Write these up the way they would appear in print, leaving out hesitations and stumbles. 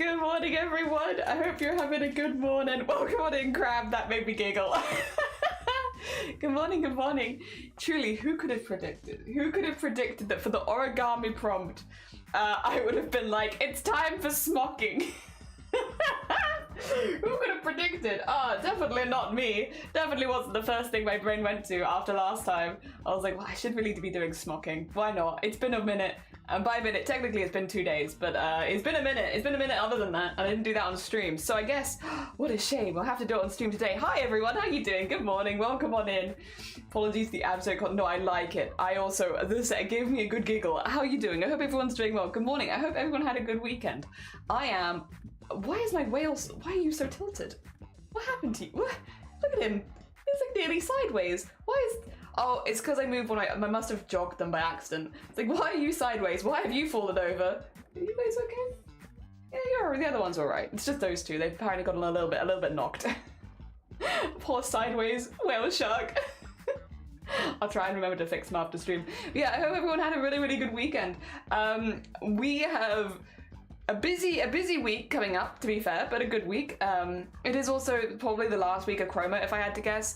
Good morning, everyone. I hope you're having a good morning. Welcome on in, Crab. That made me giggle. Good morning, good morning. Truly, who could have predicted? Who could have predicted that for the origami prompt, I would have been like, it's time for smocking. Who could have predicted? Definitely not me. Definitely wasn't the first thing my brain went to after last time. I was like, well, I should really be doing smocking. Why not? It's been a minute. And by a minute, technically it's been 2 days, but it's been a minute. It's been a minute other than that. I didn't do that on stream. So I guess, what a shame. I'll have to do it on stream today. Hi everyone, how you doing? Good morning, welcome on in. Apologies the absolute no, I like it. I also, it gave me a good giggle. How are you doing? I hope everyone's doing well. Good morning. I hope everyone had a good weekend. I am. Why is my whale, why are you so tilted? What happened to you? What? Look at him. He's like nearly sideways. Why is, oh, it's because I moved when I must have jogged them by accident. It's like, why are you sideways? Why have you fallen over? Are you guys okay? Yeah, you're, the other one's all right. It's just those two. They've apparently gotten a little bit knocked. Poor sideways whale shark. I'll try and remember to fix them after stream. But yeah, I hope everyone had a really, really good weekend. We have a busy week coming up, to be fair, but a good week. It is also probably the last week of Chroma, if I had to guess.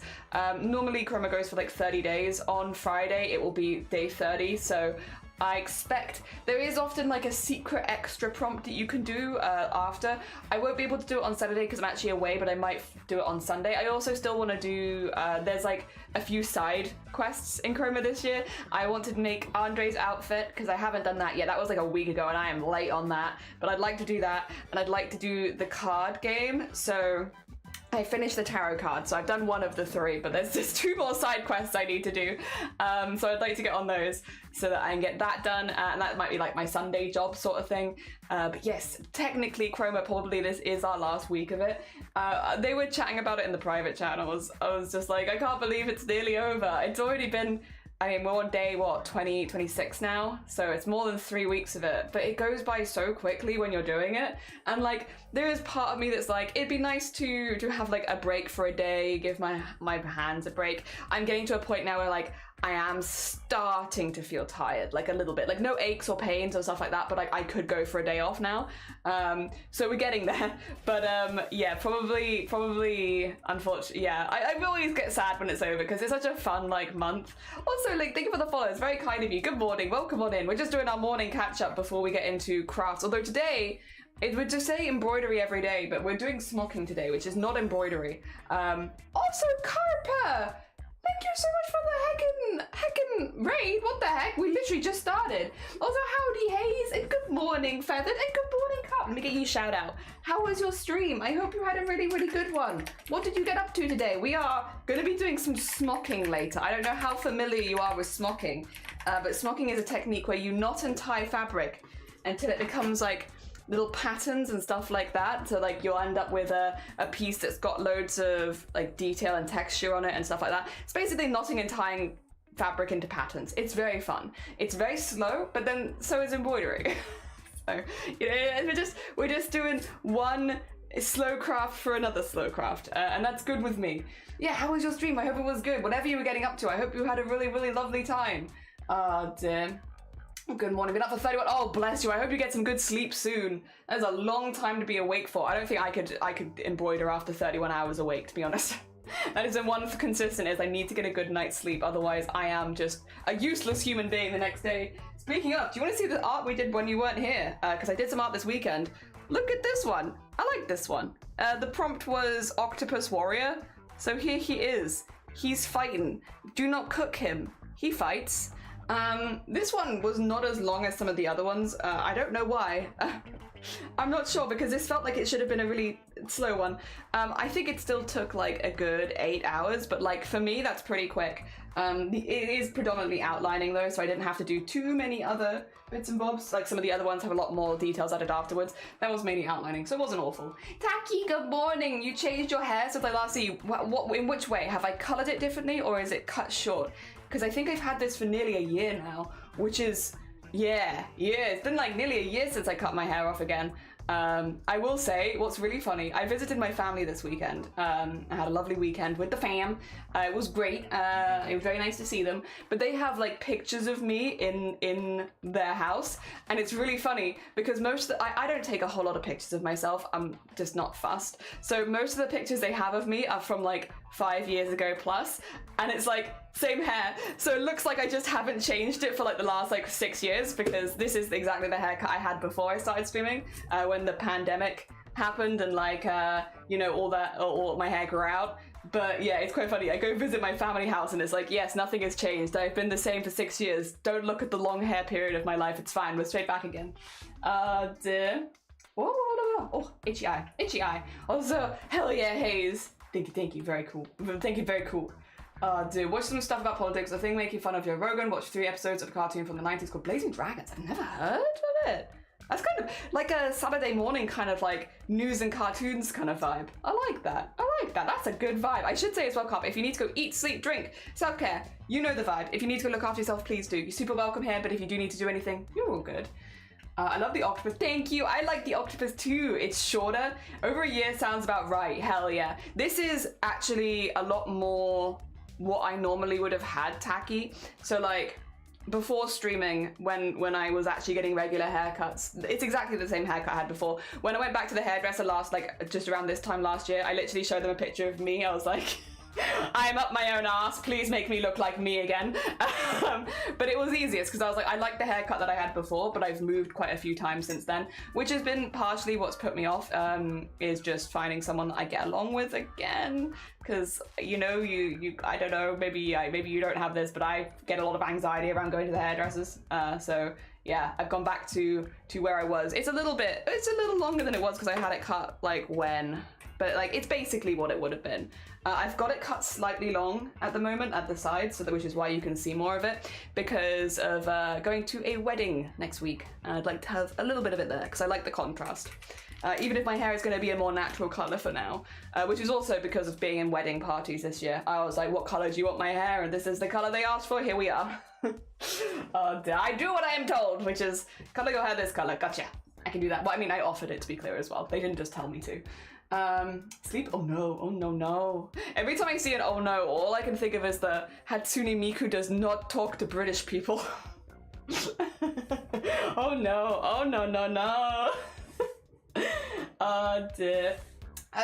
Normally Chroma goes for like 30 days. On Friday it will be day 30, so I expect there is often like a secret extra prompt that you can do after. I won't be able to do it on Saturday because I'm actually away, but I might do it on Sunday. I also still want to do, there's like a few side quests in Chroma this year. I want to make Andre's outfit because I haven't done that yet. That was like a week ago and I am late on that, but I'd like to do that, and I'd like to do the card game. So I finished the tarot card, so I've done one of the 3, but there's just 2 more side quests I need to do. So I'd like to get on those so that I can get that done, and that might be like my Sunday job sort of thing. But yes, technically Chroma, probably this is our last week of it. They were chatting about it in the private chat, and I was just like, I can't believe it's nearly over. It's already been, I mean, we're on day, what, 26 now? So it's more than 3 weeks of it, but it goes by so quickly when you're doing it. And like, there is part of me that's like, it'd be nice to have like a break for a day, give my hands a break. I'm getting to a point now where like, I am starting to feel tired, like a little bit, like no aches or pains or stuff like that, but like I could go for a day off now. So we're getting there, but yeah, probably, unfortunately, yeah, I always get sad when it's over because it's such a fun like month. Also, like, thank you for the follow, it's very kind of you. Good morning, welcome on in. We're just doing our morning catch up before we get into crafts, although today, it would just say embroidery every day, but we're doing smocking today, which is not embroidery. Also, Carper! Thank you so much for the heckin' raid. What the heck? We literally just started. Also, howdy Hayes, and good morning Feathered, and good morning Carp. Let me get you a shout out. How was your stream? I hope you had a really, really good one. What did you get up to today? We are going to be doing some smocking later. I don't know how familiar you are with smocking, but smocking is a technique where you knot and tie fabric until it becomes like little patterns and stuff like that, so like you'll end up with a piece that's got loads of like detail and texture on it and stuff like that. It's basically knotting and tying fabric into patterns. It's very fun. It's very slow, but then so is embroidery. So you know, we're just doing one slow craft for another slow craft, and that's good with me. Yeah, how was your stream? I hope it was good. Whatever you were getting up to, I hope you had a really, really lovely time. Oh dear. Good morning, been up for 31. Oh, bless you. I hope you get some good sleep soon. That is a long time to be awake for. I don't think I could embroider after 31 hours awake, to be honest. That is the one consistent is I need to get a good night's sleep. Otherwise, I am just a useless human being the next day. Speaking of, do you want to see the art we did when you weren't here? Because I did some art this weekend. Look at this one. I like this one. The prompt was Octopus Warrior. So here he is. He's fighting. Do not cook him. He fights. This one was not as long as some of the other ones. I don't know why. I'm not sure because this felt like it should have been a really slow one. I think it still took like a good 8 hours, but like for me, that's pretty quick. It is predominantly outlining though, so I didn't have to do too many other bits and bobs. Like some of the other ones have a lot more details added afterwards. That was mainly outlining, so it wasn't awful. Taki, good morning. You changed your hair since I last see you. What, in which way? Have I colored it differently or is it cut short? Because I think I've had this for nearly a year now, which is, yeah, it's been like nearly a year since I cut my hair off again. I will say what's really funny. I visited my family this weekend. I had a lovely weekend with the fam. It was great. It was very nice to see them. But they have like pictures of me in their house, and it's really funny because I don't take a whole lot of pictures of myself. I'm just not fussed. So most of the pictures they have of me are from like 5 years ago plus, and it's like same hair. So it looks like I just haven't changed it for like the last like 6 years, because this is exactly the haircut I had before I started streaming, when the pandemic happened and like all my hair grew out. But yeah, it's quite funny. I go visit my family house and it's like, yes, nothing has changed. I've been the same for 6 years. Don't look at the long hair period of my life. It's fine. We're straight back again. Oh, itchy eye. Also, hell yeah, Hayes. Thank you, very cool. Thank you, very cool. Watch some stuff about politics. I think making fun of Joe Rogan. Watch 3 episodes of a cartoon from the 90s called Blazing Dragons. I've never heard of it. That's kind of like a Saturday morning kind of like news and cartoons kind of vibe. I like that. That's a good vibe. I should say as well, Cop, if you need to go eat, sleep, drink, self-care, you know the vibe. If you need to go look after yourself, please do. You're super welcome here, but if you do need to do anything, you're all good. I love the octopus. Thank you. I like the octopus too. It's shorter. Over a year sounds about right. Hell yeah. This is actually a lot more what I normally would have had tacky. So like before streaming, when I was actually getting regular haircuts, it's exactly the same haircut I had before. When I went back to the hairdresser just around this time last year, I literally showed them a picture of me. I was like, I'm up my own ass, please make me look like me again. But it was easiest because I was like, I like the haircut that I had before, but I've moved quite a few times since then, which has been partially what's put me off, is just finding someone that I get along with again. Because, you know, I don't know, maybe you don't have this, but I get a lot of anxiety around going to the hairdressers. So yeah, I've gone back to where I was. It's a little longer than it was because I had it cut like when, but like it's basically what it would have been. I've got it cut slightly long at the moment at the sides, which is why you can see more of it, because of going to a wedding next week. And I'd like to have a little bit of it there because I like the contrast. Even if my hair is going to be a more natural colour for now, which is also because of being in wedding parties this year. I was like, what colour do you want my hair? And this is the colour they asked for, here we are. I do what I am told, which is, colour your hair this colour, gotcha. I can do that. Well, I mean, I offered it, to be clear as well. They didn't just tell me to. Sleep? Oh no. Every time I see an oh no, all I can think of is the Hatsune Miku does not talk to British people. Oh no. Dear.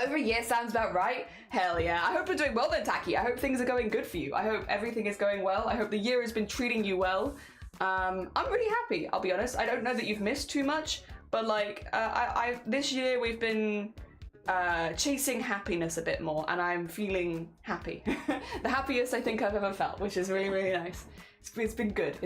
Over a year sounds about right. Hell yeah. I hope you're doing well then, Taki. I hope things are going good for you. I hope everything is going well. I hope the year has been treating you well. I'm really happy, I'll be honest. I don't know that you've missed too much, but like, this year we've been chasing happiness a bit more, and I'm feeling happy. The happiest I think I've ever felt, which is really, really nice. It's been good.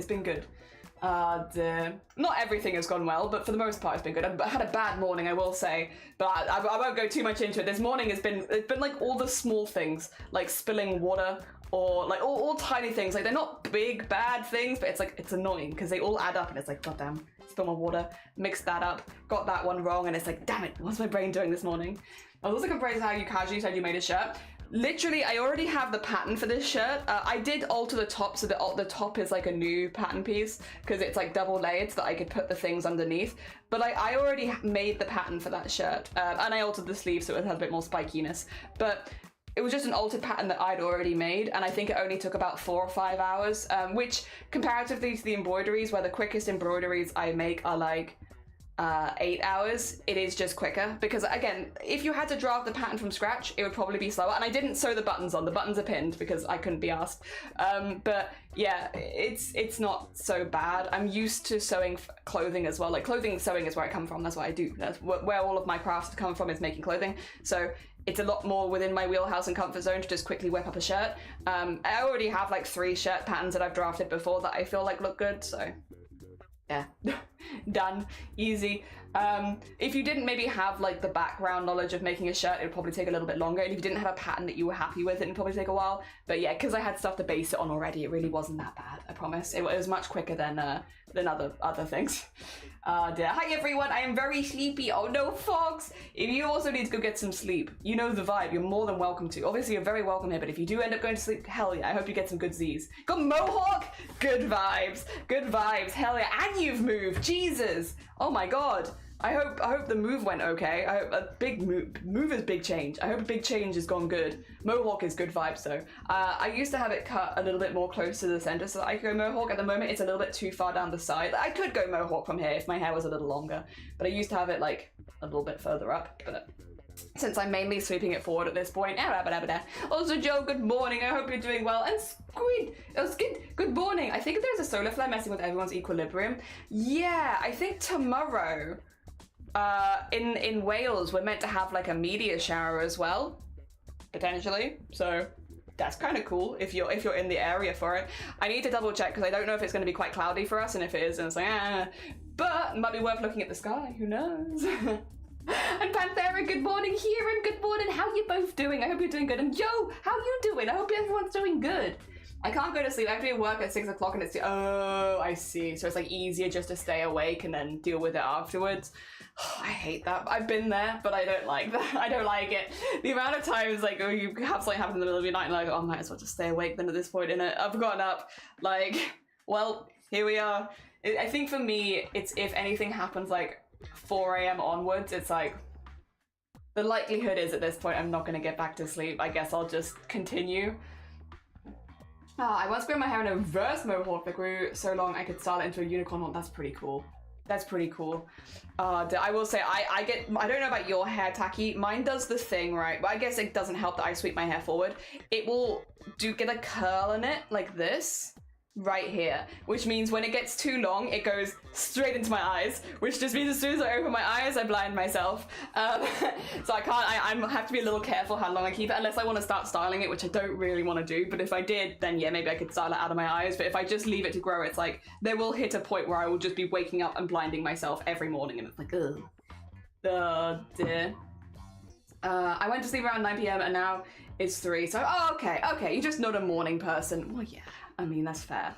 Not everything has gone well, but for the most part it's been good. I had a bad morning, I will say, but I won't go too much into it. This morning it's been like all the small things, like spilling water, or like all tiny things. Like they're not big bad things, but it's annoying because they all add up, and it's like, goddamn, spill my water, mixed that up, got that one wrong, and it's like, damn it, what's my brain doing this morning? I was also surprised how you casually said you made a shirt. Literally, I already have the pattern for this shirt. I did alter the top, so the top is like a new pattern piece because it's like double layered so that I could put the things underneath. But I already made the pattern for that shirt, and I altered the sleeve so it had a bit more spikiness. But it was just an altered pattern that I'd already made, and I think it only took about 4 or 5 hours, which comparatively to the embroideries, where the quickest embroideries I make are like 8 hours, it is just quicker, because again, if you had to draft the pattern from scratch, it would probably be slower. And I didn't sew the buttons on. The buttons are pinned because I couldn't be asked. But yeah, it's not so bad. I'm used to sewing clothing as well. Like clothing sewing is where I come from. That's what I do. That's where all of my crafts come from, is making clothing. So it's a lot more within my wheelhouse and comfort zone to just quickly whip up a shirt. I already have like 3 shirt patterns that I've drafted before that I feel like look good, so yeah. Done. Easy. If you didn't maybe have like the background knowledge of making a shirt, it would probably take a little bit longer. And if you didn't have a pattern that you were happy with, it would probably take a while. But yeah, because I had stuff to base it on already, it really wasn't that bad, I promise. It was much quicker than other things. Hi everyone, I am very sleepy. Oh no, Fox! If you also need to go get some sleep, you know the vibe, you're more than welcome to. Obviously you're very welcome here, but if you do end up going to sleep, hell yeah, I hope you get some good Z's. Got Mohawk? Good vibes, hell yeah. And you've moved, Jesus! Oh my god. I hope the move went okay. I hope a big move is big change. I hope a big change has gone good. Mohawk is good vibes though. I used to have it cut a little bit more close to the center so that I could go Mohawk. At the moment it's a little bit too far down the side. I could go Mohawk from here if my hair was a little longer, but I used to have it like a little bit further up. But since I'm mainly sweeping it forward at this point. Also Joe, good morning. I hope you're doing well. And Squid, good morning. I think there's a solar flare messing with everyone's equilibrium. Yeah, I think tomorrow in Wales we're meant to have like a meteor shower as well, potentially. So that's kind of cool if you're in the area for it. I need to double check because I don't know if it's going to be quite cloudy for us, and if it is, then it's like but it might be worth looking at the sky. Who knows? And Panthera, good morning. Kieran, good morning. How you both doing? I hope you're doing good. And Joe, how you doing? I hope everyone's doing good. I can't go to sleep. I have to be at work at 6 o'clock and it's oh, I see. So it's like easier just to stay awake and then deal with it afterwards. I hate that. I've been there, but I don't like that. I don't like it. The amount of times like you have something happen in the middle of your night and like, oh, I might as well just stay awake then at this point, innit? I've gotten up. Like, well, here we are. I think for me, it's if anything happens like 4 a.m. onwards, it's like the likelihood is at this point I'm not going to get back to sleep. I guess I'll just continue. I once grew my hair in a reverse mohawk that grew so long I could style it into a unicorn one. That's pretty cool. That's pretty cool. I will say I don't know about your hair, Taki. Mine does the thing, right? But I guess it doesn't help that I sweep my hair forward. It will get a curl in it like this right here, which means when it gets too long it goes straight into my eyes, which just means as soon as I open my eyes I blind myself. So I have to be a little careful how long I keep it, unless I want to start styling it, which I don't really want to do. But if I did, then yeah, maybe I could style it out of my eyes. But if I just leave it to grow, it's like there will hit a point where I will just be waking up and blinding myself every morning, and it's like ugh. Oh dear. I went to sleep around 9 p.m. and now it's 3, so okay, you're just not a morning person. Well, yeah, I mean, that's fair.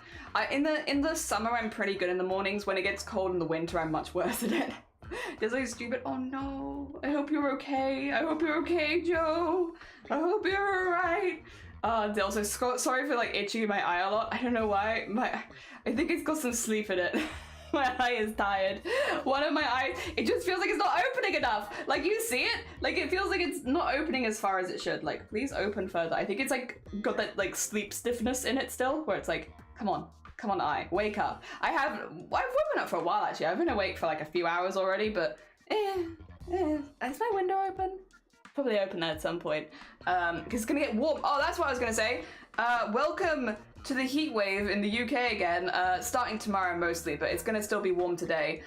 In the summer, I'm pretty good in the mornings. When it gets cold in the winter, I'm much worse at it. Just like stupid. Oh no, I hope you're okay. I hope you're okay, Joe. I hope you're alright. Also, sorry for like itching my eye a lot. I don't know why. I think it's got some sleep in it. My eye is tired. One of my eyes, it just feels like it's not opening enough. Like, you see it? Like, it feels like it's not opening as far as it should. Like, please open further. I think it's like got that like sleep stiffness in it still, where it's like, come on eye, wake up. I've woken up for a while actually. I've been awake for like a few hours already, but is my window open? Probably open at some point. Because it's gonna get warm. Oh, that's what I was gonna say. Welcome to the heat wave in the UK again, starting tomorrow mostly, but it's gonna still be warm today.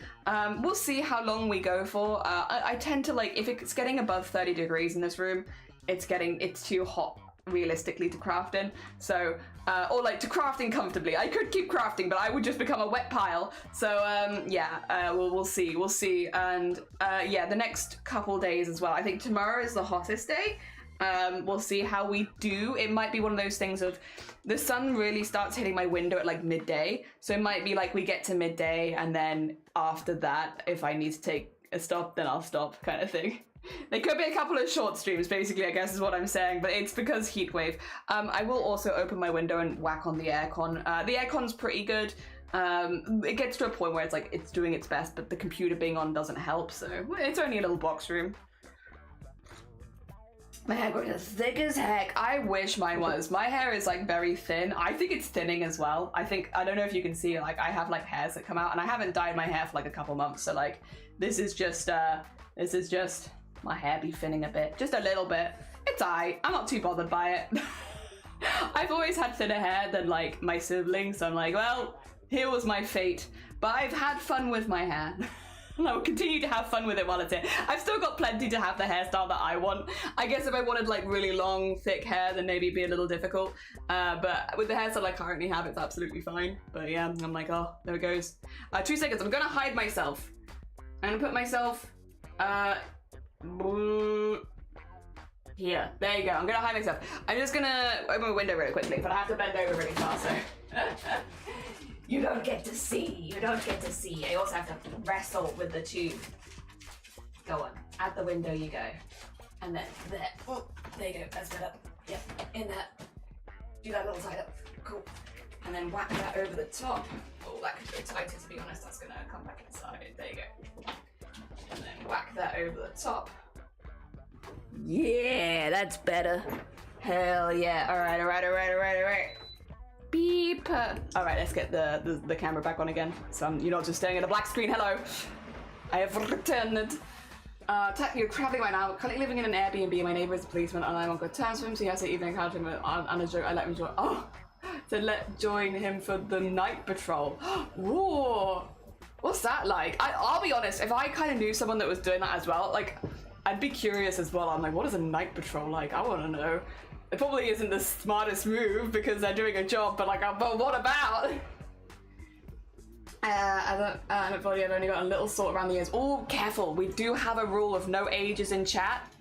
We'll see how long we go for. I tend to like, if it's getting above 30 degrees in this room, it's too hot realistically to craft in. So, or like to crafting comfortably. I could keep crafting, but I would just become a wet pile. So yeah, we'll see. And yeah, the next couple days as well. I think tomorrow is the hottest day. We'll see how we do. It might be one of those things of the sun really starts hitting my window at like midday. So it might be like we get to midday and then after that, if I need to take a stop, then I'll stop kind of thing. There could be a couple of short streams, basically, I guess is what I'm saying, but it's because heat wave. I will also open my window and whack on the aircon. The aircon's pretty good. It gets to a point where it's like it's doing its best, but the computer being on doesn't help, so it's only a little box room. My hair grows as thick as heck. I wish mine was. My hair is like very thin. I think it's thinning as well. I don't know if you can see, like I have like hairs that come out and I haven't dyed my hair for like a couple months. So like this is just my hair be thinning a bit, just a little bit. It's alright. I'm not too bothered by it. I've always had thinner hair than like my siblings. So I'm like, well, here was my fate. But I've had fun with my hair. And I will continue to have fun with it while it's here. I've still got plenty to have the hairstyle that I want. I guess if I wanted like really long, thick hair, then maybe it'd be a little difficult. But with the hairstyle I currently have, it's absolutely fine. But yeah, I'm like, oh, there it goes. 2 seconds, I'm gonna hide myself. I'm gonna put myself, here, there you go. I'm gonna hide myself. I'm just gonna open my window really quickly, but I have to bend over really fast, so. You don't get to see. I also have to wrestle with the tube. Go on, at the window you go. And then there. Oh, there you go, that's better. Yep, in there. Do that little side up, cool. And then whack that over the top. Oh, that could go tighter, to be honest. That's gonna come back inside. There you go. whack that over the top. Yeah, that's better. Hell yeah. Alright. Beep. Alright, let's get the camera back on again. So you're not just staring at a black screen. Hello. I have returned. You're traveling right now. Currently living in an Airbnb. My neighbor is a policeman and I'm on good terms with him, so he has to even encounter him and a joke. I let him join. Oh! So join him for the night patrol. Whoa! What's that like? I'll be honest, if I kind of knew someone that was doing that as well, like, I'd be curious as well. I'm like, what is a night patrol like? I want to know. It probably isn't the smartest move because they're doing a job, but like, but what about? I've only got a little sort around the ears. Oh, careful. We do have a rule of no ages in chat,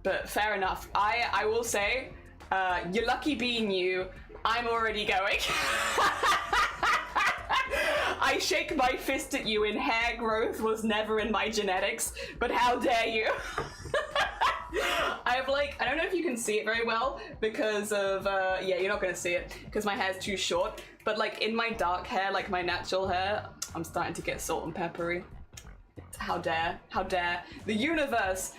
but fair enough. I will say, you're lucky being you. I'm already going. I shake my fist at you, and hair growth was never in my genetics, but how dare you? I have like, I don't know if you can see it very well because of, yeah, you're not gonna see it because my hair's too short, but like in my dark hair, like my natural hair, I'm starting to get salt and peppery. How dare, the universe,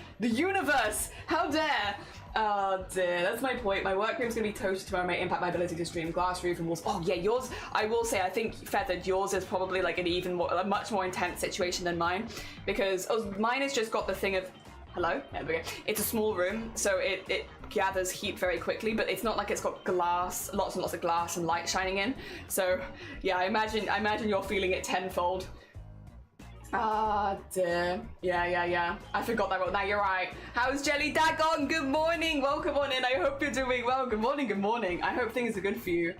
how dare. Oh dear, that's my point. My work room's gonna be toasted tomorrow, may impact my ability to stream. Glass roof and walls. Oh yeah, yours, I will say, I think, Feathered, yours is probably like an even more, a much more intense situation than mine, because mine has just got the thing of, hello? There we go. It's a small room, so it gathers heat very quickly, but it's not like it's got glass, lots and lots of glass and light shining in. So yeah, I imagine you're feeling it tenfold. Ah, dear. Yeah. I forgot that one. Now you're right. How's Jelly Dagon? Good morning. Welcome on in. I hope you're doing well. Good morning. I hope things are good for you.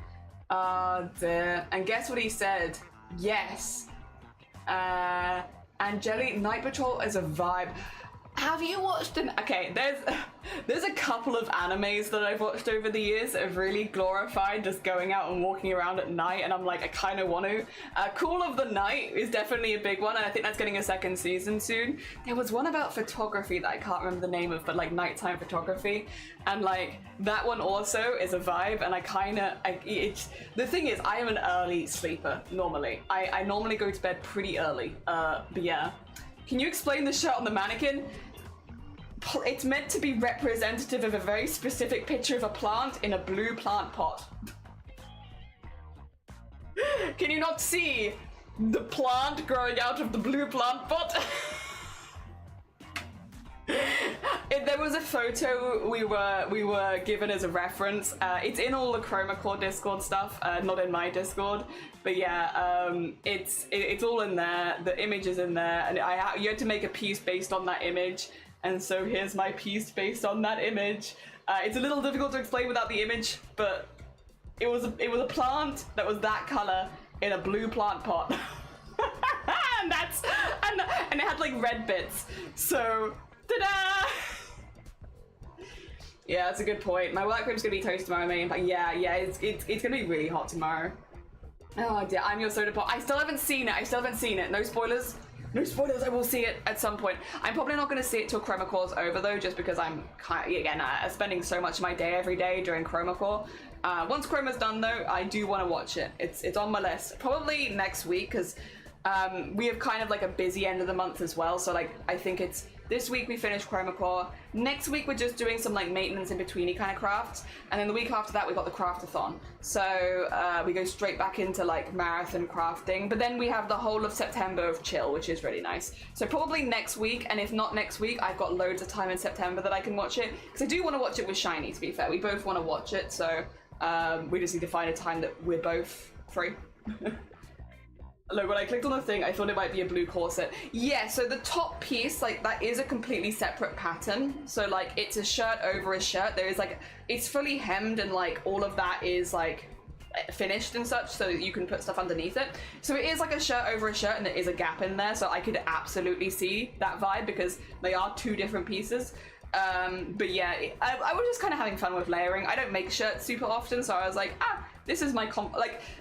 Ah, dear. And guess what he said? Yes. And Jelly, Night Patrol is a vibe. Have you watched okay, there's a couple of animes that I've watched over the years that have really glorified just going out and walking around at night, and I'm like, I kind of want to. Cool of the Night is definitely a big one, and I think that's getting a second season soon. There was one about photography that I can't remember the name of, but like nighttime photography, and like that one also is a vibe, and the thing is, I am an early sleeper normally. I normally go to bed pretty early, but yeah. Can you explain the shirt on the mannequin? It's meant to be representative of a very specific picture of a plant in a blue plant pot. Can you not see the plant growing out of the blue plant pot? There was a photo we were given as a reference. It's in all the Chroma Core Discord stuff, not in my Discord. But yeah, it's all in there. The image is in there, and you had to make a piece based on that image. And so here's my piece based on that image. It's a little difficult to explain without the image, but it was a plant that was that color in a blue plant pot, and it had like red bits. So ta-da! Yeah, that's a good point. My work room's gonna be toast tomorrow, but yeah, it's gonna be really hot tomorrow. Oh dear, I'm your soda pop. I still haven't seen it. No spoilers. I will see it at some point. I'm probably not going to see it till Chroma Core's over though, just because I'm spending so much of my day every day during Chroma Core. Once Chroma's done though, I do want to watch it. It's on my list. Probably next week, because we have kind of like a busy end of the month as well. So like, I think it's this week we finish Chroma Core. Next week we're just doing some like maintenance in betweeny kind of crafts, and then the week after that we got the craftathon. So we go straight back into like marathon crafting. But then we have the whole of September of chill, which is really nice. So probably next week, and if not next week, I've got loads of time in September that I can watch it, because I do want to watch it with Shiny. To be fair, we both want to watch it, so we just need to find a time that we're both free. Look, when I clicked on the thing, I thought it might be a blue corset. Yeah, so the top piece, like, that is a completely separate pattern. So, like, it's a shirt over a shirt. There is, like, it's fully hemmed, and, like, all of that is, like, finished and such, so that you can put stuff underneath it. So it is, like, a shirt over a shirt, and there is a gap in there, so I could absolutely see that vibe, because they are two different pieces. But yeah, I was just kind of having fun with layering. I don't make shirts super often, so I was like, this is my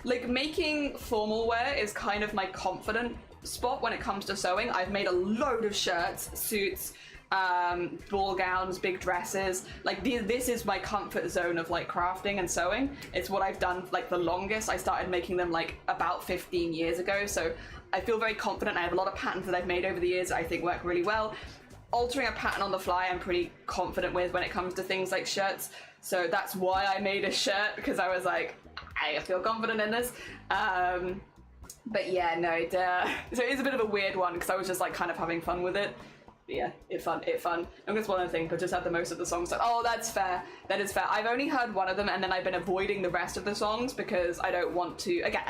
like making formal wear is kind of my confident spot when it comes to sewing. I've made a load of shirts, suits, ball gowns, big dresses. Like this is my comfort zone of like crafting and sewing. It's what I've done like the longest. I started making them like about 15 years ago, so I feel very confident. I have a lot of patterns that I've made over the years that I think work really well. Altering a pattern on the fly I'm pretty confident with when it comes to things like shirts, so that's why I made a shirt, because I was like, I feel confident in this. But yeah, no, so it is a bit of a weird one because I was just like kind of having fun with it. But yeah, it fun. And that's one other thing, but just had the most of the songs. Like, oh, that's fair. That is fair. I've only heard one of them, and then I've been avoiding the rest of the songs because I don't want to. Again,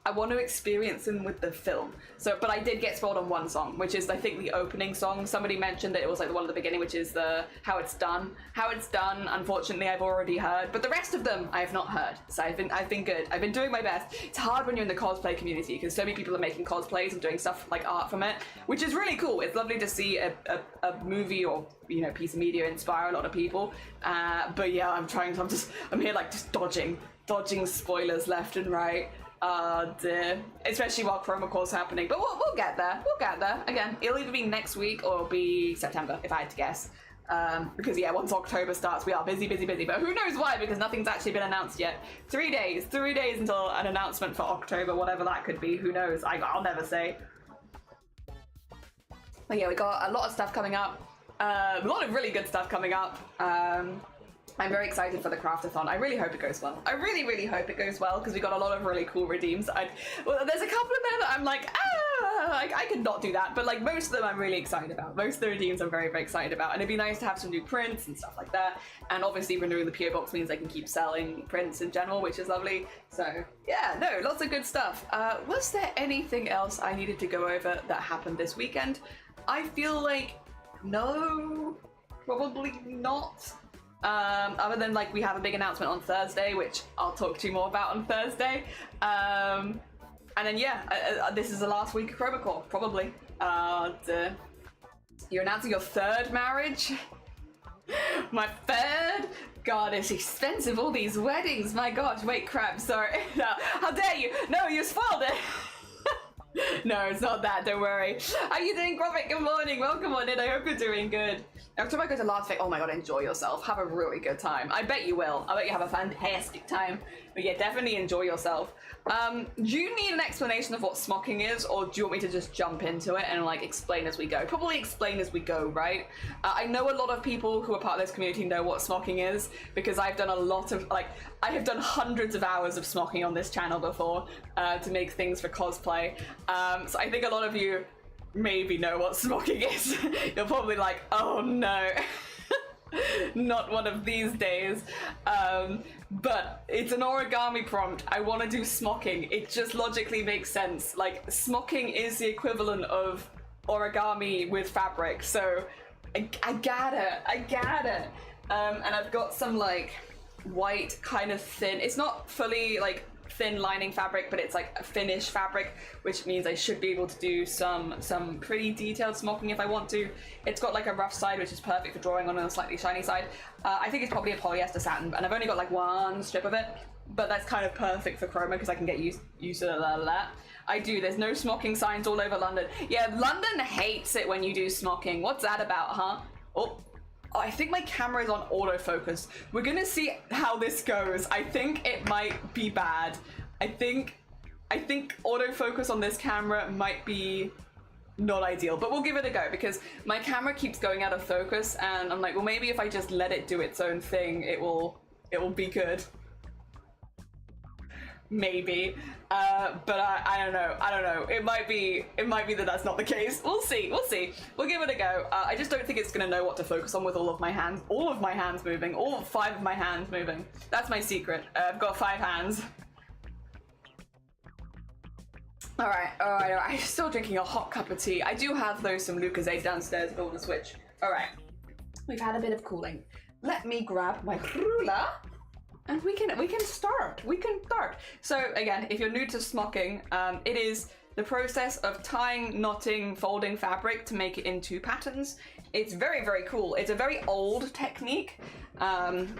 I want to experience them with the film. So, but I did get spoiled on one song, which is I think the opening song. Somebody mentioned that it was like the one at the beginning, which is the How It's Done. How It's Done, unfortunately, I've already heard, but the rest of them I have not heard. So I've been good. I've been doing my best. It's hard when you're in the cosplay community because so many people are making cosplays and doing stuff like art from it, which is really cool. It's lovely to see a movie or piece of media inspire a lot of people. But yeah, I'm here like just dodging spoilers left and right. Dear. Especially while Chroma Core's happening, but we'll get there. Again, it'll either be next week or be September if I had to guess. Because yeah, once October starts, we are busy. But who knows why? Because nothing's actually been announced yet. 3 days until an announcement for October, whatever that could be. Who knows? I'll never say. But yeah, we got a lot of stuff coming up. A lot of really good stuff coming up. I'm very excited for the craftathon. I really hope it goes well. I really hope it goes well because we got a lot of really cool redeems. Well, there's a couple of them that I'm like, I could not do that, but like most of them I'm really excited about. Most of the redeems I'm very excited about, and it'd be nice to have some new prints and stuff like that. And obviously renewing the PO box means I can keep selling prints in general, which is lovely. So yeah, no, lots of good stuff. Was there anything else I needed to go over that happened this weekend? I feel like no, probably not. Other than like we have a big announcement on Thursday, which I'll talk to you more about on Thursday. And then yeah, this is the last week of Chroma Core, probably. You're announcing your third marriage? My third? God, it's expensive, all these weddings. My gosh, wait, crap, sorry. No, how dare you? No, you spoiled it. No, it's not that, don't worry. How are you doing, Graphic? Good morning, welcome on in. I hope you're doing good. October goes to last week. Oh my god, enjoy yourself. Have a really good time. I bet you will. I bet you have a fantastic time. But yeah, definitely enjoy yourself. Do you need an explanation of what smocking is, or do you want me to just jump into it and like explain as we go? Probably explain as we go, right? I know a lot of people who are part of this community know what smocking is because I've done a lot of I have done hundreds of hours of smocking on this channel before to make things for cosplay. So I think a lot of you maybe know what smocking is. You're probably like, oh no. Not one of these days. But it's an origami prompt. I want to do smocking. It just logically makes sense. Like, smocking is the equivalent of origami with fabric. So I got it. And I've got some like white kind of thin, it's not fully like thin lining fabric, but it's like a finish fabric, which means I should be able to do some pretty detailed smocking if I want to. It's got like a rough side, which is perfect for drawing on a slightly shiny side. I think it's probably a polyester satin, and I've only got like one strip of it, but that's kind of perfect for chroma because I can get used to that. There's no smocking signs all over London. Yeah, London hates it when you do smocking. What's that about, huh? Oh, I think my camera is on autofocus. We're gonna see how this goes. I think it might be bad. I think autofocus on this camera might be not ideal, but we'll give it a go because my camera keeps going out of focus, and I'm like, well, maybe if I just let it do its own thing, it will be good. Maybe, but I don't know. It might be that that's not the case. We'll see. We'll give it a go. I just don't think it's gonna know what to focus on with all of my hands moving, all 5 of my hands moving. That's my secret. I've got 5 hands. All right. I'm still drinking a hot cup of tea. I do have some Lucozade downstairs, Golden Switch. All right, we've had a bit of cooling. Let me grab my ruler. And we can start. So again, if you're new to smocking, it is the process of tying, knotting, folding fabric to make it into patterns. It's very, very cool. It's a very old technique.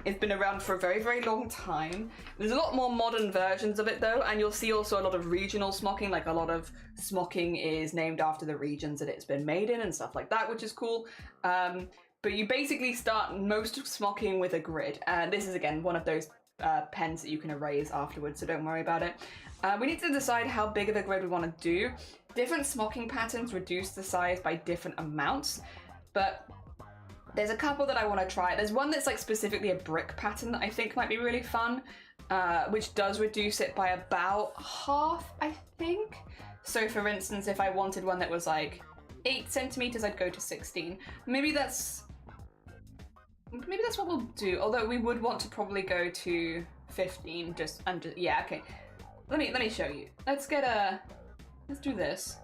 It's been around for a very, very long time. There's a lot more modern versions of it though, and you'll see also a lot of regional smocking, like a lot of smocking is named after the regions that it's been made in and stuff like that, which is cool. But you basically start most of smocking with a grid, and this is again one of those pens that you can erase afterwards, so don't worry about it. We need to decide how big of a grid we want to do. Different smocking patterns reduce the size by different amounts, but there's a couple that I want to try. There's one that's like specifically a brick pattern that I think might be really fun, which does reduce it by about half, I think. So for instance, if I wanted one that was like 8 centimeters, I'd go to 16. Maybe that's what we'll do. Although we would want to probably go to 15. Yeah, okay. Let me show you. Let's do this.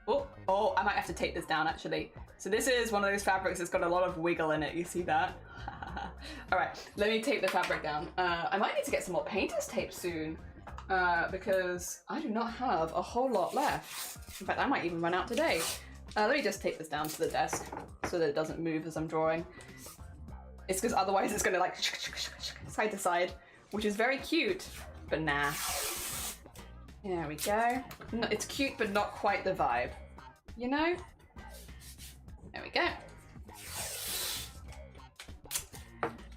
Oh, I might have to take this down actually. So this is one of those fabrics that's got a lot of wiggle in it. You see that? All right, let me tape the fabric down. I might need to get some more painter's tape soon because I do not have a whole lot left. In fact, I might even run out today. Let me just tape this down to the desk so that it doesn't move as I'm drawing. It's because otherwise it's gonna like side to side, which is very cute, but nah. There we go. No, it's cute, but not quite the vibe, you know? There we go.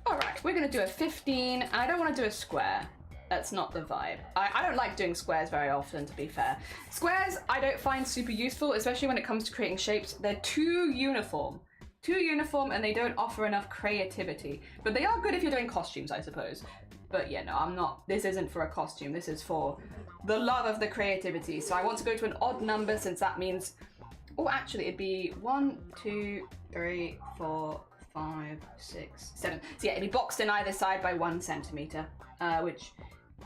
All right, we're gonna do a 15. I don't wanna do a square. That's not the vibe. I don't like doing squares very often, to be fair. Squares I don't find super useful, especially when it comes to creating shapes. They're too uniform. And they don't offer enough creativity. But they are good if you're doing costumes, I suppose. But yeah, no, I'm not. This isn't for a costume. This is for the love of the creativity. So I want to go to an odd number since that means, oh, actually it'd be 1, 2, 3, 4, 5, 6, 7. So yeah, it'd be boxed in either side by 1 centimeter, which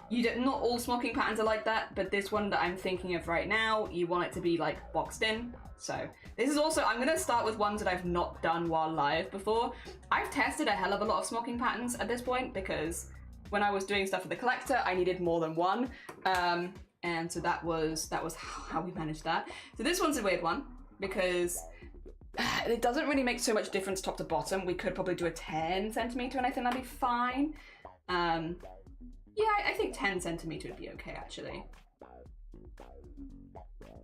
not all smocking patterns are like that, but this one that I'm thinking of right now, you want it to be like boxed in. So this is also, I'm gonna start with ones that I've not done while live before. I've tested a hell of a lot of smocking patterns at this point because when I was doing stuff for the collector, I needed more than one. And so that was how we managed that. So this one's a weird one because it doesn't really make so much difference top to bottom. We could probably do a 10 centimeter and I think that'd be fine. Yeah, I think 10 centimeter would be okay actually.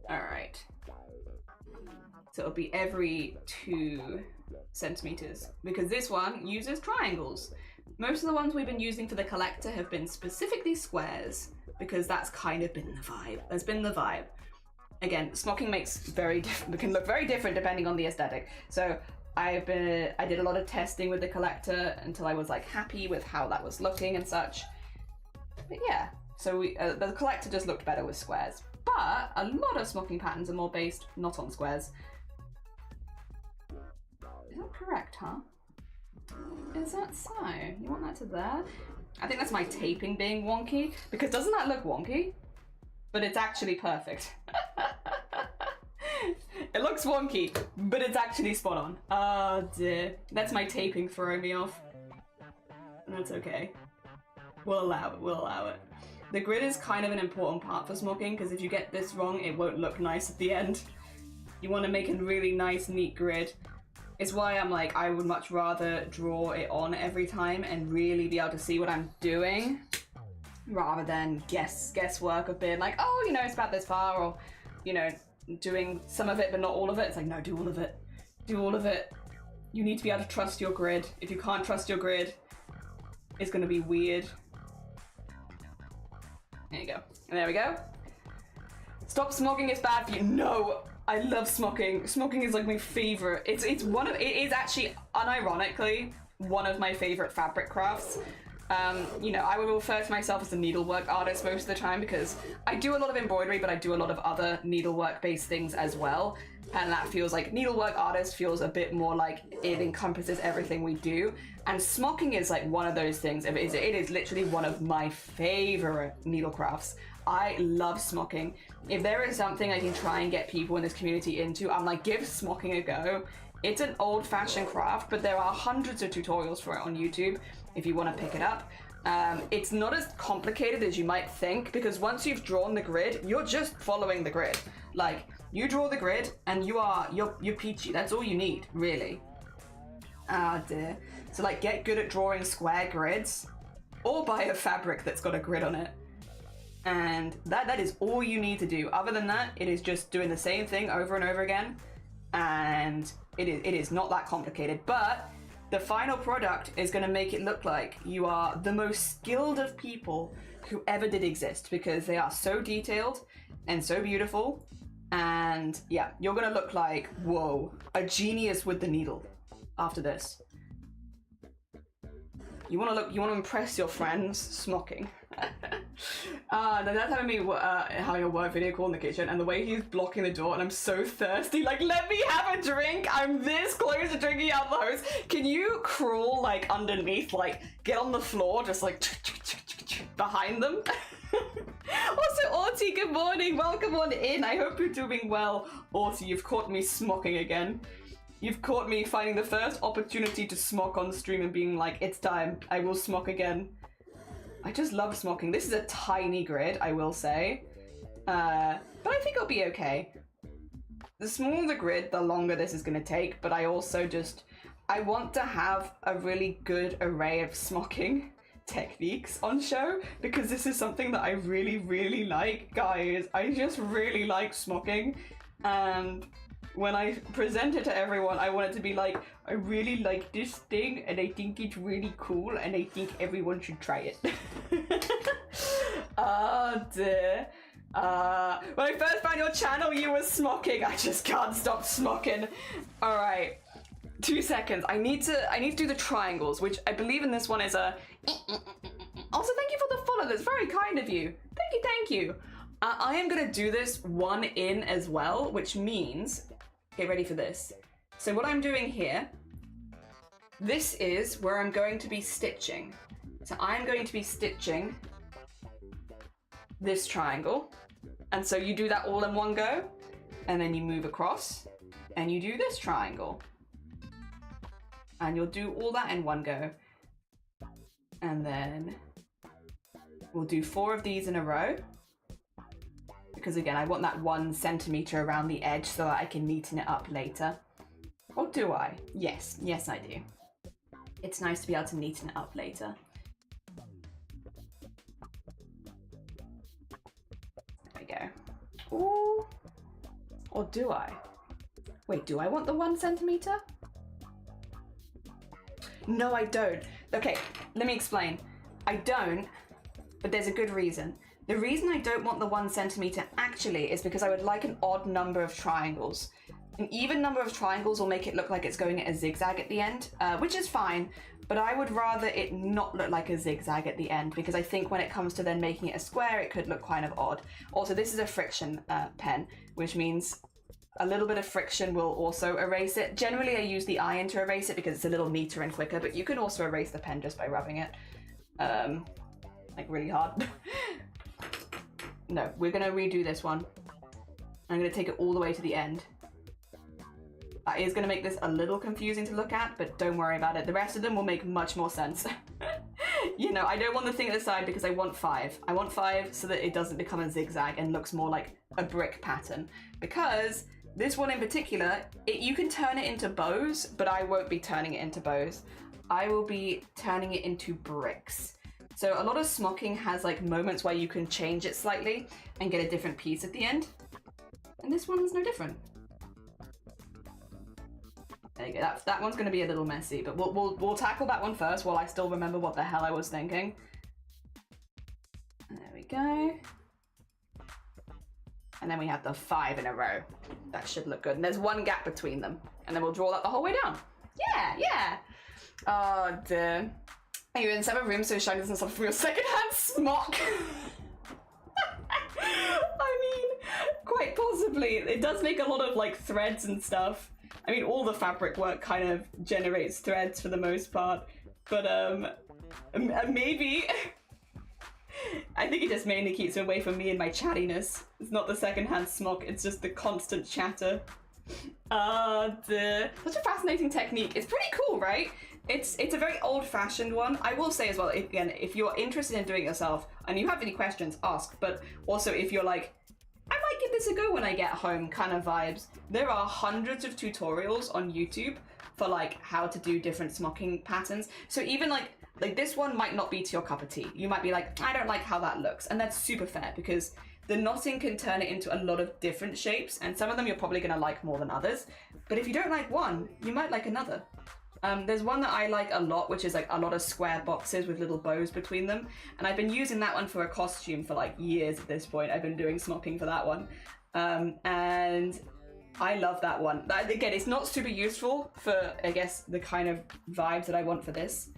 All right. So it'll be every 2 centimeters because this one uses triangles. Most of the ones we've been using for the collector have been specifically squares because that's kind of been the vibe. That's been the vibe. Again, smocking can look very different depending on the aesthetic. So I did a lot of testing with the collector until I was like happy with how that was looking and such. But yeah, so the collector just looked better with squares. But a lot of smocking patterns are more based not on squares. Is that correct, huh? Is that so? You want that to there? I think that's my taping being wonky, because doesn't that look wonky? But it's actually perfect. It looks wonky, but it's actually spot on. Oh dear. That's my taping throwing me off. That's okay. We'll allow it. The grid is kind of an important part for smocking, because if you get this wrong, it won't look nice at the end. You want to make a really nice, neat grid. It's why I'm like, I would much rather draw it on every time and really be able to see what I'm doing, rather than guesswork of being like, oh, you know, it's about this far, or, you know, doing some of it but not all of it. It's like, no, do all of it. Do all of it. You need to be able to trust your grid. If you can't trust your grid, it's going to be weird. There you go. And there we go. Stop smocking, it's bad for you. No, I love smocking. Smocking is like my favorite. It is actually unironically one of my favorite fabric crafts. You know, I would refer to myself as a needlework artist most of the time because I do a lot of embroidery, but I do a lot of other needlework based things as well. And that feels like needlework artist feels a bit more like it encompasses everything we do. And smocking is like one of those things. It is literally one of my favorite needle crafts. I love smocking. If there is something I can try and get people in this community into, I'm like, give smocking a go. It's an old-fashioned craft, but there are hundreds of tutorials for it on YouTube if you want to pick it up. It's not as complicated as you might think, because once you've drawn the grid, you're just following the grid. Like, You draw the grid and you're peachy. That's all you need, really. Ah dear. So like get good at drawing square grids or buy a fabric that's got a grid on it. And that is all you need to do. Other than that, it is just doing the same thing over and over again. And it is not that complicated, but the final product is going to make it look like you are the most skilled of people who ever did exist, because they are so detailed and so beautiful. And yeah, you're going to look like, whoa, a genius with the needle after this. You want to impress your friends smocking. That's having me having a work video call in the kitchen, and the way he's blocking the door, and I'm so thirsty, like, let me have a drink. I'm this close to drinking out the hose. Can you crawl like underneath, like get on the floor, just like behind them? Also, Arty, good morning, welcome on in. I hope you're doing well. Arty, you've caught me smocking again. You've caught me finding the first opportunity to smock on stream and being like, it's time, I will smock again. I just love smocking. This is a tiny grid, I will say. But I think it'll be okay. The smaller the grid, the longer this is going to take, but I also I want to have a really good array of smocking techniques on show, because this is something that I really, really like. Guys, I just really like smocking, and when I present it to everyone, I want it to be like, I really like this thing and I think it's really cool and I think everyone should try it. Oh dear. When I first found your channel, you were smocking. I just can't stop smocking. All right, 2 seconds. I need to do the triangles, which I believe in this one is a. Also, thank you for the follow. That's very kind of you. Thank you. I am gonna do this one in as well, which means, get ready for this. So what I'm doing here, this is where I'm going to be stitching. So I'm going to be stitching this triangle. And so you do that all in one go, and then you move across and you do this triangle. And you'll do all that in one go. And then we'll do 4 of these in a row. Because again, I want that 1 centimeter around the edge so that I can neaten it up later. Or do I? Yes, I do. It's nice to be able to neaten it up later. There we go. Ooh. Or do I? Wait, do I want the 1 centimeter? No, I don't. Okay, let me explain. I don't, but there's a good reason. The reason I don't want the 1 centimeter actually is because I would like an odd number of triangles. An even number of triangles will make it look like it's going at a zigzag at the end, which is fine, but I would rather it not look like a zigzag at the end, because I think when it comes to then making it a square, it could look kind of odd. Also, this is a friction pen, which means a little bit of friction will also erase it. Generally, I use the iron to erase it because it's a little neater and quicker, but you can also erase the pen just by rubbing it, like really hard. No, we're gonna redo this one. I'm gonna take it all the way to the end. That is gonna make this a little confusing to look at, but don't worry about it. The rest of them will make much more sense. You know, I don't want the thing at the side because I want 5. I want 5 so that it doesn't become a zigzag and looks more like a brick pattern. Because this one in particular, you can turn it into bows, but I won't be turning it into bows. I will be turning it into bricks. So a lot of smocking has like moments where you can change it slightly and get a different piece at the end. And this one's no different. There you go, that one's gonna be a little messy, but we'll tackle that one first while I still remember what the hell I was thinking. There we go. And then we have the 5 in a row. That should look good. And there's 1 gap between them. And then we'll draw that the whole way down. Yeah. Oh dear. Are you in 7 rooms so shiny doesn't suffer from your secondhand smock? I mean, quite possibly. It does make a lot of like threads and stuff. I mean, all the fabric work kind of generates threads for the most part. But maybe. I think it just mainly keeps away from me and my chattiness. It's not the secondhand smock, it's just the constant chatter. Such a fascinating technique. It's pretty cool, right? It's a very old-fashioned one. I will say as well, again, if you're interested in doing it yourself and you have any questions, ask. But also if you're like, I might give this days ago when I get home kind of vibes. There are hundreds of tutorials on YouTube for like how to do different smocking patterns. So even like this one might not be to your cup of tea. You might be like, I don't like how that looks. And that's super fair because the knotting can turn it into a lot of different shapes, and some of them you're probably gonna like more than others. But if you don't like one, you might like another. There's one that I like a lot, which is like a lot of square boxes with little bows between them. And I've been using that one for a costume for like years at this point. I've been doing smocking for that one. And I love that one. Again, it's not super useful for, I guess, the kind of vibes that I want for this,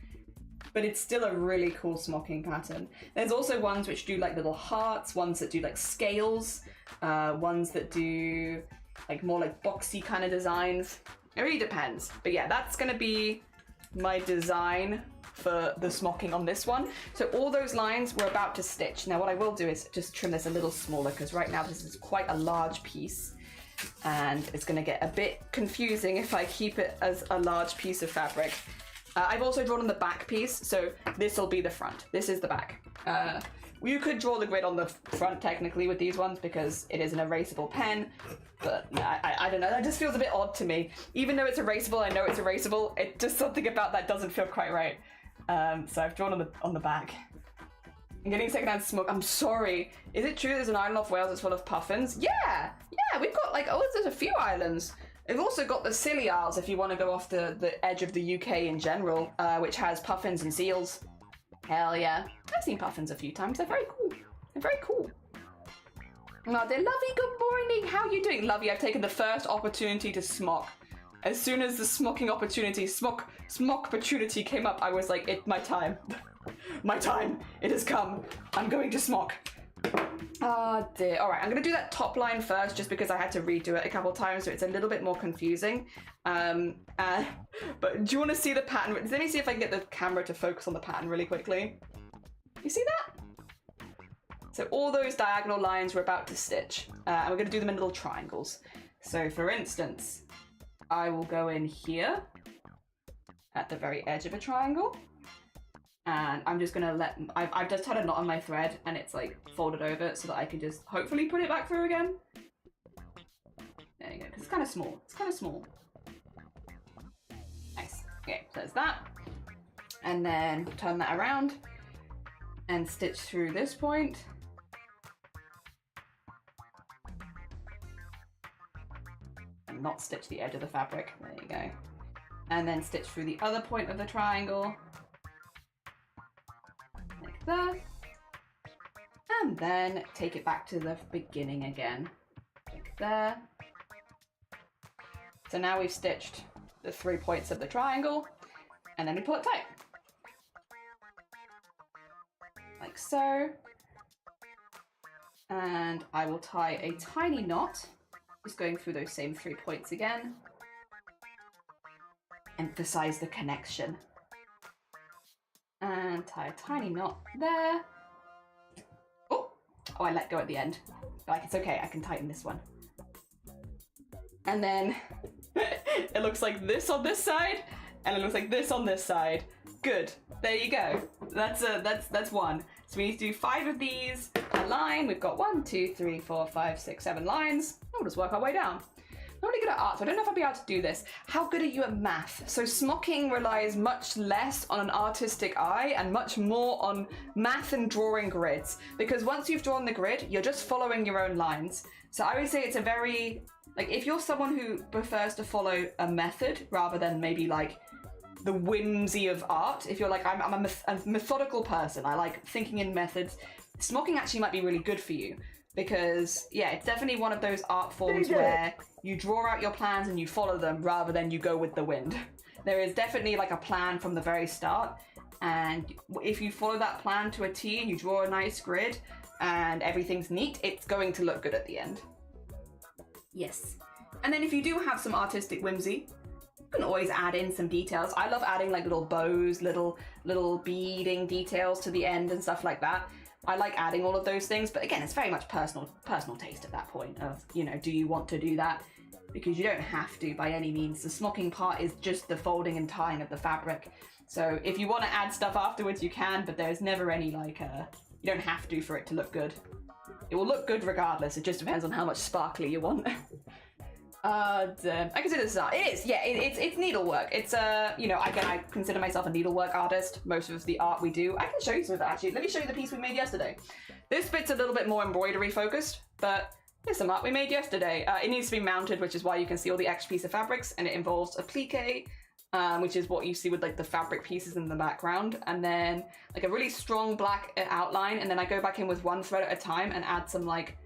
but it's still a really cool smocking pattern. There's also ones which do like little hearts, ones that do like scales, ones that do like more like boxy kind of designs. It really depends. But yeah, that's gonna be my design for the smocking on this one. So all those lines we're about to stitch. Now what I will do is just trim this a little smaller because right now this is quite a large piece and it's gonna get a bit confusing if I keep it as a large piece of fabric. I've also drawn on the back piece, so this will be the front. This is the back. You could draw the grid on the front technically with these ones because it is an erasable pen, but I don't know, that just feels a bit odd to me. Even though it's erasable, I know it's erasable, it just something about that doesn't feel quite right. So I've drawn on the back. I'm getting secondhand smoke. I'm sorry. Is it true there's an island off Wales that's full of puffins? Yeah, we've got like, there's a few islands. We've also got the Scilly Isles if you want to go off the edge of the UK in general, which has puffins and seals. Hell yeah. I've seen puffins a few times. They're very cool. They're very cool. Oh, dear Lovey, good morning. How are you doing? Lovey, I've taken the first opportunity to smock. As soon as the smocking opportunity, smock opportunity came up, I was like, my time. My time. It has come. I'm going to smock. Oh dear. All right, I'm going to do that top line first just because I had to redo it a couple times, so it's a little bit more confusing. But do you want to see the pattern? Let me see if I can get the camera to focus on the pattern really quickly. You see that? So all those diagonal lines we're about to stitch, and we're going to do them in little triangles. So for instance, I will go in here at the very edge of a triangle. And I'm just gonna I've just had a knot on my thread and it's like folded over so that I can just hopefully put it back through again. There you go, because it's kind of small. It's kind of small. Nice. Okay, so there's that. And then turn that around and stitch through this point. And not stitch the edge of the fabric. There you go. And then stitch through the other point of the triangle. There, and then take it back to the beginning again, like there. So now we've stitched the 3 points of the triangle, and then we pull it tight, like so. And I will tie a tiny knot, just going through those same 3 points again. Emphasize the connection. And tie a tiny knot there. Oh, I let go at the end. Like, it's okay, I can tighten this one. And then it looks like this on this side, and it looks like this on this side. Good, there you go. That's one. So we need to do 5 of these per line. We've got 1, 2, 3, 4, 5, 6, 7 lines. We'll just work our way down. I'm really good at art, so I don't know if I'll be able to do this. How good are you at math? So smocking relies much less on an artistic eye and much more on math and drawing grids. Because once you've drawn the grid, you're just following your own lines. So I would say it's a very, like, if you're someone who prefers to follow a method rather than maybe like the whimsy of art, if you're like, I'm a methodical person, I like thinking in methods, smocking actually might be really good for you. Because, yeah, it's definitely one of those art forms where you draw out your plans and you follow them rather than you go with the wind. There is definitely like a plan from the very start, and if you follow that plan to a T and you draw a nice grid and everything's neat, it's going to look good at the end. Yes. And then if you do have some artistic whimsy, you can always add in some details. I love adding like little bows, little beading details to the end and stuff like that. I like adding all of those things, but again, it's very much personal taste at that point of, you know, do you want to do that? Because you don't have to by any means. The smocking part is just the folding and tying of the fabric. So if you want to add stuff afterwards, you can, but there's never any like, you don't have to for it to look good. It will look good regardless. It just depends on how much sparkly you want. I consider this art. It is, yeah, it's needlework. It's, you know, again, I consider myself a needlework artist. Most of the art we do, I can show you some of that actually. Let me show you the piece we made yesterday. This bit's a little bit more embroidery focused, but here's some art we made yesterday. It needs to be mounted, which is why you can see all the extra piece of fabrics, and it involves applique, which is what you see with like the fabric pieces in the background, and then like a really strong black outline, and then I go back in with one thread at a time and add some like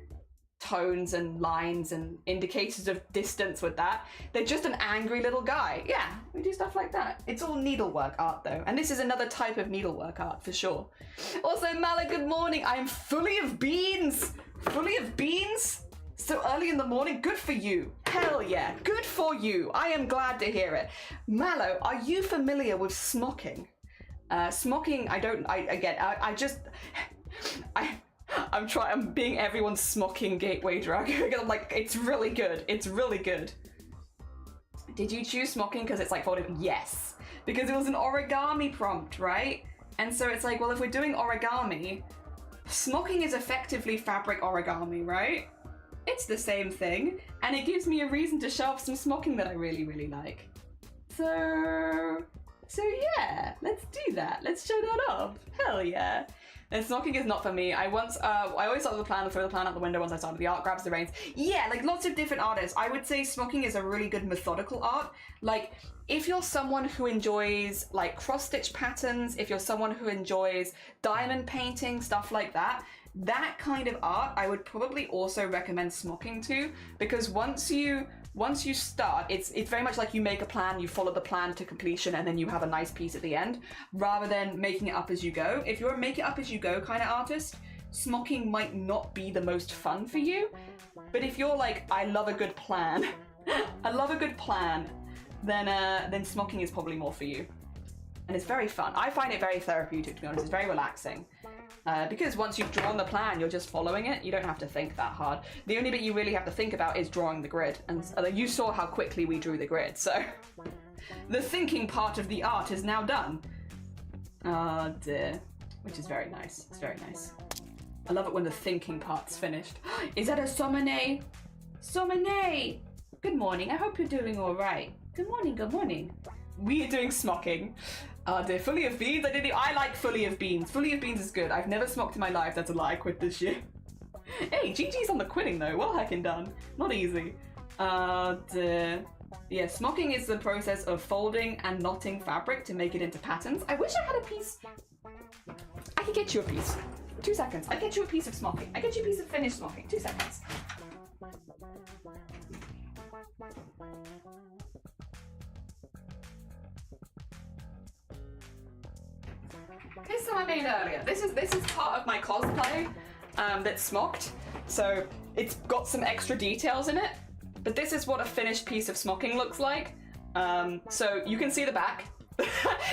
tones and lines and indicators of distance with that. They're just an angry little guy. Yeah, we do stuff like that. It's all needlework art though, and this is another type of needlework art for sure. Also, Mala, good morning. I am fully of beans. Fully of beans? So early in the morning? Good for you. Hell yeah. Good for you. I am glad to hear it. Mallow, are you familiar with smocking? Smocking, I'm being everyone's smocking gateway drag. I'm like, it's really good. It's really good. Did you choose smocking because it's like folding? Yes. Because it was an origami prompt, right? And so it's like, well, if we're doing origami, smocking is effectively fabric origami, right? It's the same thing, and it gives me a reason to show off some smocking that I really, really like. So yeah, let's do that. Let's show that off. Hell yeah. And smocking is not for me. I always started the plan, throw the plan out the window once I started the art, grabs the reins. Yeah, like lots of different artists. I would say smocking is a really good methodical art. Like, if you're someone who enjoys like cross-stitch patterns, if you're someone who enjoys diamond painting, stuff like that, that kind of art I would probably also recommend smocking to, because once you start, it's very much like you make a plan, you follow the plan to completion, and then you have a nice piece at the end, rather than making it up as you go. If you're a make it up as you go kind of artist, smocking might not be the most fun for you. But if you're like, I love a good plan, I love a good plan, then smocking is probably more for you. And it's very fun. I find it very therapeutic, to be honest. It's very relaxing. Because once you've drawn the plan, you're just following it. You don't have to think that hard. The only bit you really have to think about is drawing the grid. And you saw how quickly we drew the grid, so the thinking part of the art is now done. Oh dear. Which is very nice. It's very nice. I love it when the thinking part's finished. Is that a Somene? Somene! Good morning. I hope you're doing all right. Good morning, good morning. We are doing smocking. Dear, fully of beans. I like fully of beans. Fully of beans is good. I've never smocked in my life. That's a lie. I quit this year. Hey, GG's on the quitting though. Well heckin' done. Not easy. Dear. Yeah, smocking is the process of folding and knotting fabric to make it into patterns. I wish I had a piece. I could get you a piece. 2 seconds. I get you a piece of smocking. I get you a piece of finished smocking. 2 seconds. This one I made earlier. This is part of my cosplay that's smocked. So it's got some extra details in it. But this is what a finished piece of smocking looks like. So you can see the back.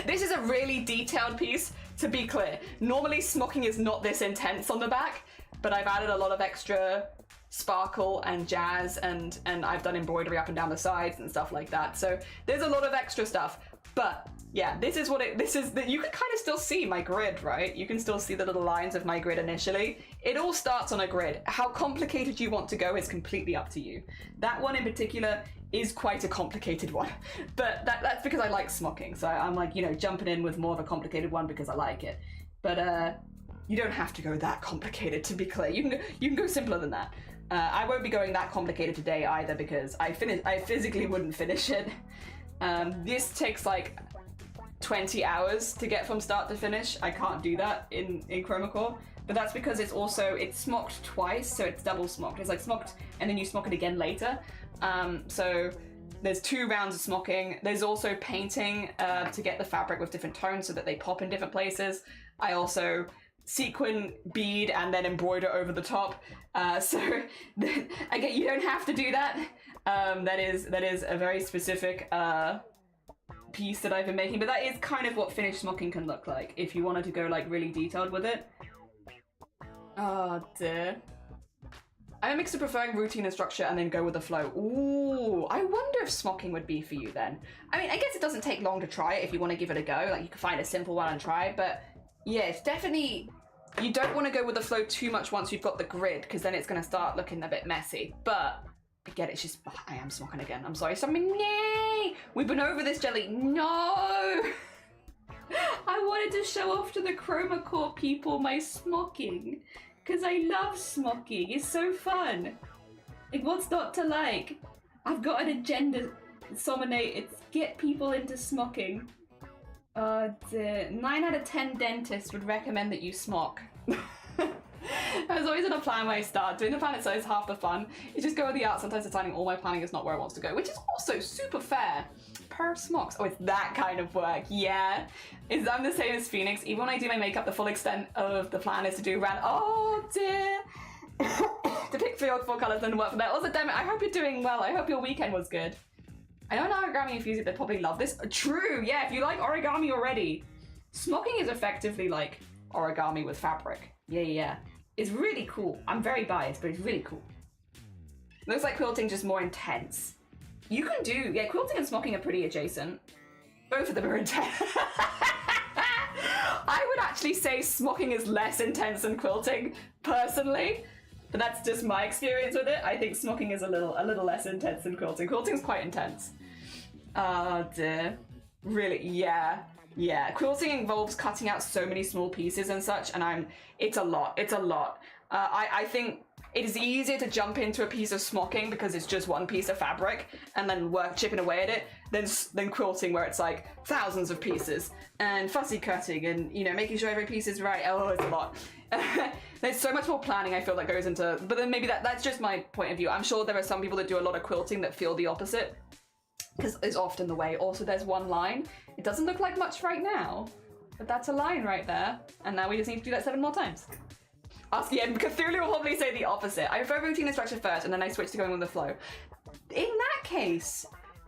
This is a really detailed piece, to be clear. Normally smocking is not this intense on the back, but I've added a lot of extra sparkle and jazz, and I've done embroidery up and down the sides and stuff like that. So there's a lot of extra stuff. But yeah, this is you can kind of still see my grid, right? You can still see the little lines of my grid initially. It all starts on a grid. How complicated you want to go is completely up to you. That one in particular is quite a complicated one, but that's because I like smocking. So I'm like, you know, jumping in with more of a complicated one because I like it. But you don't have to go that complicated, to be clear. You can go simpler than that. I won't be going that complicated today either, because I physically wouldn't finish it. This takes like 20 hours to get from start to finish. I can't do that in Chroma Core, but that's because it's smocked twice, so it's double smocked. It's like smocked and then you smock it again later. So there's 2 rounds of smocking. There's also painting to get the fabric with different tones so that they pop in different places. I also sequin, bead, and then embroider over the top. So again, you don't have to do that. That is a very specific piece that I've been making, but that is kind of what finished smocking can look like if you wanted to go like really detailed with it. Oh dear. I'm a mix of preferring routine and structure and then go with the flow. Ooh, I wonder if smocking would be for you then. I mean, I guess it doesn't take long to try it if you want to give it a go. Like, you can find a simple one and try it, but yeah, it's definitely You don't want to go with the flow too much once you've got the grid, because then it's going to start looking a bit messy. But I get it, it's just, I am smocking again. I'm sorry. Yay! We've been over this, Jelly. No! I wanted to show off to the Chroma Core people my smocking, because I love smocking. It's so fun. Like, what's not to like? I've got an agenda, Sominate. It's get people into smocking. 9 out of 10 dentists would recommend that you smock. I was always in a plan when I start. Doing the plan itself is half the fun. You just go with the art. Sometimes deciding all my planning is not where I want to go, which is also super fair. Per smocks. Oh, it's that kind of work. Yeah. I'm the same as Phoenix. Even when I do my makeup, the full extent of the plan is to do around. Oh dear. To pick 3 or 4 colours and work for that. Also, damn it, I hope you're doing well. I hope your weekend was good. I know an origami enthusiast, they probably love this. True, yeah, if you like origami already. Smocking is effectively like origami with fabric. Yeah. It's really cool. I'm very biased, but it's really cool. Looks like quilting, just more intense. You can do, yeah, quilting and smocking are pretty adjacent. Both of them are intense. I would actually say smocking is less intense than quilting, personally. But that's just my experience with it. I think smocking is a little less intense than quilting. Quilting's quite intense. Dear. Really, yeah. Quilting involves cutting out so many small pieces and such, and it's a lot. I think it is easier to jump into a piece of smocking because it's just one piece of fabric and then chipping away at it than quilting, where it's like thousands of pieces and fussy cutting and, you know, making sure every piece is right. Oh, it's a lot. There's so much more planning, I feel, that goes into, but then maybe that's just my point of view. I'm sure there are some people that do a lot of quilting that feel the opposite, because it's often the way. Also, there's one line. It doesn't look like much right now, but that's a line right there. And now we just need to do that 7 more times. Yeah, Cthulhu will probably say the opposite. I prefer routine and structure first, and then I switch to going with the flow. In that case,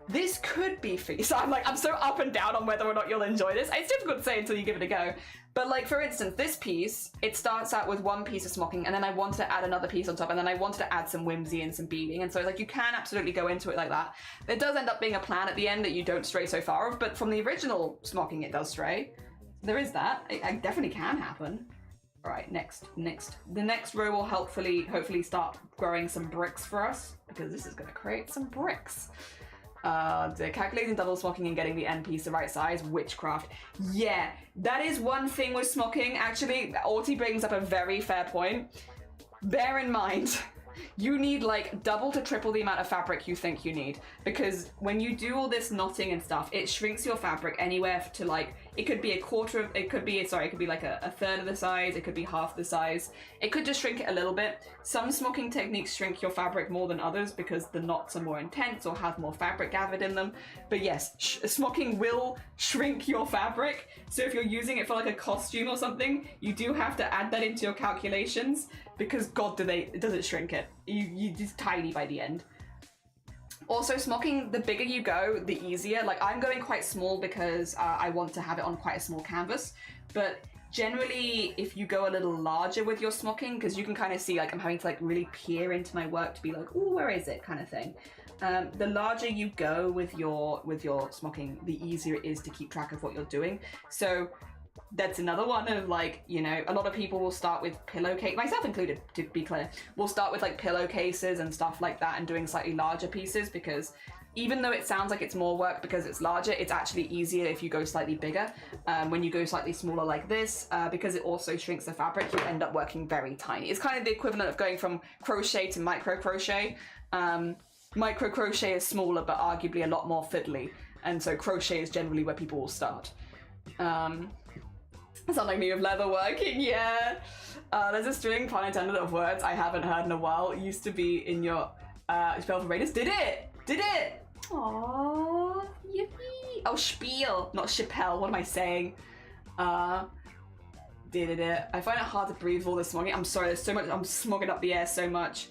this could be for you. So I'm so up and down on whether or not you'll enjoy this. It's difficult to say until you give it a go. But like, for instance, this piece, it starts out with one piece of smocking, and then I wanted to add another piece on top, and then I wanted to add some whimsy and some beading. And so like, you can absolutely go into it like that. There does end up being a plan at the end that you don't stray so far of, but from the original smocking, it does stray. There is that. It definitely can happen. All right, next. The next row will hopefully start growing some bricks for us, because this is going to create some bricks. Calculating double smocking and getting the end piece the right size, witchcraft. Yeah, that is one thing with smocking. Actually, Arty brings up a very fair point. Bear in mind, you need like double to triple the amount of fabric you think you need, because when you do all this knotting and stuff, it shrinks your fabric anywhere to like, it could be it could be like a third of the size, it could be half the size, it could just shrink it a little bit. Some smocking techniques shrink your fabric more than others because the knots are more intense or have more fabric gathered in them. But yes, smocking will shrink your fabric, so if you're using it for like a costume or something, you do have to add that into your calculations, because god does it shrink it. You just tiny by the end. Also, smocking, the bigger you go, the easier. Like, I'm going quite small because I want to have it on quite a small canvas. But generally, if you go a little larger with your smocking, because you can kind of see, like, I'm having to, like, really peer into my work to be like, oh, where is it, kind of thing. The larger you go with your smocking, the easier it is to keep track of what you're doing. So that's another one of, like, you know, a lot of people will start with pillowcase, myself included, to be clear, will start with like pillowcases and stuff like that and doing slightly larger pieces, because even though it sounds like it's more work because it's larger, it's actually easier if you go slightly bigger. When you go slightly smaller like this, because it also shrinks the fabric, you end up working very tiny. It's kind of the equivalent of going from crochet to micro crochet. Micro crochet is smaller but arguably a lot more fiddly, and so crochet is generally where people will start. Sound like me with leather working, yeah. There's a string, pun intended, of words I haven't heard in a while. It used to be in your spell for Raiders. Did it? Aww, yippee. Oh, spiel, not Chappelle. What am I saying? Did it. I find it hard to breathe all this smogging. I'm sorry, there's so much. I'm smogging up the air so much.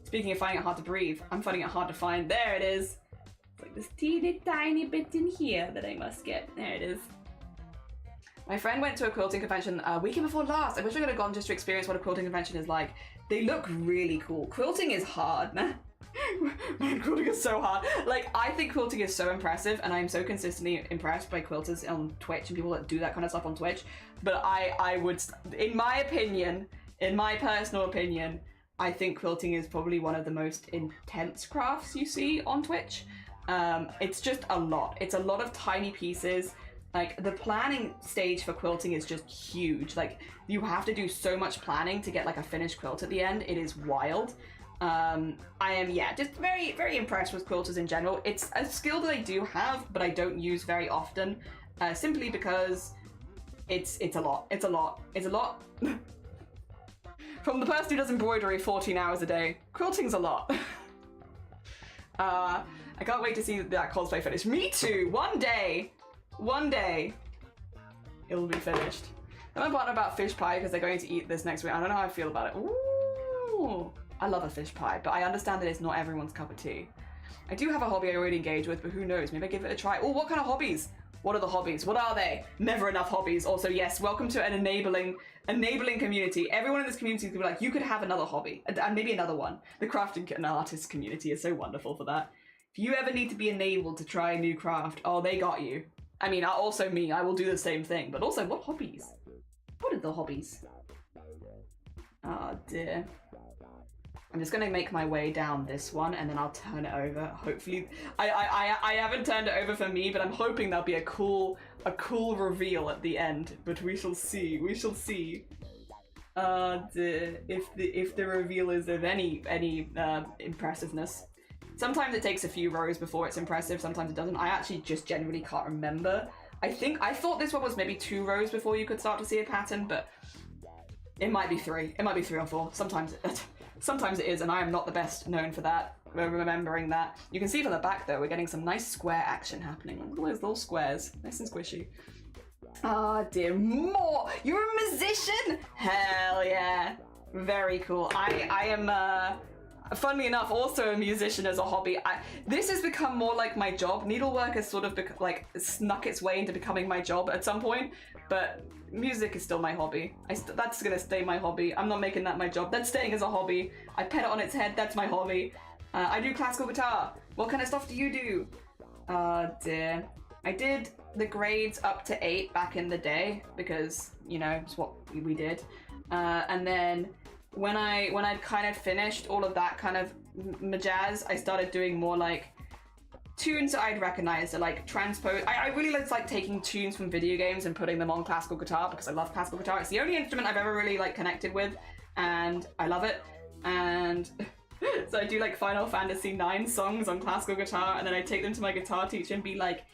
Speaking of finding it hard to breathe, I'm finding it hard to find. There it is. It's like this teeny tiny bit in here that I must get. There it is. My friend went to a quilting convention weekend before last. I wish I could have gone just to experience what a quilting convention is like. They look really cool. Quilting is hard, man. Man, quilting is so hard. Like, I think quilting is so impressive, and I'm so consistently impressed by quilters on Twitch and people that do that kind of stuff on Twitch. But I would, in my opinion, in my personal opinion, I think quilting is probably one of the most intense crafts you see on Twitch. It's just a lot. It's a lot of tiny pieces. Like, the planning stage for quilting is just huge. Like, you have to do so much planning to get like a finished quilt at the end. It is wild. I am, yeah, just very, very impressed with quilters in general. It's a skill that I do have, but I don't use very often, simply because it's a lot. It's a lot. It's a lot. From the person who does embroidery 14 hours a day, quilting's a lot. I can't wait to see that cosplay finish. Me too. One day, it'll be finished. I'm my partner about fish pie because they're going to eat this next week. I don't know how I feel about it. Ooh, I love a fish pie, but I understand that it's not everyone's cup of tea. I do have a hobby I already engage with, but who knows? Maybe I give it a try. Oh, what kind of hobbies? What are the hobbies? What are they? Never enough hobbies. Also, yes, welcome to an enabling community. Everyone in this community is gonna be like, you could have another hobby, and maybe another one. The crafting and artist community is so wonderful for that. If you ever need to be enabled to try a new craft, oh, they got you. I mean, also me, I will do the same thing, but also, what hobbies? What are the hobbies? Oh dear. I'm just gonna make my way down this one and then I'll turn it over. Hopefully, I haven't turned it over for me, but I'm hoping there'll be a cool reveal at the end. But we shall see. We shall see. If the reveal is of any impressiveness. Sometimes it takes a few rows before it's impressive. Sometimes it doesn't. I actually just generally can't remember. I thought this one was maybe 2 rows before you could start to see a pattern, but it might be 3. It might be 3 or 4. Sometimes it is, and I am not the best known for that. We're remembering that. You can see from the back though, we're getting some nice square action happening. Look at those little squares, nice and squishy. Ah, dear, more! You're a musician? Hell yeah! Very cool. I am, funnily enough, also a musician as a hobby. This has become more like my job. Needlework has sort of like snuck its way into becoming my job at some point, but music is still my hobby. That's gonna stay my hobby. I'm not making that my job. That's staying as a hobby. I pet it on its head. That's my hobby. I do classical guitar. What kind of stuff do you do? Dear. I did the grades up to 8 back in the day because, you know, it's what we did. And then when I'd kind of finished all of that kind of majazz, I started doing more like tunes that I'd recognize, that like transpose. I really like taking tunes from video games and putting them on classical guitar because I love classical guitar. It's the only instrument I've ever really like connected with, and I love it. And so I do like Final Fantasy 9 songs on classical guitar, and then I take them to my guitar teacher and be like,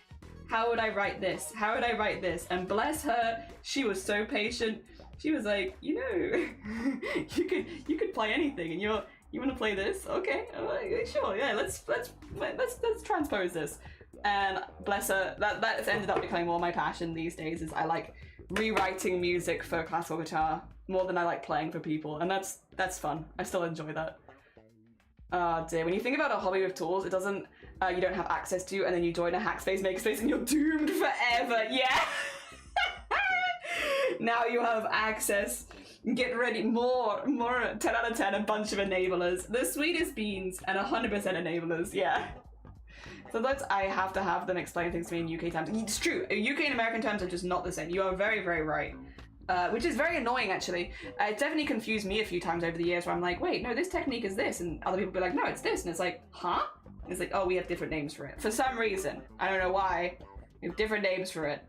how would I write this? How would I write this? And bless her, she was so patient. She was like, you know, you could play anything, and you want to play this? Okay, I'm like, sure, yeah, let's transpose this. And bless her, that's ended up becoming more my passion these days. Is I like rewriting music for classical guitar more than I like playing for people, and that's fun. I still enjoy that. Oh dear, when you think about a hobby with tools, it doesn't, you don't have access to, and then you join a hackspace, makerspace, and you're doomed forever. Yeah. Now you have access. Get ready, more 10 out of 10, a bunch of enablers. The sweetest beans and 100% enablers, yeah. Sometimes I have to have them explain things to me in UK terms. It's true, UK and American terms are just not the same. You are very, very right. Which is very annoying, actually. It's definitely confused me a few times over the years where I'm like, wait, no, this technique is this, and other people be like, no, it's this, and it's like, huh? And it's like, oh, we have different names for it. For some reason. I don't know why. We have different names for it.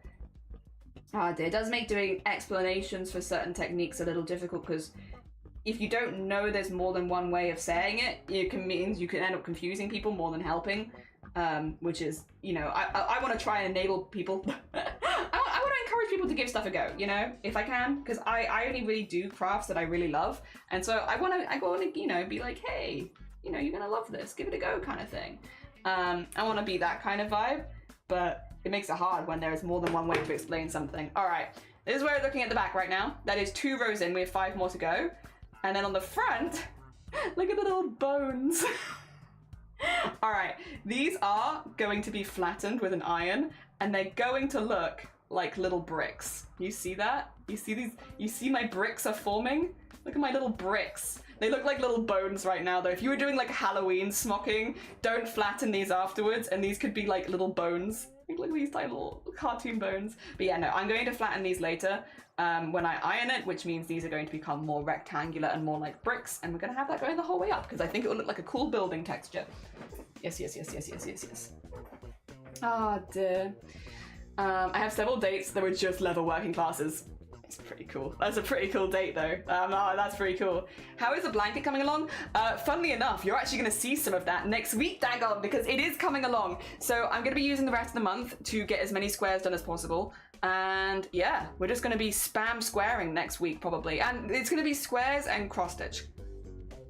It does make doing explanations for certain techniques a little difficult, because if you don't know there's more than one way of saying it, means you can end up confusing people more than helping, which is, you know, I want to try and enable people. I want to encourage people to give stuff a go, you know, if I can, because I only really do crafts that I really love, and so I want to, you know, be like, hey, you know, you're gonna love this, give it a go, kind of thing. I want to be that kind of vibe, but it makes it hard when there is more than one way to explain something. All right, this is where we're looking at the back right now. That is 2 rows in, we have 5 more to go. And then on the front, look at the little bones. All right, these are going to be flattened with an iron, and they're going to look like little bricks. You see that? You see these? You see my bricks are forming? Look at my little bricks. They look like little bones right now, though. If you were doing like Halloween smocking, don't flatten these afterwards, and these could be like little bones. Look at these tiny little cartoon bones. But yeah, no, I'm going to flatten these later when I iron it, which means these are going to become more rectangular and more like bricks, and we're going to have that going the whole way up, because I think it will look like a cool building texture. Yes, yes, yes, yes, yes, yes, yes. Oh dear. I have several dates that were just level working classes. It's pretty cool. That's a pretty cool date though. Oh, that's pretty cool. How is the blanket coming along? Funnily enough, you're actually going to see some of that next week, daggone, because it is coming along. So I'm going to be using the rest of the month to get as many squares done as possible. And yeah, we're just going to be spam squaring next week probably. And it's going to be squares and cross stitch.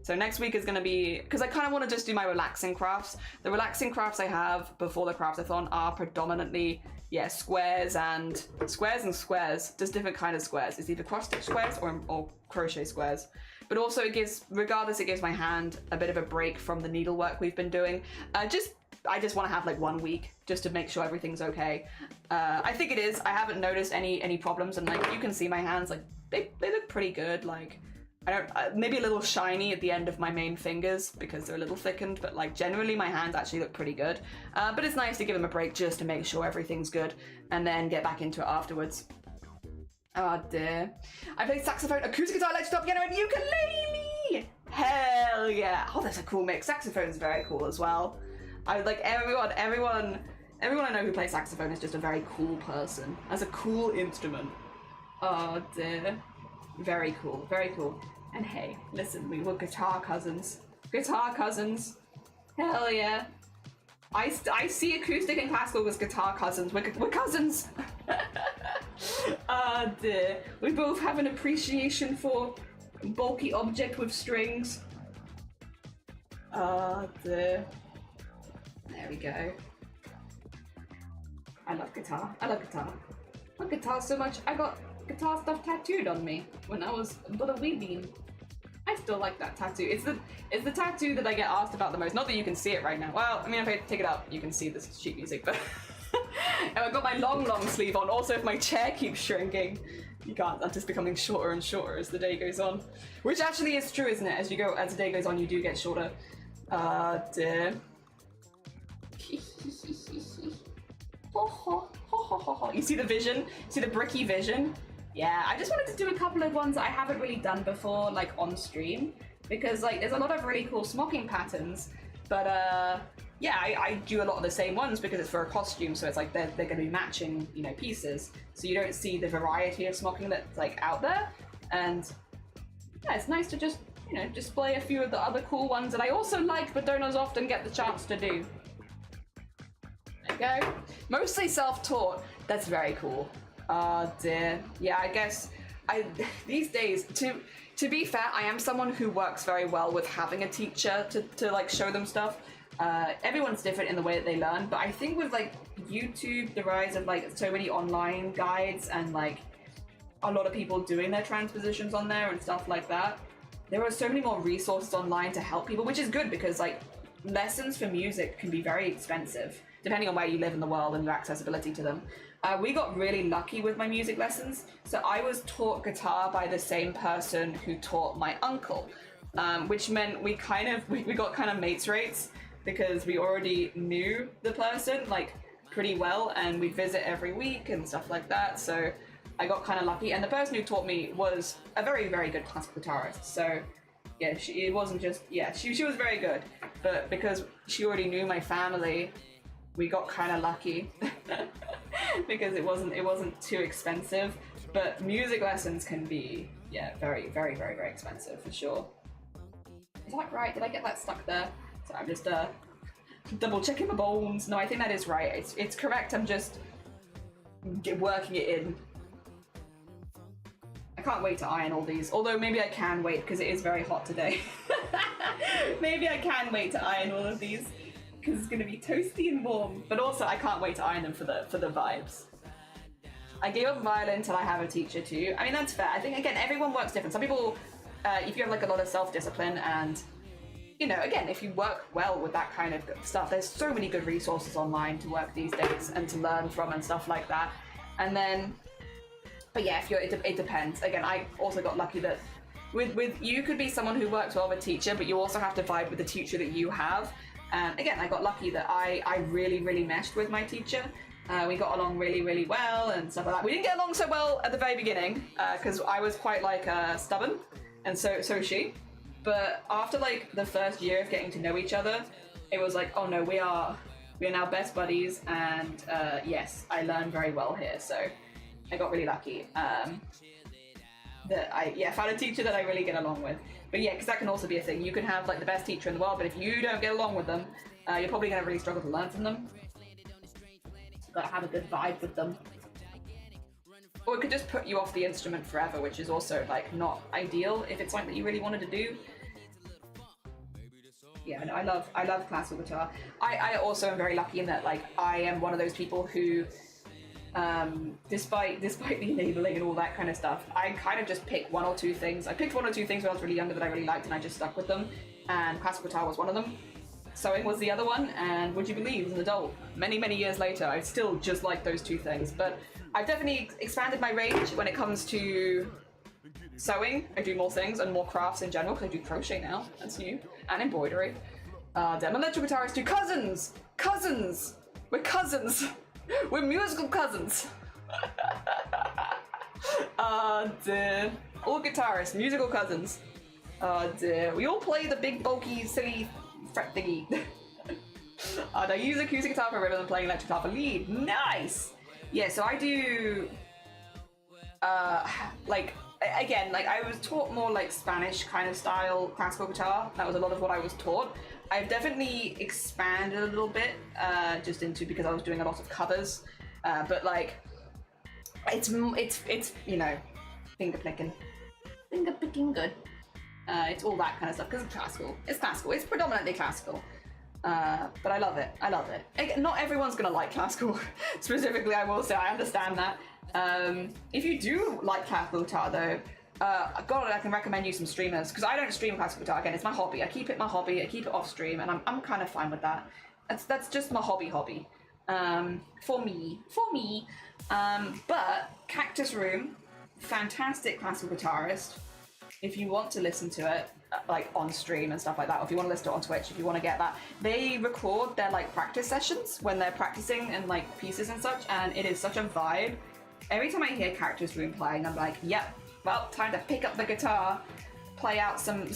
So next week is going to be, because I kind of want to just do my relaxing crafts. The relaxing crafts I have before the craftathon are predominantly, yeah, squares and squares, just different kind of squares. It's either cross stitch squares or crochet squares. But also it gives, regardless, it gives my hand a bit of a break from the needlework we've been doing. I just want to have like 1 week just to make sure everything's okay. I think it is. I haven't noticed any problems, and like you can see my hands, like they look pretty good. Like I don't, maybe a little shiny at the end of my main fingers because they're a little thickened, but like generally my hands actually look pretty good. But it's nice to give them a break just to make sure everything's good and then get back into it afterwards. Oh dear. I played saxophone, acoustic guitar, electric piano, and ukulele! Hell yeah. Oh, that's a cool mix. Saxophone's very cool as well. I like everyone I know who plays saxophone is just a very cool person. That's a cool instrument. Oh dear. Very cool, very cool. And hey, listen, we were guitar cousins. Guitar cousins. Hell yeah. I see acoustic and classical as guitar cousins. We're cousins. Ah dear. We both have an appreciation for bulky object with strings. Ah dear. There we go. I love guitar. I love guitar. I love guitar so much. I got guitar stuff tattooed on me when I was but a wee bean. I still like that tattoo. It's the tattoo that I get asked about the most. Not that you can see it right now. Well, I mean, if I take it up, you can see this sheet music, but and I've got my long sleeve on. Also, if my chair keeps shrinking, you can't. That's just becoming shorter and shorter as the day goes on. Which actually is true, isn't it? As the day goes on, you do get shorter. Dear. You see the vision? See the bricky vision? Yeah, I just wanted to do a couple of ones that I haven't really done before, like on stream, because like there's a lot of really cool smocking patterns, but yeah, I do a lot of the same ones because it's for a costume, so it's like they're going to be matching, you know, pieces, so you don't see the variety of smocking that's like out there, and yeah, it's nice to just, you know, display a few of the other cool ones that I also like but don't as often get the chance to do. There you go. Mostly self-taught. That's very cool. Oh dear. Yeah, I guess these days, to be fair, I am someone who works very well with having a teacher to like show them stuff. Everyone's different in the way that they learn, but I think with like YouTube, the rise of like so many online guides and like a lot of people doing their transpositions on there and stuff like that, there are so many more resources online to help people, which is good because like lessons for music can be very expensive depending on where you live in the world and your accessibility to them. We got really lucky with my music lessons. So I was taught guitar by the same person who taught my uncle, which meant we got kind of mates rates because we already knew the person like pretty well and we'd visit every week and stuff like that. So I got kind of lucky, and the person who taught me was a very, very good classical guitarist. So yeah, it wasn't just, yeah, she was very good, but because she already knew my family, we got kind of lucky because it wasn't too expensive. But music lessons can be, yeah, very, very, very, very expensive for sure. Is that right? Did I get that stuck there? So I'm just double checking my bones. No, I think that is right. It's correct. I'm just working it in. I can't wait to iron all these. Although maybe I can wait because it is very hot today. Maybe I can wait to iron all of these because it's going to be toasty and warm. But also I can't wait to iron them for the vibes. I gave up violin until I have a teacher too. I mean, that's fair. I think, again, everyone works different. Some people, if you have like a lot of self-discipline and, you know, again, if you work well with that kind of stuff, there's so many good resources online to work these days and to learn from and stuff like that. And then, but yeah, if you're, it depends. Again, I also got lucky that with you could be someone who works well with a teacher, but you also have to vibe with the teacher that you have. And again, I got lucky that I really meshed with my teacher. We got along really well and stuff like that. We didn't get along so well at the very beginning because I was quite like stubborn, and so is she. But after like the first year of getting to know each other, it was like, oh no, we are now best buddies, and yes, I learned very well here. So I got really lucky that I found a teacher that I really get along with. But yeah, because that can also be a thing. You can have like the best teacher in the world, but if you don't get along with them, you're probably going to really struggle to learn from them. You've got to have a good vibe with them. Or it could just put you off the instrument forever, which is also like not ideal if it's something that you really wanted to do. Yeah, no, I love classical guitar. I also am very lucky in that like I am one of those people who, despite the enabling and all that kind of stuff, I kind of just pick one or two things. I picked one or two things when I was really younger that I really liked, and I just stuck with them. And classical guitar was one of them. Sewing was the other one, and would you believe, as an adult, many years later, I still just like those two things. But I've definitely expanded my range when it comes to sewing. I do more things and more crafts in general, because I do crochet now. That's new. And embroidery. Damn, electric guitarists do cousins! Cousins! We're cousins! We're musical cousins! Dear. All guitarists, musical cousins. Dear. We all play the big, bulky, silly fret thingy. I use acoustic guitar for rhythm and playing electric guitar for lead. Nice! Yeah, so I do... like, again, like I was taught more like Spanish kind of style classical guitar. That was a lot of what I was taught. I've definitely expanded a little bit, just into, because I was doing a lot of covers. But like, it's you know, finger picking good. It's all that kind of stuff because it's classical. It's classical. It's predominantly classical. But I love it. I love it. Again, not everyone's gonna like classical. Specifically, I will say I understand that. If you do like classical guitar though, God, I can recommend you some streamers, because I don't stream classical guitar. Again, it's my hobby. I keep it my hobby. I keep it off stream, and I'm kind of fine with that. That's just my hobby. For me. But Cactus Room, fantastic classical guitarist. If you want to listen to it, like on stream and stuff like that, or if you want to listen to it on Twitch, if you want to get that, they record their like practice sessions when they're practicing and like pieces and such, and it is such a vibe. Every time I hear Cactus Room playing, I'm like, yep, well, time to pick up the guitar, play out some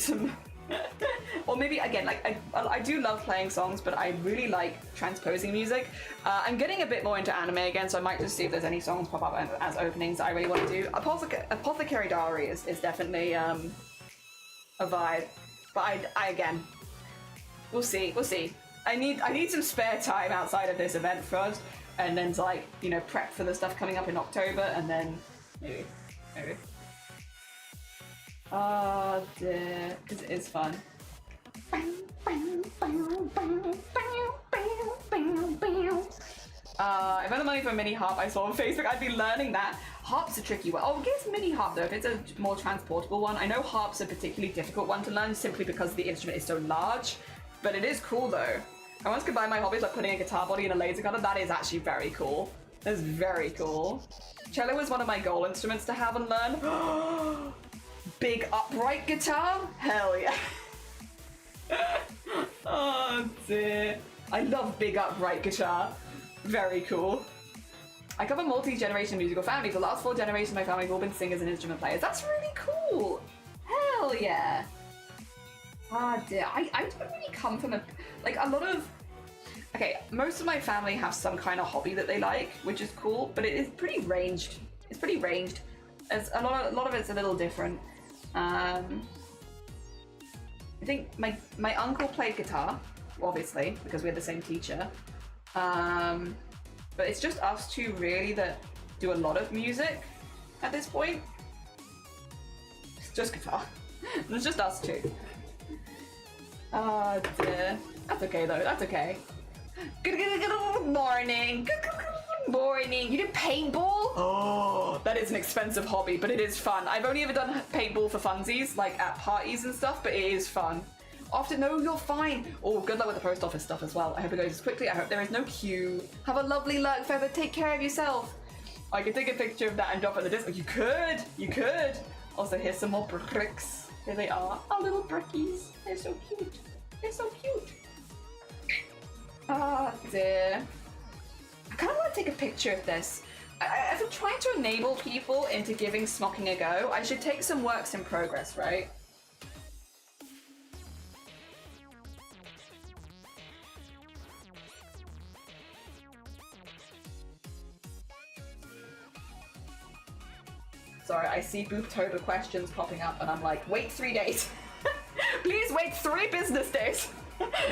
or maybe again, like I do love playing songs, but I really like transposing music. I'm getting a bit more into anime again, so I might just see if there's any songs pop up as openings that I really want to do. Apothecary Diary is definitely a vibe, but I again, we'll see. I need some spare time outside of this event first, and then to like, you know, prep for the stuff coming up in October, and then maybe. Oh dear, because it is fun. If I had the money for a mini harp I saw on Facebook, I'd be learning that. Harp's a tricky one. Oh, guess mini harp though, if it's a more transportable one. I know harp's a particularly difficult one to learn simply because the instrument is so large, but it is cool though. I once combined my hobbies like putting a guitar body in a laser cutter. That is actually very cool. That's very cool. Cello is one of my goal instruments to have and learn. Big upright guitar? Hell yeah. Oh dear. I love big upright guitar. Very cool. I come from a multi-generation musical family. For the last 4 generations of my family have all been singers and instrument players. That's really cool. Hell yeah. Ah dear. I don't really come from a lot of... Okay, most of my family have some kind of hobby that they like, which is cool, but it is pretty ranged. It's pretty ranged. As a lot of it's a little different. I think my uncle played guitar, obviously, because we had the same teacher. But it's just us two really that do a lot of music at this point. It's just guitar. It's just us two. Oh dear. That's okay though, that's okay. Good morning. Good morning. You did paintball? Oh, that is an expensive hobby, but it is fun. I've only ever done paintball for funsies, like at parties and stuff, but it is fun. Often, no, you're fine. Oh, good luck with the post office stuff as well. I hope it goes as quickly. I hope there is no queue. Have a lovely luck, Feather. Take care of yourself. I could take a picture of that and drop it in the disc. You could. Also, here's some more bricks. Here they are, our little brickies. They're so cute. They're so cute. Oh dear. I kind of want to take a picture of this. If I'm trying to enable people into giving smocking a go, I should take some works in progress, right? Sorry, I see Booptober questions popping up and I'm like, wait 3 days. Please wait 3 business days.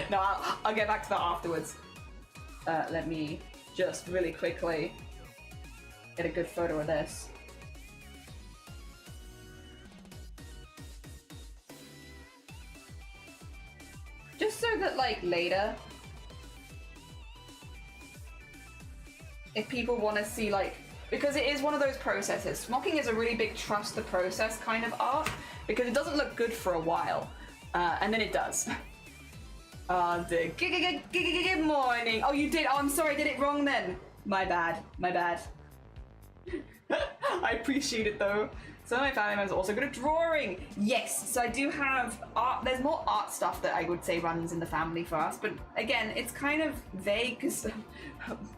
No, I'll get back to that afterwards. Let me just really quickly get a good photo of this. Just so that, like, later, if people want to see, like, because it is one of those processes. Smocking is a really big trust the process kind of art, because it doesn't look good for a while, and then it does. Good morning. Oh, you did. Oh, I'm sorry. I did it wrong then. My bad. My bad. I appreciate it though. Some of my family members are also good at drawing. Yes, so I do have art. There's more art stuff that I would say runs in the family for us, but again, it's kind of vague because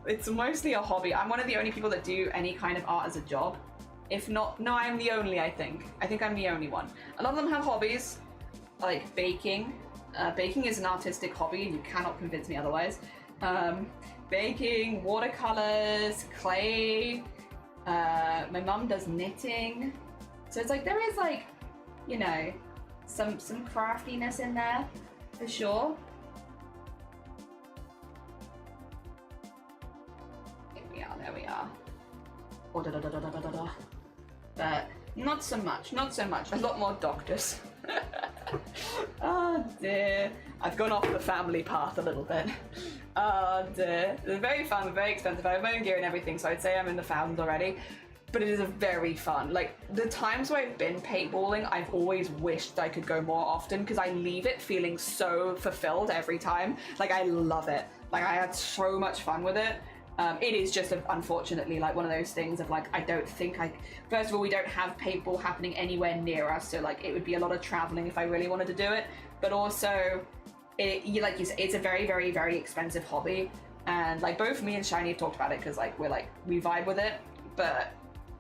it's mostly a hobby. I'm one of the only people that do any kind of art as a job. If not, no, I'm the only, I think. I think I'm the only one. A lot of them have hobbies, like baking. Baking is an artistic hobby and you cannot convince me otherwise. Baking, watercolors, clay. My mum does knitting. So it's like, there is like, you know, some craftiness in there, for sure. Here we are, there we are. Oh, da, da, da, da, da, da, da. But not so much, not so much. A lot more doctors. Oh dear. I've gone off the family path a little bit. Oh dear. They're very fun, very expensive. I have my own gear and everything, so I'd say I'm in the thousands already. But it is a very fun. Like, the times where I've been paintballing, I've always wished I could go more often because I leave it feeling so fulfilled every time. Like, I love it. Like, I had so much fun with it. It is just, unfortunately, like one of those things of like, I don't think first of all, we don't have paintball happening anywhere near us, so like it would be a lot of traveling if I really wanted to do it. But also, like you said, it's a very, very, very expensive hobby. And like both me and Shiny have talked about it because like we vibe with it. But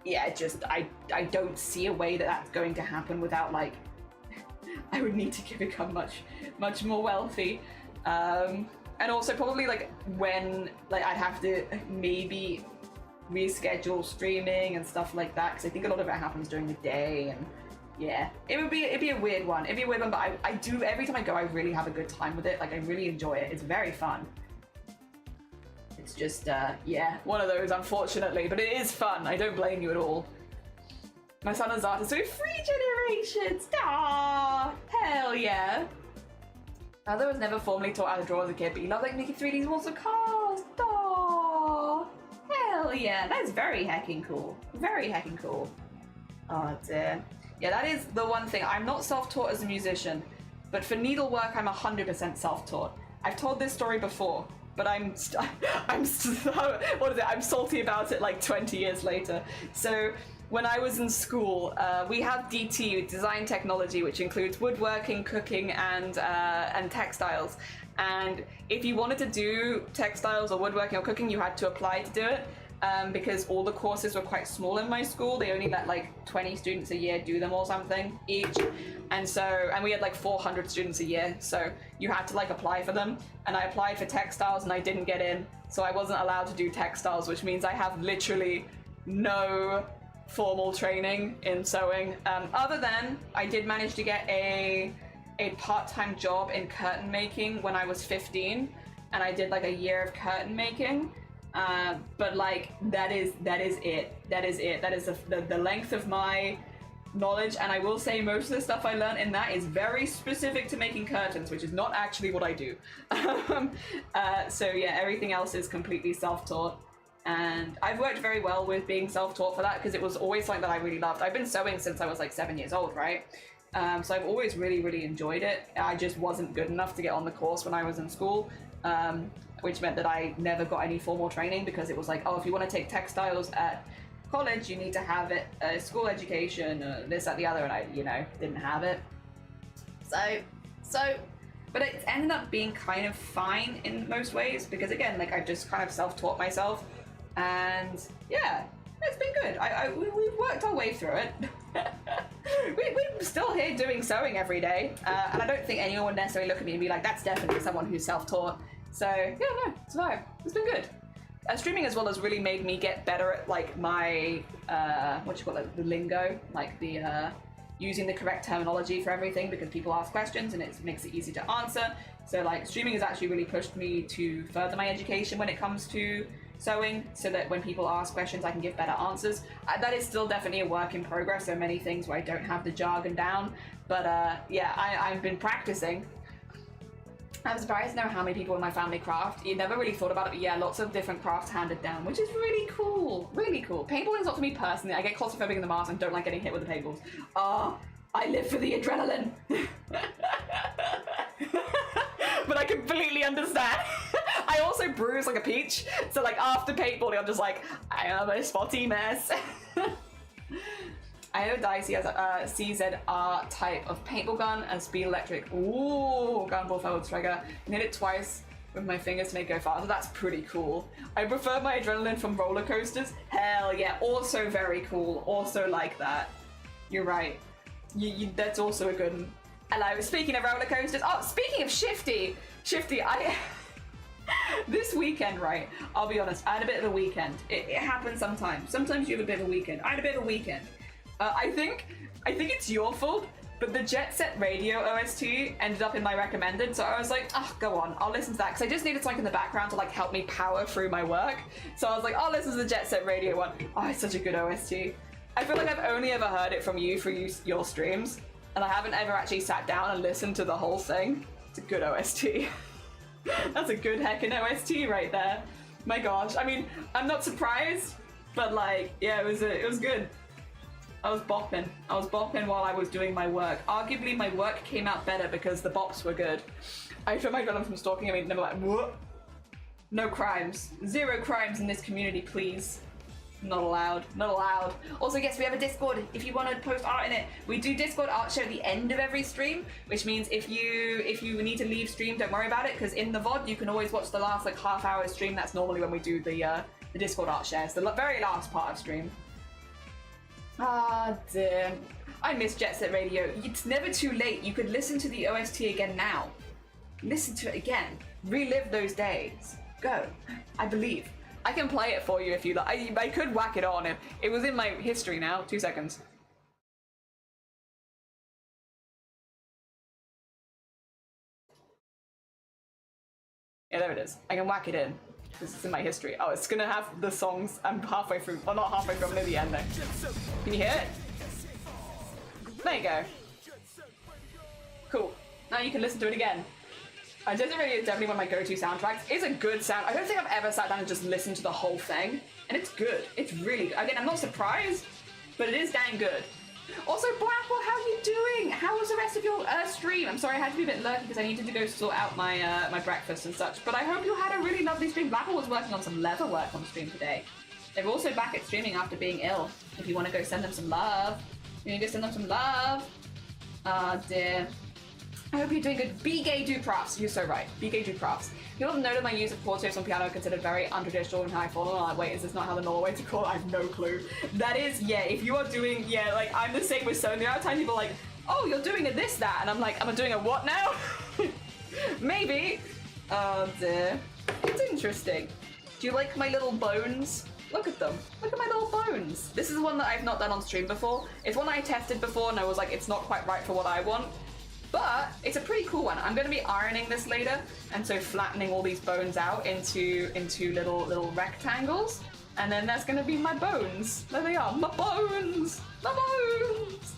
yeah, just, I don't see a way that that's going to happen without like, I would need to become much more wealthy. And also probably like when like I'd have to maybe reschedule streaming and stuff like that because I think a lot of it happens during the day and yeah, it'd be a weird one. It'd be a weird one, but I do, every time I go, I really have a good time with it. Like I really enjoy it. It's very fun. It's just yeah, one of those, unfortunately, but it is fun. I don't blame you at all. My son is artist, so 3 generations. Ah, hell yeah. Mother was never formally taught how to draw as a kid, but he loved like making 3D walls of cars. Oh, hell yeah, that's very heckin' cool. Very heckin' cool. Oh dear. Yeah, that is the one thing. I'm not self-taught as a musician, but for needlework, I'm 100% self-taught. I've told this story before, but I'm salty about it like 20 years later. So when I was in school, we have DT, design technology, which includes woodworking, cooking, and textiles. And if you wanted to do textiles or woodworking or cooking, you had to apply to do it. Because all the courses were quite small in my school. They only let like 20 students a year do them or something each. And we had like 400 students a year. So you had to like apply for them. And I applied for textiles and I didn't get in. So I wasn't allowed to do textiles, which means I have literally no formal training in sewing. Other than I did manage to get a part-time job in curtain making when I was 15. And I did like a year of curtain making. But like that is it. That is the length of my knowledge, and I will say most of the stuff I learned in that is very specific to making curtains, which is not actually what I do. So yeah, everything else is completely self-taught, and I've worked very well with being self-taught for that because it was always something that I really loved. I've been sewing since I was like 7 years old, right? So I've always really enjoyed it. I just wasn't good enough to get on the course when I was in school. Which meant that I never got any formal training because it was like, oh, if you want to take textiles at college, you need to have it, school education, this, that, the other, and I, didn't have it. But it's ended up being kind of fine in most ways because again, like I've just kind of self-taught myself, and yeah, it's been good. We've worked our way through it. We're still here doing sewing every day, and I don't think anyone would necessarily look at me and be like, that's definitely someone who's self-taught. So yeah, no, it's fine. It's been good. Streaming as well has really made me get better at like my what you call it, the lingo, like the using the correct terminology for everything because people ask questions and it makes it easy to answer. So like streaming has actually really pushed me to further my education when it comes to sewing, so that when people ask questions I can give better answers. That is still definitely a work in progress. There are many things where I don't have the jargon down, but yeah, I've been practicing. I'm surprised to know how many people in my family craft. You never really thought about it, but yeah, lots of different crafts handed down, which is really cool. Really cool. Paintballing is not for me personally. I get claustrophobic in the mask and don't like getting hit with the paintballs. I live for the adrenaline. But I completely understand. I also bruise like a peach, so like after paintballing, I'm just like, I am a spotty mess. I have a Dicey as a CZR type of paintball gun and speed electric. Ooh, gun ball forward trigger. And hit it twice with my fingers to make it go faster. That's pretty cool. I prefer my adrenaline from roller coasters. Hell yeah, also very cool. Also like that. You're right. That's also a good one. Hello, speaking of roller coasters. Oh, speaking of Shifty, this weekend, right? I'll be honest, I had a bit of a weekend. It happens sometimes. Sometimes you have a bit of a weekend. I had a bit of a weekend. I think it's your fault, but the Jet Set Radio OST ended up in my recommended, so I was like, oh, go on, I'll listen to that, because I just needed something in the background to like help me power through my work. So I was like, I'll listen to the Jet Set Radio one. Oh, it's such a good OST. I feel like I've only ever heard it from you through your streams, and I haven't ever actually sat down and listened to the whole thing. It's a good OST. That's a good heckin' OST right there. My gosh, I mean, I'm not surprised, but like, yeah, it was good. I was bopping while I was doing my work. Arguably, my work came out better because the bops were good. I feel my villain from stalking. I mean, never like, what? No crimes. 0 crimes in this community, please. Not allowed. Not allowed. Also, yes, we have a Discord if you want to post art in it. We do Discord art show at the end of every stream, which means if you need to leave stream, don't worry about it, because in the VOD you can always watch the last like half-hour stream. That's normally when we do the Discord art shares, the very last part of stream. Ah, dear. I miss Jet Set Radio. It's never too late. You could listen to the OST again now. Listen to it again. Relive those days. Go. I believe. I can play it for you if you like. I could whack it on. It was in my history now. 2 seconds. Yeah, there it is. I can whack it in. This is in my history. Oh, it's gonna have the songs. I'm halfway through. Well, not halfway through, I'm near the end though. Can you hear it? There you go. Cool. Now you can listen to it again. Jet Set Radio is definitely one of my go-to soundtracks. It's a good sound. I don't think I've ever sat down and just listened to the whole thing. And it's good. It's really good. Again, I'm not surprised, but it is dang good. Also, Blackwell, how are you doing? How was the rest of your stream? I'm sorry, I had to be a bit lurky because I needed to go sort out my my breakfast and such. But I hope you had a really lovely stream. Blackwell was working on some leather work on stream today. They're also back at streaming after being ill. If you want to go send them some love. You want to go send them some love? Ah, dear. I hope you're doing good. Be gay, do crafts. You're so right. Be gay, do crafts. People have noted my use of quartos on piano considered very untraditional and high fall. Like, wait, is this not how the normal way to call it? I have no clue. That is, yeah, if you are doing, yeah, like, I'm the same with sewing. The other time people are like, oh, you're doing a this, that. And I'm like, am I doing a what now? Maybe. Oh, dear. It's interesting. Do you like my little bones? Look at them. Look at my little bones. This is one that I've not done on stream before. It's one I tested before and I was like, it's not quite right for what I want. But it's a pretty cool one. I'm going to be ironing this later, and so flattening all these bones out into little rectangles, and then that's going to be my bones. There they are, my bones, my bones.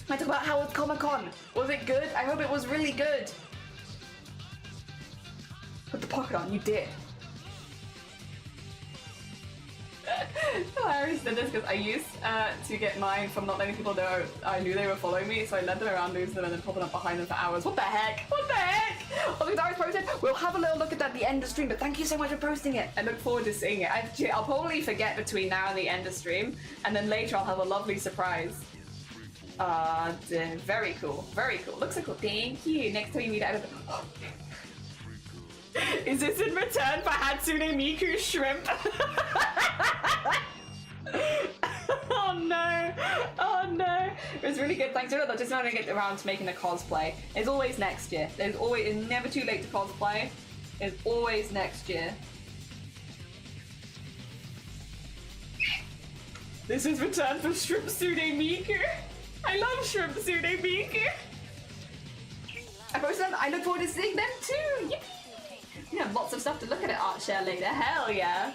I talk about Howard Comic-Con. Was it good? I hope it was really good. Put the pocket on. You did. Hilarious did this because I used to get mine from not letting people know I knew they were following me, so I led them around, losing them, and then popping up behind them for hours. What the heck? What the heck? Oh, the Darius posted. We'll have a little look at that at the end of stream, but thank you so much for posting it. I look forward to seeing it. I'll probably forget between now and the end of stream, and then later I'll have a lovely surprise. Very cool. Very cool. Looks so cool. Thank you. Next time you meet out of the... Is this in return for Hatsune Miku shrimp? Oh no! Oh no! It was really good. Thanks to that. Just now to get around to making a cosplay. It's always next year. It's never too late to cosplay. It's always next year. This is return for Shrimpsune Miku. I love Shrimpsune Miku. I posted them. I look forward to seeing them too. Yippee! You have lots of stuff to look at ArtShare later. Hell yeah!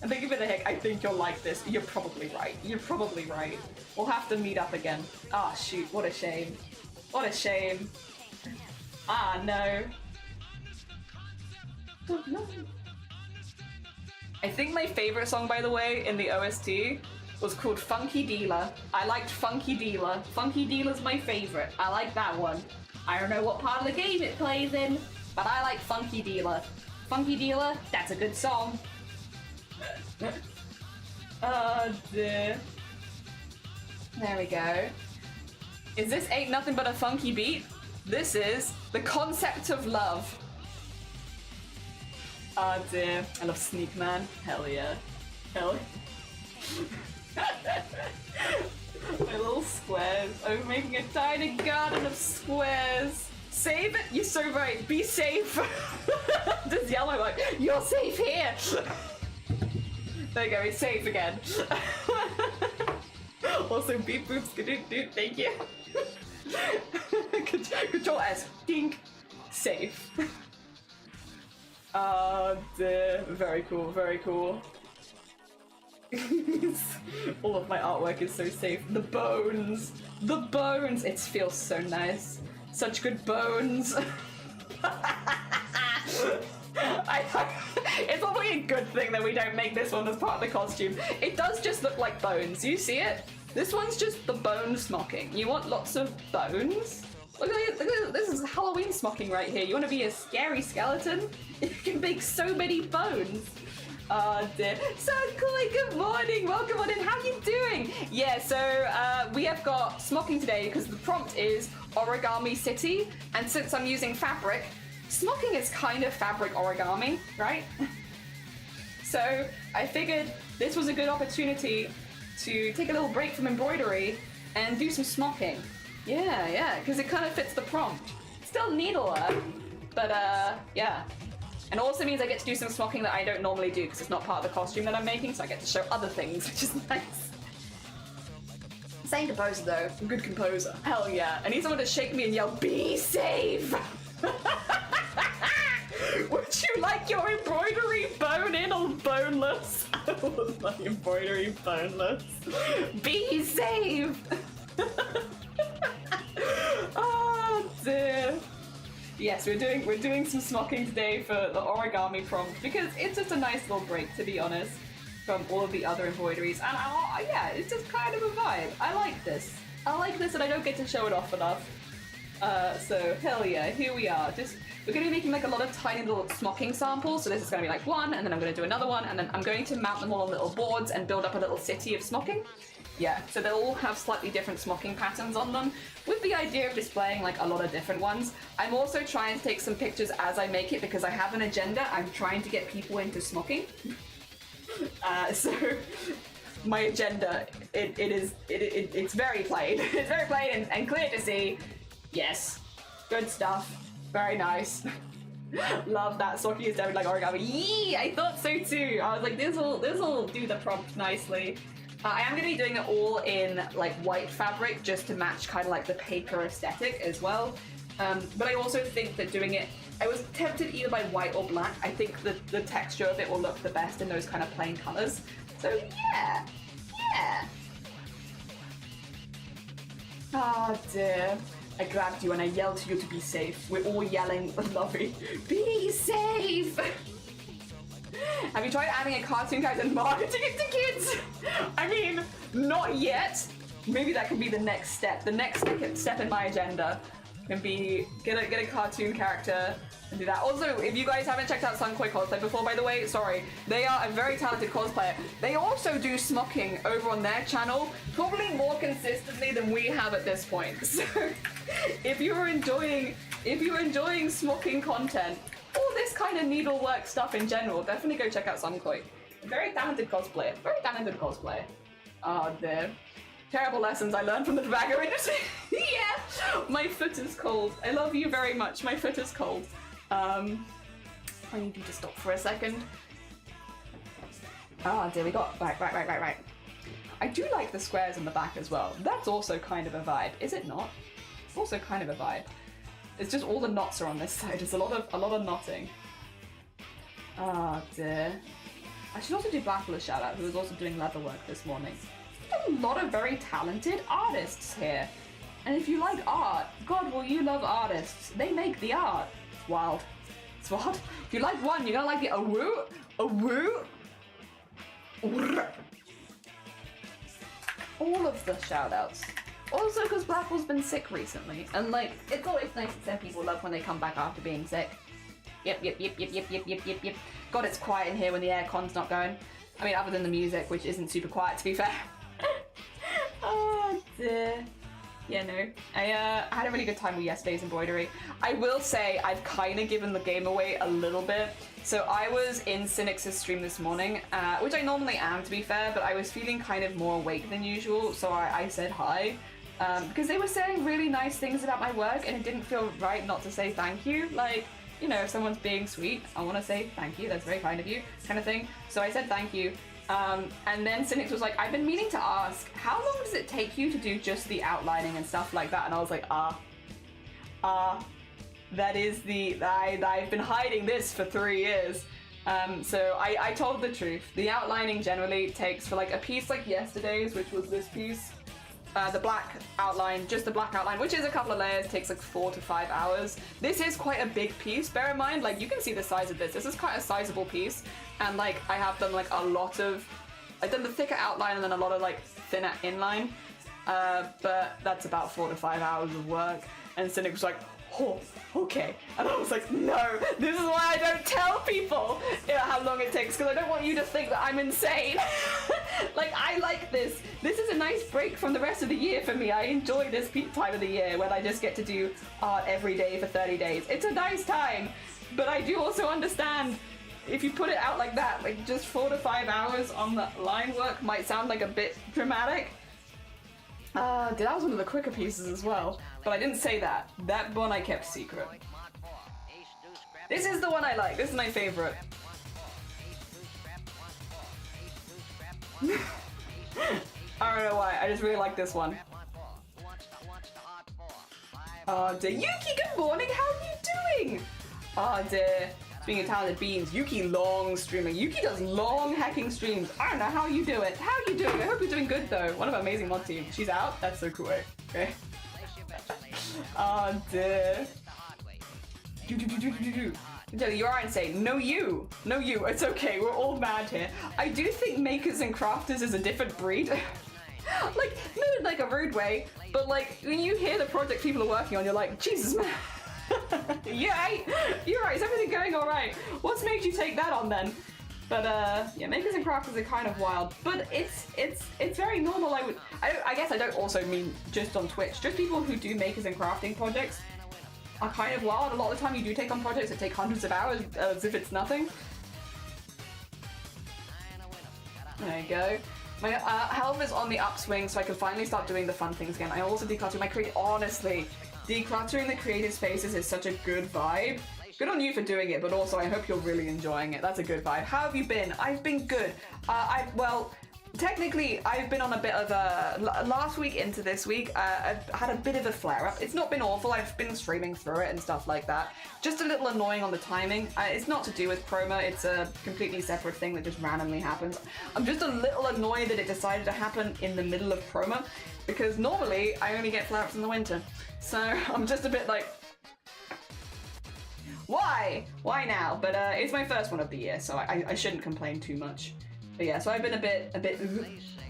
And thank you for the heck. I think you'll like this. You're probably right. You're probably right. We'll have to meet up again. Ah, shoot. What a shame. What a shame. Ah, no. Oh, no. I think my favorite song, by the way, in the OST was called Funky Dealer. I liked Funky Dealer. Funky Dealer's my favorite. I like that one. I don't know what part of the game it plays in, but I like Funky Dealer. Funky Dealer, that's a good song. Oh dear. There we go. Is this Ain't Nothing But a Funky Beat? This is The Concept of Love. Oh dear. I love Sneak Man. Hell yeah. Hell yeah. My little squares. I'm making a tiny garden of squares. Save it? You're so right. Be safe. Just yell like, you're safe here. There you go, it's safe again. Also, beep boops, doot, thank you. Control S, dink, safe. Very cool, very cool. All of my artwork is so safe. The bones! The bones! It feels so nice. Such good bones. It's probably a good thing that we don't make this one as part of the costume. It does just look like bones. You see it? This one's just the bone smocking. You want lots of bones? Look at this is Halloween smocking right here. You want to be a scary skeleton? You can make so many bones. Oh dear. So cool, good morning. Welcome on in. How are you doing? Yeah, so we have got smocking today because the prompt is Origami City. And since I'm using fabric, smocking is kind of fabric origami, right? So I figured this was a good opportunity to take a little break from embroidery and do some smocking. Yeah, because it kind of fits the prompt. Still needlework, but yeah. And also means I get to do some smocking that I don't normally do because it's not part of the costume that I'm making, so I get to show other things, which is nice. Same composer though, good composer. Hell yeah. I need someone to shake me and yell, be safe! Would you like your embroidery bone in or boneless? I want my embroidery boneless. Be safe! Oh dear. Yes, we're doing some smocking today for the origami prompt because it's just a nice little break, to be honest, from all of the other embroideries. And yeah, it's just kind of a vibe. I like this. I like this, and I don't get to show it off enough. So hell yeah, here we are. We're going to be making like a lot of tiny little smocking samples. So this is going to be like one, and then I'm going to do another one, and then I'm going to mount them all on little boards and build up a little city of smocking. Yeah, so they'll all have slightly different smocking patterns on them, with the idea of displaying like a lot of different ones. I'm also trying to take some pictures as I make it because I have an agenda. I'm trying to get people into smocking. So my agenda, it's very plain. It's very plain and clear to see. Yes, good stuff. Very nice. Love that. Socky is definitely like origami. Yee! I thought so too. I was like, this'll do the prompt nicely. I am going to be doing it all in like white fabric just to match kind of like the paper aesthetic as well. But I also think that doing it, I was tempted either by white or black. I think that the texture of it will look the best in those kind of plain colors. So yeah. Oh dear. I grabbed you and I yelled to you to be safe. We're all yelling, Lovey, be safe! Have you tried adding a cartoon character and marketing it to kids? I mean, not yet. Maybe that could be the next step. The next step in my agenda. can be get a cartoon character and do that. Also, if you guys haven't checked out Sunkoi cosplay before, by the way, sorry, they are a very talented cosplayer. They also do smocking over on their channel, probably more consistently than we have at this point. So if you're enjoying smocking content or this kind of needlework stuff in general, definitely go check out Sunkoi. Very talented cosplayer. Very talented cosplayer. Oh, dear. Terrible lessons I learned from the tobacco industry. Yeah, my foot is cold. I love you very much. My foot is cold. I need you to stop for a second. Oh, dear, we got... Right. I do like the squares in the back as well. That's also kind of a vibe, is it not? It's also kind of a vibe. It's just all the knots are on this side. It's a lot of knotting. Oh, dear. I should also do Battle a shout out, who was also doing leather work this morning. A lot of very talented artists here. And if you like art, God, will you love artists. They make the art. It's wild. It's wild. If you like one, you're gonna like the woo. All of the shout outs. Also, because Blackwell's been sick recently. And like, it's always nice to send people love when they come back after being sick. Yep. God, it's quiet in here when the aircon's not going. I mean, other than the music, which isn't super quiet, to be fair. Oh, dear. Yeah, no. I had a really good time with yesterday's embroidery. I will say I've kind of given the game away a little bit. So I was in Cynic's stream this morning, which I normally am, to be fair, but I was feeling kind of more awake than usual, so I said hi. Because they were saying really nice things about my work, and it didn't feel right not to say thank you. Like, you know, if someone's being sweet, I want to say thank you, that's very kind of you, kind of thing. So I said thank you. And then Cynics was like, I've been meaning to ask, how long does it take you to do just the outlining and stuff like that? And I was like, that is I've been hiding this for 3 years. So I told the truth. The outlining generally takes, for like a piece like yesterday's, which was this piece, the black outline, just the black outline, which is a couple of layers, takes like 4 to 5 hours. This is quite a big piece, bear in mind, like you can see the size of this. This is quite a sizable piece, and like I have done like a lot of, I've done the thicker outline and then a lot of like thinner inline, but that's about 4 to 5 hours of work. And Cynic was like, oh, okay. And I was like, no, this is why I don't tell people how long it takes, because I don't want you to think that I'm insane. Like, I like this. This is a nice break from the rest of the year for me. I enjoy this time of the year when I just get to do art every day for 30 days. It's a nice time, but I do also understand if you put it out like that, like just 4 to 5 hours on the line work might sound like a bit dramatic. That was one of the quicker pieces as well, but I didn't say that. That one I kept secret. This is the one I like. This is my favorite. I don't know why. I just really like this one. Oh dear. Yuki, good morning. How are you doing? Oh dear. Being a talented beans, Yuki long streaming. Yuki does long hacking streams. I don't know how you do it. How are you doing? I hope you're doing good though. One of our amazing mod team. She's out? That's so cool. Okay. Oh dear. You're alright saying, no you. No you. It's okay. We're all mad here. I do think makers and crafters is a different breed. Like, not in like a rude way, but like when you hear the project people are working on, you're like, Jesus man. You're right, is everything going alright? What's made you take that on then? But yeah, makers and crafters are kind of wild, but it's very normal. I guess I don't also mean just on Twitch, just people who do makers and crafting projects are kind of wild. A lot of the time you do take on projects that take hundreds of hours as if it's nothing. There you go. My health is on the upswing, so I can finally start doing the fun things again. I also declutter my honestly, decluttering the creative spaces is such a good vibe. Good on you for doing it, but also I hope you're really enjoying it. That's a good vibe. How have you been? I've been good. Well, technically, I've been on a bit of a... Last week into this week, I've had a bit of a flare-up. It's not been awful. I've been streaming through it and stuff like that. Just a little annoying on the timing. It's not to do with chroma. It's a completely separate thing that just randomly happens. I'm just a little annoyed that it decided to happen in the middle of chroma, because normally I only get flare-ups in the winter. So I'm just a bit like, why? Why now? But it's my first one of the year, so I shouldn't complain too much. But yeah, so I've been a bit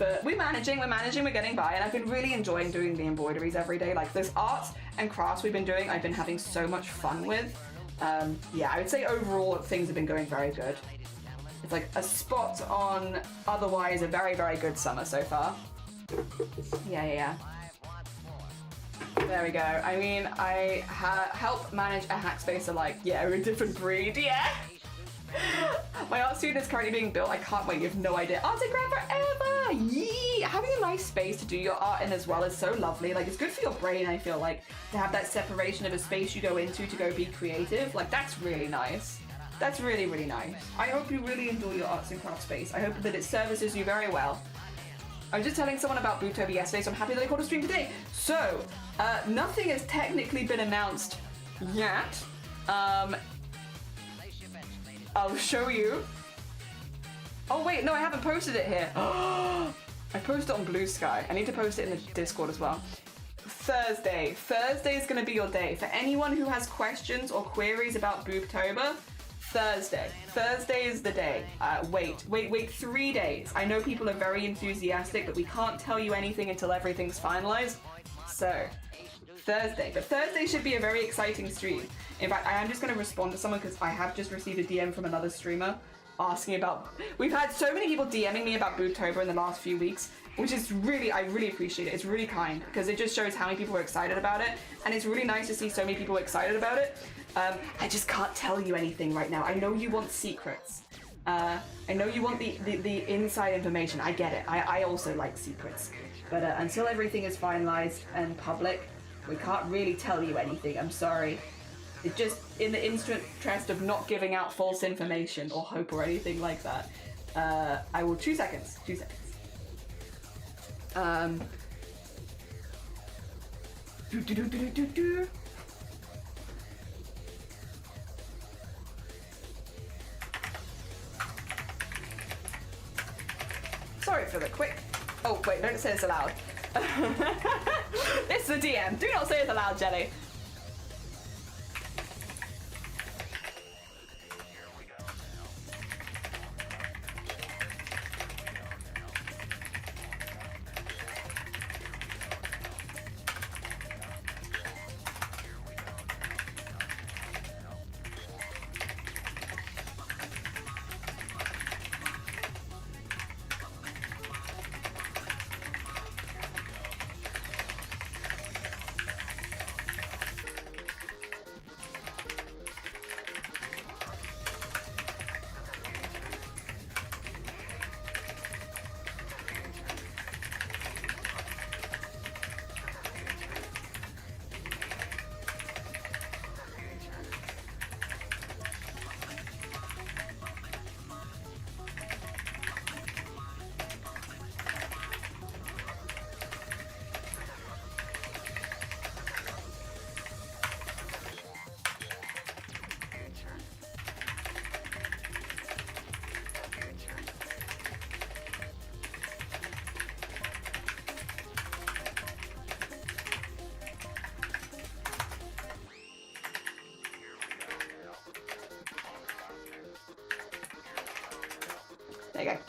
But we're managing, we're getting by, and I've been really enjoying doing the embroideries every day. Like those arts and crafts we've been doing, I've been having so much fun with. Yeah, I would say overall things have been going very good. It's like a spot on otherwise a very, very good summer so far. Yeah. There we go. I mean, I help manage a hackspacer like, yeah, we're a different breed, yeah. My art studio is currently being built. I can't wait, you have no idea. Art and craft forever! Yee! Having a nice space to do your art in as well is so lovely. Like, it's good for your brain, I feel like, to have that separation of a space you go into to go be creative. Like, that's really nice. That's really, really nice. I hope you really enjoy your arts and craft space. I hope that it services you very well. I was just telling someone about Booktober yesterday, so I'm happy that I called a stream today. So, nothing has technically been announced yet. I'll show you. Oh wait, no, I haven't posted it here. I posted it on Blue Sky. I need to post it in the Discord as well. Thursday. Thursday is going to be your day. For anyone who has questions or queries about Booktober, Thursday. Thursday is the day. Wait 3 days. I know people are very enthusiastic, but we can't tell you anything until everything's finalized. So, Thursday. But Thursday should be a very exciting stream. In fact, I am just going to respond to someone because I have just received a DM from another streamer asking about... We've had so many people DMing me about Booktober in the last few weeks, which is really, I really appreciate it. It's really kind because it just shows how many people are excited about it. And it's really nice to see so many people excited about it. I just can't tell you anything right now. I know you want secrets. I know you want the inside information. I get it. I also like secrets. But until everything is finalized and public, we can't really tell you anything. I'm sorry. It's just in the interest of not giving out false information or hope or anything like that. I will 2 seconds. 2 seconds. Sorry for the quick. Oh wait, don't say this aloud. This is a DM. Do not say it aloud, Jelly.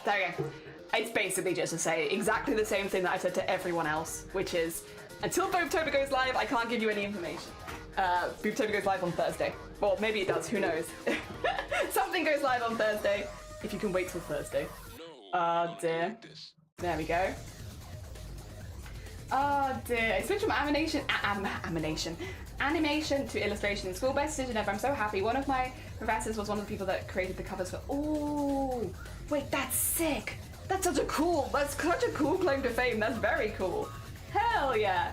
There you go. It's basically just to say exactly the same thing that I said to everyone else, which is, until Booktober goes live, I can't give you any information. Booktober goes live on Thursday. Well, maybe it does, who knows. Something goes live on Thursday, if you can wait till Thursday. Oh dear. There we go. Oh dear. I switched from animation to illustration in school. Best decision ever. I'm so happy. One of my professors was one of the people that created the covers for... Oh, wait, that's sick. That's such a cool claim to fame. That's very cool. Hell yeah.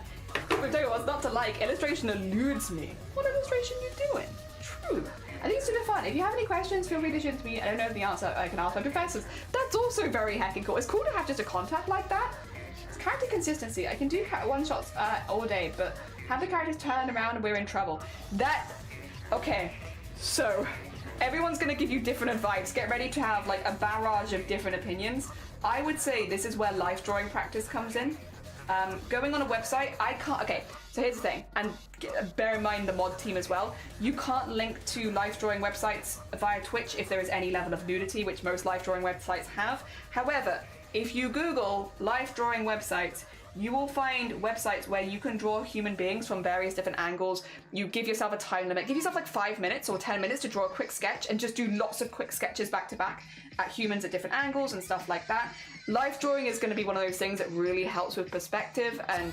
But tell you what's not to like. Illustration eludes me. What illustration you doing? True. I think it's super fun. If you have any questions, feel free to shoot it to me. I don't know the answer. I can ask my professors. That's also very heckin' cool. It's cool to have just a contact like that. It's character consistency. I can do one-shots all day, but have the characters turn around and we're in trouble. Okay, so everyone's gonna give you different advice. Get ready to have like a barrage of different opinions. I would say this is where life drawing practice comes in. Going on a website, I can't... Okay, so here's the thing, and bear in mind the mod team as well. You can't link to life drawing websites via Twitch if there is any level of nudity, which most life drawing websites have. However, if you Google life drawing websites, you will find websites where you can draw human beings from various different angles. You give yourself a time limit. Give yourself like 5 minutes or 10 minutes to draw a quick sketch and just do lots of quick sketches back to back at humans at different angles and stuff like that. Life drawing is going to be one of those things that really helps with perspective and,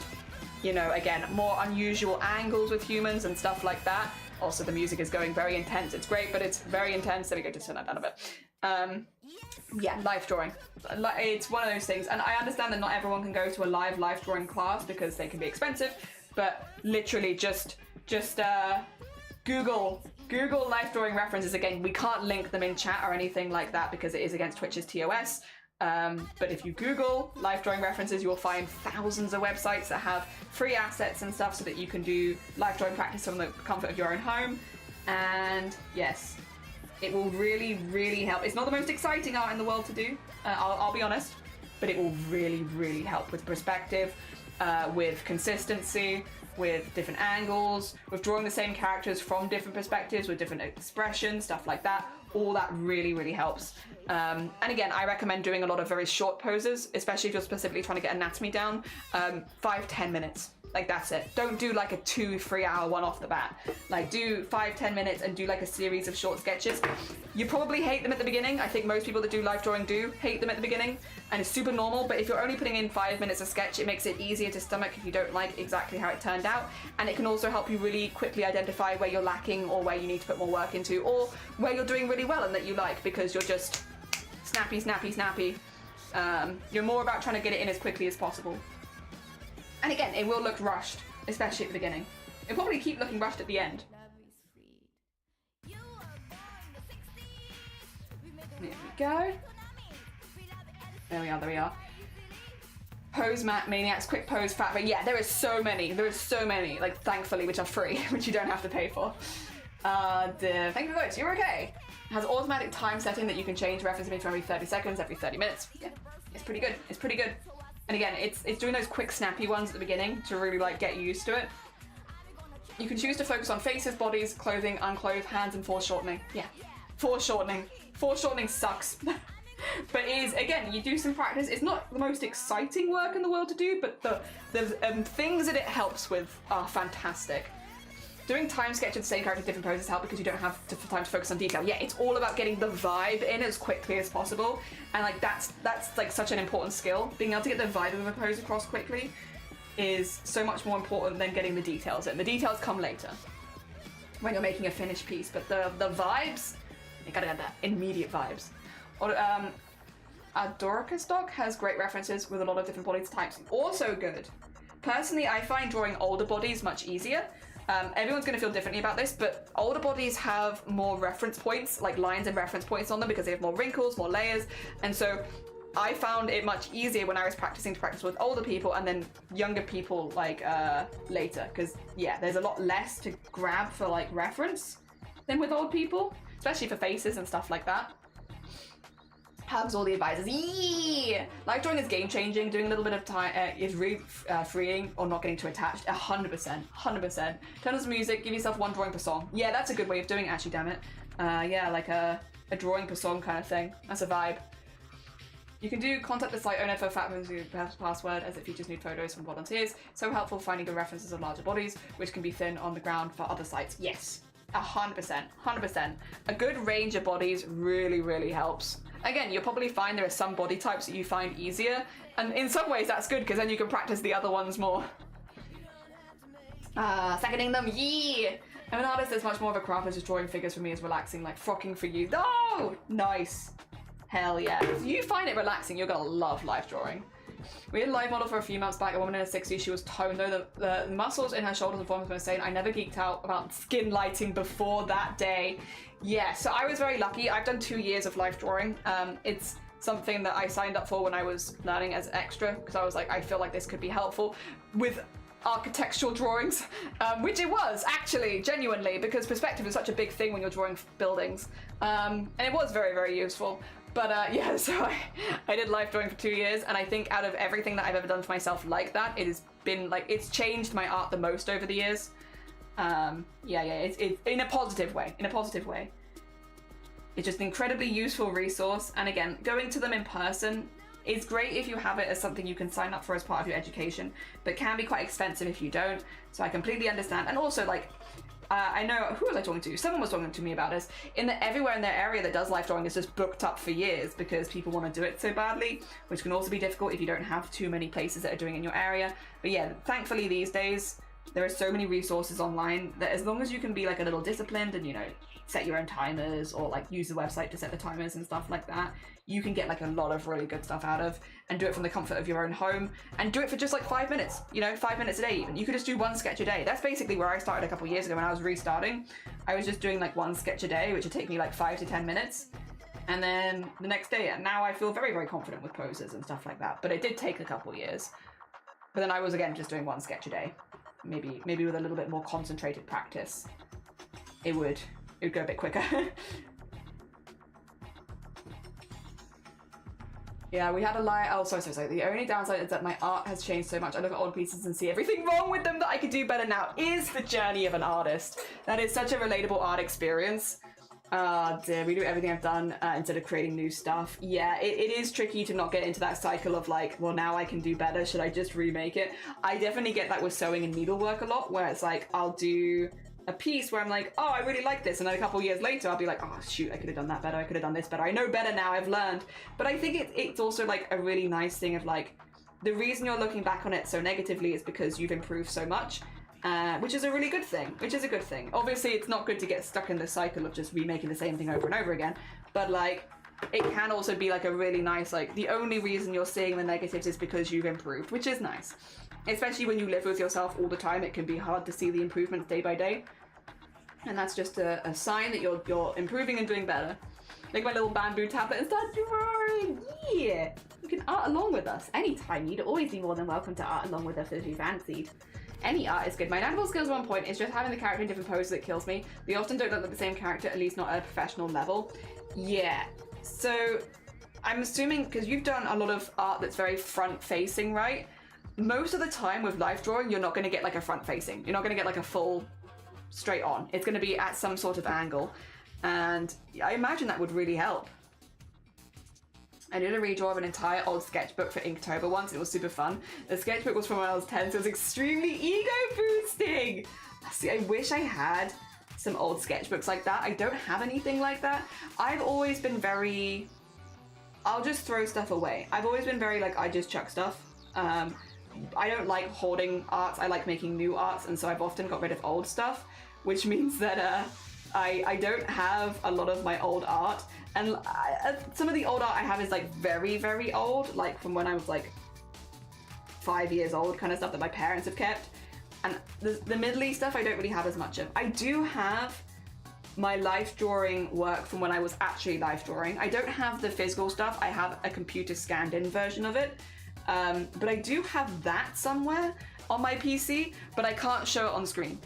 you know, again, more unusual angles with humans and stuff like that. Also, the music is going very intense. It's great, but it's very intense. There we go, just turn that down a bit. Yeah, life drawing. It's one of those things, and I understand that not everyone can go to a live life drawing class because they can be expensive, but literally just Google life drawing references. Again, we can't link them in chat or anything like that because it is against Twitch's TOS. But if you Google life drawing references, you will find thousands of websites that have free assets and stuff so that you can do life drawing practice from the comfort of your own home. And yes, it will really, really help. It's not the most exciting art in the world to do, I'll be honest, but it will really, really help with perspective, with consistency, with different angles, with drawing the same characters from different perspectives, with different expressions, stuff like that. All that really, really helps. And again, I recommend doing a lot of very short poses, especially if you're specifically trying to get anatomy down. 5-10 minutes. Like, that's it. Don't do like a 2-3 hour one off the bat. Like, do 5-10 minutes and do like a series of short sketches. You probably hate them at the beginning. I think most people that do life drawing do hate them at the beginning, and it's super normal. But if you're only putting in 5 minutes of sketch, it makes it easier to stomach if you don't like exactly how it turned out. And it can also help you really quickly identify where you're lacking or where you need to put more work into, or where you're doing really well and that you like, because you're just snappy, snappy, snappy. You're more about trying to get it in as quickly as possible. And again, it will look rushed, especially at the beginning. It'll probably keep looking rushed at the end. There we go. There we are, there we are. Pose maniacs, quick pose, fat, but yeah, there is so many, like, thankfully, which are free, which you don't have to pay for. Thank you for votes, you're okay. It has automatic time setting that you can change reference image every 30 seconds, every 30 minutes. Yeah, it's pretty good, it's pretty good. And again, it's doing those quick snappy ones at the beginning to really like get used to it. You can choose to focus on faces, bodies, clothing, unclothed, hands, and foreshortening. Yeah, foreshortening. Foreshortening sucks. But it is, again, you do some practice. It's not the most exciting work in the world to do, but the things that it helps with are fantastic. Doing time sketch of the same character in different poses help because you don't have time to focus on detail. Yeah, it's all about getting the vibe in as quickly as possible, and like that's like such an important skill. Being able to get the vibe of a pose across quickly is so much more important than getting the details in. The details come later when you're making a finished piece, but the vibes, you gotta get that immediate vibes. Or Adorica stock has great references with a lot of different body types. Also good. Personally, I find drawing older bodies much easier. Everyone's going to feel differently about this, but older bodies have more reference points, like lines and reference points on them, because they have more wrinkles, more layers, and so I found it much easier when I was practicing to practice with older people and then younger people like later, because yeah, there's a lot less to grab for like reference than with old people, especially for faces and stuff like that. Hugs all the advisors. Yee! Life drawing is game changing. Doing a little bit of time is really freeing, or not getting too attached. 100%. 100%. Turn on some music. Give yourself one drawing per song. Yeah, that's a good way of doing it, actually, damn it. Yeah, like a drawing per song kind of thing. That's a vibe. You can do contact the site owner for password, as it features nude photos from volunteers. So helpful finding good references of larger bodies, which can be thin on the ground for other sites. Yes. 100%. 100%. A good range of bodies really, really helps. Again, you'll probably find there are some body types that you find easier, and in some ways that's good because then you can practice the other ones more. Seconding them, yee! I'm an artist that's much more of a craft, just drawing figures for me is relaxing, like frocking for you. Oh, nice. Hell yeah. If you find it relaxing, you're gonna love life drawing. We had a live model for a few months back, a woman in her 60s. She was toned, though the muscles in her shoulders and forearms were insane. I never geeked out about skin lighting before that day. Yeah, so I was very lucky. I've done 2 years of life drawing. It's something that I signed up for when I was learning as extra, because I was like, I feel like this could be helpful with architectural drawings, which it was actually, genuinely, because perspective is such a big thing when you're drawing buildings. And it was very, very useful. But yeah, so I did life drawing for 2 years, and I think out of everything that I've ever done for myself like that, it has been like, it's changed my art the most over the years. It's in a positive way, It's just an incredibly useful resource, and again, going to them in person It's great if you have it as something you can sign up for as part of your education, but can be quite expensive if you don't. So I completely understand. And also, like, I know, who was I talking to? Someone was talking to me about this. Everywhere in their area that does life drawing is just booked up for years because people want to do it so badly, which can also be difficult if you don't have too many places that are doing it in your area. But yeah, thankfully these days, there are so many resources online that as long as you can be like a little disciplined and, you know, set your own timers or like use the website to set the timers and stuff like that, you can get like a lot of really good stuff out of and do it from the comfort of your own home and do it for just like 5 minutes, you know, 5 minutes a day even. You could just do one sketch a day. That's basically where I started a couple years ago when I was restarting. I was just doing like one sketch a day, which would take me like 5 to 10 minutes. And then the next day, and now I feel very, very confident with poses and stuff like that. But it did take a couple years. But then I was again just doing one sketch a day. Maybe with a little bit more concentrated practice, it would go a bit quicker. Yeah, we had a lie. Oh, sorry. The only downside is that my art has changed so much. I look at old pieces and see everything wrong with them that I could do better now. Is the journey of an artist. That is such a relatable art experience. Dear, redo everything I've done instead of creating new stuff. Yeah, it is tricky to not get into that cycle of like, well, now I can do better. Should I just remake it? I definitely get that with sewing and needlework a lot, where it's like, I'll do a piece where I'm like, oh, I really like this. And then a couple years later, I'll be like, oh, shoot, I could have done that better. I could have done this better. I know better now. I've learned. But I think it's also like a really nice thing of like, the reason you're looking back on it so negatively is because you've improved so much. Which is a really good thing, Obviously, it's not good to get stuck in the cycle of just remaking the same thing over and over again, but like, it can also be like a really nice, like, the only reason you're seeing the negatives is because you've improved, which is nice. Especially when you live with yourself all the time, it can be hard to see the improvements day by day. And that's just a sign that you're improving and doing better. Like my little bamboo tablet and start drawing, yeah! You can art along with us anytime. You'd always be more than welcome to art along with us if you fancied. Any art is good. My natural skills at one point is just having the character in different poses that kills me. They often don't look like the same character, at least not at a professional level. Yeah. So I'm assuming, because you've done a lot of art that's very front-facing, right? Most of the time with life drawing, you're not going to get like a front-facing. You're not going to get like a full straight on. It's going to be at some sort of angle. And I imagine that would really help. I did a redraw of an entire old sketchbook for Inktober once. It was super fun. The sketchbook was from when I was 10, so it was extremely ego boosting. See, I wish I had some old sketchbooks like that. I don't have anything like that. I've always been very, I'll just throw stuff away. I've always been very like, I just chuck stuff. I don't like hoarding arts. I like making new arts, and so I've often got rid of old stuff, which means that I don't have a lot of my old art. And some of the old art I have is like very, very old, like from when I was like 5 years old, kind of stuff that my parents have kept. And the middle-y stuff I don't really have as much of. I do have my life drawing work from when I was actually life drawing. I don't have the physical stuff. I have a computer scanned in version of it. But I do have that somewhere on my PC, but I can't show it on stream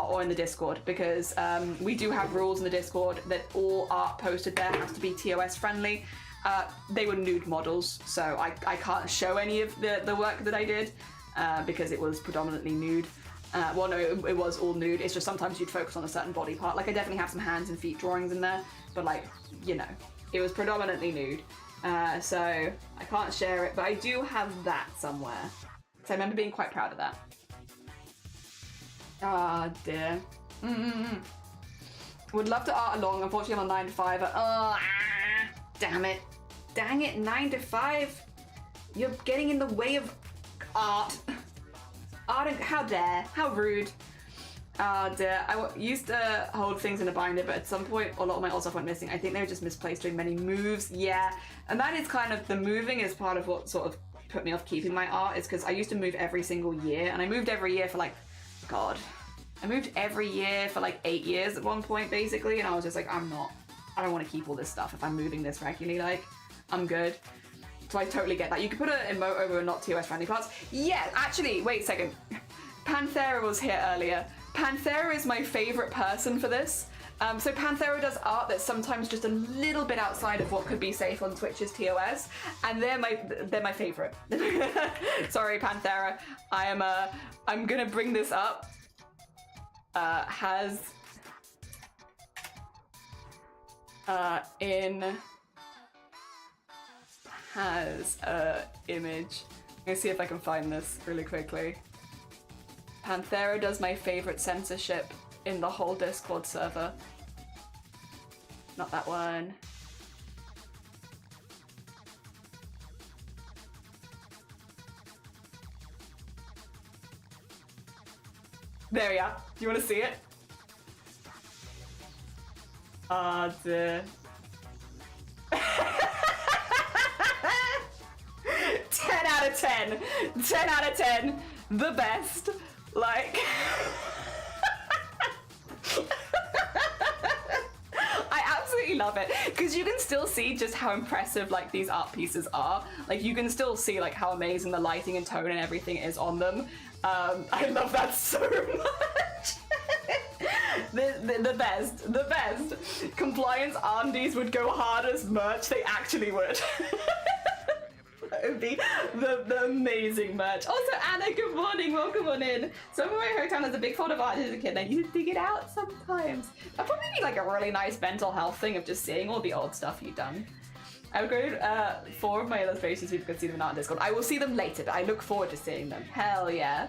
or in the Discord, because we do have rules in the Discord that all art posted there has to be TOS friendly. They were nude models, so I can't show any of the work that I did because it was predominantly nude. Well, no, it was all nude. It's just sometimes you'd focus on a certain body part. Like I definitely have some hands and feet drawings in there, but like, you know, it was predominantly nude. So I can't share it, but I do have that somewhere. So I remember being quite proud of that. Ah, dear. Would love to art along. Unfortunately, I'm on 9 to 5. Damn it. Dang it, 9 to 5. You're getting in the way of art. How dare. How rude. Dear. I used to hold things in a binder, but at some point, a lot of my old stuff went missing. I think they were just misplaced during many moves. Yeah. And that is kind of, the moving is part of what sort of put me off keeping my art, is because I used to move every single year, and I moved every year for like, God, I moved every year for like 8 years at one point basically, and I was just like, I don't want to keep all this stuff if I'm moving this regularly, like, I'm good. So I totally get that. You could put an emote over not TOS friendly parts. Yeah, actually, wait a second. Panthera was here earlier. Panthera is my favorite person for this. So Panthera does art that's sometimes just a little bit outside of what could be safe on Twitch's TOS, and they're my favorite. Sorry, Panthera. I'm gonna bring this up. Has has a image. I'm gonna see if I can find this really quickly. Panthera does my favorite censorship in the whole Discord server. Not that one. There we are. Do you want to see it? Dear. 10 out of 10. 10 out of 10. The best. Like... I absolutely love it. Because you can still see just how impressive like these art pieces are. Like you can still see like how amazing the lighting and tone and everything is on them. I love that so much. the best. Compliance Andes would go hard as merch. They actually would. That would be the amazing merch. Also, Anna, good morning. Welcome on in. Some of my hometown has a big fold of art as a kid, and I need to dig it out sometimes. That'd probably be like a really nice mental health thing of just seeing all the old stuff you've done. I would go 4 of my illustrations so you can see them in Art Discord. I will see them later, but I look forward to seeing them. Hell yeah.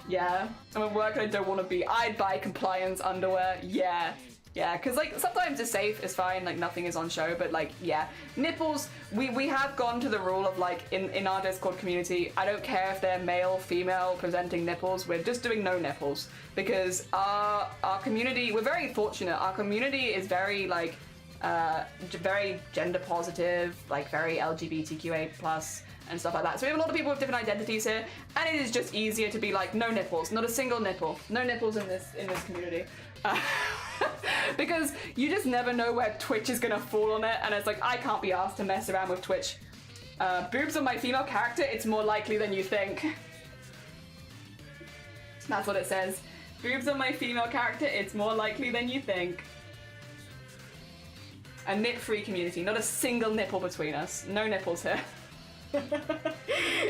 Yeah. I'm at work and I don't want to be. I'd buy compliance underwear. Yeah. Yeah, because like sometimes it's safe, it's fine, like nothing is on show, but like, yeah. Nipples, we have gone to the rule of like, in our Discord community, I don't care if they're male, female, presenting nipples, we're just doing no nipples. Because our community, we're very fortunate, our community is very like, very gender positive, like very LGBTQA plus and stuff like that. So we have a lot of people with different identities here, and it is just easier to be like, no nipples, not a single nipple, no nipples in this community. Because you just never know where Twitch is gonna fall on it, and it's like, I can't be asked to mess around with Twitch. Boobs on my female character, it's more likely than you think. That's what it says. Boobs on my female character, it's more likely than you think. A nip-free community, not a single nipple between us. No nipples here.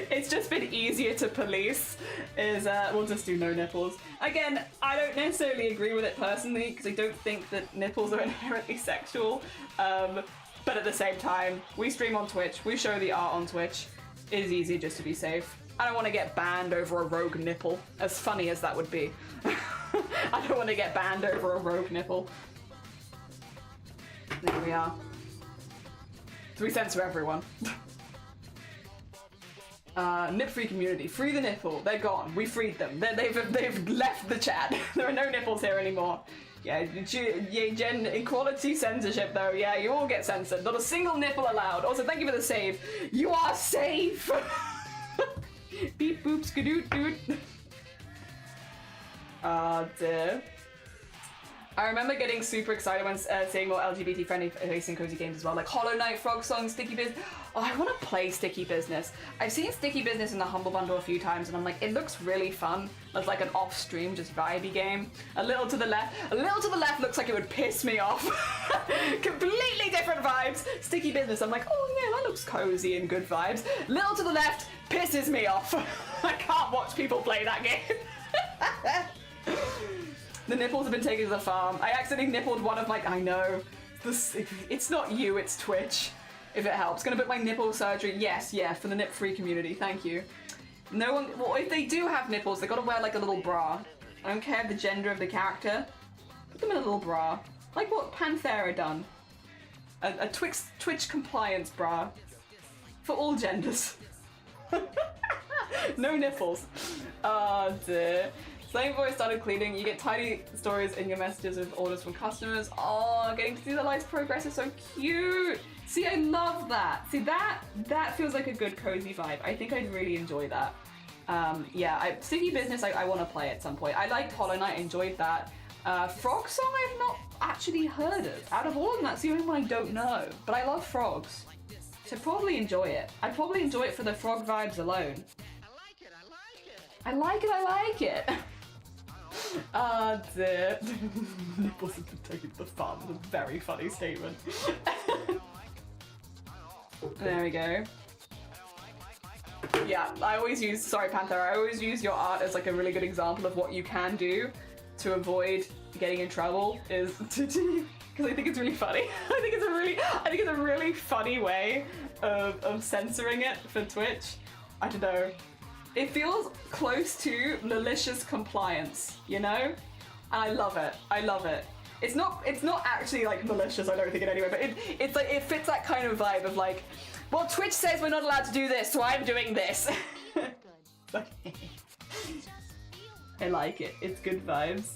It's just been easier to police, we'll just do no nipples. Again, I don't necessarily agree with it personally, because I don't think that nipples are inherently sexual, but at the same time, we stream on Twitch, we show the art on Twitch, it is easier just to be safe. I don't want to get banned over a rogue nipple, as funny as that would be. I don't want to get banned over a rogue nipple. There we are. So we censor everyone. Nip-free community, free the nipple. They're gone. We freed them. They've left the chat. There are no nipples here anymore. Yeah, gen equality censorship though. Yeah, you all get censored. Not a single nipple allowed. Also, thank you for the save. You are safe. Beep boop skadoot doot. Dear. I remember getting super excited when seeing more LGBT-friendly facing cozy games as well, like Hollow Knight, Frog Song, Sticky Business. Oh, I want to play Sticky Business. I've seen Sticky Business in the Humble Bundle a few times, and I'm like, it looks really fun. It's like an off-stream, just vibey game. A little to the left looks like it would piss me off. Completely different vibes. Sticky Business, I'm like, oh yeah, that looks cozy and good vibes. Little to the left pisses me off. I can't watch people play that game. The nipples have been taken to the farm. I accidentally nippled one of my... I know. It's not you, it's Twitch. If it helps. Gonna book my nipple surgery. Yes, yeah, for the nip-free community. Thank you. No one... Well, if they do have nipples, they gotta wear like a little bra. I don't care the gender of the character. Put them in a little bra. Like what Panthera done. A Twitch compliance bra. For all genders. No nipples. Oh dear. Same voice started cleaning. You get tiny stories in your messages with orders from customers. Oh, getting to see the life's progress is so cute. See, I love that. See, that feels like a good cozy vibe. I think I'd really enjoy that. Yeah, Sticky Business, I want to play at some point. I liked Hollow Knight, I enjoyed that. Frog Song I've not actually heard of. Out of all of them, that's the only one I don't know. But I love frogs. So I'd probably enjoy it. I'd probably enjoy it for the frog vibes alone. I like it. Dear. Nipples have been taken to the farm. It's a very funny statement. There we go. Yeah, I always use, sorry Panther, I always use your art as like a really good example of what you can do to avoid getting in trouble is because I think it's really funny. I think it's a really funny way of censoring it for Twitch. I don't know. It feels close to malicious compliance, you know? And I love it. I love it. It's not actually like malicious, I don't think in any way, but it's like it fits that kind of vibe of like, well, Twitch says we're not allowed to do this, so I'm doing this. I like it. It's good vibes.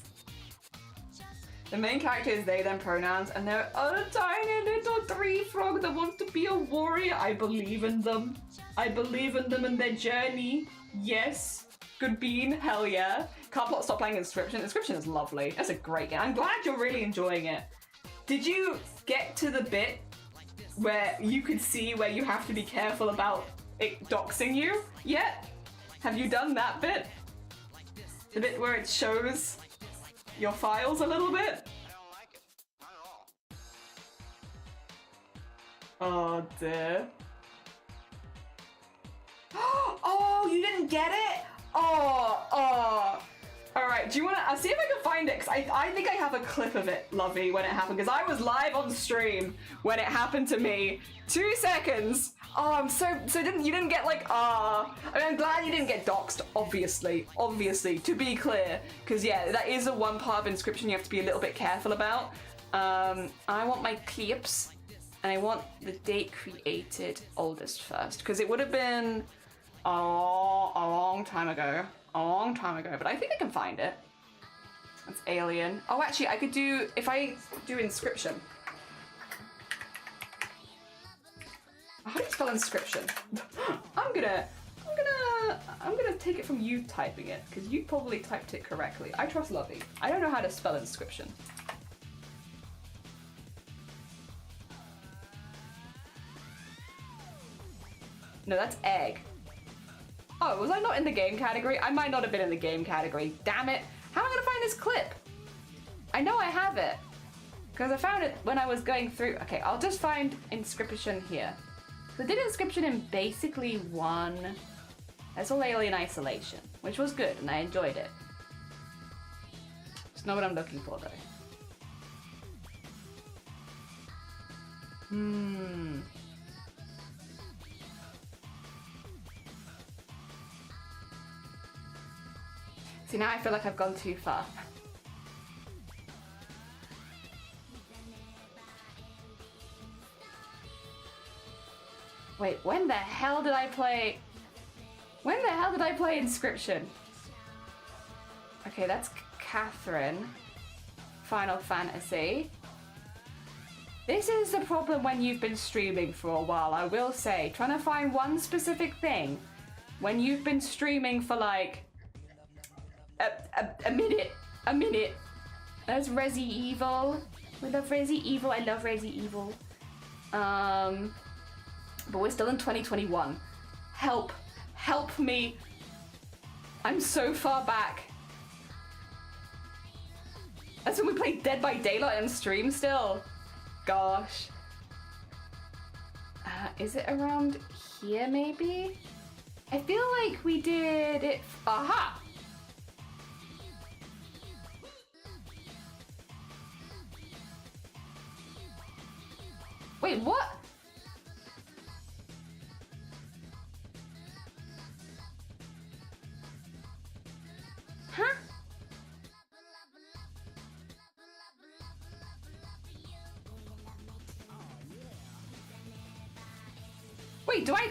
The main character is they, them pronouns, and they're a tiny little tree frog that wants to be a warrior. I believe in them. I believe in them and their journey. Yes. Good bean. Hell yeah. Can't stop playing Inscription. Inscription is lovely. That's a great game. I'm glad you're really enjoying it. Did you get to the bit where you could see where you have to be careful about it doxing you yet? Have you done that bit? The bit where it shows your files a little bit? Oh dear. Oh, you didn't get it? Oh. Alright, do you wanna, I'll see if I can find it, because I think I have a clip of it, Lovey, when it happened, because I was live on stream when it happened to me. 2 seconds. Oh, I'm so you didn't get like, I mean, I'm glad you didn't get doxed, obviously, to be clear, because yeah, that is a one part of Inscription you have to be a little bit careful about. I want my clips, and I want the date created oldest first, because it would have been a long time ago, but I think I can find it. That's Alien. Oh, actually, I could do, if I do Inscription. How do you spell Inscription? I'm gonna take it from you typing it, because you probably typed it correctly. I trust Lovey. I don't know how to spell Inscription. No, that's egg. Oh, was I not in the game category? I might not have been in the game category. Damn it. How am I gonna find this clip? I know I have it, because I found it when I was going through. Okay, I'll just find Inscription here. So I did Inscription in basically one. That's all Alien Isolation, which was good, and I enjoyed it. It's not what I'm looking for, though. See, now I feel like I've gone too far. Wait, when the hell did I play Inscription? Okay, that's Catherine. Final Fantasy. This is the problem when you've been streaming for a while, I will say. Trying to find one specific thing when you've been streaming for like a minute. There's Resi Evil. We love Resi Evil. I love Resi Evil. But we're still in 2021. Help me. I'm so far back. That's when we played Dead by Daylight on stream still. Gosh. Is it around here maybe? I feel like we did it. Aha! Wait, what? Huh? Wait, do I?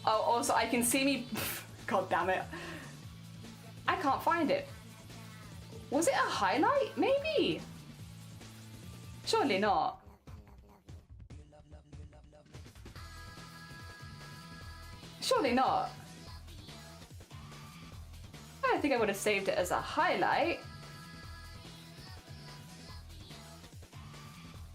Oh, also I can see me. God damn it. I can't find it. Was it a highlight? Maybe. Surely not. Surely not. I don't think I would have saved it as a highlight.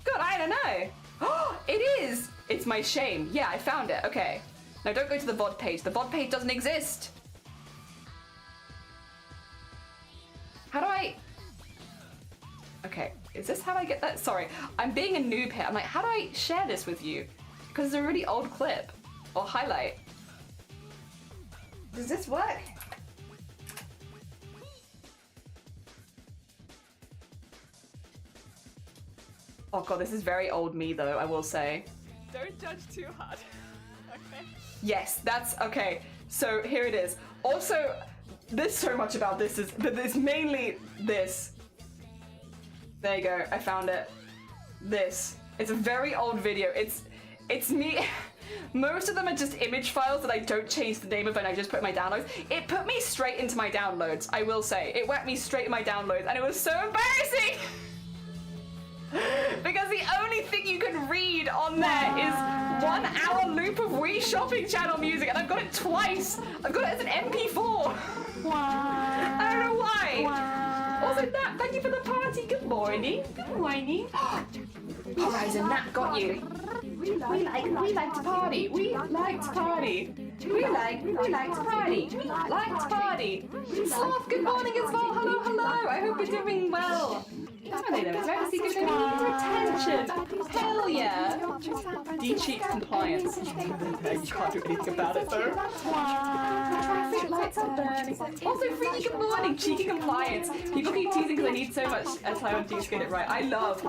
God, I don't know. Oh, it is. It's my shame. Yeah, I found it. Okay. No, don't go to the VOD page. The VOD page doesn't exist. How do I... Okay, is this how I get that? Sorry, I'm being a noob here. I'm like, how do I share this with you? Because it's a really old clip or highlight. Does this work? Oh god, this is very old me though, I will say. Don't judge too hard. Okay. Yes, that's okay. So here it is. Also, there's so much about this, but it's mainly this. There you go, I found it. This. It's a very old video. It's me. Most of them are just image files that I don't change the name of and I just put in my downloads. It put me straight into my downloads, I will say. It whacked me straight in my downloads and it was so embarrassing! Because the only thing you can read on there is 1 hour loop of Wii Shopping Channel music and I've got it twice! I've got it as an MP4! I don't know why! Also, Nat, thank you for the party. Good morning. Good morning. Horizon, Nat got you. We like to party. We like to party. We like to party. We like to party. Sloth, good morning as well. Hello, hello. I hope you're doing well. That's what they know. It's very secret attention. Hell yeah. D-cheat compliance. You can't do anything about it though. Traffic lights are burning. Also, freaky good morning. Cheeky compliance. People keep teasing because I need so much time on to get it right. I love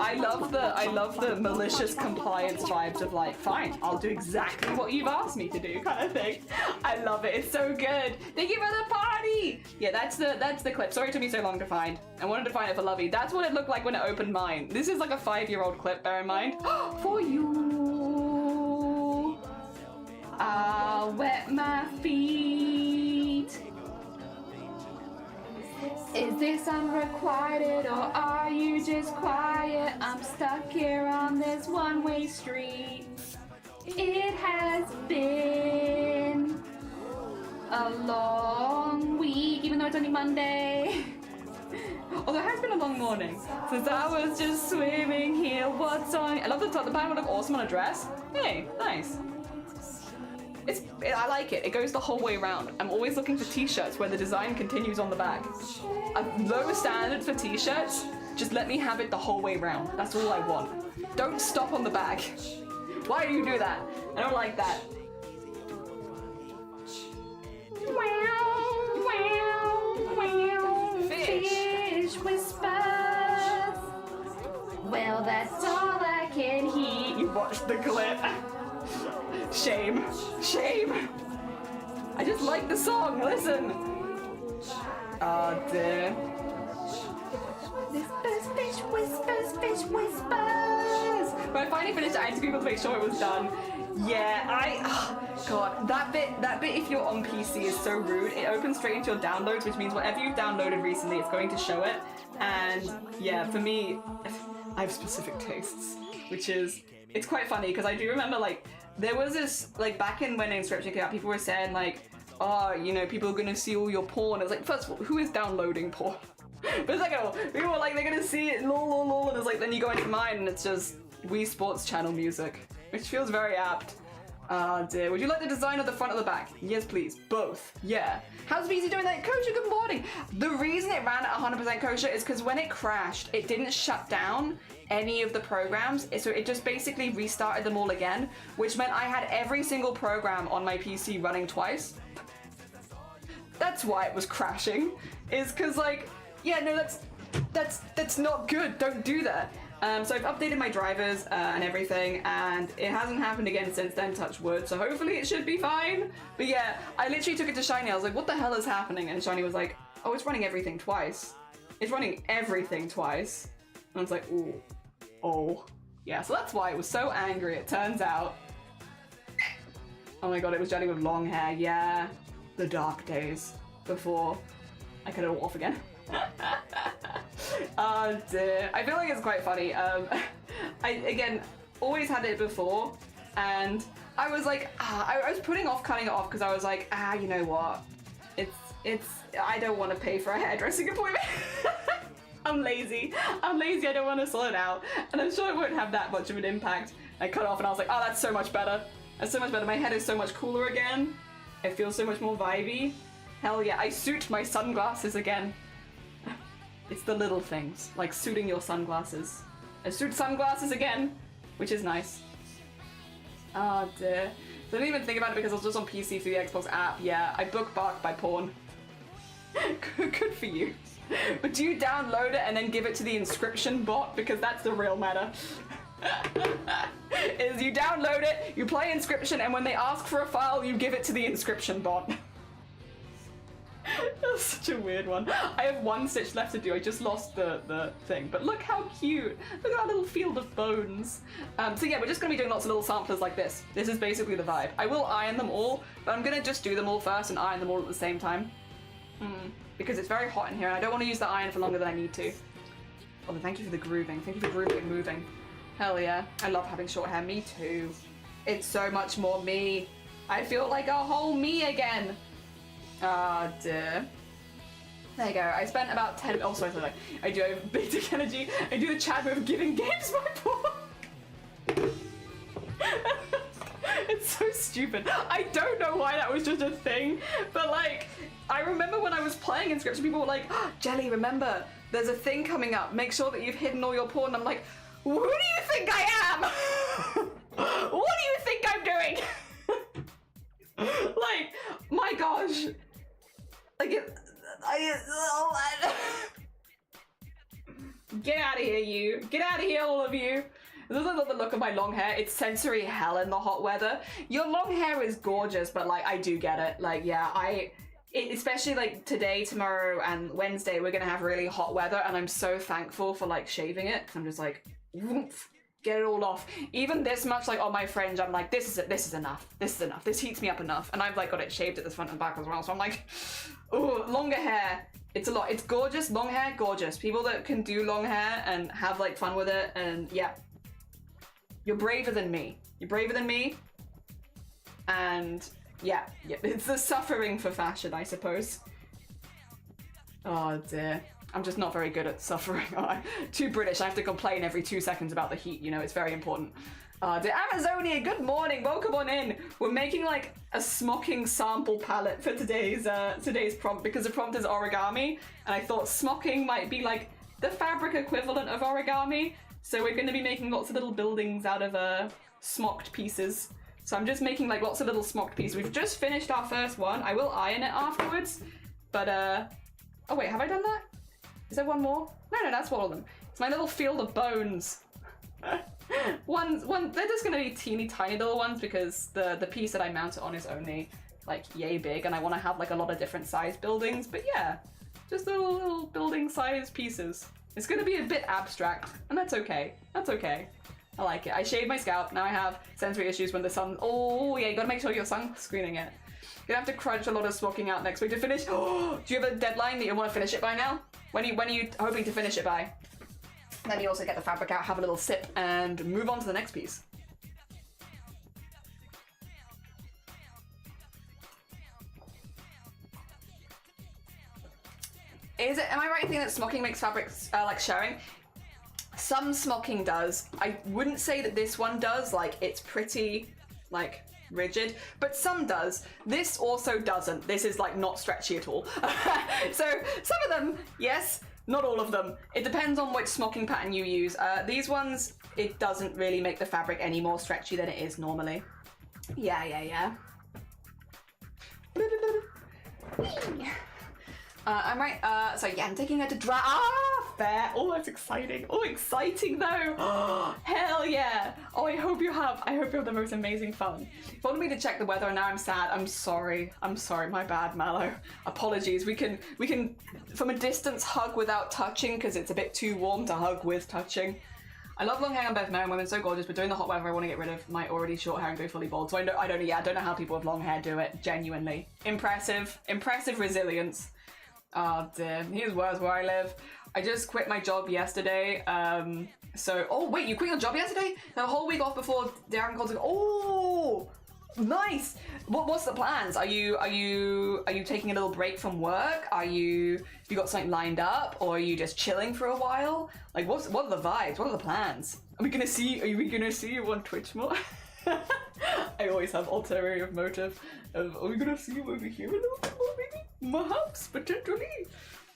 the malicious compliance vibes of like, fine, I'll do exactly what you've asked me to do kind of thing. I love it. It's so good. Thank you for the party. Yeah, that's the clip. Sorry it took me so long to find. I wanted to find it for Lovey. That's what it looked like when it opened mine. This is like a 5-year-old clip, bear in mind. For you, I'll wet my feet. Is this unrequited or are you just quiet? I'm stuck here on this one-way street. It has been a long week, even though it's only Monday. Although it has been a long morning since I was just swimming here. What's on? I love the top. The pattern would look awesome on a dress. Hey, nice. I like it. It goes the whole way around. I'm always looking for t-shirts where the design continues on the back. I've low standards for t-shirts. Just let me have it the whole way around. That's all I want. Don't stop on the back. Why do you do that? I don't like that. Fish whispers. Well, that's all I can hear. You watched the clip. Shame. Shame. I just like the song. Listen. Oh dear. Fish whispers, fish whispers. But I finally finished asking people to make sure it was done. Yeah, God, that bit if you're on PC is so rude. It opens straight into your downloads, which means whatever you've downloaded recently, it's going to show it. And yeah, for me, I have specific tastes, which is, it's quite funny because I do remember like, there was this, like back in when Inscription came out, people were saying like, oh, you know, people are gonna see all your porn. I was like, first of all, who is downloading porn? But second of all, people were like, they're gonna see it, lol, lol, lol, and it's like, then you go into mine and it's just Wii Sports Channel music, which feels very apt. Dear. Would you like the design of the front or the back? Yes, please. Both. Yeah. How's BZ doing that? Kosher, good morning. The reason it ran at 100% kosher is because when it crashed, it didn't shut down any of the programs. So it just basically restarted them all again, which meant I had every single program on my PC running twice. That's why it was crashing. Is because like, yeah, no, that's not good. Don't do that. So I've updated my drivers and everything, and it hasn't happened again since then, touch wood, so hopefully it should be fine. But yeah, I literally took it to Shiny. I was like, what the hell is happening? And Shiny was like, oh, it's running everything twice. It's running everything twice. And I was like, ooh, oh. Yeah, so that's why it was so angry, it turns out. Oh my god, it was Jenny with long hair. Yeah, the dark days before I cut it all off again. Oh dear. I feel like it's quite funny. I again always had it before, and I was like, I was putting off cutting it off because I was like, you know what? It's I don't want to pay for a hairdressing appointment. I'm lazy. I don't want to sort it out, and I'm sure it won't have that much of an impact. I cut off and I was like, oh, that's so much better. That's so much better. My head is so much cooler again. It feels so much more vibey. Hell yeah, I suit my sunglasses again. It's the little things, like suiting your sunglasses. I suit sunglasses again, which is nice. Oh dear. So I didn't even think about it because I was just on PC through the Xbox app. Yeah, I bookmarked by porn. Good for you. But do you download it and then give it to the inscription bot? Because that's the real matter. Is you download it, you play inscription, and when they ask for a file, you give it to the inscription bot. That's such a weird one. I have one stitch left to do. I just lost the thing. But look how cute. Look at that little field of bones. So yeah, we're just going to be doing lots of little samplers like this. This is basically the vibe. I will iron them all, but I'm going to just do them all first and iron them all at the same time. Because it's very hot in here and I don't want to use the iron for longer than I need to. Oh, thank you for the grooving. Thank you for grooving and moving. Hell yeah. I love having short hair. Me too. It's so much more me. I feel like a whole me again. Ah, dear. There you go. I spent about 10... Oh, sorry. I do have basic energy. I do the chat move giving games my pork. It's so stupid. I don't know why that was just a thing, but like, I remember when I was playing Inscription, people were like, oh, Jelly, remember, there's a thing coming up. Make sure that you've hidden all your porn. I'm like, who do you think I am? What do you think I'm doing? Like, my gosh. Like, get out of here, you. Get out of here, all of you. This is the look of my long hair. It's sensory hell in the hot weather. Your long hair is gorgeous, but like, I do get it. Like, yeah, especially like today, tomorrow, and Wednesday, we're gonna have really hot weather, and I'm so thankful for like shaving it, because I'm just like, woof, get it all off. Even this much, like on my fringe, I'm like, this is enough. This is enough. This heats me up enough, and I've like got it shaved at the front and back as well. So I'm like, oh, longer hair. It's a lot. It's gorgeous. Long hair, gorgeous. People that can do long hair and have like fun with it, and yeah. You're braver than me. You're braver than me. And yeah, it's the suffering for fashion, I suppose. Oh dear. I'm just not very good at suffering. Too British. I have to complain every 2 seconds about the heat. You know, it's very important. The Amazonia, good morning. Welcome on in. We're making like a smocking sample palette for today's prompt, because the prompt is origami, and I thought smocking might be like the fabric equivalent of origami. So we're going to be making lots of little buildings out of smocked pieces. So I'm just making like lots of little smocked pieces. We've just finished our first one. I will iron it afterwards. But oh wait, have I done that? Is there one more? No, that's one of them. It's my little field of bones. They're just going to be teeny tiny little ones, because the piece that I mount it on is only like yay big, and I want to have like a lot of different size buildings. But yeah, just little building size pieces. It's going to be a bit abstract, and that's okay. That's okay. I like it. I shaved my scalp. Now I have sensory issues when the sun... Oh, yeah, you got to make sure you're sunscreening it. You're going to have to crunch a lot of smocking out next week to finish. Oh, do you have a deadline that you want to finish it by now? When are you hoping to finish it by? And then you also get the fabric out, have a little sip, and move on to the next piece. Am I right in thinking that smocking makes fabrics like showing? Some smocking does. I wouldn't say that this one does. Like, it's pretty like rigid, but some does. This also doesn't. This is like not stretchy at all. So some of them, yes, not all of them. It depends on which smocking pattern you use. These ones, it doesn't really make the fabric any more stretchy than it is normally. Yeah. I'm right. So yeah, I'm taking her to dry. Fair. Oh, that's exciting. Oh, exciting though. Oh, hell yeah. Oh, I hope you have the most amazing fun. You wanted me to check the weather, and now I'm sad. I'm sorry. My bad, Mallow. Apologies. We can from a distance hug without touching, because it's a bit too warm to hug with touching. I love long hair on both men and women, so gorgeous, but during the hot weather I want to get rid of my already short hair and go fully bald. So I don't know how people with long hair do it. Genuinely impressive resilience. Oh dear, here's worse where I live. I just quit my job yesterday. Oh wait, you quit your job yesterday? The whole week off before Darren called. Oh, nice. What's the plans? Are you taking a little break from work? Have you got something lined up, or are you just chilling for a while? Like, what are the vibes? What are the plans? Are we gonna see you on Twitch more? I always have ulterior motive of, are we gonna see you over here a little bit more, maybe? Perhaps, potentially.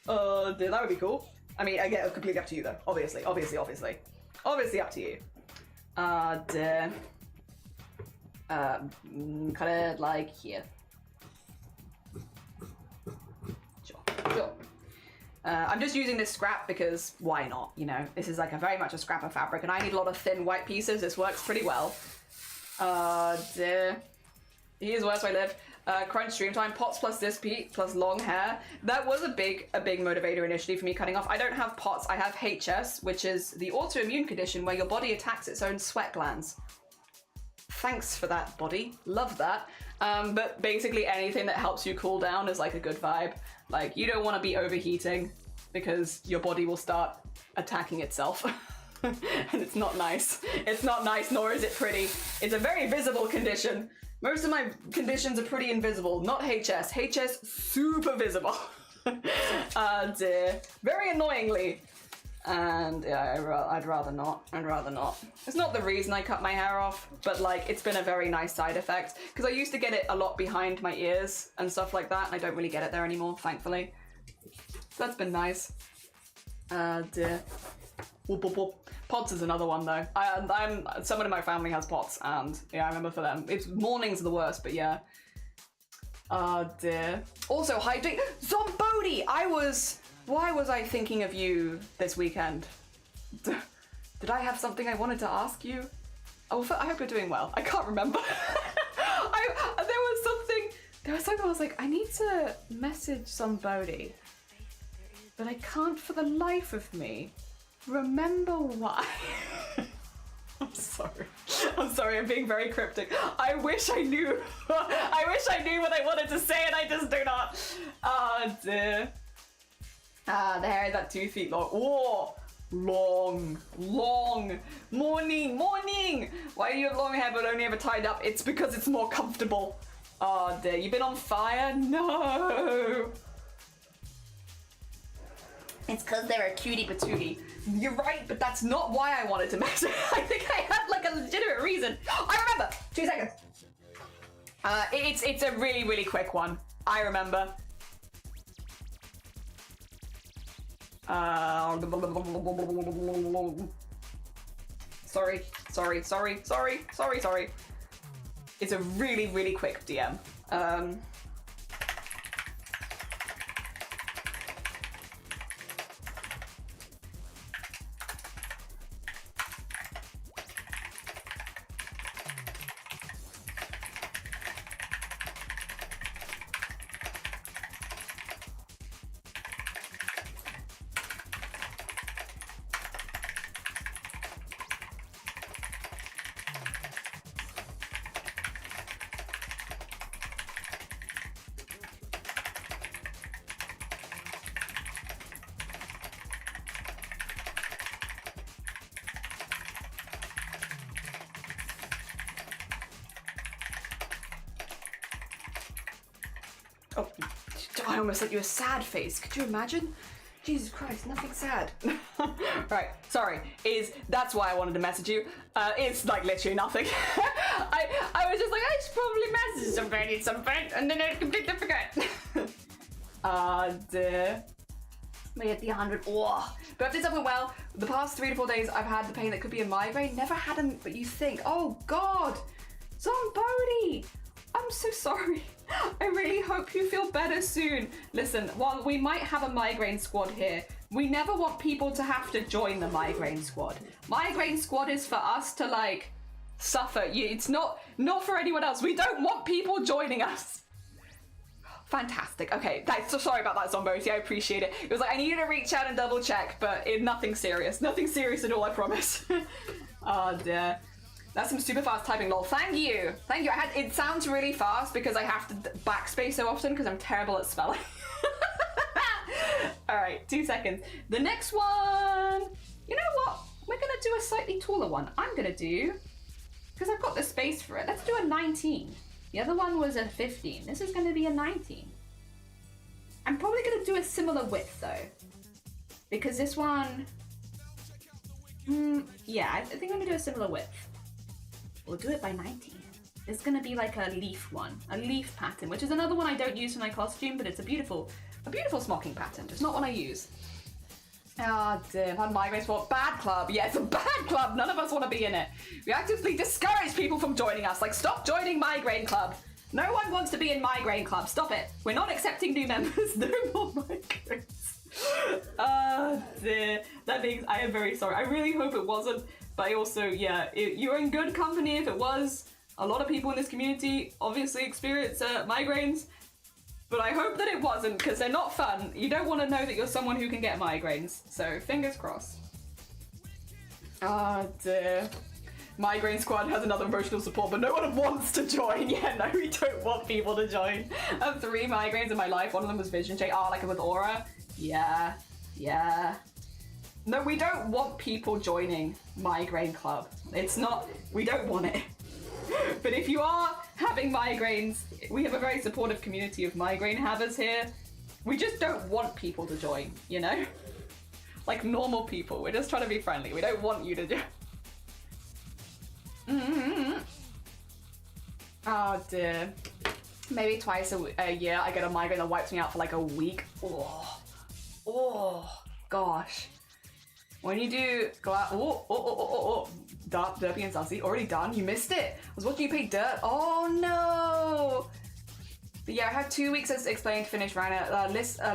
That would be cool. I mean, again, it's completely up to you though. Obviously up to you. Cut it like here. Sure. I'm just using this scrap because why not, you know? This is like very much a scrap of fabric, and I need a lot of thin white pieces. This works pretty well. Dear. Here's where I live. Crunch stream time, pots plus this peak plus long hair. That was a big motivator initially for me cutting off. I don't have pots, I have HS, which is the autoimmune condition where your body attacks its own sweat glands. Thanks for that, body. Love that. But basically anything that helps you cool down is like a good vibe. Like, you don't want to be overheating because your body will start attacking itself. And it's not nice. It's not nice, nor is it pretty. It's a very visible condition. Most of my conditions are pretty invisible. Not HS. HS, super visible. Dear. Very annoyingly. And yeah, I'd rather not. I'd rather not. It's not the reason I cut my hair off, but like, it's been a very nice side effect. Because I used to get it a lot behind my ears and stuff like that, and I don't really get it there anymore, thankfully. So that's been nice. Dear. Whoop, whoop, whoop. Pots is another one though. Someone in my family has pots, and yeah, I remember for them. It's mornings are the worst, but yeah. Dear. Also, hydrate. Zombody! Why was I thinking of you this weekend? Did I have something I wanted to ask you? Oh, I hope you're doing well. I can't remember. There was something I was like, I need to message somebody, but I can't for the life of me remember why. I'm sorry, I'm being very cryptic. I wish I knew. I wish I knew what I wanted to say, and I just do not. Dear. The hair is at 2 feet long. Oh, long. Morning. Why do you have long hair but only ever tied up? It's because it's more comfortable. Oh dear, you've been on fire? No. It's because they're a cutie patootie. You're right, but that's not why I wanted to mess it. I think I had like a legitimate reason. I remember. 2 seconds. It's a really quick one. I remember. Sorry. It's a really quick DM. Oh, I almost sent you a sad face. Could you imagine? Jesus Christ, nothing sad. Right, sorry. That's why I wanted to message you. It's like literally nothing. I was just like, I should probably message somebody at some point, and then I completely forget. Dear. May it be 100. Oh. But if this went well, the past 3 to 4 days I've had the pain that could be a migraine. Never had them, but you think, oh God, Zombody. I'm so sorry. I really hope you feel better soon. Listen, while we might have a migraine squad here, we never want people to have to join the migraine squad. Migraine squad is for us to like suffer. It's not for anyone else. We don't want people joining us. Fantastic. Okay, so sorry about that, Zombody. I appreciate it. It was like I needed to reach out and double check, but nothing serious. Nothing serious at all, I promise. Oh dear. That's some super fast typing, lol. Thank you. It sounds really fast because I have to backspace so often because I'm terrible at spelling. All right, 2 seconds. The next one, you know what? We're gonna do a slightly taller one. I'm gonna do, because I've got the space for it. Let's do a 19. The other one was a 15. This is gonna be a 19. I'm probably gonna do a similar width though, because this one, yeah, I think I'm gonna do a similar width. We'll do it by 19. It's gonna be like a leaf one, a leaf pattern, which is another one I don't use for my costume, but it's a beautiful smocking pattern. It's not one I use. Ah, dear, I've had migraines for bad club. Yeah, it's a bad club. None of us want to be in it. We actively discourage people from joining us. Like, stop joining migraine club. No one wants to be in migraine club. Stop it. We're not accepting new members. No more migraines. Dear. That means I am very sorry. I really hope it wasn't. But I also, yeah, you're in good company if it was. A lot of people in this community obviously experience migraines. But I hope that it wasn't, because they're not fun. You don't want to know that you're someone who can get migraines. So, fingers crossed. Oh dear. Migraine Squad has another emotional support, but no one wants to join. Yeah, no, we don't want people to join. I have 3 migraines in my life. One of them was vision change. Oh, like with Aura. Yeah. No, we don't want people joining Migraine Club. It's not, we don't want it. But if you are having migraines, we have a very supportive community of migraine havers here. We just don't want people to join, you know? Like normal people. We're just trying to be friendly. We don't want you to join. Oh dear. Maybe twice a year I get a migraine that wipes me out for like a week. Oh gosh. When you do go out, Dark, Derpy and Sassy, already done? You missed it. I was watching you paint dirt. Oh no. But yeah, I have 2 weeks as explained to finish Rhino.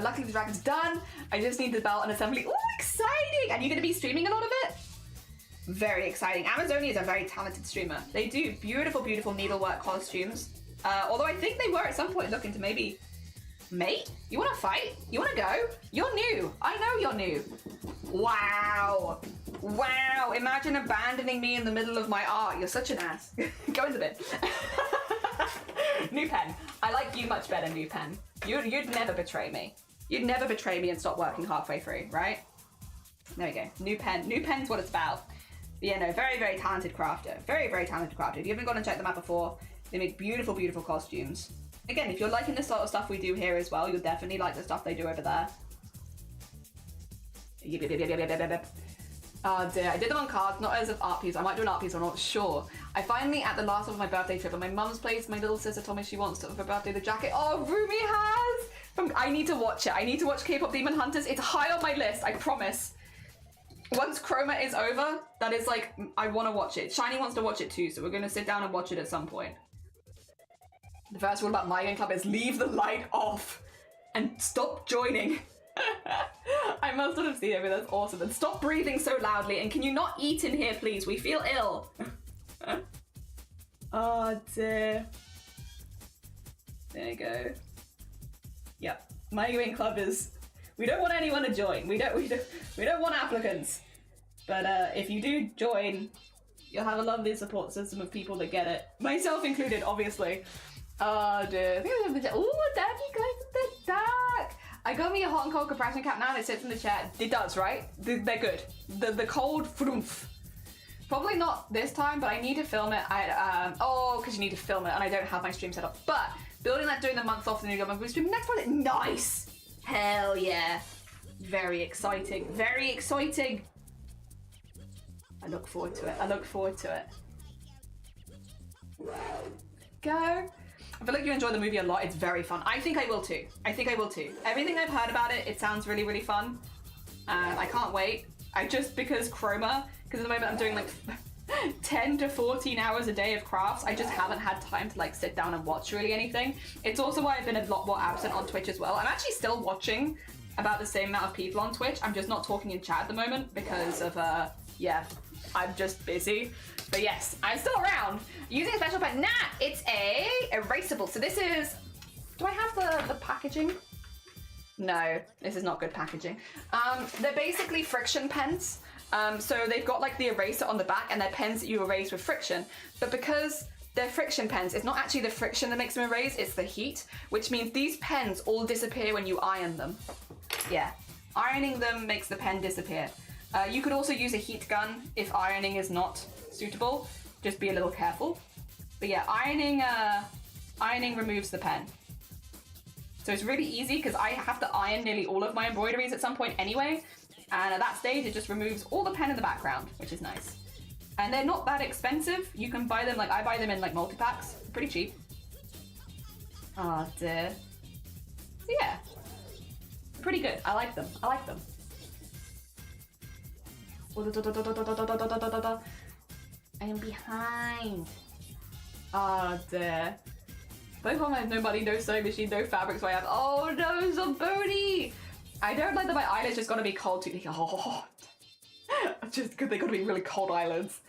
Luckily the dragon's done. I just need the belt and assembly. Oh, exciting! And you're gonna be streaming a lot of it? Very exciting. Amazonia is a very talented streamer. They do beautiful, beautiful needlework costumes. Although I think they were at some point looking to maybe mate? You wanna fight? You wanna go? You're new. I know you're new. Wow. Wow. Imagine abandoning me in the middle of my art. You're such an ass. Go in the bin. New pen. I like you much better, New pen. You'd never betray me. You'd never betray me and stop working halfway through, right? There we go. New pen. New pen's what it's about. But yeah, no, very, very talented crafter. Very, very talented crafter. If you haven't gone and checked them out before, they make beautiful, beautiful costumes. Again, if you're liking the sort of stuff we do here as well, you'll definitely like the stuff they do over there. Oh dear, I did them on cards, not as an art piece. I might do an art piece, I'm not sure. I finally, at the last one of my birthday trip, at my mum's place, my little sister told me she wants to, for her birthday the jacket. Oh, Rumi has! I need to watch it. I need to watch K-Pop Demon Hunters. It's high on my list, I promise. Once Chroma is over, that is like, I want to watch it. Shiny wants to watch it too, so we're going to sit down and watch it at some point. The first rule about Migraine Club is leave the light off and stop joining. I must not have seen it, but that's awesome. And stop breathing so loudly, and can you not eat in here, please? We feel ill. Oh dear. There you go. Yep. Migraine Club is... We don't want anyone to join. We don't want applicants. But if you do join, you'll have a lovely support system of people that get it. Myself included, obviously. Oh dear. Oh, Daddy goes to the dark. I got me a hot and cold compression cap now and it sits in the chair. It does, right? They're good. The cold, vroomf. Probably not this time, but I need to film it. Because you need to film it and I don't have my stream set up. But building that during the month off the new government stream next project. Nice. Hell yeah. Very exciting. Very exciting. I look forward to it. I look forward to it. Go. I feel like you enjoy the movie a lot. It's very fun. I think I will too. I think I will too. Everything I've heard about it, it sounds really, really fun. I can't wait. Because Chroma, because at the moment I'm doing like 10 to 14 hours a day of crafts. I just haven't had time to like sit down and watch really anything. It's also why I've been a lot more absent on Twitch as well. I'm actually still watching about the same amount of people on Twitch. I'm just not talking in chat at the moment because of, yeah, I'm just busy. But yes, I'm still around. Using a special pen. Nah, it's a erasable. So this is, do I have the packaging? No, this is not good packaging. They're basically friction pens. So they've got like the eraser on the back and they're pens that you erase with friction. But because they're friction pens, it's not actually the friction that makes them erase, it's the heat, which means these pens all disappear when you iron them. Yeah, ironing them makes the pen disappear. You could also use a heat gun if ironing is not suitable. Just be a little careful. But yeah, ironing removes the pen. So it's really easy because I have to iron nearly all of my embroideries at some point anyway. And at that stage, it just removes all the pen in the background, which is nice. And they're not that expensive. You can buy them, like I buy them in like multi-packs. Pretty cheap. Oh dear. So yeah, pretty good. I like them. I like them. I am behind. Oh dear. Pokemon, I have no money, no sewing machine, no fabric, so I have. Oh no, Zamboni! I don't like that my eyelids just gotta be cold too. Oh, just because they gotta be really cold eyelids.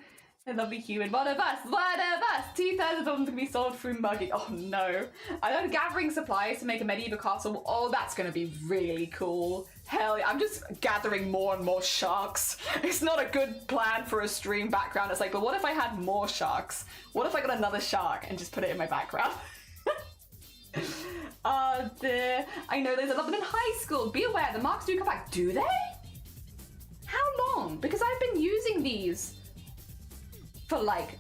I love the human. One of us. 2/3 of them can be sold through mugging. Oh no. I learned gathering supplies to make a medieval castle. Oh, that's gonna be really cool. Hell yeah, I'm just gathering more and more sharks. It's not a good plan for a stream background. It's like, but what if I had more sharks? What if I got another shark and just put it in my background? Oh dear. I know there's a lot of them in high school. Be aware, the marks do come back. Do they? How long? Because I've been using these for like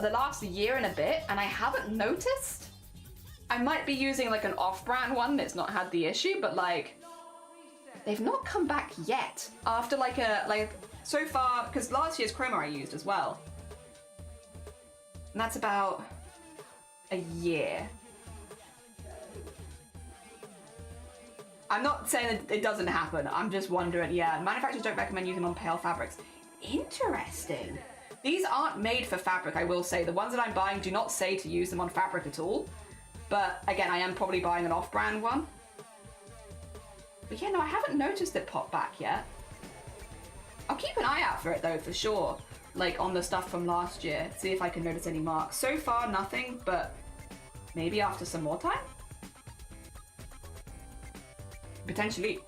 the last year and a bit, and I haven't noticed. I might be using like an off-brand one that's not had the issue, but like they've not come back yet. After like so far, because last year's chroma I used as well, and that's about a year. I'm not saying that it doesn't happen. I'm just wondering. Yeah, manufacturers don't recommend using them on pale fabrics. Interesting. These aren't made for fabric, I will say. The ones that I'm buying do not say to use them on fabric at all. But again, I am probably buying an off-brand one. But yeah, no, I haven't noticed it pop back yet. I'll keep an eye out for it though, for sure. Like on the stuff from last year, see if I can notice any marks. So far, nothing, but maybe after some more time? Potentially.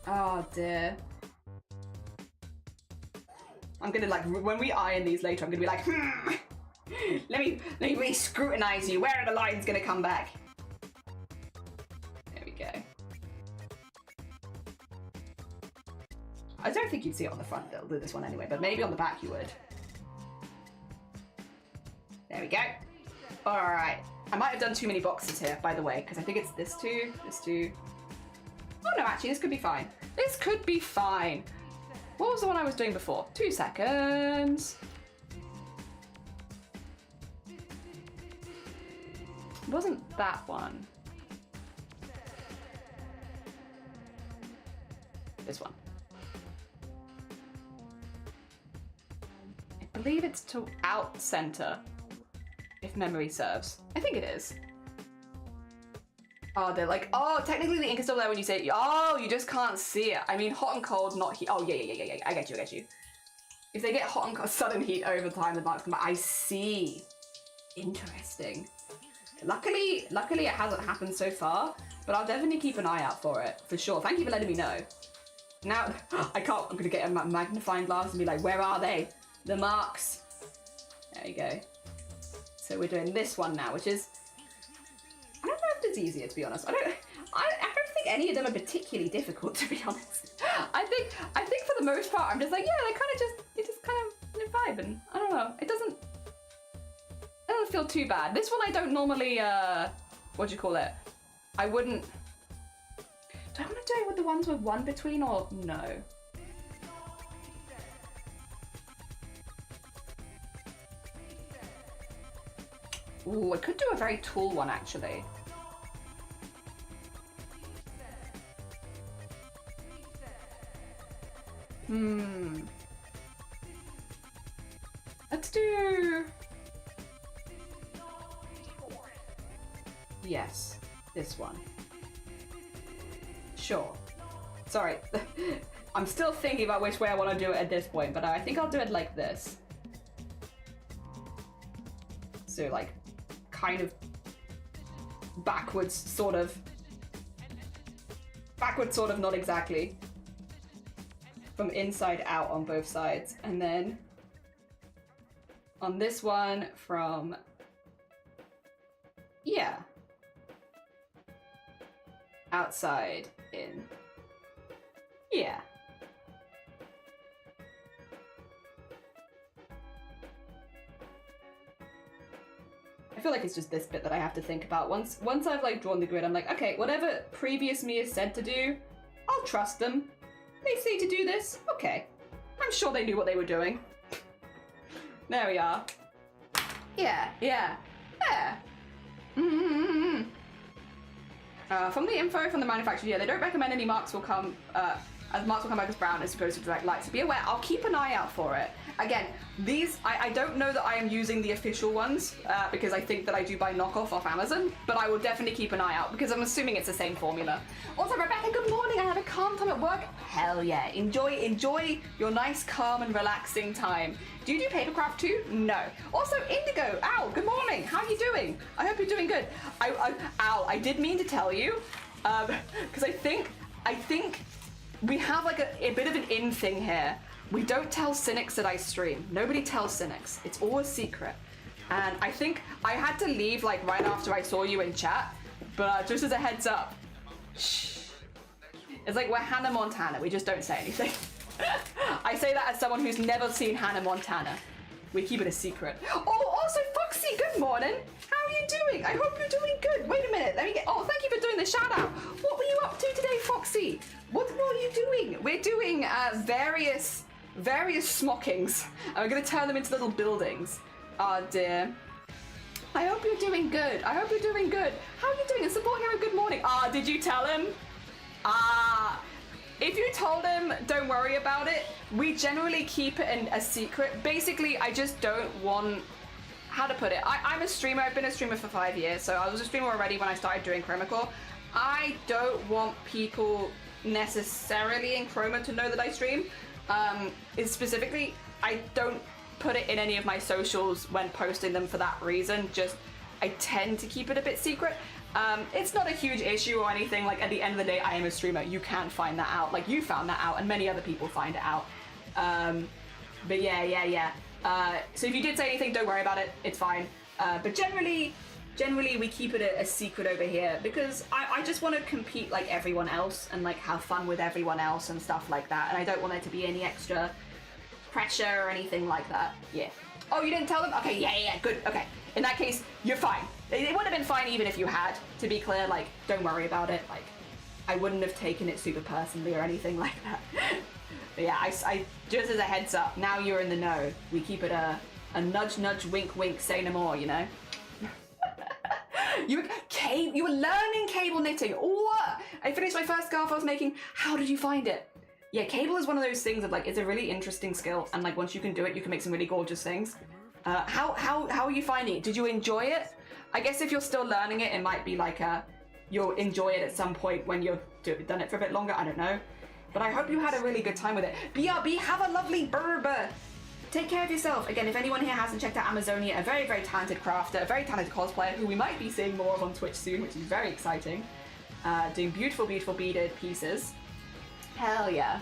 Oh dear. I'm gonna like, when we iron these later, I'm gonna be like, let me really scrutinize you. Where are the lines gonna come back? There we go. I don't think you'd see it on the front, they'll do this one anyway, but maybe on the back you would. There we go. All right. I might have done too many boxes here, by the way, because I think it's this two, this two. Oh no, actually, this could be fine. This could be fine. What was the one I was doing before? 2 seconds. It wasn't that one. This one. I believe it's to out center, if memory serves. I think it is. Oh, they're like, oh, technically the ink is still there when you say it. Oh, you just can't see it. I mean, hot and cold, not heat. Oh, yeah. I get you. If they get hot and cold, sudden heat over time, the marks come back. I see. Interesting. Luckily, it hasn't happened so far, but I'll definitely keep an eye out for it, for sure. Thank you for letting me know. Now, I'm gonna get a magnifying glass and be like, where are they? The marks. There you go. So we're doing this one now, which is, I don't know if it's easier, to be honest. I don't think any of them are particularly difficult, to be honest. I think for the most part, I'm just like, yeah, they just kind of vibe, and I don't know. It doesn't feel too bad. This one I don't normally, what do you call it? I wouldn't. Do I want to do it with the ones with one between or no? Ooh, I could do a very tall one actually. Let's do... Yes, this one. Sure. Sorry. I'm still thinking about which way I want to do it at this point, but I think I'll do it like this. So like, kind of backwards, sort of. Backwards, sort of, not exactly. From inside out on both sides. And then on this one from, yeah. Outside in. Yeah. I feel like it's just this bit that I have to think about. Once I've like drawn the grid, I'm like, okay, whatever previous me is said to do, I'll trust them. They say to do this, okay. I'm sure they knew what they were doing. There we are. Yeah. From the info from the manufacturer, yeah, they don't recommend any marks will come as Marks will come back as brown as opposed to direct light. So be aware, I'll keep an eye out for it. Again, these, I don't know that I am using the official ones because I think that I do buy knockoff off Amazon, but I will definitely keep an eye out because I'm assuming it's the same formula. Also, Rebecca, good morning. I have a calm time at work. Hell yeah. Enjoy your nice, calm and relaxing time. Do you do papercraft too? No. Also, Indigo, Al, good morning. How are you doing? I hope you're doing good. Al, I did mean to tell you, because I think we have like a bit of an in thing here. We don't tell cynics that I stream. Nobody tells cynics. It's all a secret. And I think I had to leave like right after I saw you in chat, but just as a heads up, shh. It's like we're Hannah Montana. We just don't say anything. I say that as someone who's never seen Hannah Montana. We keep it a secret. Oh, also Foxy, good morning. How are you doing? I hope you're doing good. Wait a minute, let me get, oh, thank you for doing the shout out. What were you up to today, Foxy? What are you doing? We're doing various smockings. And we're gonna turn them into little buildings. Oh dear. I hope you're doing good. I hope you're doing good. How are you doing? And Support Hero, good morning. Did you tell him? If you told him, don't worry about it. We generally keep it a secret. Basically, I just don't want, how to put it? I'm a streamer. I've been a streamer for 5 years. So I was a streamer already when I started doing Chroma Core. I don't want people necessarily in Chroma to know that I stream. Specifically, I don't put it in any of my socials when posting them for that reason. Just, I tend to keep it a bit secret. It's not a huge issue or anything. Like, at the end of the day, I am a streamer. You can find that out. Like, you found that out, and many other people find it out. But yeah. So if you did say anything, don't worry about it. It's fine. But generally, we keep it a secret over here because I just want to compete like everyone else and like have fun with everyone else and stuff like that. And I don't want there to be any extra pressure or anything like that. Yeah. Oh, you didn't tell them? Okay, yeah, good. Okay. In that case, you're fine. It would have been fine even if you had, to be clear. Like, don't worry about it. Like, I wouldn't have taken it super personally or anything like that. But yeah, I just as a heads up, now you're in the know. We keep it a nudge, nudge, wink, wink, say no more, you know? You were learning cable knitting. Oh, I finished my first scarf I was making. How did you find it? Yeah, cable is one of those things that like, it's a really interesting skill. And like, once you can do it, you can make some really gorgeous things. How are you finding it? Did you enjoy it? I guess if you're still learning it, it might be like you'll enjoy it at some point when you've done it for a bit longer. I don't know. But I hope you had a really good time with it. BRB, have a lovely burba. Take care of yourself. Again, if anyone here hasn't checked out Amazonia, a very, very talented crafter, a very talented cosplayer who we might be seeing more of on Twitch soon, which is very exciting. Doing beautiful, beautiful beaded pieces. Hell yeah.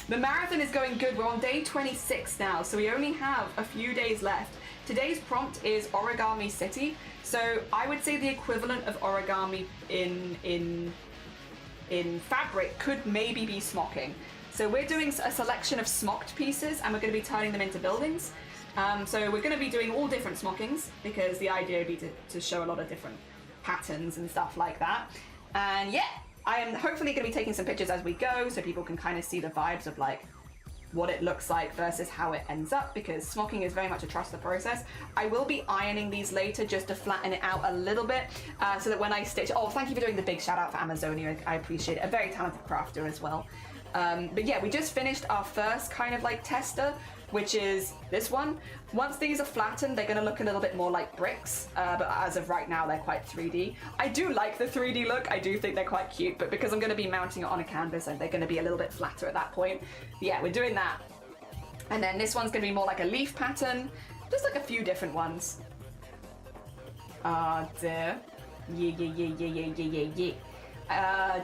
The marathon is going good. We're on day 26 now, so we only have a few days left. Today's prompt is Origami City. So I would say the equivalent of origami in fabric could maybe be smocking. So we're doing a selection of smocked pieces and we're going to be turning them into buildings. So we're going to be doing all different smockings because the idea would be to show a lot of different patterns and stuff like that. And yeah, I am hopefully going to be taking some pictures as we go so people can kind of see the vibes of like what it looks like versus how it ends up, because smocking is very much a trust the process. I will be ironing these later just to flatten it out a little bit so that when I stitch, oh, thank you for doing the big shout out for Amazonia. I appreciate it. A very talented crafter as well. But yeah, we just finished our first kind of like tester, which is this one. Once these are flattened, they're gonna look a little bit more like bricks, but as of right now, they're quite 3D. I do like the 3D look. I do think they're quite cute, but because I'm gonna be mounting it on a canvas, and they're gonna be a little bit flatter at that point. But yeah, we're doing that. And then this one's gonna be more like a leaf pattern, just like a few different ones. Dear. Yeah.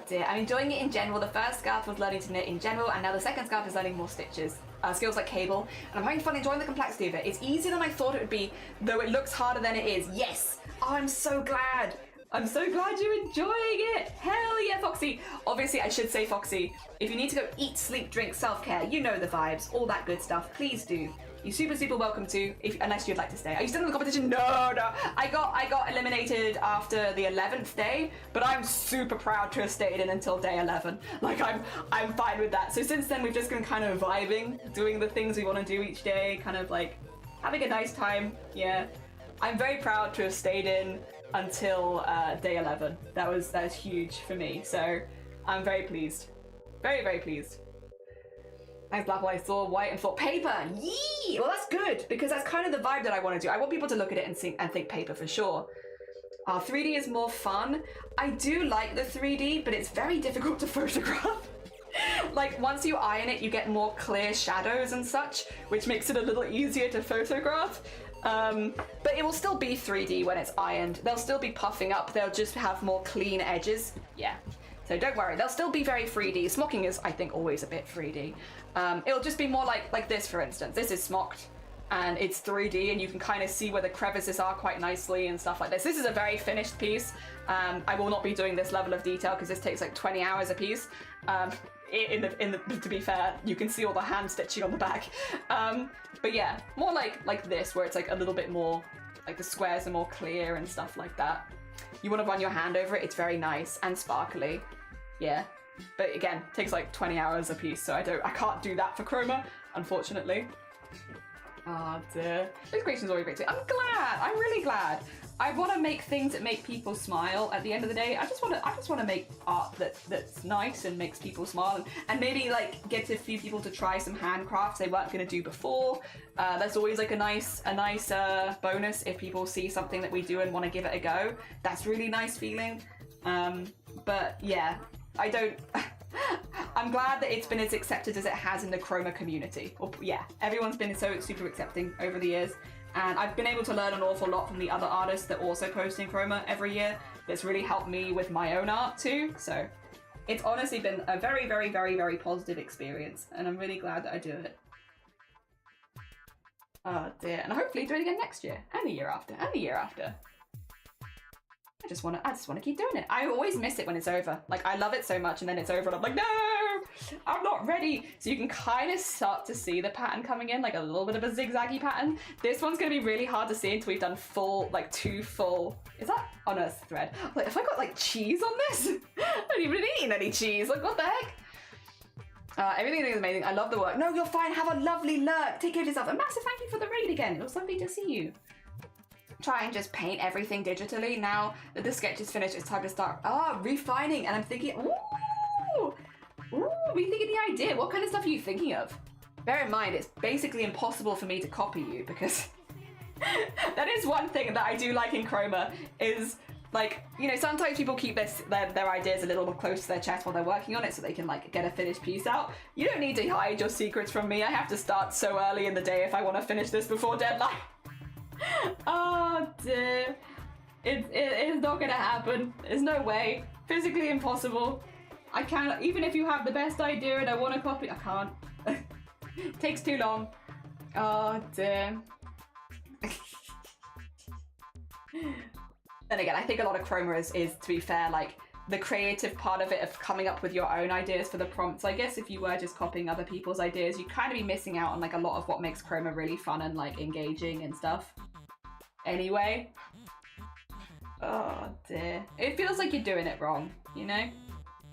Dear. I'm enjoying it in general. The first scarf was learning to knit in general, and now the second scarf is learning more stitches. Skills like cable, and I'm having fun enjoying the complexity of it. It's easier than I thought it would be, though it looks harder than it is. Yes! Oh, I'm so glad. I'm so glad you're enjoying it. Hell yeah, Foxy. Obviously, I should say, Foxy, if you need to go eat, sleep, drink, self-care, you know the vibes, all that good stuff, please do. You're super welcome to, unless you'd like to stay. Are you still in the competition? No. I got eliminated after the 11th day, but I'm super proud to have stayed in until day 11. Like, I'm fine with that. So since then, we've just been kind of vibing, doing the things we want to do each day, kind of like having a nice time. Yeah. I'm very proud to have stayed in until day 11. That was huge for me. So I'm very pleased. Very pleased. Nice dabble. I saw white and thought paper. Yee! Well, that's good because that's kind of the vibe that I want to do. I want people to look at it and think paper for sure. 3D is more fun. I do like the 3D, but it's very difficult to photograph. Like once you iron it, you get more clear shadows and such, which makes it a little easier to photograph. But it will still be 3D when it's ironed. They'll still be puffing up. They'll just have more clean edges. Yeah. So don't worry, they'll still be very 3D. Smocking is, I think, always a bit 3D. It'll just be more like this, for instance. This is smocked, and it's 3D, and you can kind of see where the crevices are quite nicely and stuff like this. This is a very finished piece. I will not be doing this level of detail because this takes like 20 hours a piece. To be fair, you can see all the hand stitching on the back. But yeah, more like this, where it's like a little bit more, like the squares are more clear and stuff like that. You want to run your hand over it, it's very nice and sparkly. Yeah, but again, it takes like 20 hours a piece, so I can't do that for chroma, unfortunately. Oh dear. This creation's always great too. I'm really glad. I want to make things that make people smile at the end of the day. I just want to make art that's nice and makes people smile, and maybe like get a few people to try some handcrafts they weren't going to do before. That's always like a nice bonus if people see something that we do and want to give it a go. That's really nice feeling. But yeah, I'm glad that it's been as accepted as it has in the chroma community. Well, yeah, everyone's been so super accepting over the years. And I've been able to learn an awful lot from the other artists that also post in chroma every year. That's really helped me with my own art too. So it's honestly been a very, very, very, very positive experience. And I'm really glad that I do it. Oh dear. And hopefully do it again next year. And the year after. And the year after. I just want to keep doing it. I always miss it when it's over. Like I love it so much and then it's over and I'm like, no, I'm not ready. So you can kind of start to see the pattern coming in, like a little bit of a zigzaggy pattern. This one's going to be really hard to see until we've done two full, is that on a thread? Like, have I got like cheese on this? I haven't even eaten any cheese. Like what the heck? Everything is amazing. I love the work. No, you're fine. Have a lovely lurk. Take care of yourself. A massive thank you for the raid again. It was lovely to see you. Try and just paint everything digitally. Now that the sketch is finished, it's time to start refining. And I'm thinking, ooh, rethinking the idea. What kind of stuff are you thinking of? Bear in mind, it's basically impossible for me to copy you because that is one thing that I do like in chroma is like, you know, sometimes people keep their ideas a little more close to their chest while they're working on it so they can like get a finished piece out. You don't need to hide your secrets from me. I have to start so early in the day if I want to finish this before deadline. Oh dear. It is not gonna happen. There's no way. Physically impossible. I can't, even if you have the best idea and I want to copy, I can't. It takes too long. Oh dear. Then again, I think a lot of chroma is to be fair, like the creative part of it of coming up with your own ideas for the prompts. I guess if you were just copying other people's ideas, you'd kind of be missing out on like a lot of what makes chroma really fun and like engaging and stuff. Anyway. Oh dear. It feels like you're doing it wrong, you know?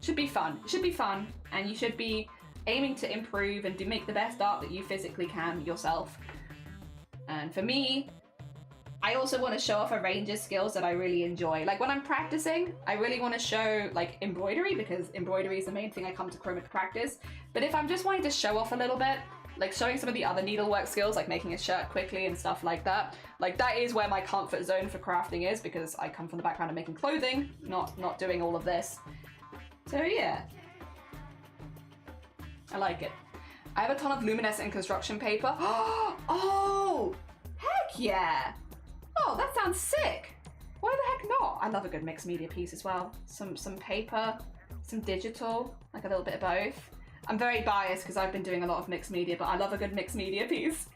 Should be fun. It should be fun, and you should be aiming to improve and to make the best art that you physically can yourself. And for me, I also want to show off a range of skills that I really enjoy. Like when I'm practicing, I really want to show like embroidery because embroidery is the main thing I come to chroma to practice. But if I'm just wanting to show off a little bit, like showing some of the other needlework skills, like making a shirt quickly and stuff like that is where my comfort zone for crafting is because I come from the background of making clothing, not doing all of this. So yeah, I like it. I have a ton of luminescent construction paper. Oh, heck yeah. Oh, that sounds sick. Why the heck not? I love a good mixed media piece as well. Some paper, some digital, like a little bit of both. I'm very biased because I've been doing a lot of mixed media, but I love a good mixed media piece.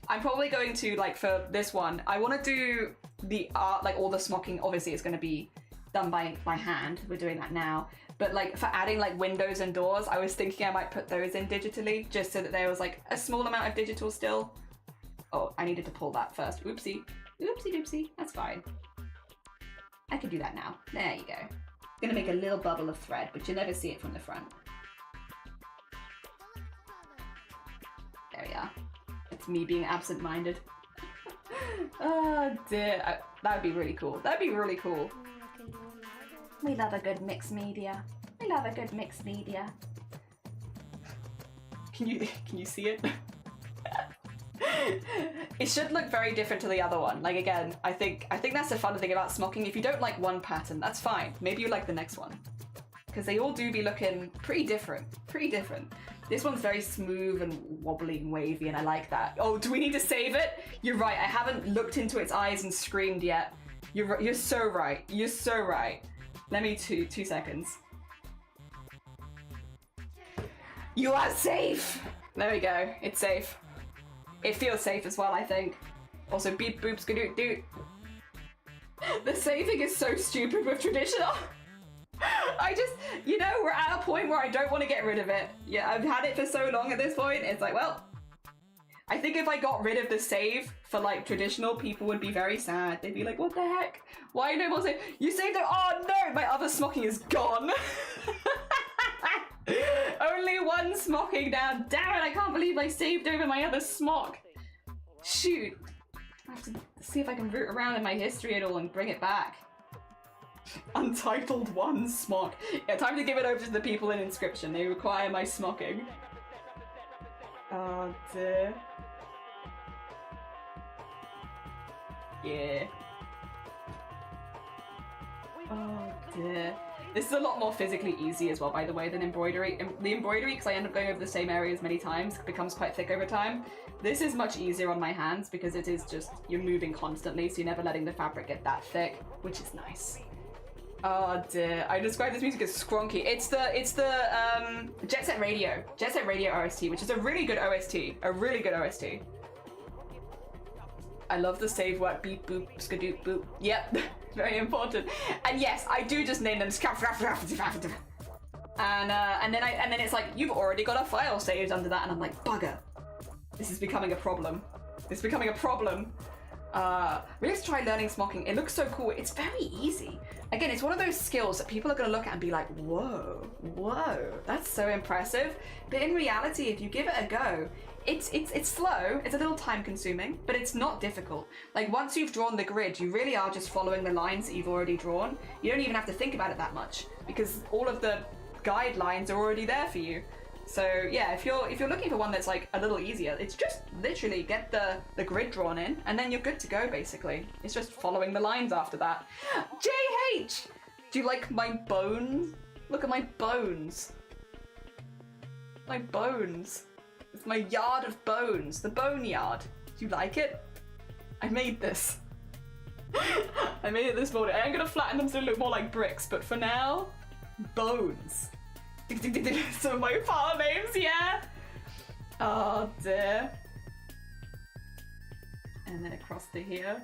I'm probably going to, like for this one, I want to do the art, like all the smocking, obviously it's going to be done by hand. We're doing that now. But like for adding like windows and doors, I was thinking I might put those in digitally just so that there was like a small amount of digital still. Oh, I needed to pull that first. Oopsie. Oopsie doopsie. That's fine. I can do that now. There you go. I'm gonna make a little bubble of thread, but you'll never see it from the front. There we are. It's me being absent-minded. Oh dear. That would be really cool. That'd be really cool. We love a good mixed media. We love a good mixed media. Can you see it? It should look very different to the other one. Like, again, I think that's the fun thing about smocking. If you don't like one pattern, that's fine. Maybe you like the next one. Because they all do be looking pretty different. Pretty different. This one's very smooth and wobbly and wavy, and I like that. Oh, do we need to save it? You're right, I haven't looked into its eyes and screamed yet. You're so right. You're so right. Let me 2 seconds. You are safe! There we go, it's safe. It feels safe as well, I think. Also, beep boop skadoot doot. The saving is so stupid with traditional. I just, you know, we're at a point where I don't want to get rid of it. Yeah, I've had it for so long at this point, it's like, well, I think if I got rid of the save for like traditional, people would be very sad. They'd be like, what the heck? Why no more save? You saved it? Oh no, my other smocking is gone. Only one smocking now. Damn it, I can't believe I saved over my other smock. Shoot. I have to see if I can root around in my history at all and bring it back. Untitled 1 smock. Yeah, time to give it over to the people in Inscription. They require my smocking. Oh dear. Yeah. Oh dear. This is a lot more physically easy as well, by the way, than embroidery. The embroidery, because I end up going over the same areas many times, becomes quite thick over time. This is much easier on my hands because it is just, you're moving constantly, so you're never letting the fabric get that thick, which is nice. Oh dear, I describe this music as skronky. It's the Jet Set Radio OST, which is a really good OST, I love the save work, beep boop, skadoop boop. Yep, very important. And yes, I do just name them and then it's like, you've already got a file saved under that, and I'm like, bugger. This is becoming a problem. Really have to try learning smocking. It looks so cool. It's very easy. Again, it's one of those skills that people are going to look at and be like, whoa, that's so impressive. But in reality, if you give it a go, it's slow, it's a little time consuming, but it's not difficult. Like, once you've drawn the grid, you really are just following the lines that you've already drawn. You don't even have to think about it that much because all of the guidelines are already there for you. So yeah, if you're looking for one that's like a little easier, it's just literally get the grid drawn in and then you're good to go basically. It's just following the lines after that. JH! Do you like my bones? Look at my bones. My bones. It's my yard of bones. The bone yard. Do you like it? I made this. I made it this morning. I am gonna flatten them so they look more like bricks, but for now, bones. Some of my file names, yeah. Oh dear. And then across to here.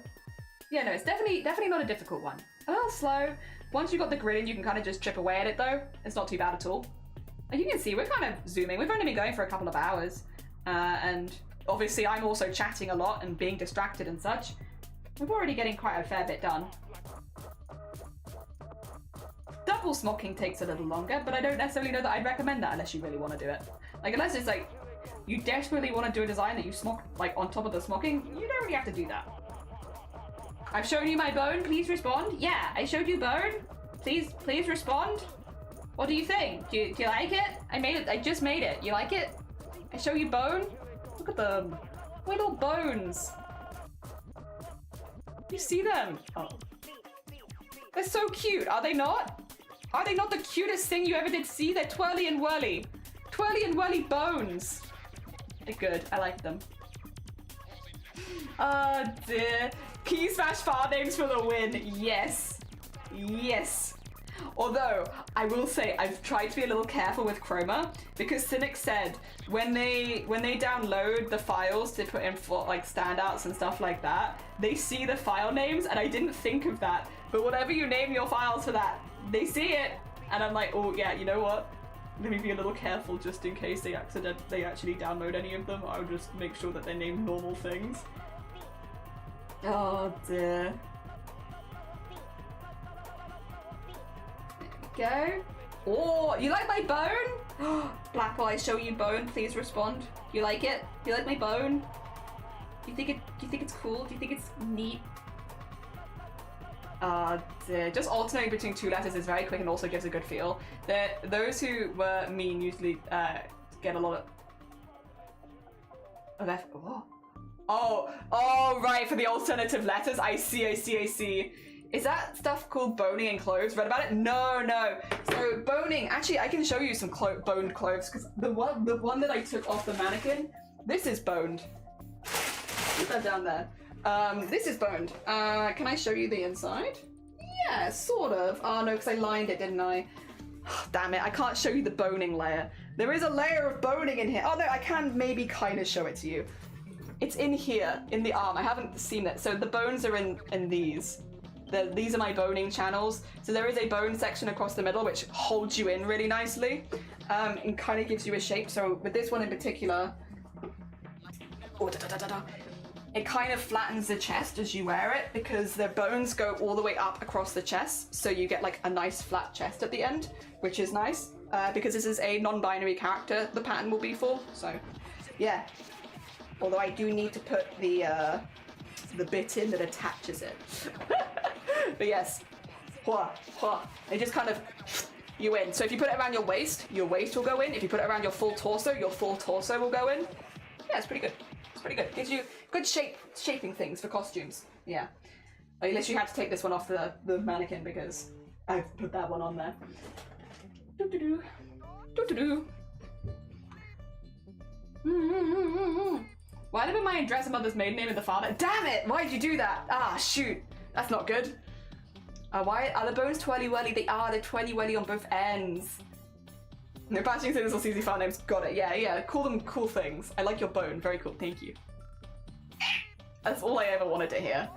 Yeah, no, it's definitely not a difficult one. A little slow. Once you've got the grid in, you can kind of just chip away at it though. It's not too bad at all. Like you can see, we're kind of zooming. We've only been going for a couple of hours. And obviously I'm also chatting a lot and being distracted and such. We're already getting quite a fair bit done. Double smocking takes a little longer, but I don't necessarily know that I'd recommend that unless you really want to do it. Like, unless it's like, you desperately want to do a design that you smock, like, on top of the smocking, you don't really have to do that. I've shown you my bone, please respond. Yeah, I showed you bone. Please respond. What do you think? Do you like it? I just made it. You like it? I show you bone? Look at them. Little bones. You see them? Oh. They're so cute, are they not? Are they not the cutest thing you ever did see? They're twirly and whirly. Twirly and whirly bones. They're good, I like them. Oh dear. Key smash file names for the win. Yes. Yes. Although, I will say, I've tried to be a little careful with Chroma, because Cynic said when they download the files to put in for like standouts and stuff like that, they see the file names, and I didn't think of that. But whatever you name your files for that, they see it, and I'm like, oh yeah, you know what? Let me be a little careful just in case they actually download any of them. I'll just make sure that they name normal things. Oh dear. Go. Oh, you like my bone? Blackwell, I show you bone. Please respond. You like it? You like my bone? Do you think it's cool? Do you think it's neat? Just alternating between two letters is very quick and also gives a good feel. Those who were mean usually get a lot of. Oh, right, for the alternative letters. I see. Is that stuff called boning in clothes? Read about it? No. So boning, actually, I can show you some boned clothes, because the one that I took off the mannequin, this is boned. Put that down there. This is boned. Can I show you the inside? Yeah, sort of. Oh no, because I lined it, didn't I? Damn it, I can't show you the boning layer. There is a layer of boning in here. Oh no, I can maybe kind of show it to you. It's in here, in the arm. I haven't seen it. So the bones are in these. These are my boning channels. So there is a bone section across the middle which holds you in really nicely and kind of gives you a shape. So with this one in particular, it kind of flattens the chest as you wear it because the bones go all the way up across the chest. So you get like a nice flat chest at the end, which is nice because this is a non-binary character the pattern will be for. So yeah. Although I do need to put the bit in that attaches it. But yes, it just kind of you in. So if you put it around your waist will go in. If you put it around your full torso will go in. Yeah, it's pretty good. Gives you good shaping things for costumes. Yeah. I literally had to take this one off the mannequin because I've put that one on there. Why did my dress a mother's maiden name of the father? Damn it! Why did you do that? Ah, shoot. That's not good. Why are the bones twirly-whirly? They're twirly-whirly on both ends. No, patching says this easy file names. Got it. Yeah. Call them cool things. I like your bone. Very cool. Thank you. That's all I ever wanted to hear.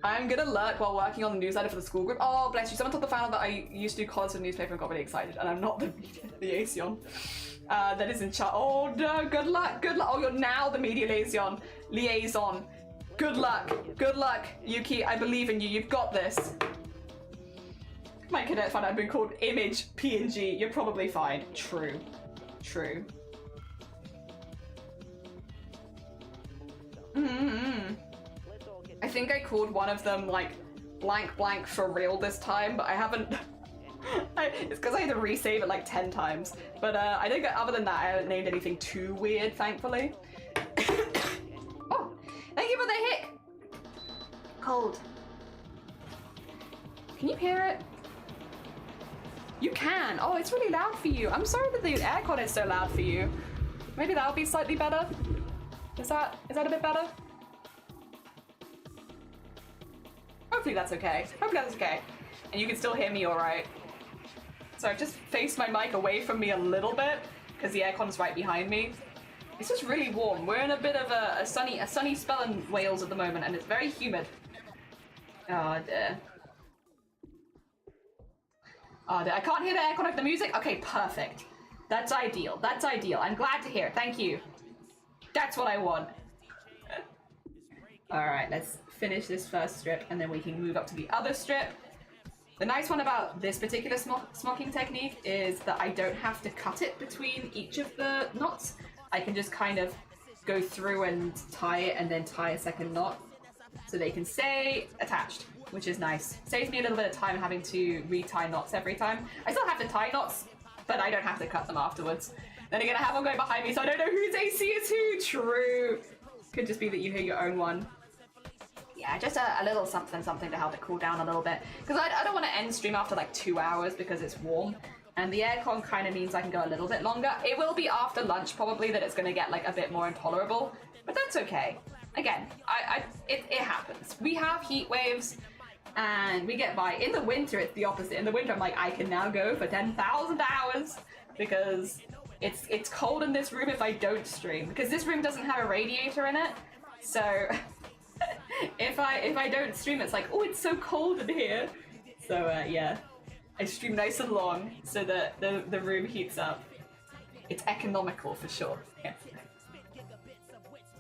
I'm gonna lurk while working on the newsletter for the school group. Oh, bless you. Someone told the fan that I used to do college for the newspaper and got really excited. And I'm not the liaison. That is in charge. Oh no, good luck. Oh, you're now the media liaison. Good luck, Yuki. I believe in you. You've got this. My cadet fan, I've been called Image PNG. You're probably fine. True. I think I called one of them like blank for real this time, but I haven't. It's because I had to resave it like 10 times. But I think other than that, I haven't named anything too weird, thankfully. Oh, thank you for the hic. Cold. Can you hear it? You can. Oh, it's really loud for you. I'm sorry that the aircon is so loud for you. Maybe that'll be slightly better. Is that a bit better? Hopefully that's okay. And you can still hear me all right. So I've just faced my mic away from me a little bit because the aircon's right behind me. It's just really warm. We're in a bit of a sunny spell in Wales at the moment, and it's very humid. Oh dear. I can't hear the aircon of the music? Okay, perfect. That's ideal. I'm glad to hear it. Thank you. That's what I want. Alright, let's finish this first strip, and then we can move up to the other strip. The nice one about this particular smocking technique is that I don't have to cut it between each of the knots. I can just kind of go through and tie it and then tie a second knot so they can stay attached, which is nice. Saves me a little bit of time having to retie knots every time. I still have to tie knots, but I don't have to cut them afterwards. Then again, I have one going behind me, so I don't know whose AC is who. True. Could just be that you hear your own one. Yeah, just a little something to help it cool down a little bit. Because I don't want to end stream after like 2 hours because it's warm. And the aircon kind of means I can go a little bit longer. It will be after lunch probably that it's going to get like a bit more intolerable. But that's okay. Again, it happens. We have heat waves and we get by. In the winter, it's the opposite. In the winter, I'm like, I can now go for 10,000 hours because it's cold in this room if I don't stream. Because this room doesn't have a radiator in it. So... if I don't stream, it's like, oh, it's so cold in here. So yeah, I stream nice and long so that the room heats up. It's economical for sure. Yeah.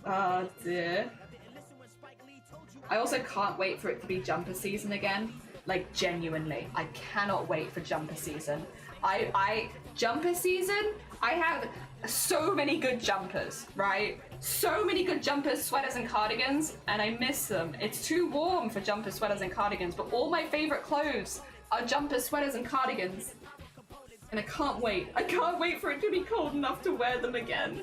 Oh dear. I also can't wait for it to be jumper season again. Like genuinely, I cannot wait for jumper season. Jumper season, I have so many good jumpers, right? So many good jumpers, sweaters, and cardigans, and I miss them. It's too warm for jumpers, sweaters, and cardigans, but all my favorite clothes are jumpers, sweaters, and cardigans. And I can't wait. I can't wait for it to be cold enough to wear them again.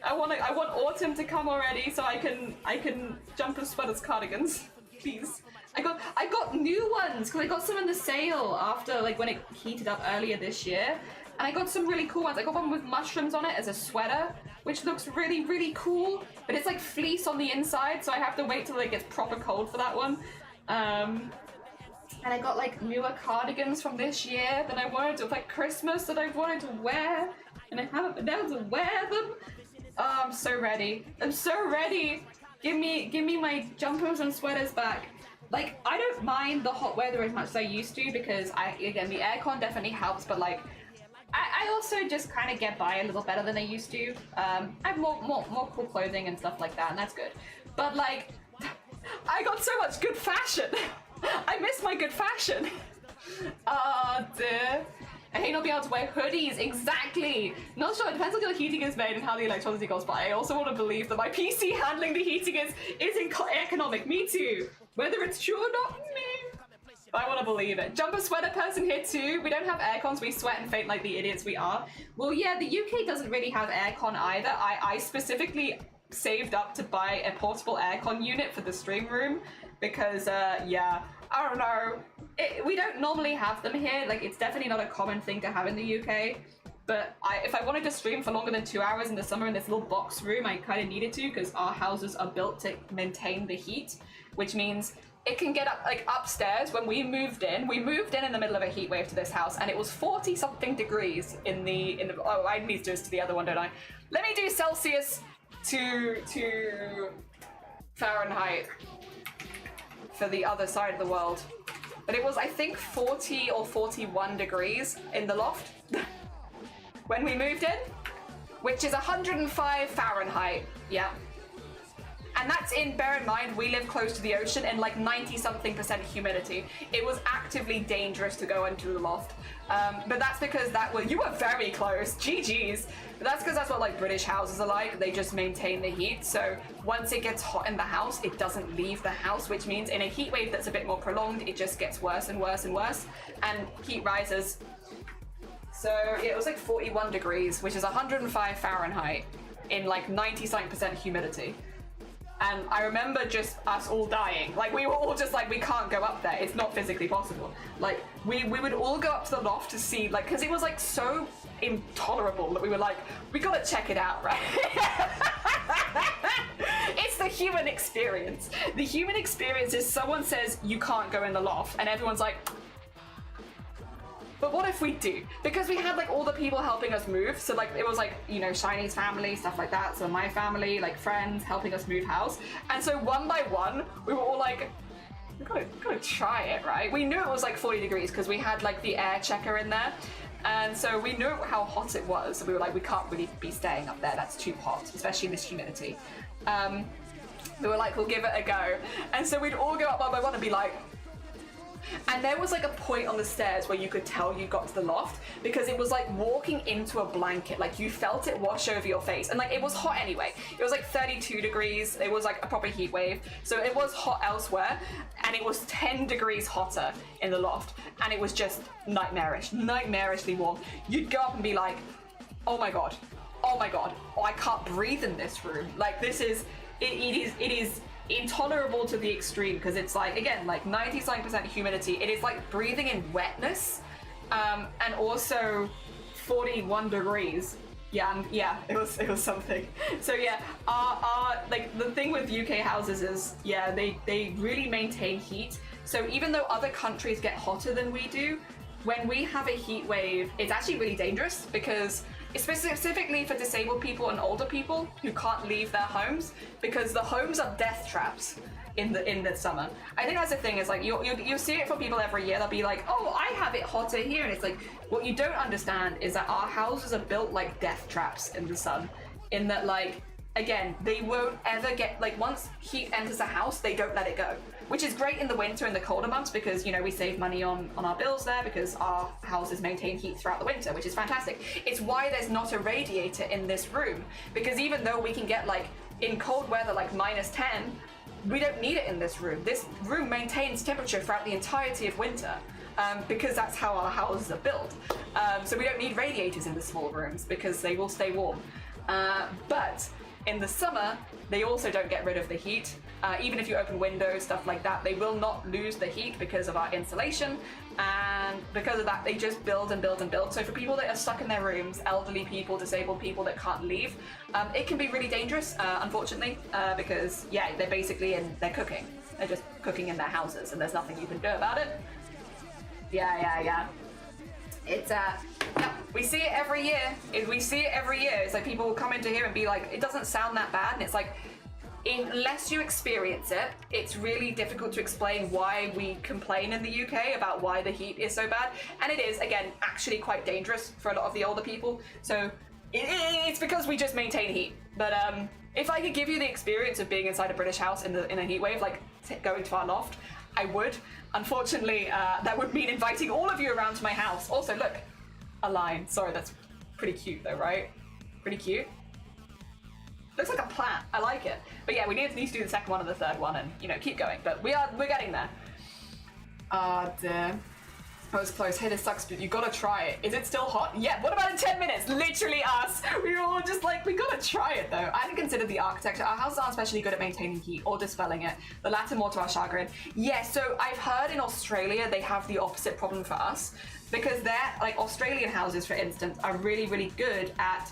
I want autumn to come already so I can jumper sweaters, cardigans, please. I got new ones because I got some in the sale after like when it heated up earlier this year, and I got some really cool ones. I got one with mushrooms on it as a sweater, which looks really, really cool, but it's like fleece on the inside, so I have to wait till it gets proper cold for that one. And I got like newer cardigans from this year that I wanted to, like Christmas, that I wanted to wear, and I haven't been able to wear them. Oh, I'm so ready. I'm so ready. Give me my jumpers and sweaters back. Like, I don't mind the hot weather as much as I used to because again, the aircon definitely helps, but like, I also just kind of get by a little better than I used to. I have more cool clothing and stuff like that, and that's good. But like, I got so much good fashion. I miss my good fashion. Dear. I hate not being able to wear hoodies. Exactly. Not sure. It depends on how the heating is made and how the electricity goes. But I also want to believe that my PC handling the heating is economic. Me too. Whether it's true or not, me. But I want to believe it. Jumper sweater person here too. We don't have aircons. We sweat and faint like the idiots we are. Well, yeah, the UK doesn't really have aircon either. I specifically saved up to buy a portable aircon unit for the stream room because, yeah, I don't know. We don't normally have them here. Like, it's definitely not a common thing to have in the UK. But if I wanted to stream for longer than 2 hours in the summer in this little box room, I kind of needed to because our houses are built to maintain the heat, which means it can get up, like upstairs. When we moved in the middle of a heat wave to this house, and it was 40 something degrees in the oh, I need to do this to the other one, don't I? Let me do Celsius to Fahrenheit for the other side of the world. But it was, I think, 40 or 41 degrees in the loft when we moved in, which is 105 Fahrenheit, yeah. And that's bear in mind, we live close to the ocean and like 90-something% humidity. It was actively dangerous to go into the loft. But that's because you were very close, GG's. But that's because that's what like British houses are like. They just maintain the heat. So once it gets hot in the house, it doesn't leave the house, which means in a heat wave that's a bit more prolonged, it just gets worse and worse and worse. And heat rises. So yeah, it was like 41 degrees, which is 105 Fahrenheit in like 90-something% humidity. And I remember just us all dying. Like, we were all just like, we can't go up there. It's not physically possible. Like, we would all go up to the loft to see, like, because it was, like, so intolerable that we were like, we gotta check it out, right? It's the human experience. The human experience is someone says, you can't go in the loft, and everyone's like, but what if we do? Because we had like all the people helping us move. So like it was like, you know, Shiny's family, stuff like that. So my family, like friends helping us move house. And so one by one, we were all like, we gotta try it, right? We knew it was like 40 degrees because we had like the air checker in there. And so we knew how hot it was. So we were like, we can't really be staying up there. That's too hot, especially in this humidity. We were like, we'll give it a go. And so we'd all go up one by one and be like, and there was like a point on the stairs where you could tell you got to the loft because it was like walking into a blanket. Like you felt it wash over your face, and like it was hot anyway. It was like 32 degrees. It was like a proper heat wave. So it was hot elsewhere, and it was 10 degrees hotter in the loft, and it was just nightmarishly warm. You'd go up and be like, oh my god, oh I can't breathe in this room. Like this is, it is intolerable to the extreme because it's like, again, like 90-something% humidity. It is like breathing in wetness, and also 41 degrees. Yeah, it was something. So yeah, our like the thing with UK houses is, yeah, they really maintain heat. So even though other countries get hotter than we do, when we have a heat wave, it's actually really dangerous because specifically for disabled people and older people who can't leave their homes, because the homes are death traps in the summer. I think that's the thing, is like you'll see it from people every year. They'll be like, oh, I have it hotter here, and it's like, what you don't understand is that our houses are built like death traps in the sun, in that, like, again, they won't ever get, like, once heat enters a house, they don't let it go, which is great in the winter and the colder months because, you know, we save money on our bills there because our houses maintain heat throughout the winter, which is fantastic. It's why there's not a radiator in this room, because even though we can get, like, in cold weather, like -10, we don't need it in this room. This room maintains temperature throughout the entirety of winter. Because that's how our houses are built. So we don't need radiators in the small rooms because they will stay warm. But in the summer, they also don't get rid of the heat. Even if you open windows, stuff like that, they will not lose the heat because of our insulation. And because of that, they just build and build and build. So for people that are stuck in their rooms, elderly people, disabled people that can't leave, it can be really dangerous, unfortunately, because yeah, they're cooking. They're just cooking in their houses and there's nothing you can do about it. Yeah. It's yeah, we see it every year. It's like people will come into here and be like, it doesn't sound that bad, and it's like, unless you experience it, it's really difficult to explain why we complain in the UK about why the heat is so bad. And it is, again, actually quite dangerous for a lot of the older people. So it's because we just maintain heat. But if I could give you the experience of being inside a British house in a heat wave, like going to our loft, I would. Unfortunately, that would mean inviting all of you around to my house. Also, look, a line. Sorry, that's pretty cute though, right? Pretty cute. Looks like a plant. I like it. But yeah, we need to do the second one and the third one and, you know, keep going. But we're getting there. Dear. I was close. Hey, this sucks, but you gotta try it. Is it still hot? Yeah, what about in 10 minutes? Literally us. We were all just like, we gotta try it though. I hadn't considered the architecture. Our houses aren't especially good at maintaining heat or dispelling it. The latter more to our chagrin. Yeah, so I've heard in Australia they have the opposite problem for us. Because their, like, Australian houses, for instance, are really, really good at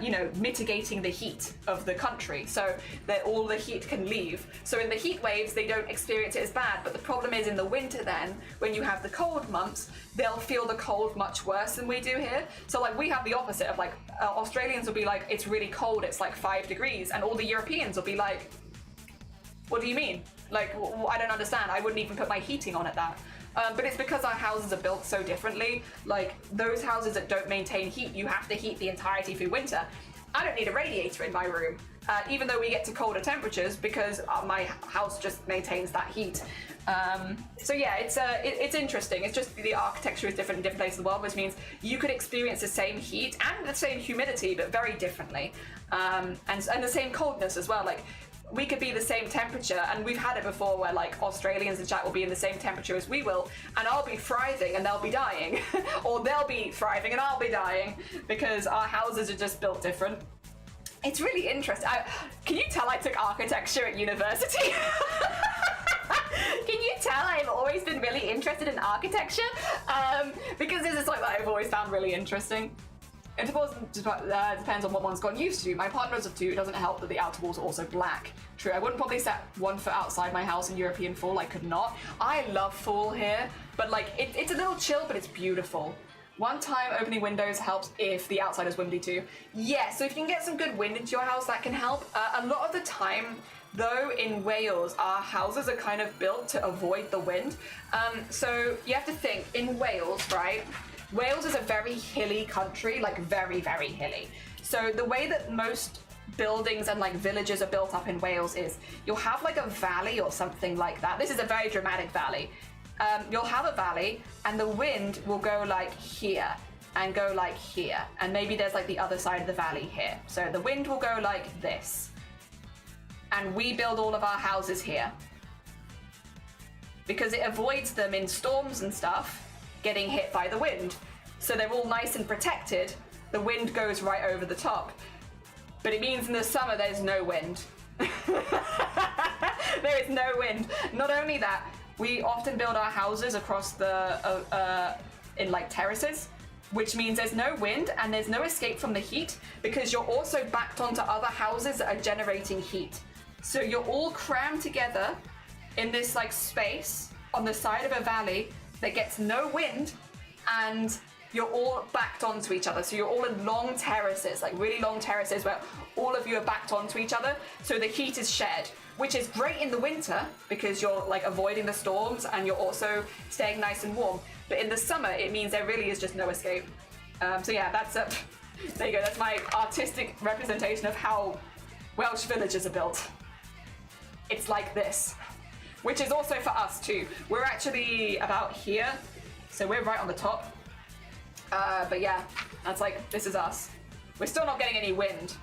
you know, mitigating the heat of the country so that all the heat can leave. So in the heat waves, they don't experience it as bad. But the problem is in the winter then, when you have the cold months, they'll feel the cold much worse than we do here. So like we have the opposite of like, Australians will be like, it's really cold, it's like 5 degrees. And all the Europeans will be like, what do you mean? Like, I don't understand. I wouldn't even put my heating on at that. But it's because our houses are built so differently. Like, those houses that don't maintain heat, you have to heat the entirety through winter. I don't need a radiator in my room, even though we get to colder temperatures, because my house just maintains that heat. So yeah, it's interesting. It's just the architecture is different in different places of the world, which means you could experience the same heat and the same humidity, but very differently. And the same coldness as well. Like, we could be the same temperature, and we've had it before where like Australians and chat will be in the same temperature as we will, and I'll be thriving and they'll be dying. Or they'll be thriving and I'll be dying because our houses are just built different. It's really interesting. Can you tell I took architecture at university? Can you tell I've always been really interested in architecture? Because this is something that I've always found really interesting. It depends on what one's gotten used to. My partner's of 2, it doesn't help that the outer walls are also black. True, I wouldn't probably set 1 foot outside my house in European fall, I could not. I love fall here, but like, it's a little chill, but it's beautiful. One time, opening windows helps if the outside is windy too. Yeah, so if you can get some good wind into your house, that can help. A lot of the time, though, in Wales, our houses are kind of built to avoid the wind. So you have to think, in Wales, right? Wales is a very hilly country, like very, very hilly. So the way that most buildings and like villages are built up in Wales is you'll have like a valley or something like that. This is a very dramatic valley. You'll have a valley and the wind will go like here and go like here. And maybe there's like the other side of the valley here. So the wind will go like this. And we build all of our houses here. Because it avoids them in storms and stuff getting hit by the wind. So they're all nice and protected. The wind goes right over the top. But it means in the summer there's no wind. There is no wind. Not only that, we often build our houses across the, in like terraces, which means there's no wind and there's no escape from the heat because you're also backed onto other houses that are generating heat. So you're all crammed together in this like space on the side of a valley that gets no wind, and you're all backed onto each other. So you're all in long terraces, like really long terraces where all of you are backed onto each other. So the heat is shared, which is great in the winter because you're like avoiding the storms and you're also staying nice and warm. But in the summer, it means there really is just no escape. So yeah, that's there you go. That's my artistic representation of how Welsh villages are built. It's like this. Which is also for us too. We're actually about here, so we're right on the top. But yeah, that's like, this is us. We're still not getting any wind,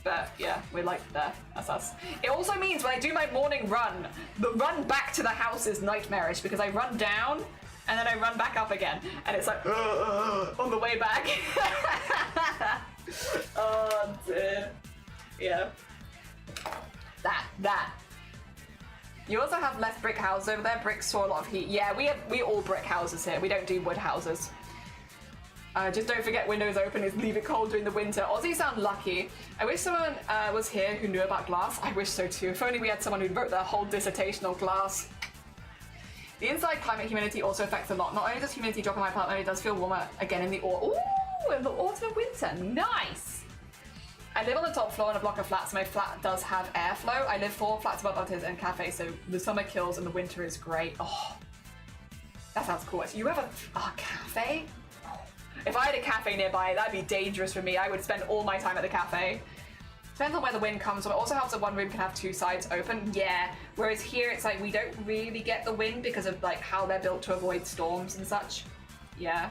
but yeah, we're like there, that's us. It also means when I do my morning run, the run back to the house is nightmarish because I run down and then I run back up again. And it's like, on the way back. Oh dear. Yeah. That. You also have less brick houses over there. Bricks store a lot of heat. Yeah, we all brick houses here. We don't do wood houses. Just don't forget windows open is leave it cold during the winter. Aussie sound lucky. I wish someone was here who knew about glass. I wish so too. If only we had someone who wrote their whole dissertation on glass. The inside climate humidity also affects a lot. Not only does humidity drop in my apartment, it does feel warmer again in the autumn and winter. Nice! I live on the top floor in a block of flats. My flat does have airflow. I live 4 flats above others and cafe, so the summer kills and the winter is great. Oh, that sounds cool. You have a cafe? If I had a cafe nearby, that'd be dangerous for me. I would spend all my time at the cafe. Depends on where the wind comes from. It also helps that one room can have 2 sides open. Yeah, whereas here it's like we don't really get the wind because of like how they're built to avoid storms and such. Yeah.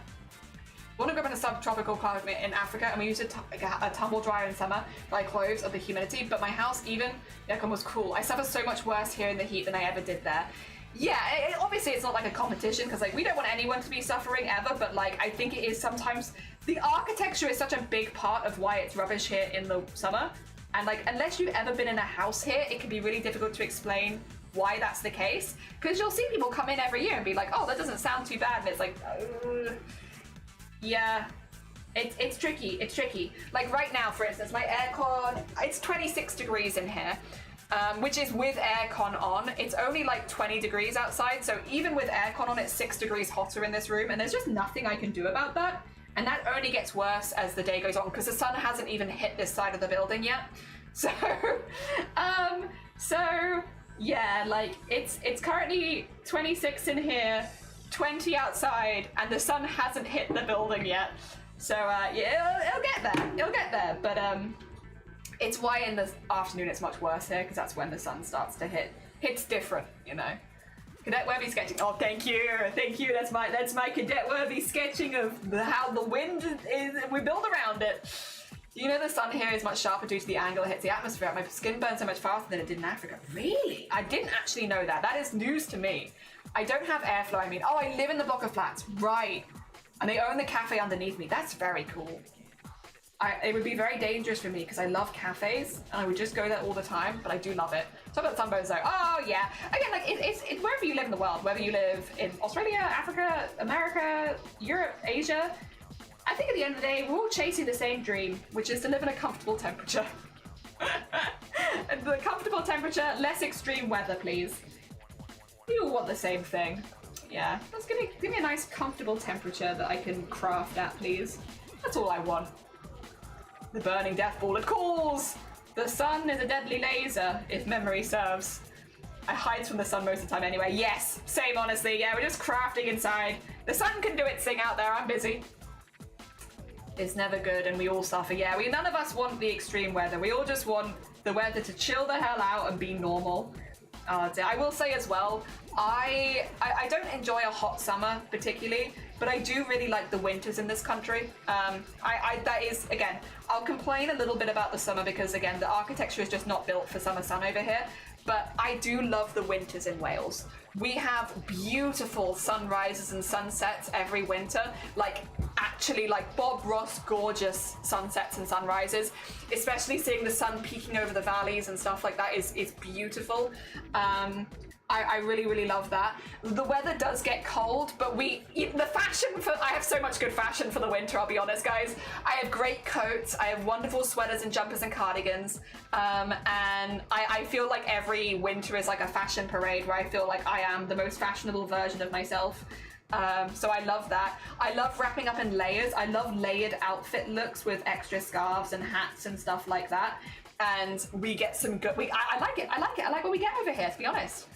I want to grow up in a subtropical climate in Africa, and we use a tumble dryer in summer to dry clothes of the humidity, but my house, even the aircon was cool. I suffer so much worse here in the heat than I ever did there. Yeah, obviously it's not like a competition, because like we don't want anyone to be suffering ever, but like I think it is sometimes, the architecture is such a big part of why it's rubbish here in the summer, and like unless you've ever been in a house here, it can be really difficult to explain why that's the case, because you'll see people come in every year and be like, oh, that doesn't sound too bad, and it's like, yeah, it's tricky, it's tricky. Like right now, for instance, my aircon, it's 26 degrees in here, which is with aircon on. It's only like 20 degrees outside, so even with aircon on, it's 6 degrees hotter in this room, and there's just nothing I can do about that. And that only gets worse as the day goes on, because the sun hasn't even hit this side of the building yet. So, yeah, like it's currently 26 in here, 20 outside, and the sun hasn't hit the building yet. So yeah, it'll get there. But it's why in the afternoon it's much worse here, because that's when the sun starts to hit. It's different, you know. Cadet Worthy sketching. Oh, thank you. That's my Cadet Worthy sketching of how the wind is. We build around it. You know the sun here is much sharper due to the angle it hits the atmosphere. My skin burns so much faster than it did in Africa. Really? I didn't actually know that. That is news to me. I don't have airflow, I mean. Oh, I live in the block of flats. Right. And they own the cafe underneath me. That's very cool. It would be very dangerous for me because I love cafes and I would just go there all the time, but I do love it. So I've got sunburns though. Oh yeah. Again, like it's wherever you live in the world, whether you live in Australia, Africa, America, Europe, Asia, I think at the end of the day, we're all chasing the same dream, which is to live in a comfortable temperature. The comfortable temperature, less extreme weather, please. We all want the same thing. Yeah, just give me a nice comfortable temperature that I can craft at, please. That's all I want. The burning death ball, it calls! The sun is a deadly laser, if memory serves. I hide from the sun most of the time anyway. Yes, same honestly. Yeah, we're just crafting inside. The sun can do its thing out there, I'm busy. It's never good and we all suffer. Yeah, none of us want the extreme weather. We all just want the weather to chill the hell out and be normal. I will say as well, I don't enjoy a hot summer particularly, but I do really like the winters in this country. That is, again, I'll complain a little bit about the summer because, again, the architecture is just not built for summer sun over here, but I do love the winters in Wales. We have beautiful sunrises and sunsets every winter, like actually like Bob Ross gorgeous sunsets and sunrises, especially seeing the sun peeking over the valleys and stuff like that is beautiful. I really, really love that. The weather does get cold, but I have so much good fashion for the winter, I'll be honest, guys. I have great coats, I have wonderful sweaters and jumpers and cardigans, and I feel like every winter is like a fashion parade where I feel like I am the most fashionable version of myself. So I love that. I love wrapping up in layers. I love layered outfit looks with extra scarves and hats and stuff like that. And we get some good, I like it. I like what we get over here, to be honest.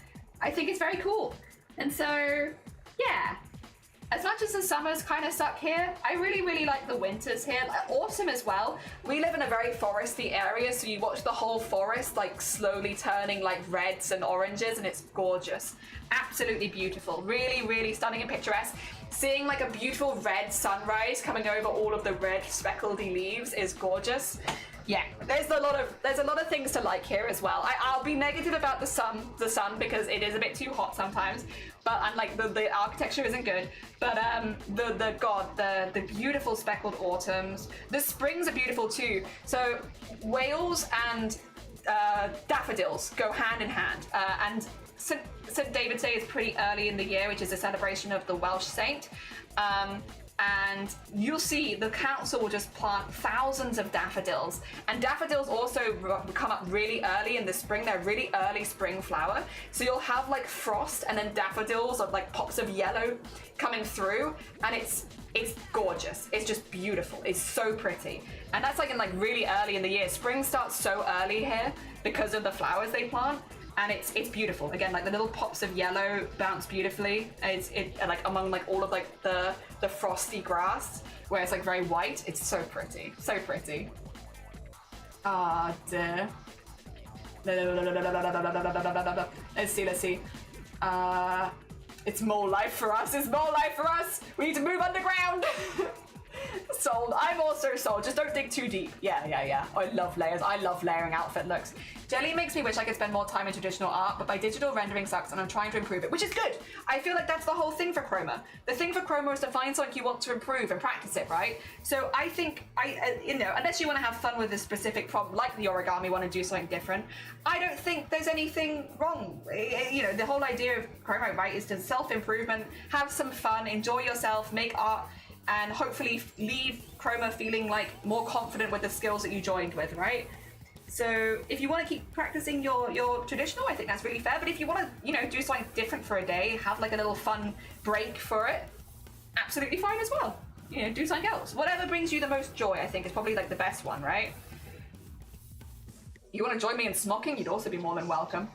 I think it's very cool. And so, yeah. As much as the summers kind of suck here, I really, really like the winters here. Autumn as well. We live in a very foresty area, so you watch the whole forest like slowly turning like reds and oranges, and it's gorgeous. Absolutely beautiful. Really, really stunning and picturesque. Seeing like a beautiful red sunrise coming over all of the red speckledy leaves is gorgeous. Yeah, there's a lot of things to like here as well. I'll be negative about the sun because it is a bit too hot sometimes, but unlike the architecture isn't good. But the beautiful speckled autumns, the springs are beautiful too. So Wales and daffodils go hand in hand, and St. David's Day is pretty early in the year, which is a celebration of the Welsh saint. And you'll see the council will just plant thousands of daffodils. And daffodils also come up really early in the spring. They're really early spring flower. So you'll have like frost and then daffodils of like pops of yellow coming through. And it's gorgeous. It's just beautiful. It's so pretty. And that's like in like really early in the year. Spring starts so early here because of the flowers they plant. And it's beautiful. Again, like the little pops of yellow bounce beautifully. It's like among like all of like the frosty grass, where it's like very white. It's so pretty, so pretty. Ah, dear. Let's see. It's more life for us. It's more life for us. We need to move underground. Sold. I'm also sold. Just don't dig too deep. Yeah. I love layers. I love layering outfit looks. Jelly makes me wish I could spend more time in traditional art, but my digital rendering sucks and I'm trying to improve it, which is good. I feel like that's the whole thing for Chroma. The thing for Chroma is to find something you want to improve and practice it, right? So I think, unless you want to have fun with a specific problem, like the origami, want to do something different, I don't think there's anything wrong. The whole idea of Chroma, right, is to self-improvement, have some fun, enjoy yourself, make art, and hopefully leave Chroma feeling like more confident with the skills that you joined with, right? So if you want to keep practicing your traditional, I think that's really fair. But if you want to, do something different for a day, have like a little fun break for it, absolutely fine as well. Do something else. Whatever brings you the most joy, I think, is probably like the best one, right? You want to join me in smocking? You'd also be more than welcome.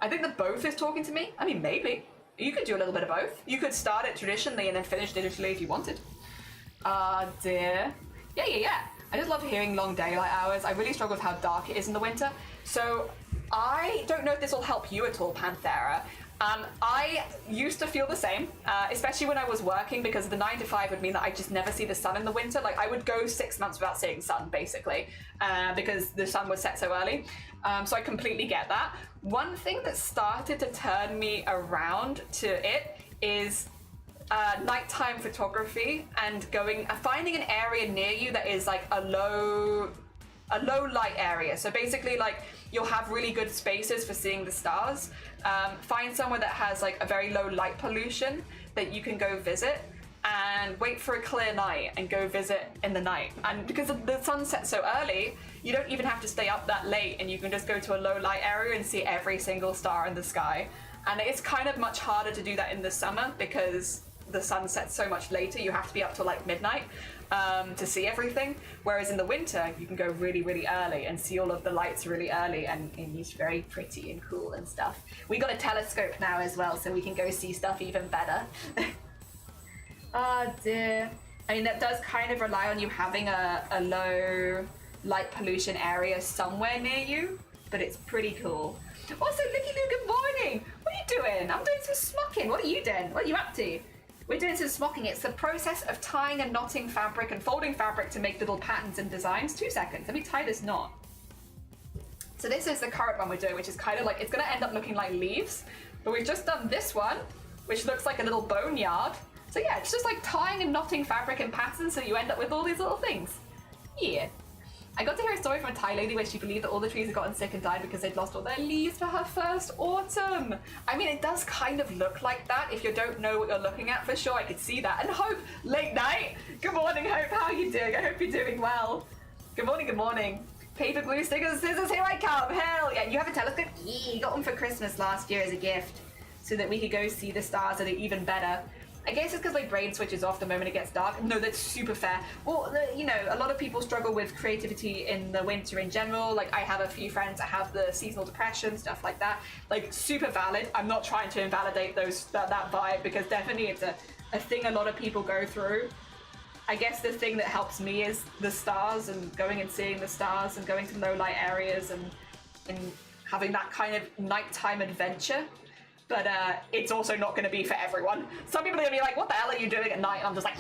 I think that both is talking to me. I mean, maybe. You could do a little bit of both. You could start it traditionally and then finish digitally if you wanted. Dear. Yeah. I just love hearing long daylight hours. I really struggle with how dark it is in the winter. So I don't know if this will help you at all, Panthera. I used to feel the same, especially when I was working, because the 9 to 5 would mean that I just never see the sun in the winter. Like I would go 6 months without seeing sun, basically, because the sun would set so early. So I completely get that. One thing that started to turn me around to it is nighttime photography and finding an area near you that is like a low light area. So basically, like, you'll have really good spaces for seeing the stars. Find somewhere that has like a very low light pollution that you can go visit, and wait for a clear night and go visit in the night. And because the sun sets so early, you don't even have to stay up that late, and you can just go to a low light area and see every single star in the sky. And it's kind of much harder to do that in the summer because the sun sets so much later. You have to be up till like midnight to see everything. Whereas in the winter, you can go really, really early and see all of the lights really early, and it's very pretty and cool and stuff. We got a telescope now as well, so we can go see stuff even better. Oh dear. I mean, that does kind of rely on you having a low light pollution area somewhere near you, but it's pretty cool. Also, Licky Lou, good morning! What are you doing? I'm doing some smocking. What are you doing? What are you up to? We're doing some smocking. It's the process of tying and knotting fabric and folding fabric to make little patterns and designs. 2 seconds, let me tie this knot. So this is the current one we're doing, which is kind of like, it's gonna end up looking like leaves, but we've just done this one, which looks like a little boneyard. So yeah, it's just like tying and knotting fabric and patterns, so you end up with all these little things. Yeah. I got to hear a story from a Thai lady where she believed that all the trees had gotten sick and died because they'd lost all their leaves for her first autumn. I mean, it does kind of look like that if you don't know what you're looking at, for sure. I could see that. And Hope, late night. Good morning, Hope. How are you doing? I hope you're doing well. Good morning, good morning. Paper, glue, stickers, scissors, here I come. Hell yeah. You have a telescope? Yeah, you got one for Christmas last year as a gift so that we could go see the stars that are even better. I guess it's because my brain switches off the moment it gets dark. No, that's super fair. Well, a lot of people struggle with creativity in the winter in general. Like, I have a few friends that have the seasonal depression, stuff like that. Like, super valid. I'm not trying to invalidate that vibe, because definitely it's a thing a lot of people go through. I guess the thing that helps me is the stars, and going and seeing the stars and going to low light areas and having that kind of nighttime adventure. But it's also not going to be for everyone. Some people are going to be like, what the hell are you doing at night? And I'm just like,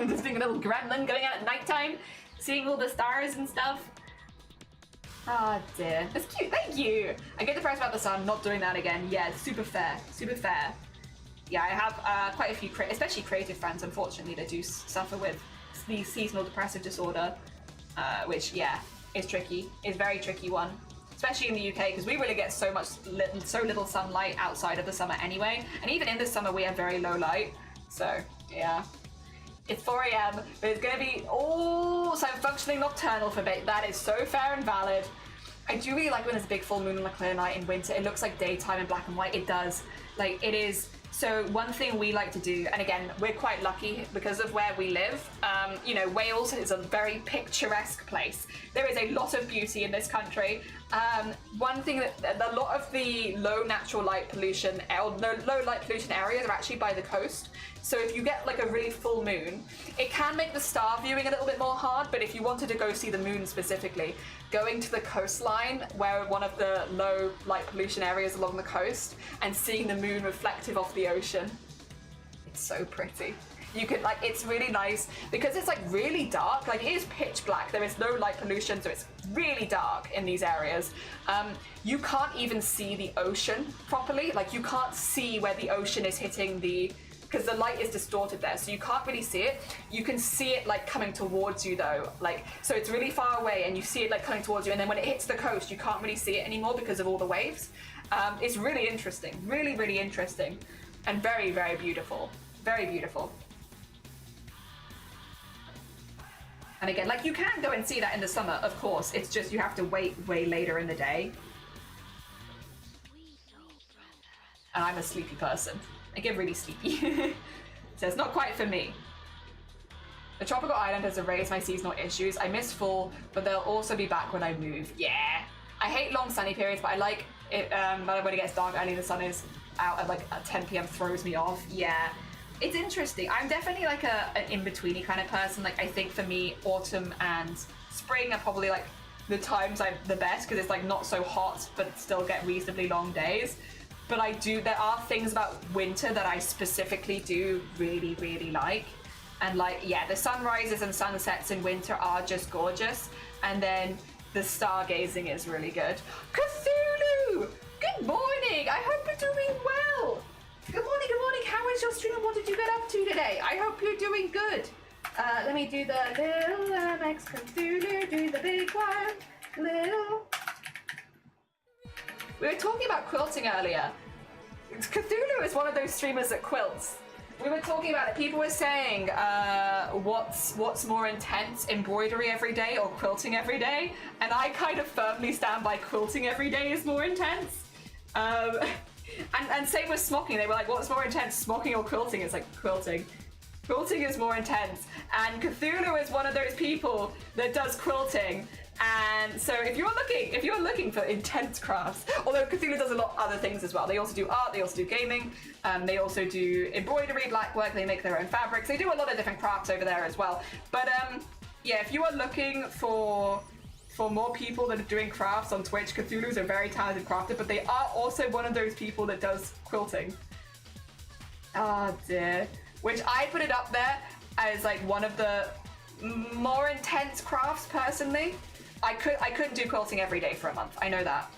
just being a little gremlin going out at nighttime. seeing all the stars and stuff. Oh dear, that's cute, thank you. I get depressed about the sun, not doing that again. Yeah, super fair, super fair. Yeah, I have quite a few, especially creative friends, unfortunately, that do suffer with the seasonal depressive disorder, which, yeah, is tricky. It's a very tricky one, especially in the UK, because we really get so little sunlight outside of the summer anyway, and even in the summer we have very low light, so, yeah. It's 4 a.m, but it's gonna be, so I'm functioning nocturnal for a bit. That is so fair and valid. I do really like when there's a big full moon on a clear night in winter. It looks like daytime in black and white. It does. Like, it is. So one thing we like to do, and again, we're quite lucky because of where we live. You know, Wales is a very picturesque place. There is a lot of beauty in this country. One thing that a lot of the low natural light pollution, or low light pollution areas are actually by the coast. So if you get like a really full moon, it can make the star viewing a little bit more hard, but if you wanted to go see the moon specifically, going to the coastline where one of the low light pollution areas along the coast and seeing the moon reflective off the ocean, it's so pretty. You could like, it's really nice because it's like really dark, like it is pitch black, there is no light pollution, so it's really dark in these areas. You can't even see the ocean properly, like you can't see where the ocean is hitting because the light is distorted there, so you can't really see it. You can see it like coming towards you though, like, so it's really far away and you see it like coming towards you, and then when it hits the coast, you can't really see it anymore because of all the waves. It's really interesting, really, really interesting, and very, very beautiful, very beautiful. And again, like you can go and see that in the summer, of course, it's just you have to wait way later in the day. And I'm a sleepy person. I get really sleepy. So it's not quite for me. The tropical island has erased my seasonal issues. I miss fall, but they'll also be back when I move. Yeah. I hate long sunny periods, but I like it when it gets dark early, the sun is out at like at 10 p.m. throws me off. Yeah. It's interesting. I'm definitely like an in-betweeny kind of person. Like I think for me, autumn and spring are probably like the times I'm the best because it's like not so hot, but still get reasonably long days. But there are things about winter that I specifically do really, really like. And like, yeah, the sunrises and sunsets in winter are just gorgeous. And then the stargazing is really good. Cthulhu! Good morning! I hope you're doing well! Good morning, good morning. How is your stream? What did you get up to today? I hope you're doing good. Let me do the little Max Cthulhu, do the big one, little. We were talking about quilting earlier. Cthulhu is one of those streamers that quilts. We were talking about it. People were saying, what's more intense, embroidery every day or quilting every day? And I kind of firmly stand by quilting every day is more intense. And same with smocking. They were like, what's more intense, smocking or quilting? It's like quilting. Quilting is more intense. And Cthulhu is one of those people that does quilting. And so if you're looking for intense crafts, although Cthulhu does a lot of other things as well. They also do art, they also do gaming, they also do embroidery, blackwork, they make their own fabrics. They do a lot of different crafts over there as well. But yeah, if you are looking for more people that are doing crafts on Twitch, Cthulhu's a very talented crafter, but they are also one of those people that does quilting. Oh dear. Which I put it up there as like one of the more intense crafts personally. I couldn't do quilting every day for a month. I know that.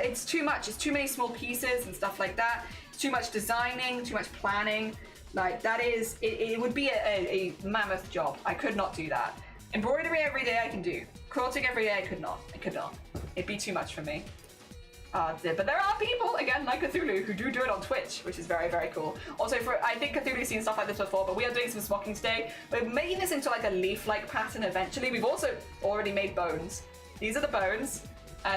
It's too much. It's too many small pieces and stuff like that. It's too much designing, too much planning. Like that is, it would be a mammoth job. I could not do that. Embroidery every day I can do. Quilting every day I could not. It'd be too much for me. But there are people, again, like Cthulhu, who do it on Twitch, which is very, very cool. Also, I think Cthulhu's seen stuff like this before, but we are doing some smocking today. We're making this into like a leaf-like pattern eventually. We've also already made bones. These are the bones.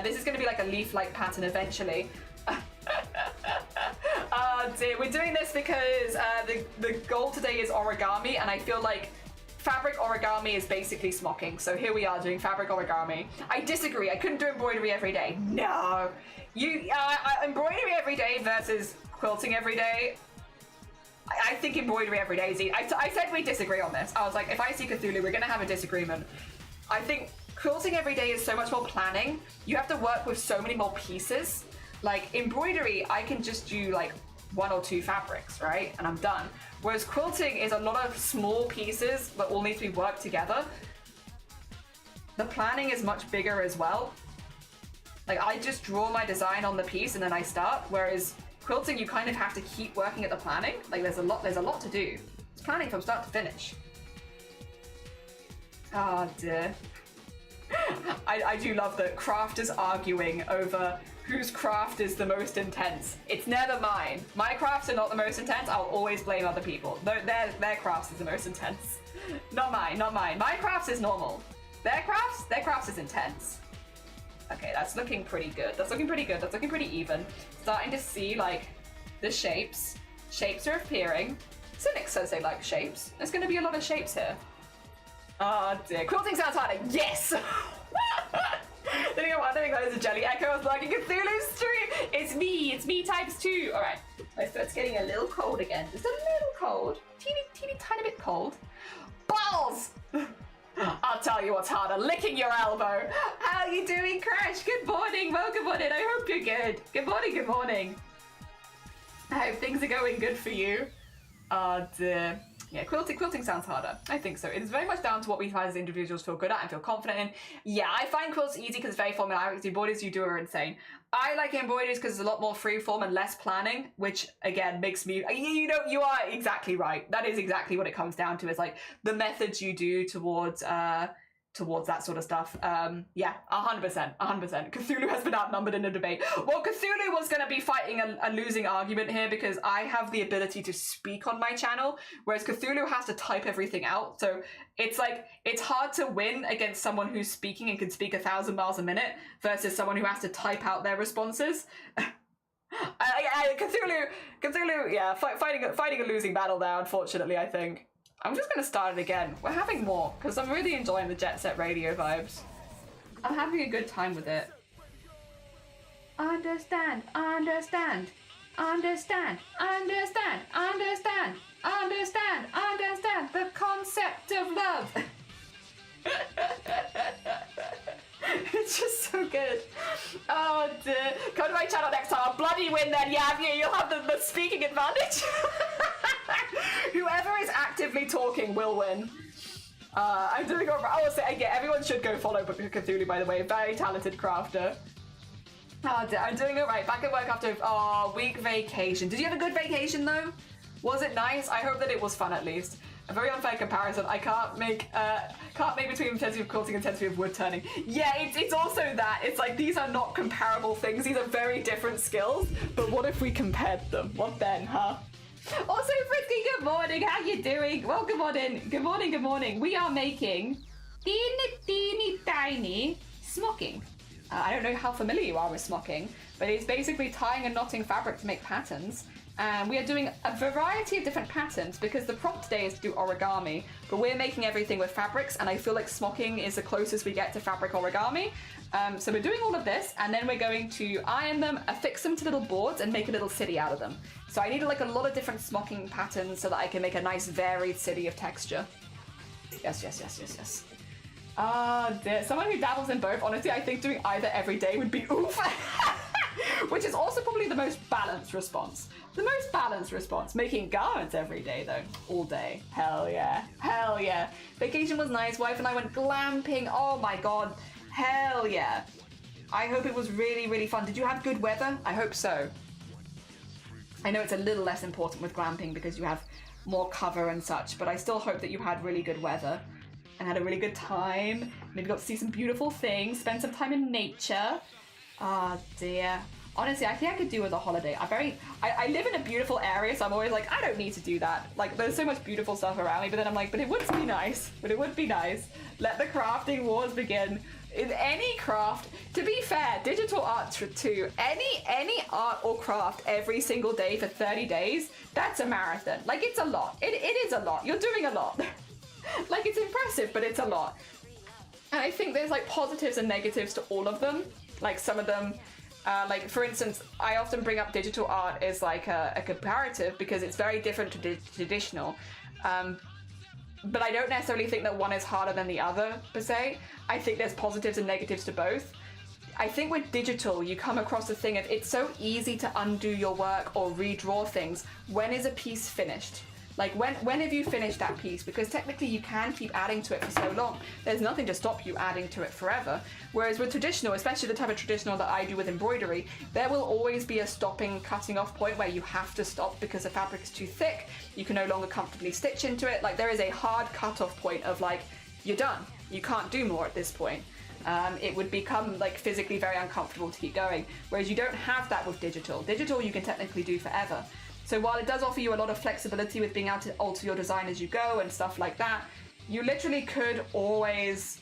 This is going to be like a leaf-like pattern eventually. Dear. We're doing this because the goal today is origami, and I feel like fabric origami is basically smocking. So here we are doing fabric origami. I disagree. I couldn't do embroidery every day. No. Embroidery every day versus quilting every day. I think embroidery every day is easy. I said we disagree on this. I was like, if I see Cthulhu, we're going to have a disagreement. I think quilting every day is so much more planning. You have to work with so many more pieces. Like embroidery, I can just do like 1 or 2 fabrics, right? And I'm done. Whereas quilting is a lot of small pieces that all need to be worked together. the planning is much bigger as well. Like, I just draw my design on the piece and then I start, whereas quilting, you kind of have to keep working at the planning. Like, there's a lot to do. It's planning from start to finish. Oh dear. I do love that crafters arguing over whose craft is the most intense. It's never mine. My crafts are not the most intense. I'll always blame other people. Their crafts is the most intense. Not mine, not mine. My crafts is normal. Their crafts is intense. Okay, that's looking pretty good. That's looking pretty good. That's looking pretty even. Starting to see, like, the shapes. Shapes are appearing. Cynic says they like shapes. There's going to be a lot of shapes here. Oh dear. Quilting sounds harder. Yes! I think that is a jelly echo. I was like, Cthulhu's stream. It's me times 2. All right. So it's getting a little cold again. Just a little cold. Teeny tiny bit cold. Balls! I'll tell you what's harder, licking your elbow. How are you doing, Crash? Good morning, welcome on in. I hope you're good. Good morning, good morning. I hope things are going good for you. Oh dear. Yeah, quilting sounds harder. I think so. It's very much down to what we as individuals feel good at and feel confident in. Yeah, I find quilts easy because it's very formulaic. The embroideries you do are insane. I like embroideries because it's a lot more freeform and less planning, which again makes me, you are exactly right. That is exactly what it comes down to, is like the methods you do towards that sort of stuff. Yeah, 100%. Cthulhu has been outnumbered in a debate. Well, Cthulhu was going to be fighting a losing argument here because I have the ability to speak on my channel, whereas Cthulhu has to type everything out. So it's like, it's hard to win against someone who's speaking and can speak 1,000 miles a minute versus someone who has to type out their responses. Cthulhu, yeah, fighting a losing battle there, unfortunately, I think. I'm just going to start it again. We're having more, because I'm really enjoying the Jet Set Radio vibes. I'm having a good time with it. Understand the concept of love. It's just so good. Oh dear. Come to my channel next time. I'll bloody win then. Yeah, you'll have the speaking advantage. Whoever is actively talking will win. I'm doing all right. Oh, so, yeah, everyone should go follow Cthulhu, by the way. Very talented crafter. Oh dear, I'm doing all right. Back at work after week vacation. Did you have a good vacation though? Was it nice? I hope that it was fun at least. A very unfair comparison. I can't make between intensity of quilting and intensity of wood turning. Yeah, it's also that. It's like these are not comparable things. These are very different skills. But what if we compared them? What then, huh? Also, Frisky, good morning. How you doing? Welcome on in. Good morning, good morning. We are making teeny tiny smocking. I don't know how familiar you are with smocking, but it's basically tying and knotting fabric to make patterns. And we are doing a variety of different patterns because the prompt today is to do origami, but we're making everything with fabrics, and I feel like smocking is the closest we get to fabric origami. So we're doing all of this, and then we're going to iron them, affix them to little boards, and make a little city out of them. So I need like a lot of different smocking patterns so that I can make a nice varied city of texture. Yes. Someone who dabbles in both, honestly, I think doing either every day would be oof. Which is also probably the most balanced response. The most balanced response. Making garments every day, though. All day. Hell yeah. Hell yeah. Vacation was nice. Wife and I went glamping. Oh my god. Hell yeah. I hope it was really, really fun. Did you have good weather? I hope so. I know it's a little less important with glamping because you have more cover and such, but I still hope that you had really good weather and had a really good time. Maybe got to see some beautiful things, spend some time in nature. Oh dear. Honestly, I think I could do with a holiday. I live in a beautiful area, so I'm always like, I don't need to do that. Like, there's so much beautiful stuff around me, but then I'm like, but it would be nice. Let the crafting wars begin. In any craft, to be fair, digital art too, any art or craft every single day for 30 days, that's a marathon. Like, it's a lot. It is a lot. You're doing a lot. Like, it's impressive, but it's a lot. And I think there's like positives and negatives to all of them. Like some of them, like for instance, I often bring up digital art as like a comparative because it's very different to traditional. But I don't necessarily think that one is harder than the other per se. I think there's positives and negatives to both. I think with digital, you come across the thing of it's so easy to undo your work or redraw things. When is a piece finished? Like when have you finished that piece? Because technically you can keep adding to it for so long. There's nothing to stop you adding to it forever. Whereas with traditional, especially the type of traditional that I do with embroidery, there will always be a stopping, cutting off point where you have to stop because the fabric is too thick. You can no longer comfortably stitch into it. Like there is a hard cut-off point of like, you're done. You can't do more at this point. It would become like physically very uncomfortable to keep going. Whereas you don't have that with digital. Digital you can technically do forever. So while it does offer you a lot of flexibility with being able to alter your design as you go and stuff like that, you literally could always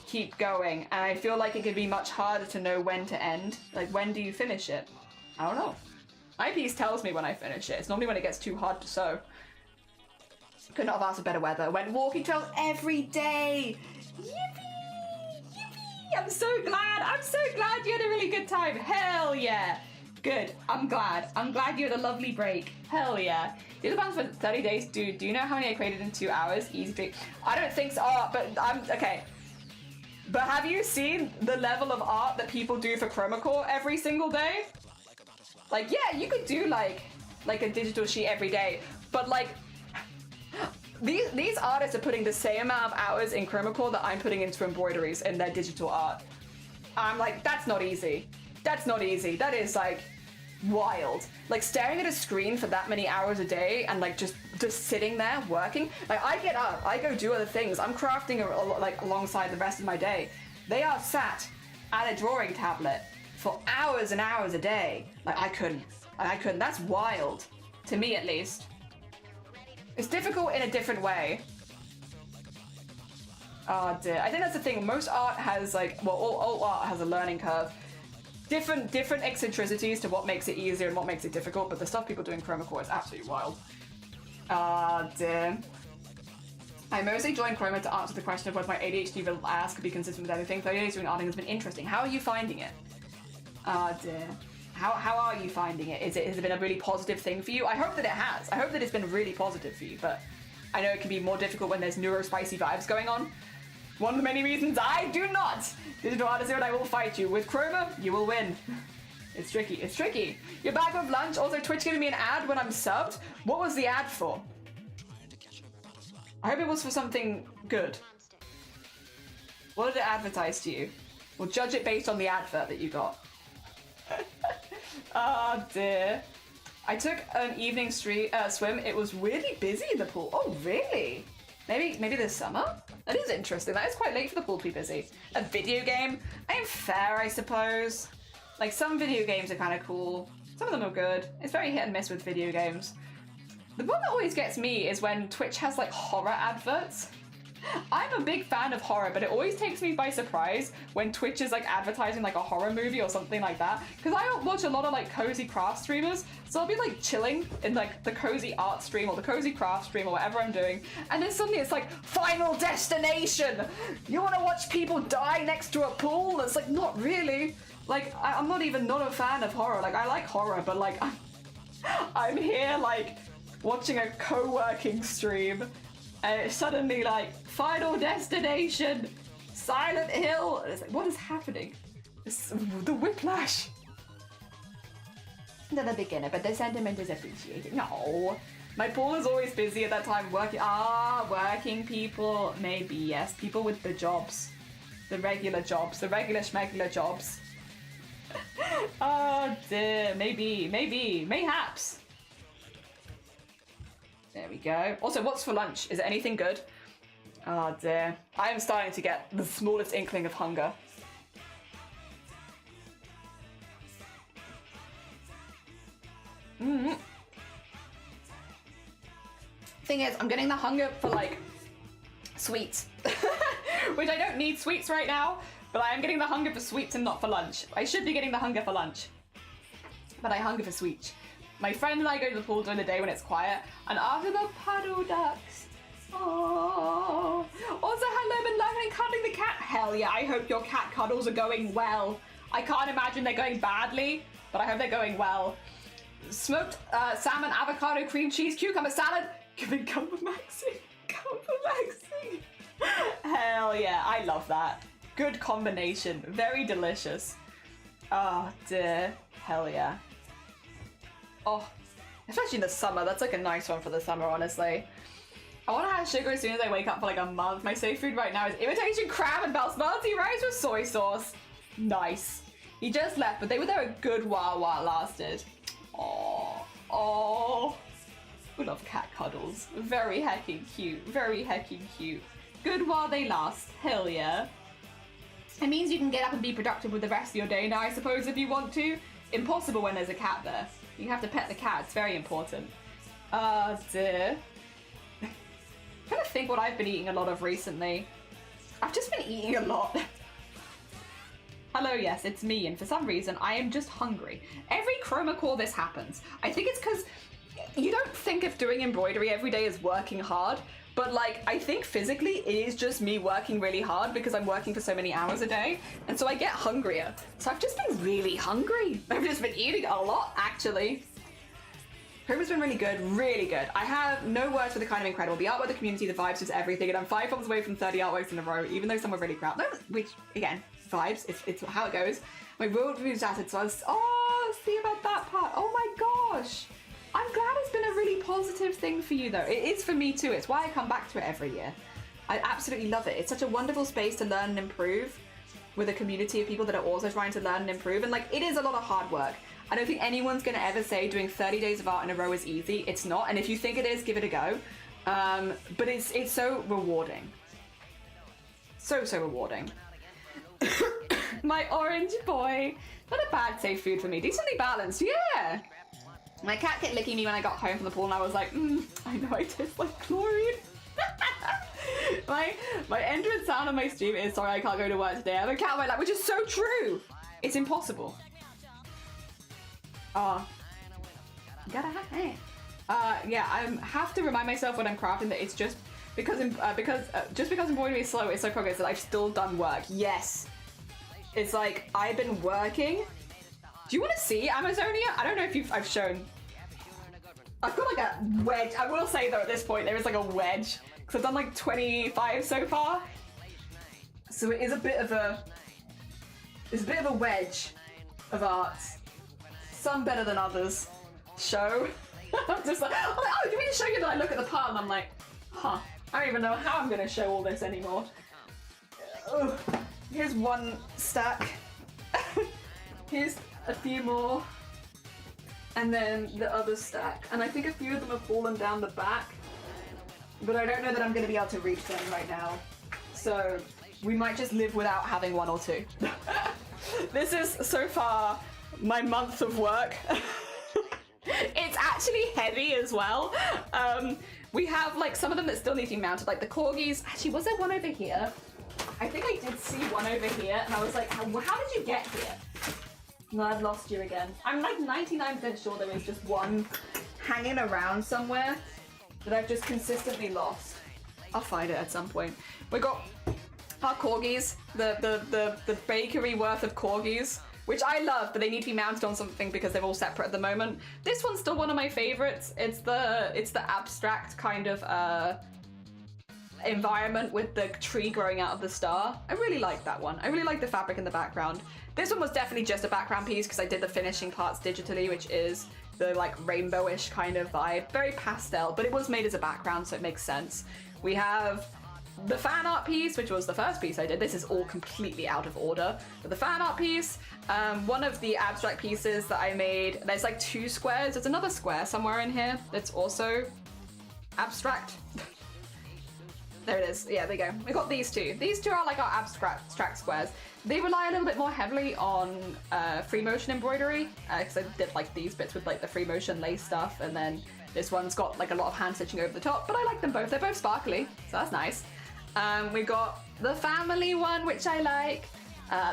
keep going. And I feel like it could be much harder to know when to end. Like when do you finish it? I don't know. My piece tells me when I finish it. It's normally when it gets too hard to sew. Could not have asked for better weather. Went walking trails every day. Yippee! I'm so glad you had a really good time. Hell yeah. Good. I'm glad you had a lovely break. Hell yeah. Did the bounce for 30 days. Dude, do you know how many I created in 2 hours? Easy. I don't think so. Oh, but I'm okay. But have you seen the level of art that people do for chroma core every single day? Like, yeah, you could do like a digital sheet every day, but like these artists are putting the same amount of hours in chroma core that I'm putting into embroideries in their digital art. I'm like, that's not easy. That's not easy. That is like wild. Like staring at a screen for that many hours a day and like just sitting there working. Like I get up, I go do other things. I'm crafting like alongside the rest of my day. They are sat at a drawing tablet for hours and hours a day. Like I couldn't. That's wild. To me at least. It's difficult in a different way. Oh dear. I think that's the thing. Most art has like, well, all art has a learning curve. Different eccentricities to what makes it easier and what makes it difficult, but the stuff people do in chroma core is absolutely wild. Ah dear. I mostly joined chroma to answer the question of whether my ADHD will ask could be consistent with anything. 30 days doing arting has been interesting. How are you finding it? Ah dear. How are you finding it? Has it been a really positive thing for you? I hope that it has. I hope that it's been really positive for you, but I know it can be more difficult when there's neurospicy vibes going on. One of the many reasons I do not. Digital artist and I will fight you. With chroma, you will win. It's tricky. It's tricky. You're back with lunch. Also, Twitch giving me an ad when I'm subbed. What was the ad for? I hope it was for something good. What did it advertise to you? We'll judge it based on the advert that you got. Oh dear. I took an evening swim. It was really busy in the pool. Oh really? Maybe this summer? That is interesting. That is quite late for the pool to be busy. A video game? I am fair, I suppose. Like some video games are kind of cool. Some of them are good. It's very hit and miss with video games. The one that always gets me is when Twitch has like horror adverts. I'm a big fan of horror, but it always takes me by surprise when Twitch is like advertising like a horror movie or something like that. Because I watch a lot of like cozy craft streamers, so I'll be like chilling in like the cozy art stream or the cozy craft stream or whatever I'm doing, and then suddenly it's like Final Destination. You want to watch people die next to a pool? It's like not really. Like I'm not even not a fan of horror. Like I like horror, but like I'm here like watching a co-working stream. And it's suddenly like, Final Destination, Silent Hill. And it's like, what is happening? It's the whiplash. Not a beginner, but the sentiment is appreciated. No. My pool is always busy at that time working. Working people. Maybe, yes. People with the jobs. The regular jobs. The regular schmegular jobs. Oh dear. Maybe. Mayhaps. There we go. Also, what's for lunch? Is it anything good? Oh dear. I am starting to get the smallest inkling of hunger. Thing is, I'm getting the hunger for like sweets. Which I don't need sweets right now, but I am getting the hunger for sweets and not for lunch. I should be getting the hunger for lunch, but I hunger for sweets. My friend and I go to the pool during the day when it's quiet, and after the paddle ducks. Oh. Also, hello, been learning cuddling the cat. Hell yeah, I hope your cat cuddles are going well. I can't imagine they're going badly, but I hope they're going well. Smoked salmon, avocado, cream cheese, cucumber salad. Giving comfort maxing. Comfort maxing. Hell yeah, I love that. Good combination. Very delicious. Oh dear. Hell yeah. Oh, Especially in the summer. That's like a nice one for the summer, honestly. I want to have sugar as soon as I wake up for like a month. My safe food right now is imitation crab and basmati rice with soy sauce. Nice. He just left, but they were there a good while it lasted. Oh, oh. We love cat cuddles. Very hecking cute. Very hecking cute. Good while they last. Hell yeah. It means you can get up and be productive with the rest of your day now, I suppose, if you want to. Impossible when there's a cat there. You have to pet the cat. It's very important. Dear. I'm trying to think what I've been eating a lot of recently. I've just been eating a lot. Hello, yes, it's me, and for some reason, I am just hungry. Every chroma core this happens. I think it's because you don't think of doing embroidery every day as working hard, but like, I think physically it is just me working really hard because I'm working for so many hours a day, and so I get hungrier. So I've just been really hungry. I've just been eating a lot, actually. Chroma's been really good, really good. I have no words for the kind of incredible. The artwork, the community, the vibes, just everything, and I'm 5 films away from 30 artworks in a row, even though some were really crap. No, which, again, vibes, it's how it goes. My world reviews acid, so I was, oh, see about that part. Oh my gosh. I'm glad it's been a really positive thing for you, though. It is for me, too. It's why I come back to it every year. I absolutely love it. It's such a wonderful space to learn and improve with a community of people that are also trying to learn and improve. And, like, it is a lot of hard work. I don't think anyone's going to ever say doing 30 days of art in a row is easy. It's not. And if you think it is, give it a go. But it's so rewarding. So rewarding. My orange boy. Not a bad safe food for me. Decently balanced. Yeah. My cat kept licking me when I got home from the pool, and I was like, I know I taste like chlorine. my entrance sound on my stream is, sorry, I can't go to work today. I have a cat on my lap, which is so true. It's impossible. You gotta have it. Yeah, I have to remind myself when I'm crafting that it's just because embroidery is slow, it's so progress that I've still done work. Yes. It's like, I've been working. Do you want to see Amazonia? I don't know if I've shown. I've got like a wedge. I will say though, at this point, there is like a wedge. Because I've done like 25 so far. So it is a bit of a wedge of art. Some better than others. Show. I'm just like, oh, do you mean to show you that I look at the part and I'm like, huh, I don't even know how I'm going to show all this anymore. Ugh. Here's one stack. Here's a few more. And then the other stack. And I think a few of them have fallen down the back. But I don't know that I'm going to be able to reach them right now. So we might just live without having one or two. This is, so far, my month of work. It's actually heavy as well. We have like some of them that still need to be mounted, like the corgis. Actually, was there one over here? I think I did see one over here, and I was like, how did you get here? No, I've lost you again. I'm like 99% sure there is just one hanging around somewhere that I've just consistently lost. I'll find it at some point. We got our corgis, the bakery worth of corgis, which I love, but they need to be mounted on something because they're all separate at the moment. This one's still one of my favorites. It's the abstract kind of environment with the tree growing out of the star. I really like that one. I really like the fabric in the background. This one was definitely just a background piece because I did the finishing parts digitally, which is the like rainbowish kind of vibe. Very pastel, but it was made as a background, so it makes sense. We have the fan art piece, which was the first piece I did. This is all completely out of order. But the fan art piece, one of the abstract pieces that I made, there's like 2 squares. There's another square somewhere in here that's also abstract. There it is. Yeah, there you go. We got these two. These two are like our abstract squares. They rely a little bit more heavily on free motion embroidery, because I did like these bits with like the free motion lace stuff, and then this one's got like a lot of hand stitching over the top, but I like them both. They're both sparkly, so that's nice. We got the family one, which I like.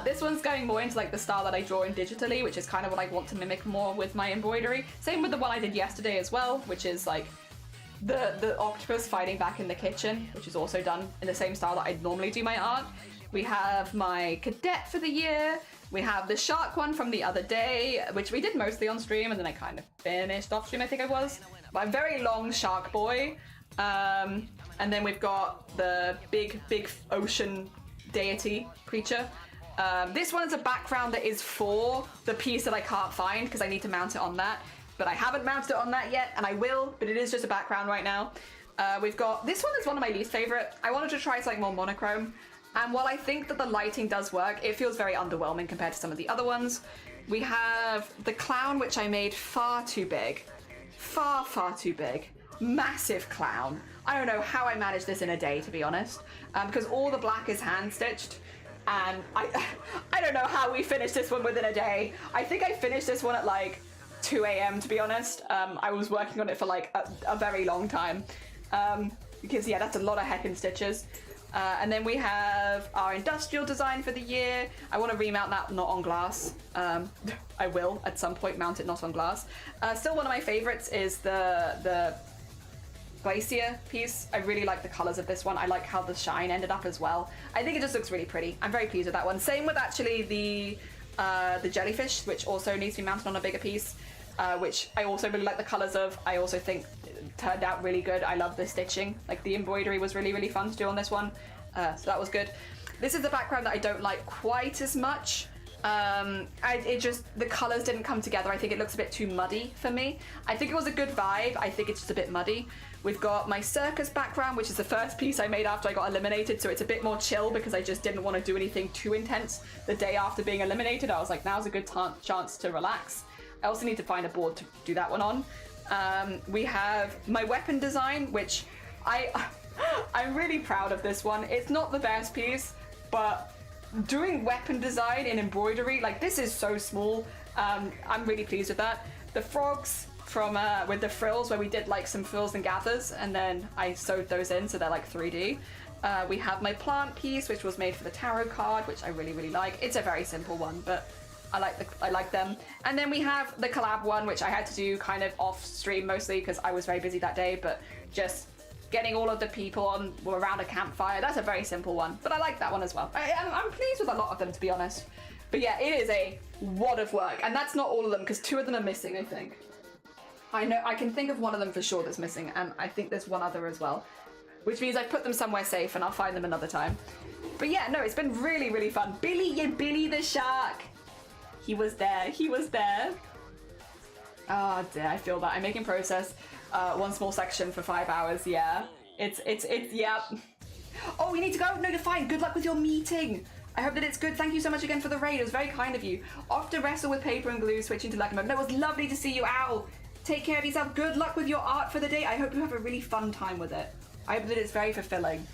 This one's going more into like the style that I draw in digitally, which is kind of what I want to mimic more with my embroidery. Same with the one I did yesterday as well, which is like the octopus fighting back in the kitchen, which is also done in the same style that I normally do my art. We have my cadet for the year. We have the shark one from the other day, which we did mostly on stream, and then I kind of finished off stream, I think I was. My very long shark boy. And then we've got the big ocean deity creature. This one is a background that is for the piece that I can't find because I need to mount it on that. but I haven't mounted it on that yet, and I will, but it is just a background right now. We've got, this one is one of my least favorite. I wanted to try something more monochrome, and while I think that the lighting does work, it feels very underwhelming compared to some of the other ones. We have the clown, which I made far too big. Far too big. Massive clown. I don't know how I managed this in a day, to be honest, because all the black is hand stitched, and I don't know how we finished this one within a day. I think I finished this one at like 2 a.m. to be honest. I was working on it for like a very long time, because yeah, that's a lot of heckin' stitches. And then we have our industrial design for the year. I want to remount that not on glass. I will at some point mount it not on glass. Still one of my favorites is the glacier piece. I really like the colors of this one. I like how the shine ended up as well. I think it just looks really pretty. I'm very pleased with that one. Same with actually the jellyfish, which also needs to be mounted on a bigger piece, which I also really like the colors of. I also think turned out really good. I love the stitching. Like the embroidery was really fun to do on this one. So that was good. This is the background that I don't like quite as much. It just, the colors didn't come together. I think it looks a bit too muddy for me. I think it was a good vibe. I think it's just a bit muddy. We've got my circus background, which is the first piece I made after I got eliminated, so it's a bit more chill because I just didn't want to do anything too intense the day after being eliminated. I was like, now's a good chance to relax. I also need to find a board to do that one on. We have my weapon design, which I'm really proud of this one. It's not the best piece, but doing weapon design in embroidery, like this is so small. I'm really pleased with that. The frogs from with the frills, where we did like some frills and gathers, and then I sewed those in so they're like 3D. We have my plant piece, which was made for the tarot card, which I really like. It's a very simple one, but I like them. And then we have the collab one, which I had to do kind of off stream mostly because I was very busy that day, but just getting all of the people on around a campfire, that's a very simple one, but I like that one as well. I'm pleased with a lot of them, to be honest. But yeah, it is a wad of work, and that's not all of them because 2 of them are missing, I think. I know, I can think of one of them for sure that's missing, and I think there's one other as well, which means I put them somewhere safe and I'll find them another time. But yeah, no, it's been really fun. Billy the shark. He was there. Oh dear, I feel that. I'm making process one small section for 5 hours. Yeah, it's yeah. Oh, we need to go. No, you're fine. Good luck with your meeting. I hope that it's good. Thank you so much again for the raid. It was very kind of you. Off to wrestle with paper and glue, switching to lucky mode. No, it was lovely to see you, Owl. Take care of yourself. Good luck with your art for the day. I hope you have a really fun time with it. I hope that it's very fulfilling.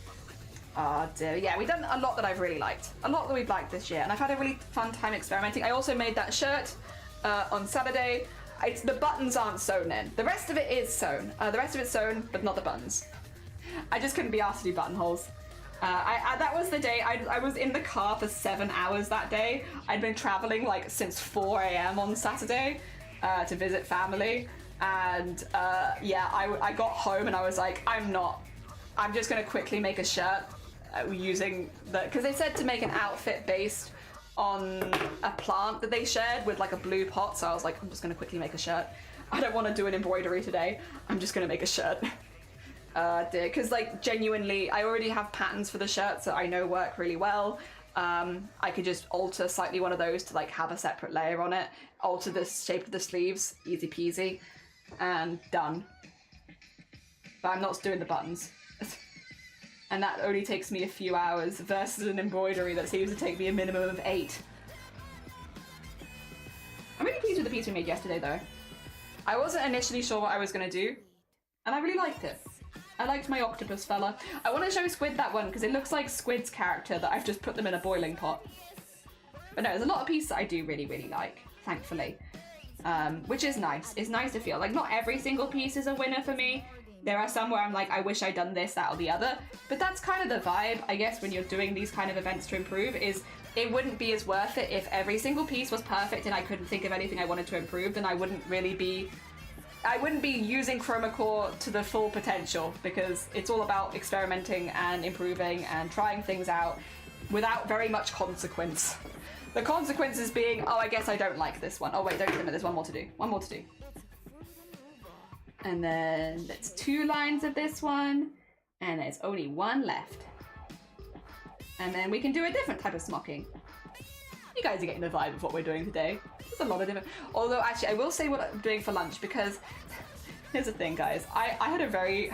Oh dear. Yeah, we've done a lot that I've really liked. A lot that we've liked this year, and I've had a really fun time experimenting. I also made that shirt on Saturday. The buttons aren't sewn in. The rest of it is sewn. The rest of it's sewn, but not the buttons. I just couldn't be asked to do buttonholes. That was the day I was in the car for 7 hours that day. I'd been traveling like since 4 a.m. on Saturday to visit family, and yeah, I got home and I was like, I'm just gonna quickly make a shirt using because they said to make an outfit based on a plant that they shared with like a blue pot, so I was like, I'm just gonna quickly make a shirt. I don't want to do an embroidery today. I'm just gonna make a shirt. Because like genuinely, I already have patterns for the shirts that I know work really well. I could just alter slightly one of those to like have a separate layer on it, alter the shape of the sleeves, easy peasy, and done. But I'm not doing the buttons. And that only takes me a few hours versus an embroidery that seems to take me a minimum of 8. I'm really pleased with the piece we made yesterday though. I wasn't initially sure what I was going to do, and I really liked it. I liked my octopus fella. I want to show Squid that one because it looks like Squid's character that I've just put them in a boiling pot. But no, there's a lot of pieces that I do really like, thankfully. Which is nice. It's nice to feel. Like, not every single piece is a winner for me. There are some where I'm like, I wish I'd done this, that, or the other. But that's kind of the vibe, I guess, when you're doing these kind of events to improve, is it wouldn't be as worth it if every single piece was perfect and I couldn't think of anything I wanted to improve, then I wouldn't be using chroma core to the full potential, because it's all about experimenting and improving and trying things out without very much consequence. The consequences being, oh, I guess I don't like this one. Oh wait, don't limit, there's one more to do. One more to do. And then there's 2 lines of this one, and there's only 1 left. And then we can do a different type of smocking. You guys are getting the vibe of what we're doing today. There's a lot of different. Although actually, I will say what I'm doing for lunch because here's the thing, guys. I had a very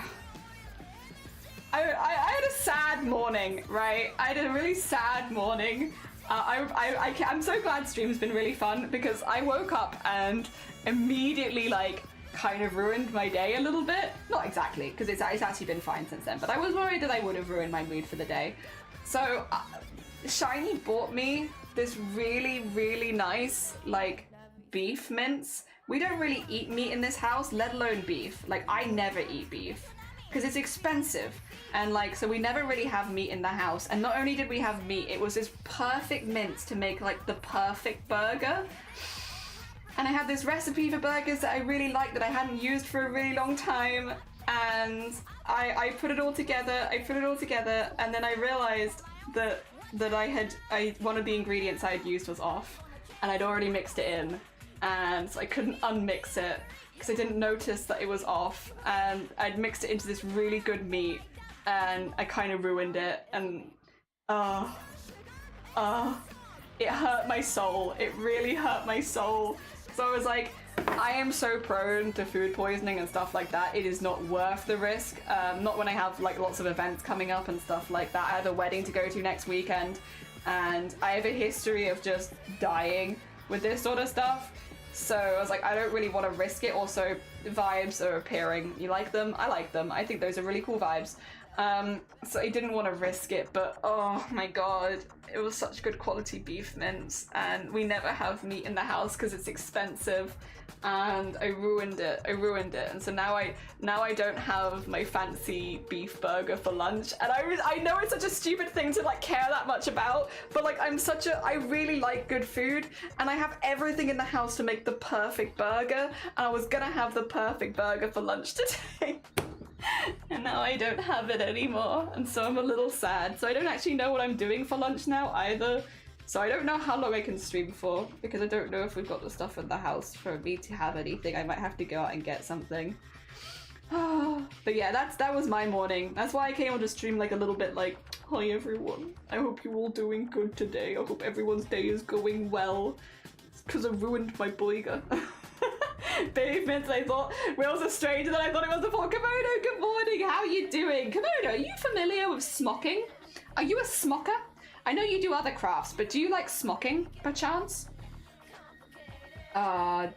I had a sad morning, right? I had a really sad morning. I'm so glad stream's been really fun because I woke up and immediately like kind of ruined my day a little bit. Not exactly, because it's actually been fine since then, but I was worried that I would have ruined my mood for the day. So Shiny bought me this really, really nice like beef mince. We don't really eat meat in this house, let alone beef. Like I never eat beef because it's expensive. And like, so we never really have meat in the house. And not only did we have meat, it was this perfect mince to make like the perfect burger. And I had this recipe for burgers that I really liked that I hadn't used for a really long time. And I put it all together, and then I realized that one of the ingredients I had used was off. And I'd already mixed it in. And so I couldn't unmix it because I didn't notice that it was off. And I'd mixed it into this really good meat. And I kind of ruined it, and it hurt my soul. It really hurt my soul. So I was like, I am so prone to food poisoning and stuff like that. It is not worth the risk. Not when I have like lots of events coming up and stuff like that. I have a wedding to go to next weekend, and I have a history of just dying with this sort of stuff. So I was like, I don't really want to risk it. Also, vibes are appearing. You like them? I like them. I think those are really cool vibes. So I didn't want to risk it, but oh my god, it was such good quality beef mince, and we never have meat in the house because it's expensive, and I ruined it, and so now I don't have my fancy beef burger for lunch, and I know it's such a stupid thing to like care that much about, but like I really like good food, and I have everything in the house to make the perfect burger, and I was gonna have the perfect burger for lunch today. And now I don't have it anymore, and so I'm a little sad. So I don't actually know what I'm doing for lunch now either. So I don't know how long I can stream for, because I don't know if we've got the stuff in the house for me to have anything. I might have to go out and get something. But yeah, that was my morning. That's why I came on to stream like a little bit like, hi everyone, I hope you're all doing good today. I hope everyone's day is going well. It's because I ruined my boiga. Beef mince, I thought Will's a stranger that I thought it was before. Komodo, good morning, how are you doing? Komodo, are you familiar with smocking? Are you a smocker? I know you do other crafts, but do you like smocking, perchance?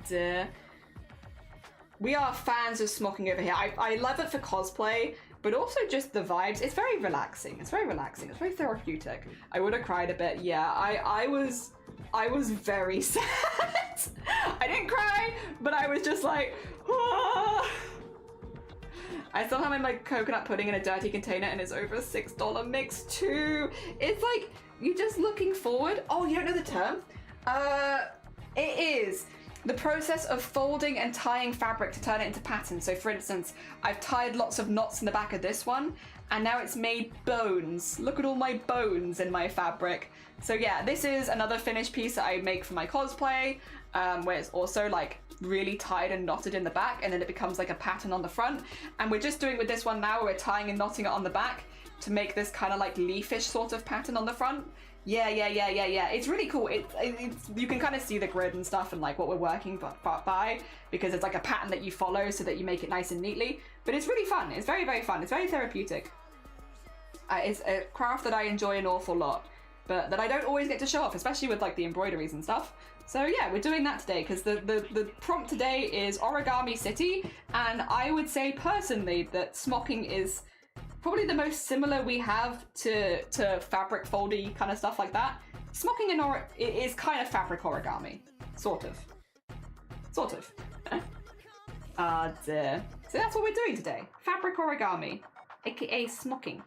Dear. We are fans of smocking over here. I love it for cosplay, but also just the vibes. It's very relaxing. It's very therapeutic. I would have cried a bit. Yeah, I was very sad. I didn't cry, but I was just like, ah. I still have my coconut pudding in a dirty container, and it's over a $6 mix too. It's like, you're just looking forward. Oh, you don't know the term? It is the process of folding and tying fabric to turn it into patterns. So for instance, I've tied lots of knots in the back of this one, and now it's made bones. Look at all my bones in my fabric. So yeah, this is another finished piece that I make for my cosplay, where it's also like really tied and knotted in the back, and then it becomes like a pattern on the front. And we're just doing with this one now, we're tying and knotting it on the back to make this kind of like leafish sort of pattern on the front. Yeah. It's really cool. It's you can kind of see the grid and stuff and like what we're working by, because it's like a pattern that you follow so that you make it nice and neatly. But it's really fun. It's very, very fun. It's very therapeutic. It's a craft that I enjoy an awful lot, but that I don't always get to show off, especially with like the embroideries and stuff. So yeah, we're doing that today because the prompt today is Origami City, and I would say personally that smocking is probably the most similar we have to fabric foldy kind of stuff like that. Smocking is kind of fabric origami, sort of. Dear. So that's what we're doing today, fabric origami, aka smocking.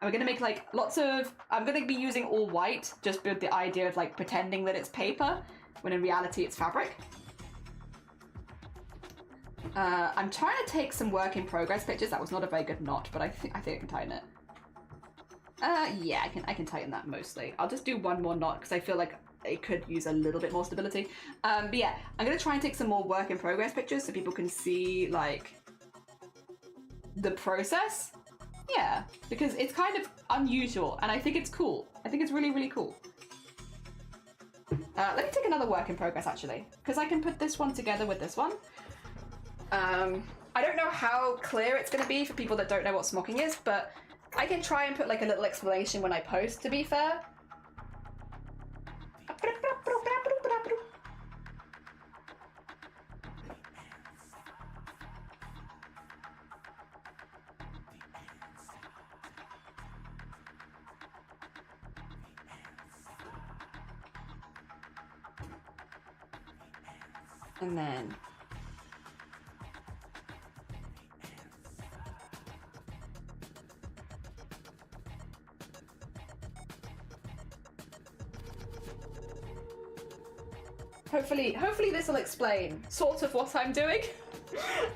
And we're gonna make like lots of, I'm gonna be using all white, just with the idea of like pretending that it's paper, when in reality it's fabric. I'm trying to take some work in progress pictures. That was not a very good knot, but I think I can tighten it. Yeah, I can tighten that mostly. I'll just do one more knot because I feel like it could use a little bit more stability. But yeah, I'm gonna try and take some more work in progress pictures so people can see like the process. Yeah, because it's kind of unusual, and I think it's cool. I think it's really, really cool. Let me take another work in progress actually, because I can put this one together with this one. I don't know how clear it's going to be for people that don't know what smocking is, but I can try and put like a little explanation when I post, to be fair. And then hopefully this will explain sort of what I'm doing.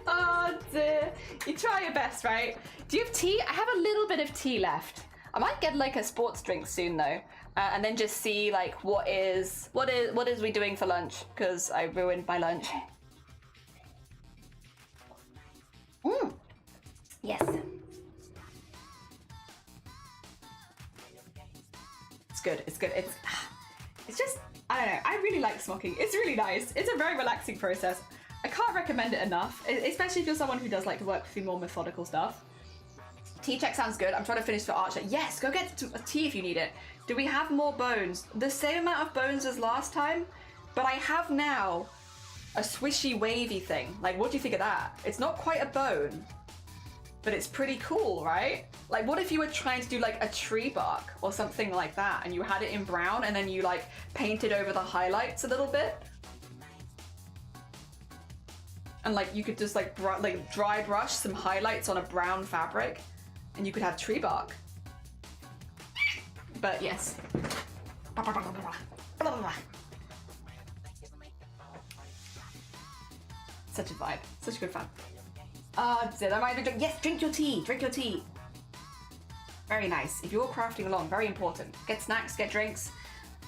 Oh dear. You try your best, right? Do you have tea? I have a little bit of tea left. I might get like a sports drink soon though, and then just see like what is we doing for lunch, because I ruined my lunch. Yes. It's good. It's good. It's just, I don't know. I really like smocking. It's really nice. It's a very relaxing process. I can't recommend it enough, especially if you're someone who does like to work through more methodical stuff. Tea check sounds good. I'm trying to finish for Archer. Yes, go get a tea if you need it. Do we have more bones? The same amount of bones as last time, but I have now a swishy wavy thing. Like, what do you think of that? It's not quite a bone, but it's pretty cool, right? Like, what if you were trying to do like a tree bark or something like that, and you had it in brown and then you like painted over the highlights a little bit? And like you could just like dry brush some highlights on a brown fabric and you could have tree bark. But yes. Such a vibe. Such a good fun. Zed, I might be drink. Yes, drink your tea. Drink your tea. Very nice. If you're crafting along, very important. Get snacks, get drinks.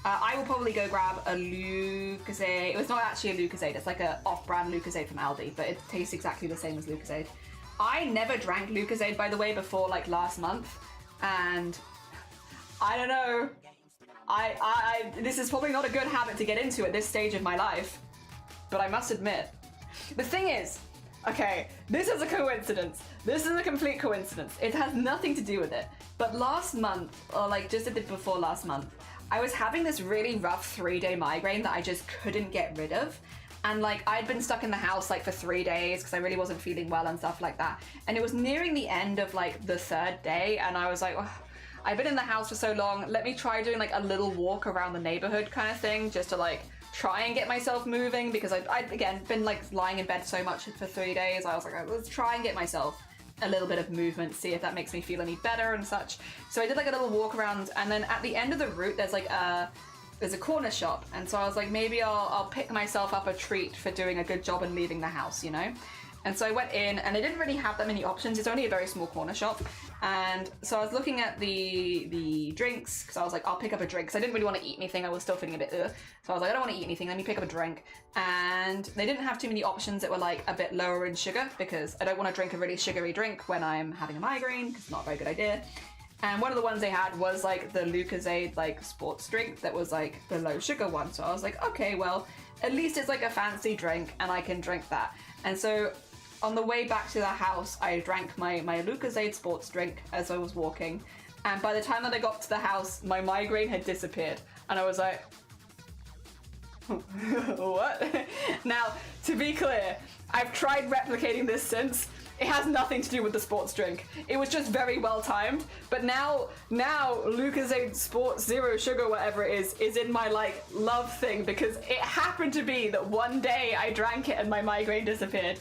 I will probably go grab a Lucozade. It was not actually a Lucozade. It's like a off-brand Lucozade from Aldi, but it tastes exactly the same as Lucozade. I never drank Lucozade, by the way, before like last month, and I don't know. This is probably not a good habit to get into at this stage of my life, but I must admit, the thing is, okay, this is a coincidence. This is a complete coincidence. It has nothing to do with it. But last month, or like just a bit before last month, I was having this really rough 3-day migraine that I just couldn't get rid of. And like I'd been stuck in the house like for 3 days because I really wasn't feeling well and stuff like that. And it was nearing the end of like the 3rd day, and I was like, oh, I've been in the house for so long, let me try doing like a little walk around the neighborhood kind of thing, just to like try and get myself moving, because I'd again been like lying in bed so much for 3 days. I was like, let's try and get myself a little bit of movement, see if that makes me feel any better and such. So I did like a little walk around, and then at the end of the route there's like there's a corner shop, and so I was like, maybe I'll pick myself up a treat for doing a good job and leaving the house, you know? And so I went in, and they didn't really have that many options. It's only a very small corner shop. And so I was looking at the drinks, because I was like, I'll pick up a drink, because I didn't really want to eat anything. I was still feeling a bit ugh. So I was like, I don't want to eat anything, let me pick up a drink. And they didn't have too many options that were like a bit lower in sugar, because I don't want to drink a really sugary drink when I'm having a migraine, because it's not a very good idea. And one of the ones they had was like the Lucozade like sports drink that was like the low sugar one. So I was like, okay, well, at least it's like a fancy drink and I can drink that. And so on the way back to the house, I drank my Lucozade sports drink as I was walking. And by the time that I got to the house, my migraine had disappeared. And I was like, what? Now, to be clear, I've tried replicating this since. It has nothing to do with the sports drink. It was just very well timed. But now Lucozade Sports Zero Sugar, whatever it is in my like love thing, because it happened to be that one day I drank it and my migraine disappeared.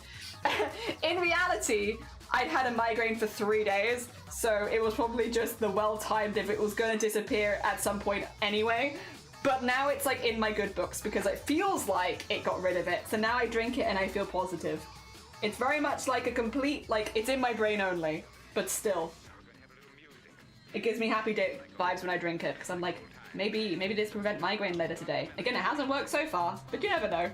In reality, I'd had a migraine for 3 days, so it was probably just the well-timed if it was gonna disappear at some point anyway. But now it's like in my good books because it feels like it got rid of it. So now I drink it and I feel positive. It's very much like a complete, like, it's in my brain only, but still. It gives me happy day vibes when I drink it, because I'm like, maybe this prevent migraine later today. Again, it hasn't worked so far, but you never know.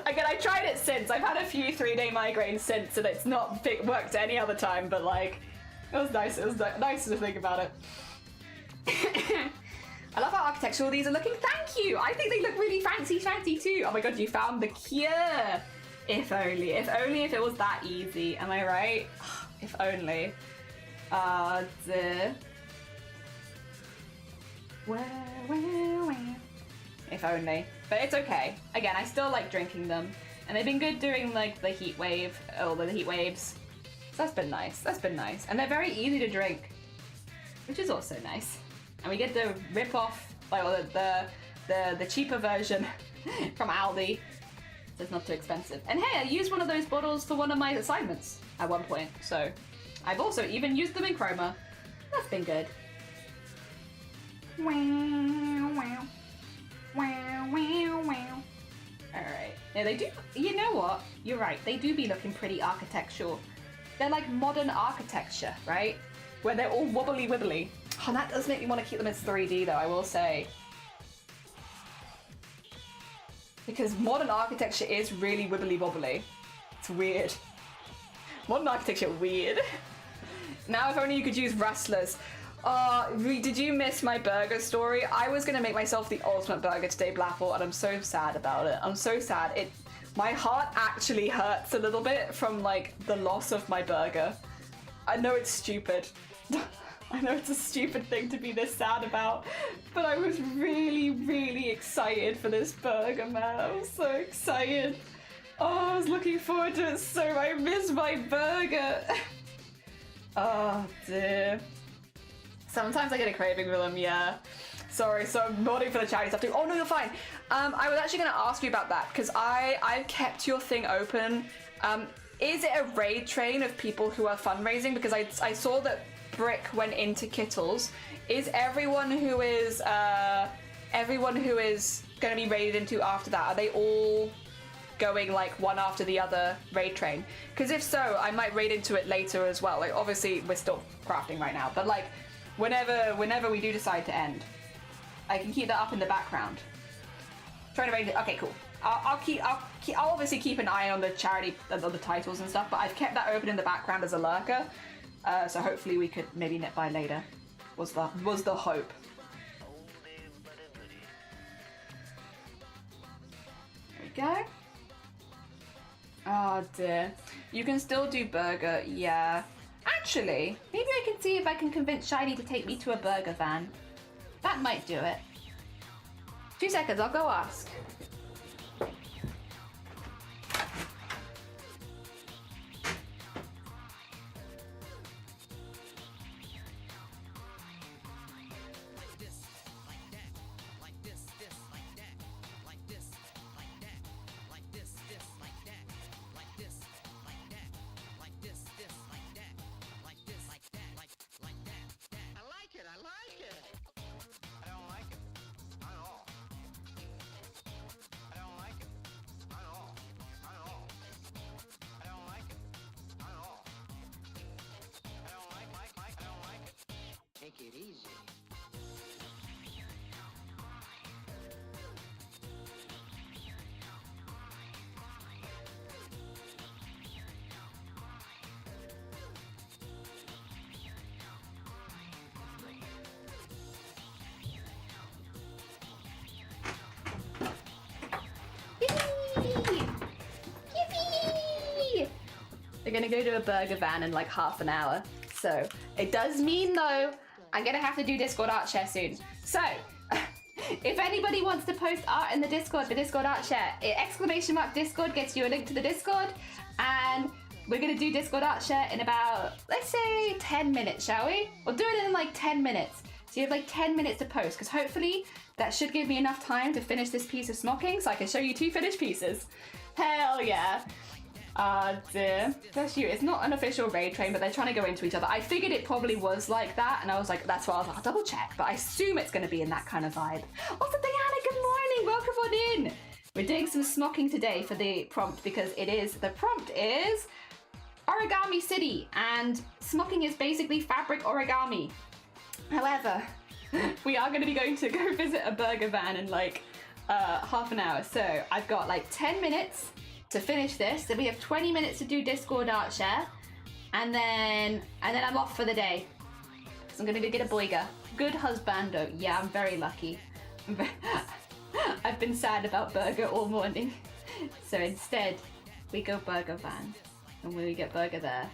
Again, I tried it since. I've had a few 3-day migraines since, and it's not worked any other time, but like, it was nice. It was nice to think about it. I love how architectural these are looking. Thank you. I think they look really fancy too. Oh my god, you found the cure. If only if it was that easy. Am I right? If only. If only. But it's okay. Again, I still like drinking them. And they've been good during like the heat wave, the heat waves. So that's been nice. That's been nice. And they're very easy to drink, which is also nice. And we get the rip-off, like the cheaper version from Aldi. So it's not too expensive. And hey, I used one of those bottles for one of my assignments at one point. So I've also even used them in Chroma. That's been good. Wow, wow. Wow, wow, wow. Alright. Yeah, they do, you know what? You're right, they do be looking pretty architectural. They're like modern architecture, right? Where they're all wobbly wibbly. Oh, that does make me want to keep them as 3D though, I will say. Because modern architecture is really wibbly wobbly. It's weird. Modern architecture, weird. Now if only you could use rustlers. Did you miss my burger story? I was gonna make myself the ultimate burger today, Blapple, and I'm so sad about it. I'm so sad. My heart actually hurts a little bit from like the loss of my burger. I know it's stupid. I know it's a stupid thing to be this sad about, but I was really, really excited for this burger, man. I was so excited. Oh, I was looking forward to it so I missed my burger. Oh dear. Sometimes I get a craving for them, yeah. Sorry, so I'm nodding for the chatty stuff too. Oh no, you're fine. I was actually gonna ask you about that, because I've kept your thing open. Is it a raid train of people who are fundraising? Because I saw that Brick went into Kittles. Is everyone who is gonna be raided into after that, are they all going like one after the other raid train? Because if so, I might raid into it later as well. Like obviously we're still crafting right now, but like whenever we do decide to end, I can keep that up in the background. Trying to raid it. Okay, cool. I'll obviously keep an eye on the charity, on the titles and stuff, but I've kept that open in the background as a lurker. So hopefully we could maybe nip by later. Was the hope. There we go. Oh dear. You can still do burger, yeah. Actually, maybe I can see if I can convince Shiny to take me to a burger van. That might do it. 2 seconds, I'll go ask. Take it easy. Yippee! They're gonna go to a burger van in like half an hour. So it does mean though, I'm gonna have to do Discord art share soon. So if anybody wants to post art in the Discord art share, !Discord gets you a link to the Discord, and we're gonna do Discord art share in about, let's say 10 minutes, shall we? We'll do it in like 10 minutes. So you have like 10 minutes to post, because hopefully that should give me enough time to finish this piece of smocking so I can show you 2 finished pieces. Hell yeah. Dear. Bless you. It's not an official raid train, but they're trying to go into each other. I figured it probably was like that, and I was like, that's why I was like, I'll double check, but I assume it's going to be in that kind of vibe. Also, Diana, good morning. Welcome on in. We're doing some smocking today for the prompt, because the prompt is Origami City, and smocking is basically fabric origami. However, we are going to be going to go visit a burger van in like half an hour. So I've got like 10 minutes to finish this. Then we have 20 minutes to do Discord art share, and then I'm off for the day because I'm gonna go get a boiga. Good husbando. Yeah, I'm very lucky. I've been sad about burger all morning. So instead, we go burger van. And we get burger there.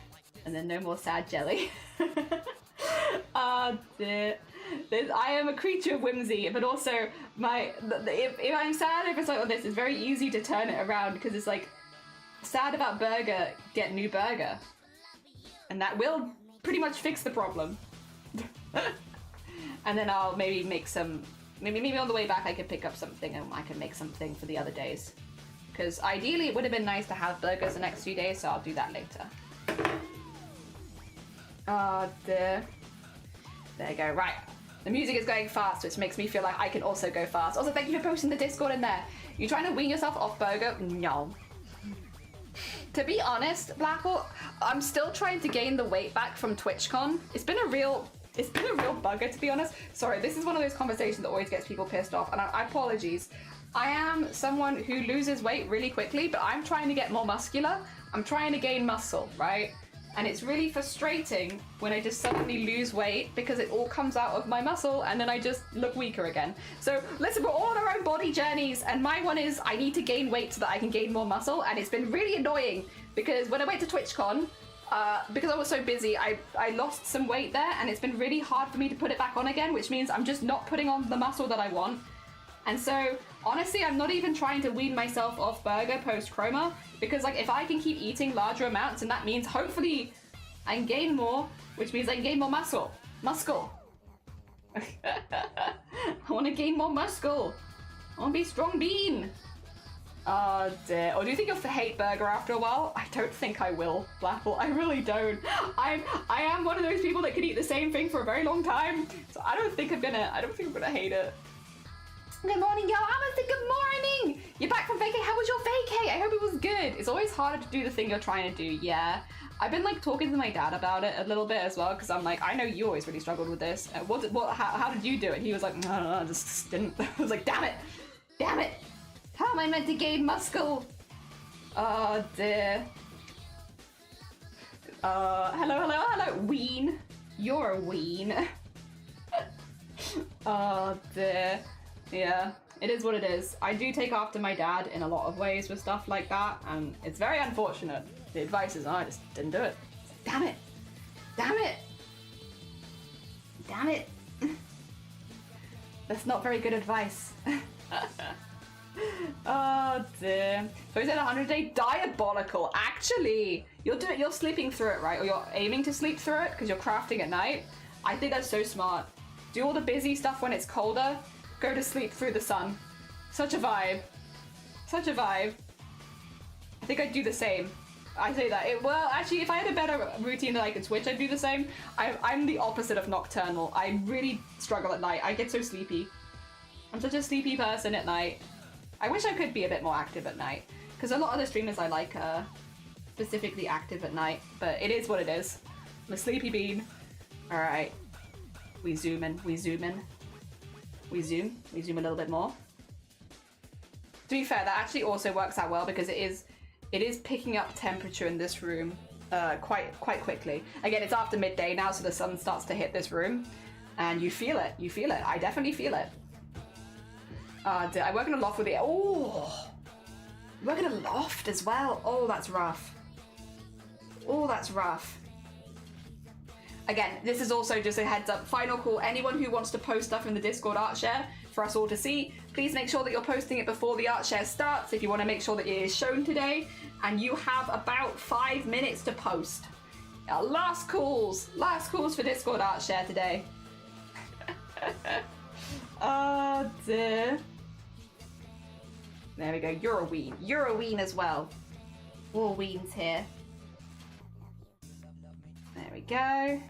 And then no more sad jelly. Ah, dear. I am a creature of whimsy, but also if I'm sad over something like this, it's very easy to turn it around because it's like, sad about burger, get new burger. And that will pretty much fix the problem. And then I'll maybe make some, maybe on the way back I could pick up something and I can make something for the other days. Because ideally it would have been nice to have burgers the next few days, so I'll do that later. Oh dear. There you go, right. The music is going fast, which makes me feel like I can also go fast. Also, thank you for posting the Discord in there. You trying to wean yourself off burger? No. To be honest, Blackhawk, I'm still trying to gain the weight back from TwitchCon. It's been a real bugger, to be honest. Sorry, this is one of those conversations that always gets people pissed off, and I apologies. I am someone who loses weight really quickly, but I'm trying to get more muscular. I'm trying to gain muscle, right? And it's really frustrating when I just suddenly lose weight because it all comes out of my muscle and then I just look weaker again. So listen, we're all on our own body journeys, and my one is I need to gain weight so that I can gain more muscle, and it's been really annoying because when I went to TwitchCon, because I was so busy, I lost some weight there, and it's been really hard for me to put it back on again, which means I'm just not putting on the muscle that I want. And so, honestly, I'm not even trying to wean myself off burger post-chroma, because like if I can keep eating larger amounts, and that means hopefully I can gain more, which means I can gain more muscle. I want to gain more muscle. I want to be strong bean. Oh dear. Or do you think you'll hate burger after a while? I don't think I will, Blackwell. I really don't. I am one of those people that can eat the same thing for a very long time, so I don't think I'm gonna hate it. Good morning, yo. Amazon, good morning. You're back from vacay. How was your vacay? I hope it was good. It's always harder to do the thing you're trying to do. Yeah. I've been like talking to my dad about it a little bit as well, because I'm like, I know you always really struggled with this. How did you do it? He was like, no, I just didn't. I was like, damn it. How am I meant to gain muscle? Oh dear. Hello. Ween. You're a ween. Oh dear. Yeah, it is what it is. I do take after my dad in a lot of ways with stuff like that, and it's very unfortunate. The advice is, I just didn't do it. Damn it. That's not very good advice. Oh dear. So he said 100-day diabolical. Actually, you're sleeping through it, right? Or you're aiming to sleep through it because you're crafting at night. I think that's so smart. Do all the busy stuff when it's colder. Go to sleep through the sun. Such a vibe. I think I'd do the same. I say that. Well, actually, if I had a better routine that I could switch, I'd do the same. I'm the opposite of nocturnal. I really struggle at night. I get so sleepy. I'm such a sleepy person at night. I wish I could be a bit more active at night, because a lot of the streamers I like are specifically active at night, but it is what it is. I'm a sleepy bean. Alright. We zoom in. We zoom a little bit more. To be fair, that actually also works out well because it is picking up temperature in this room quite quickly. Again, it's after midday now, so the sun starts to hit this room, and you feel it. I definitely feel it. I work in a loft with the... Oh! I work in a loft as well. Oh, that's rough. Again, this is also just a heads up. Final call. Anyone who wants to post stuff in the Discord art share for us all to see, please make sure that you're posting it before the art share starts if you want to make sure that it is shown today. And you have about 5 minutes to post. Last calls for Discord art share today. Oh dear. There we go. You're a ween as well. All weens here. There we go.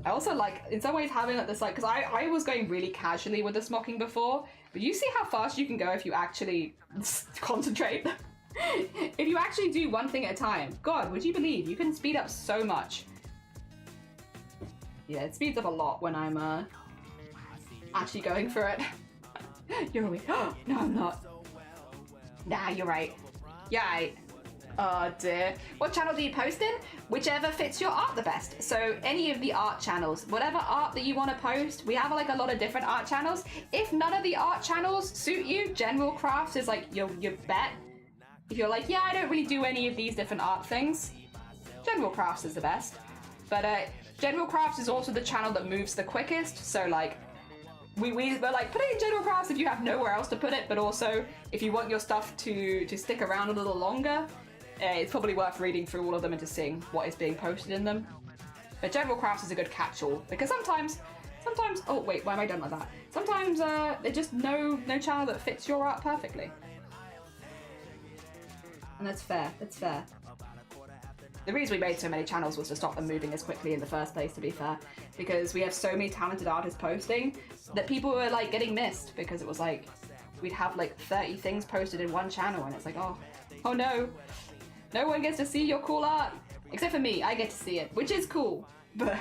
I also like, in some ways, having like this, like, because I was going really casually with the smocking before, but you see how fast you can go if you actually concentrate. If you actually do one thing at a time, God, would you believe you can speed up so much? Yeah, it speeds up a lot when I'm actually going for it. You're a ween. No, I'm not. Nah, you're right. Yeah, Oh dear. What channel do you post in? Whichever fits your art the best. So any of the art channels, whatever art that you want to post, we have like a lot of different art channels. If none of the art channels suit you, general crafts is like your bet. If you're like, yeah, I don't really do any of these different art things, general crafts is the best. But general crafts is also the channel that moves the quickest. So like, we're like, put it in general crafts if you have nowhere else to put it, but also if you want your stuff to stick around a little longer, it's probably worth reading through all of them and just seeing what is being posted in them. But general crafts is a good catch-all because sometimes, oh wait, why am I done like that? Sometimes there's just no channel that fits your art perfectly. And that's fair, that's fair. The reason we made so many channels was to stop them moving as quickly in the first place, to be fair, because we have so many talented artists posting that people were like getting missed because it was like, we'd have like 30 things posted in one channel and it's like, oh no, no one gets to see your cool art. Except for me, I get to see it, which is cool, but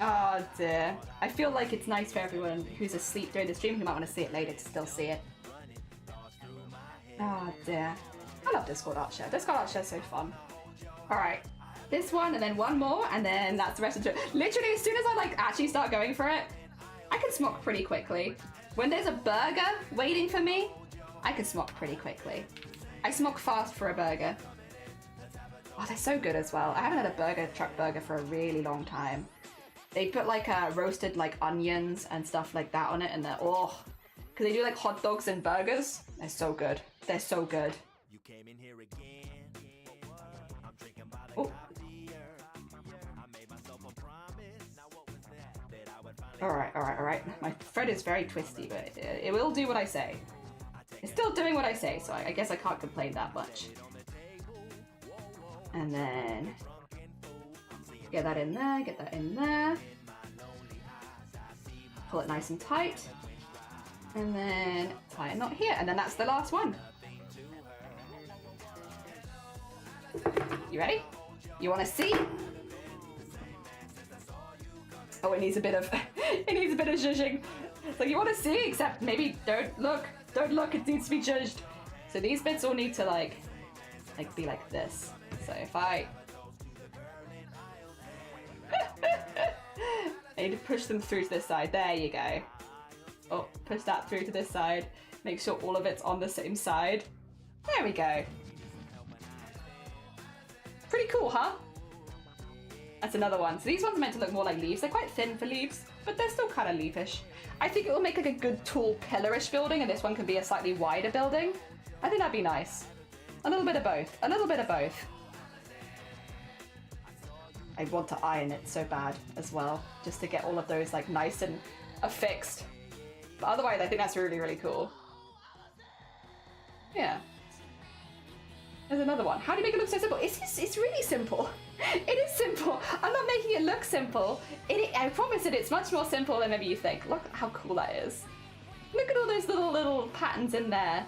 oh dear. I feel like it's nice for everyone who's asleep during the stream who might want to see it later to still see it. Oh dear. I love Discord art share. Discord art share is so fun. Alright, this one and then one more and then that's the rest of it. Literally as soon as I like actually start going for it, I can smock pretty quickly. When there's a burger waiting for me, I can smock pretty quickly. I smock fast for a burger. Oh, they're so good as well. I haven't had a burger truck burger for a really long time. They put like roasted like onions and stuff like that on it and they're, oh, because they do like hot dogs and burgers. They're so good. They're so good. Oh. Alright. My thread is very twisty, but it will do what I say. It's still doing what I say, so I guess I can't complain that much. And then get that in there, get that in there. Pull it nice and tight. And then tie a knot here, and then that's the last one. You ready? You want to see? Oh, it needs a bit of zhuzhing. So you want to see, except maybe don't look, it needs to be zhuzhed. So these bits all need to like be like this. So if I need to push them through to this side, there you go. Oh, push that through to this side. Make sure all of it's on the same side. There we go. Pretty cool, huh? That's another one. So these ones are meant to look more like leaves. They're quite thin for leaves, but they're still kind of leafish. I think it will make like a good tall pillarish building, and this one can be a slightly wider building. I think that'd be nice. A little bit of both. A little bit of both. I want to iron it so bad as well, just to get all of those like nice and affixed. But otherwise, I think that's really, really cool. Yeah. There's another one. How do you make it look so simple? It's really simple. It is simple. I'm not making it look simple. I promise it's much more simple than maybe you think. Look how cool that is. Look at all those little patterns in there.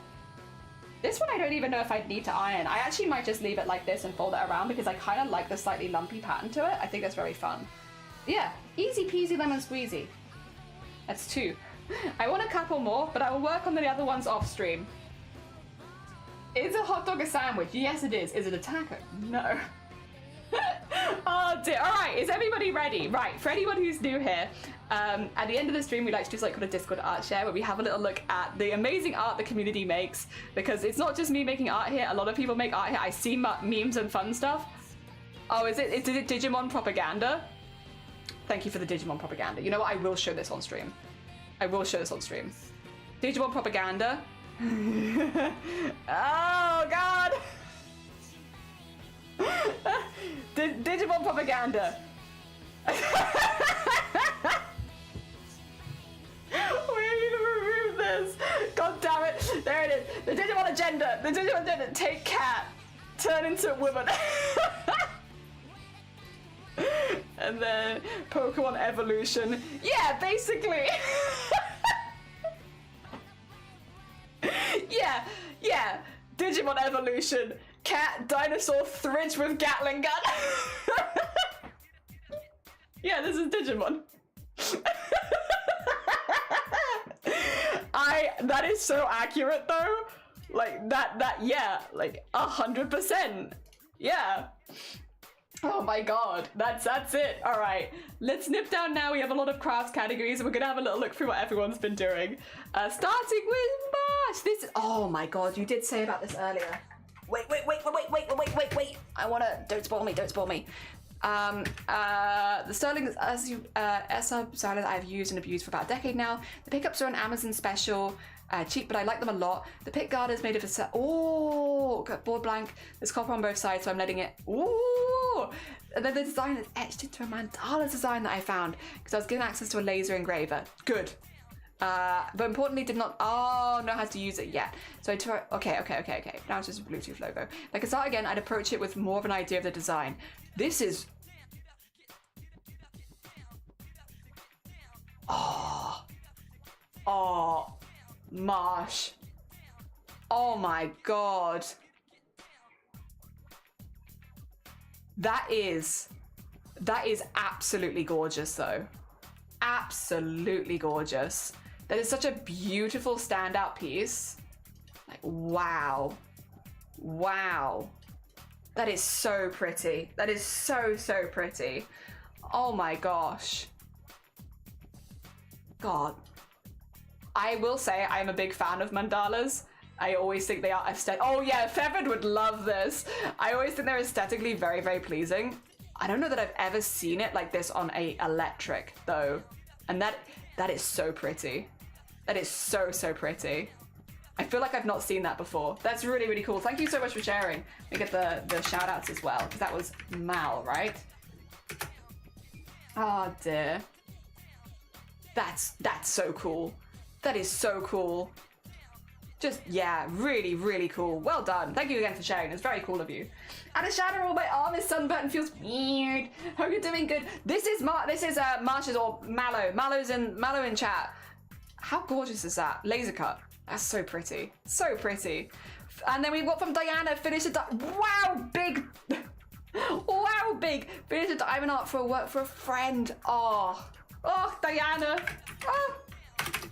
This one I don't even know if I'd need to iron. I actually might just leave it like this and fold it around because I kind of like the slightly lumpy pattern to it. I think that's very fun. Yeah, easy peasy lemon squeezy. That's 2. I want a couple more, but I will work on the other ones off stream. Is a hot dog a sandwich? Yes, it is. Is it a taco? No. Oh dear. All right, is everybody ready? Right, for anyone who's new here, at the end of the stream, we like to do like a Discord art share where we have a little look at the amazing art the community makes, because it's not just me making art here. A lot of people make art here. I see memes and fun stuff. Oh, is it Digimon propaganda? Thank you for the Digimon propaganda. You know what? I will show this on stream. I will show this on stream. Digimon propaganda. Oh God! Digimon propaganda. We need to remove this. God damn it! There it is. The Digimon agenda. The Digimon agenda. Take cat. Turn into a woman. And then Pokemon evolution. Yeah, basically. Yeah. Digimon evolution. Cat, dinosaur, fridge with Gatling gun. Yeah, this is Digimon. That is so accurate though. Like that, yeah, like 100%. Yeah. Oh my god, that's it. All right, let's nip down now. We have a lot of crafts categories, and we're gonna have a little look through what everyone's been doing. Starting with March. This is, oh my god, you did say about this earlier. Wait. I wanna, don't spoil me. The sterling SR salad I've used and abused for about a decade now. The pickups are on Amazon special. Cheap, but I like them a lot. The pick guard is made of a got board blank. There's copper on both sides, so I'm letting it. Ooh! And then the design is etched into a mandala design that I found because I was given access to a laser engraver. Good. But importantly, did not know how to use it yet. So I tried. Okay. Now it's just a Bluetooth logo. If I could start again, I'd approach it with more of an idea of the design. This is. Oh. Marsh. Oh my god. That is absolutely gorgeous though. Absolutely gorgeous. That is such a beautiful standout piece. Like, wow. Wow. That is so pretty. That is so pretty. Oh my gosh. God. I will say I'm a big fan of mandalas. I always think they are aesthetic. Oh yeah, Feathered would love this. I always think they're aesthetically very pleasing. I don't know that I've ever seen it like this on a electric though. And that is so pretty. That is so pretty. I feel like I've not seen that before. That's really cool. Thank you so much for sharing. We get the shout outs as well, because that was Mal, right? Oh dear. That's so cool. That is so cool. Just, yeah, really cool. Well done. Thank you again for sharing. It's very cool of you. And a shadow on my arm is sunburnt and feels weird. Hope you're doing good. This is Marsh's or Mallow. Mallow in chat. How gorgeous is that? Laser cut. That's so pretty. So pretty. And then we've got from Diana, finish a wow, big. Wow, big. Finish a diamond art for a work for a friend. Oh, Diana. Oh.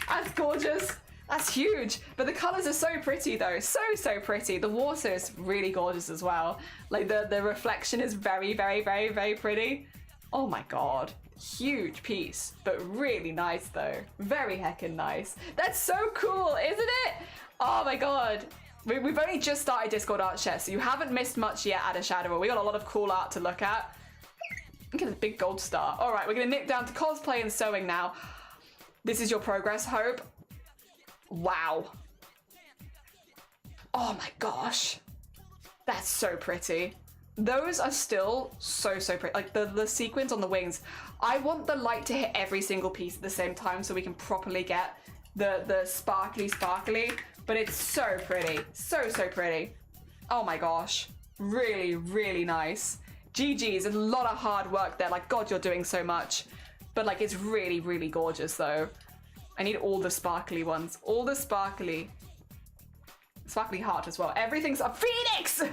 That's gorgeous. That's huge. But the colors are so pretty though. So pretty. The water is really gorgeous as well. Like the reflection is very pretty. Oh my god. Huge piece, but really nice though. Very heckin' nice. That's so cool, isn't it? Oh my god. We've only just started Discord Art Share, so you haven't missed much yet at a Shadow. We got a lot of cool art to look at. Look at the big gold star. All right, we're gonna nip down to cosplay and sewing now. This is your progress, Hope. Wow. Oh my gosh. That's so pretty. Those are still so pretty. Like the sequins on the wings. I want the light to hit every single piece at the same time so we can properly get the sparkly, but it's so pretty. So pretty. Oh my gosh. Really nice. GG's, a lot of hard work there. Like, God, you're doing so much. But like, it's really gorgeous though. I need all the sparkly ones. All the sparkly heart as well. Everything's a Phoenix!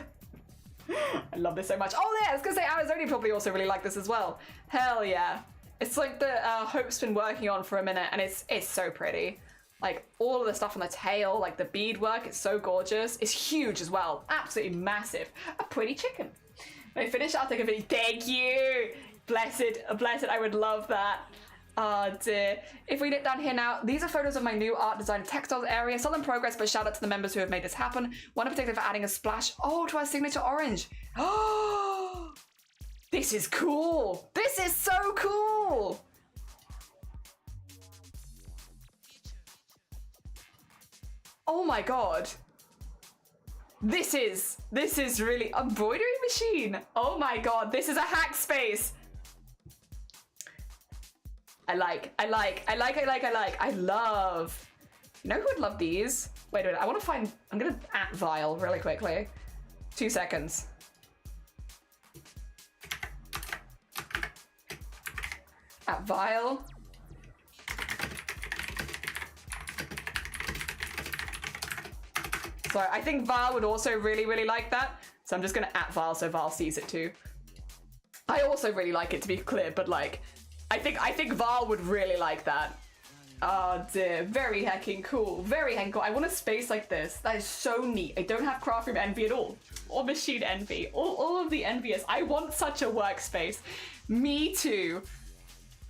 I love this so much. Oh yeah, I was gonna say Amazoni probably also really like this as well. Hell yeah. It's like the Hope's been working on for a minute and it's so pretty. Like all of the stuff on the tail, like the beadwork, it's so gorgeous. It's huge as well. Absolutely massive. A pretty chicken. When I finish, I'll take a video. Thank you! Blessed, I would love that. Oh dear. If we look down here now, these are photos of my new art design textiles area. Still in progress, but shout out to the members who have made this happen. One in particular for adding a splash, to our signature orange. Oh, this is cool. This is so cool. Oh my God. This is really embroidery machine. Oh my God, this is a hack space. I love. You know who would love these? Wait a minute, I want to find, I'm gonna @Vile really quickly. 2 seconds. @Vile. So I think Val would also really like that. So I'm just gonna @Val so Val sees it too. I also really like it, to be clear, but like, I think Val would really like that. Oh dear, very hecking cool. Very hecking cool. I want a space like this. That is so neat. I don't have craft room envy at all. Or machine envy. All of the envious. I want such a workspace. Me too.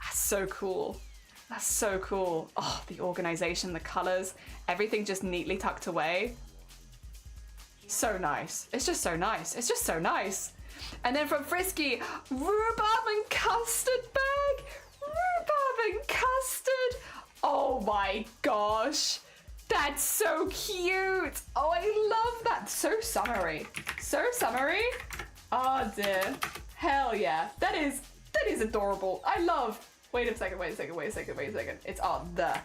That's so cool. That's so cool. Oh, the organization, the colors, everything just neatly tucked away. So nice. It's just so nice. It's just so nice. And then from Frisky, rhubarb and custard bag. Rhubarb and custard. Oh my gosh. That's so cute. Oh, I love that. So summery. So summery. Oh dear. Hell yeah. That is adorable. I love. Wait a second. It's on the.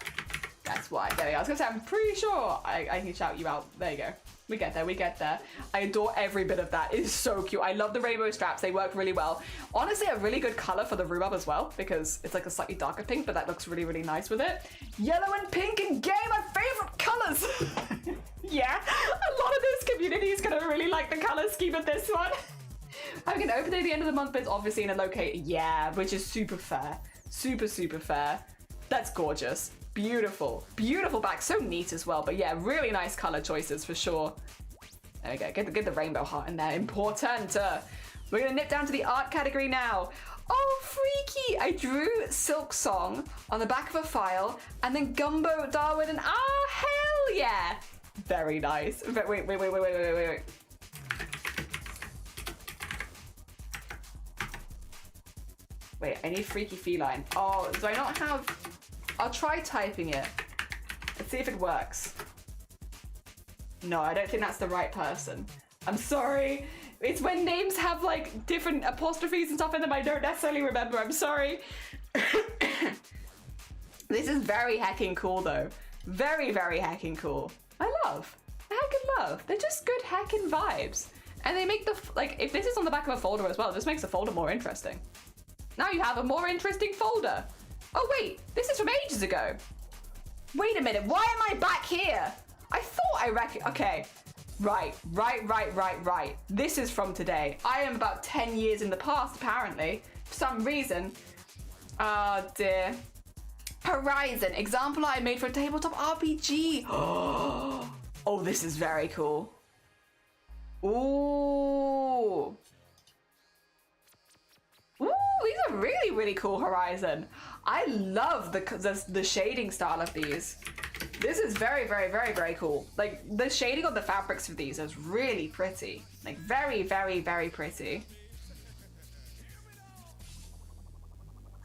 That's why. There we go. I was gonna say, I'm pretty sure I can shout you out. There you go. We get there. I adore every bit of that. It is so cute. I love the rainbow straps. They work really well. Honestly, a really good color for the rhubarb as well, because it's like a slightly darker pink, but that looks really, really nice with it. Yellow and pink and gay, my favorite colors. Yeah, a lot of this community is gonna really like the color scheme of this one. Having an open day at the end of the month, but it's obviously in a location. Yeah, which is super fair. Super fair. That's gorgeous. Beautiful back, so neat as well. But yeah, really nice color choices for sure. There we go. Get the rainbow heart in there. Important. We're gonna nip down to the art category now. Oh, freaky! I drew Silk Song on the back of a file, and then Gumbo Darwin, and hell yeah! Very nice. Wait. Wait, I need freaky feline. Oh, do I not have? I'll try typing it. Let's see if it works. No, I don't think that's the right person. I'm sorry. It's when names have like different apostrophes and stuff in them I don't necessarily remember. I'm sorry. This is very hecking cool though. Very hecking cool. I heckin' love. They're just good heckin' vibes. And they make the, like, if this is on the back of a folder as well, this makes the folder more interesting. Now you have a more interesting folder. Oh wait, this is from ages ago. Wait a minute, why am I back here? I thought I okay. Right. This is from today. I am about 10 years in the past, apparently. For some reason. Oh dear. Horizon, example I made for a tabletop RPG. Oh, this is very cool. Ooh. Ooh, these are really cool, Horizon. I love the shading style of these. This is very cool. Like, the shading on the fabrics of these is really pretty. Like, very pretty.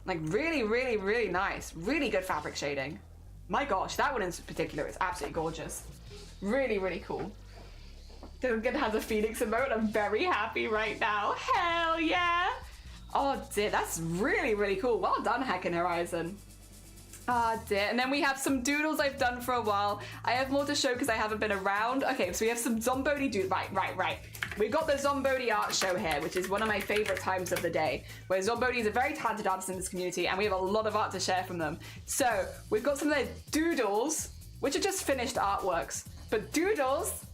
Like, really nice. Really good fabric shading. My gosh, that one in particular is absolutely gorgeous. Really cool. Duncan has a Phoenix emote. I'm very happy right now. Hell yeah! Oh dear, that's really cool. Well done, Heckin' Horizon. Ah dear, and then we have some doodles I've done for a while. I have more to show because I haven't been around. Okay, so we have some Zombody doodles. Right. We've got the Zombody art show here, which is one of my favorite times of the day, where Zombody is a very talented artist in this community, and we have a lot of art to share from them. So we've got some of their doodles, which are just finished artworks, but doodles,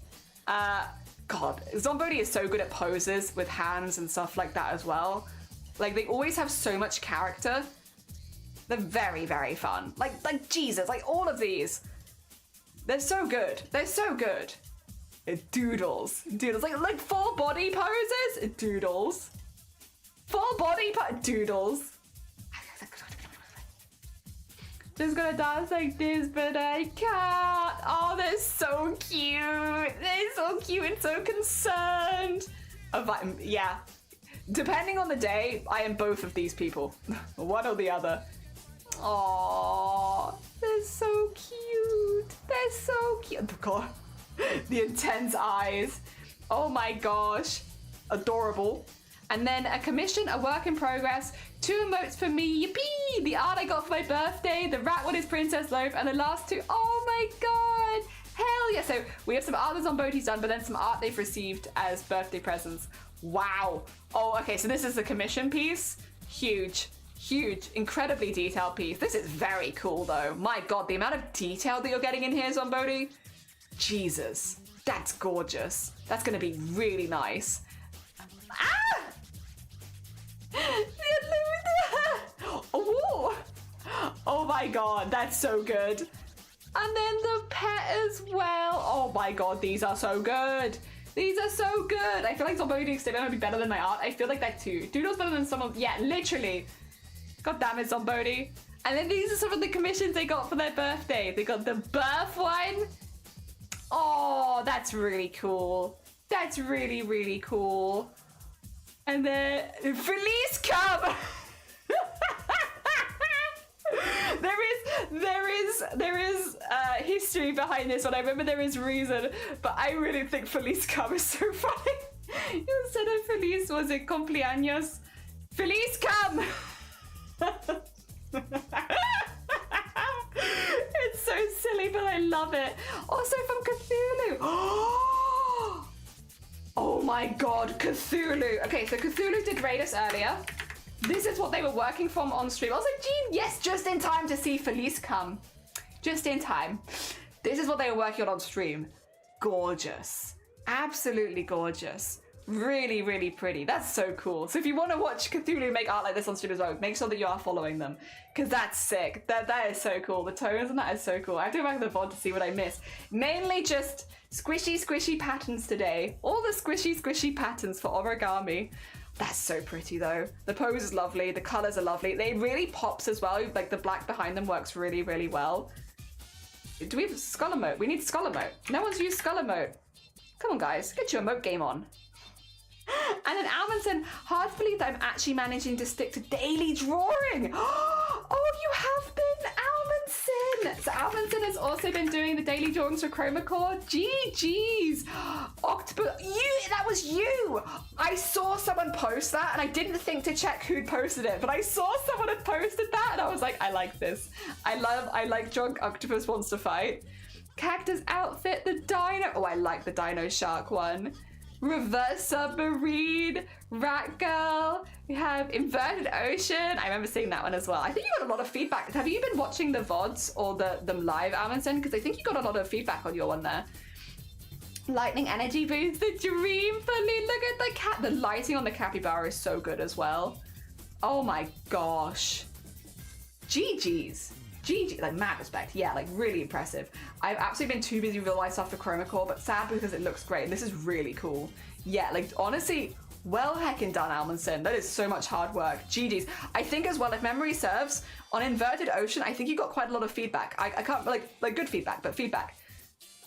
God, Zombody is so good at poses with hands and stuff like that as well. Like, they always have so much character. They're very fun. Like Jesus, like all of these. They're so good. Doodles. Like full body poses. Doodles. Full body doodles. Just gonna dance like this, but I can't. Oh, they're so cute. They're so cute and so concerned. Yeah. Depending on the day, I am both of these people. One or the other. Aww, they're so cute. God, the intense eyes. Oh my gosh, adorable. And then a commission, a work in progress, 2 emotes for me, yippee! The art I got for my birthday, the rat one is Princess Loaf, and the last 2, oh my god! Hell yeah! So we have some art that's on Bodhi's done, but then some art they've received as birthday presents. Wow. Oh, okay, so this is the commission piece. Huge, incredibly detailed piece. This is very cool though. My god, the amount of detail that you're getting in here, Zombody. Jesus, that's gorgeous. That's gonna be really nice. Oh my god, that's so good. And then the pet as well. Oh my god, these are so good. These are so good. I feel like Zombody's still gonna be better than my art. I feel like that too. Doodle's better than some of, yeah, literally. God damn it, Zombody. And then these are some of the commissions they got for their birthday. They got the birth one. Oh, that's really cool. That's really, really cool. And then Felice come. There is history behind this one. I remember there is reason, but I really think Felice come is so funny. Instead of Felice, was it cumpleaños? Felice come. It's so silly, but I love it. Also from Cthulhu. Oh my god, Cthulhu. Okay, so Cthulhu did raid us earlier. This is what they were working from on stream. I was like, Jean, yes, just in time to see Felice come. Just in time. This is what they were working on stream. Gorgeous. Absolutely gorgeous. Really, really pretty. That's so cool. So if you want to watch Cthulhu make art like this on stream as well, make sure that you are following them, because that's sick. That is so cool. The tones and that is so cool. I have to go back to the VOD to see what I missed. Mainly just squishy patterns today. All the squishy patterns for origami. That's so pretty though. The pose is lovely. The colors are lovely. They really pops as well. Like the black behind them works really, really well. Do we have skull emote? We need skull emote. No one's used skull emote. Come on guys, get your emote game on. And then Almondson, hard to believe that I'm actually managing to stick to daily drawing. Oh, you have been, Almondson. So Almondson has also been doing the daily drawings for Chroma Core. GG's. Octopus, that was you. I saw someone post that and I didn't think to check who'd posted it, but I saw someone had posted that and I was like, I like this. I like Drunk Octopus Wants to Fight. Cactus outfit, the dino. Oh, I like the dino shark one. Reverse Submarine, Rat Girl, we have Inverted Ocean. I remember seeing that one as well. I think you got a lot of feedback. Have you been watching the VODs or them live, Amundsen? Because I think you got a lot of feedback on your one there. Lightning Energy Boost, the Dream Fully. Look at the cat. The lighting on the capybara is so good as well. Oh my gosh. GG's. GG, like mad respect. Yeah, like really impressive. I've absolutely been too busy with all my stuff for Chroma Core, but sad because it looks great. And this is really cool. Yeah, like honestly, well heckin' done, Almondson. That is so much hard work. GG's. I think as well, if memory serves, on Inverted Ocean, I think you got quite a lot of feedback. I can't, like good feedback, but feedback.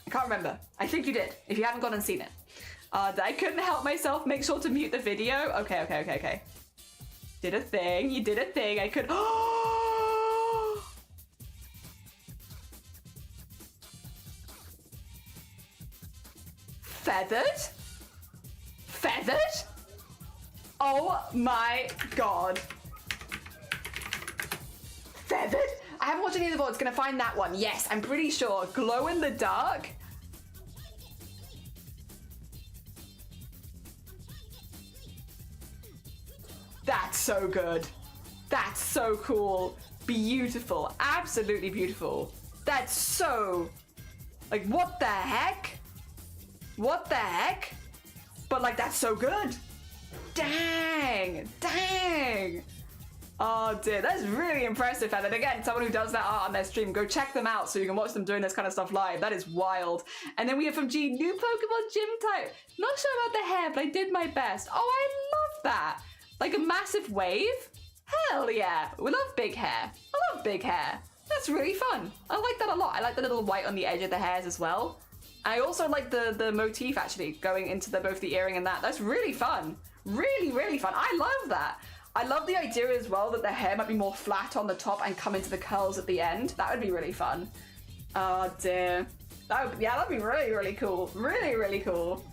I can't remember. I think you did, if you haven't gone and seen it. I couldn't help myself. Make sure to mute the video. Okay. Did a thing. You did a thing. I could. Feathered? Oh my god. Feathered? I haven't watched any of the VODs. Gonna find that one. Yes, I'm pretty sure. Glow in the dark. That's so good. That's so cool. Beautiful. Absolutely beautiful. That's so... Like, what the heck? What the heck? But like, that's so good. Dang. Oh dear, that's really impressive. And then again, someone who does that art on their stream, go check them out so you can watch them doing this kind of stuff live. That is wild. And then we have from G, new Pokemon gym type. Not sure about the hair, but I did my best. Oh, I love that. Like a massive wave? Hell yeah. We love big hair. I love big hair. That's really fun. I like that a lot. I like the little white on the edge of the hairs as well. I also like the motif actually going into both the earring and that. That's really fun. Really, really fun. I love that. I love the idea as well that the hair might be more flat on the top and come into the curls at the end. That would be really fun. Oh dear. That'd be really, really cool. Really, really cool.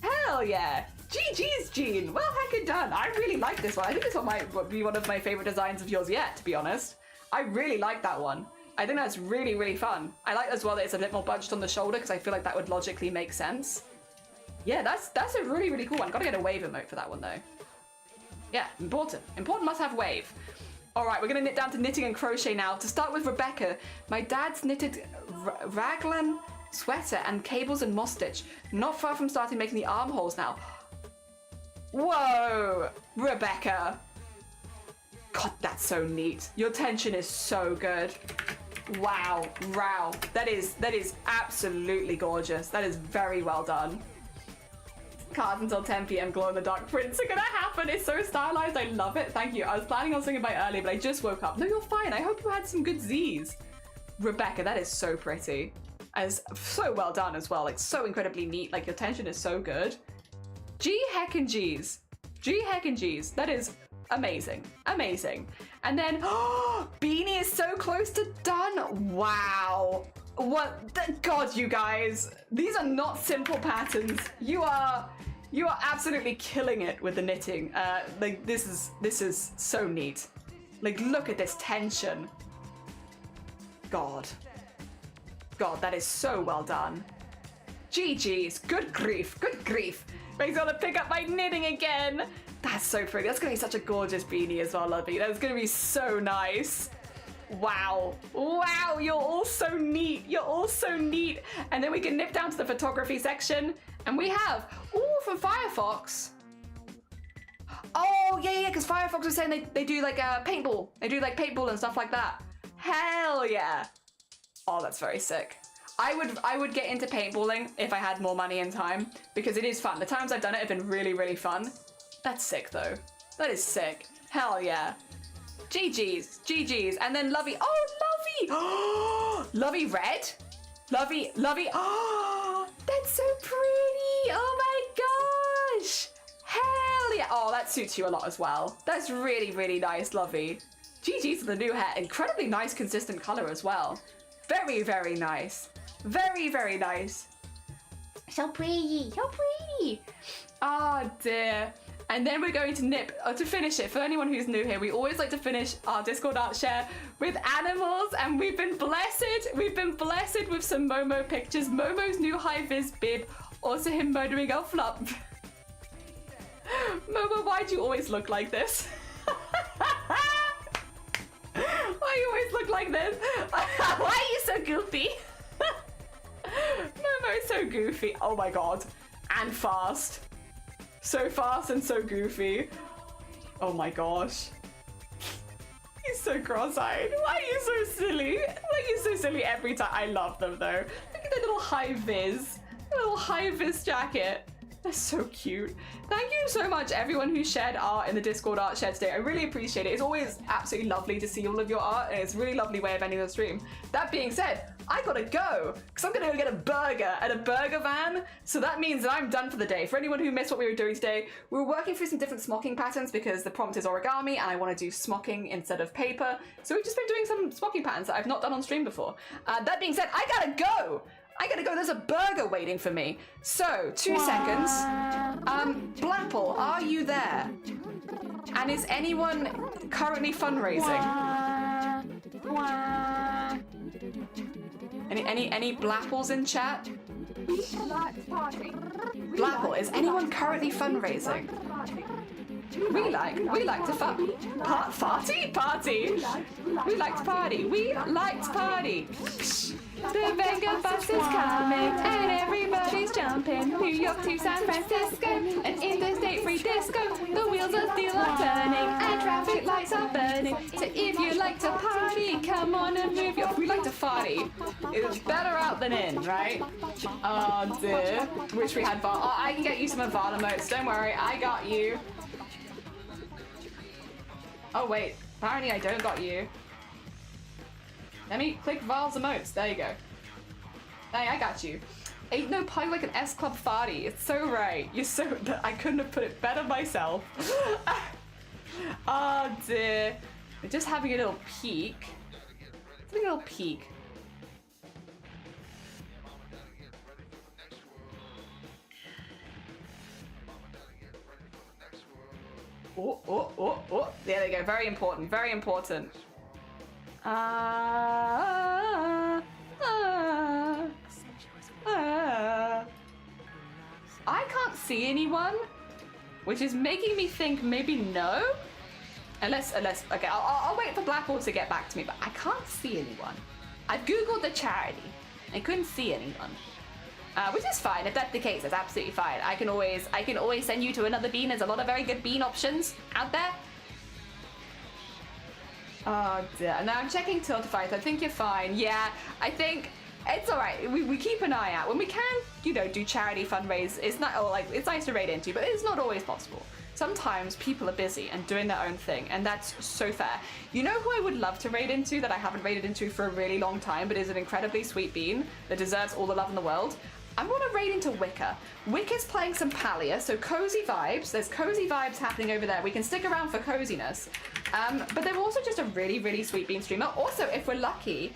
Hell yeah. GG's, Jean. Well, heckin' done. I really like this one. I think this one might be one of my favorite designs of yours yet, to be honest. I really like that one. I think that's really, really fun. I like as well that it's a bit more bunched on the shoulder because I feel like that would logically make sense. Yeah, that's a really, really cool one. Gotta get a wave emote for that one though. Yeah, important. Important must have wave. All right, we're gonna knit down to knitting and crochet now. To start with Rebecca, my dad's knitted raglan sweater and cables and moss stitch. Not far from starting making the armholes now. Whoa, Rebecca. God, that's so neat. Your tension is so good. Wow, wow. That is absolutely gorgeous. That is very well done. Cards until 10 p.m. glow-in-the-dark prints are gonna happen. It's so stylized. I love it. Thank you. I was planning on saying goodbye early, but I just woke up. No, you're fine. I hope you had some good Z's. Rebecca, that is so pretty. As so well done as well. Like, so incredibly neat. Like, your tension is so good. G heckin' G's. G heckin' G's. That is amazing. Amazing. And then, Beanie is so close to done. Wow. What? God, you guys. These are not simple patterns. You are absolutely killing it with the knitting. Like, this is so neat. Like, look at this tension. God, that is so well done. GG's, good grief, good grief. Makes me want to pick up my knitting again. That's so pretty. That's gonna be such a gorgeous beanie as well, Lovey. That's gonna be so nice. Wow, wow, you're all so neat. You're all so neat. And then we can nip down to the photography section, and we have, from Firefox. Oh, yeah, because Firefox was saying they do like paintball. They do like paintball and stuff like that. Hell yeah. Oh, that's very sick. I would get into paintballing if I had more money and time, because it is fun. The times I've done it have been really, really fun. That's sick though. That is sick. Hell yeah. GG's, GG's. And then Lovey. Oh, Lovey. Lovey red. Lovey. Oh, that's so pretty. Oh my gosh. Hell yeah. Oh, that suits you a lot as well. That's really, really nice, Lovey. GG's for the new hair. Incredibly nice, consistent color as well. Very, very nice. Very, very nice. So pretty. So pretty. Oh, dear. And then we're going to nip, to finish it, for anyone who's new here, we always like to finish our Discord art share with animals, and we've been blessed with some Momo pictures. Momo's new high-vis bib, also him murdering a flop. Momo, why do you always look like this? Why you always look like this? Why are you so goofy? Momo is so goofy. Oh my god. And fast. So fast and so goofy. Oh my gosh. He's so cross-eyed. Why are you so silly? Why are you so silly every time? I love them though. Look at the little high-vis. Little high-vis jacket. They're so cute. Thank you so much everyone who shared art in the Discord art share today. I really appreciate it. It's always absolutely lovely to see all of your art, and it's a really lovely way of ending the stream. That being said, I gotta go, because I'm gonna go get a burger at a burger van. So that means that I'm done for the day. For anyone who missed what we were doing today, we were working through some different smocking patterns because the prompt is origami and I want to do smocking instead of paper. So we've just been doing some smocking patterns that I've not done on stream before. That being said, I gotta go. There's a burger waiting for me. So, 2 seconds. Blapple, are you there? And is anyone currently fundraising? Any Blapples in chat? Blapple, is anyone currently fundraising? We like to party. We like to party. We like to party. The Venga bus is coming and everybody's jumping. New York to San Francisco and interstate free disco. The wheels are still turning and traffic lights are burning. So if you like to party, come on and move your. We like to party. It's better out than in, right? Oh dear. Wish we had Val. Oh, I can get you some Avada emotes. Don't worry, I got you. Oh wait, apparently I don't got you. Let me click Val's emotes. There you go. Hey, I got you. Ain't no pug like an S Club farty. It's so right. You're so. I couldn't have put it better myself. Oh dear. We're just having a little peek. Having a little peek. Oh. There they go. Very important. Very important. I can't see anyone, which is making me think maybe no. Unless, okay, I'll wait for Blackboard to get back to me, but I can't see anyone. I've Googled the charity. I couldn't see anyone. Which is fine. If that's the case, that's absolutely fine. I can always send you to another bean. There's a lot of very good bean options out there. Oh dear. Now I'm checking Tiltified. I think you're fine. Yeah, I think it's all right. We keep an eye out when we can. You know, do charity fundraise. It's not it's nice to raid into, but it's not always possible. Sometimes people are busy and doing their own thing, and that's so fair. You know who I would love to raid into that I haven't raided into for a really long time, but is an incredibly sweet bean that deserves all the love in the world? I want to raid into Wicca. Wicca's playing some Palia, so cozy vibes. There's cozy vibes happening over there. We can stick around for coziness. But they're also just a really, really sweet bean streamer. Also, if we're lucky,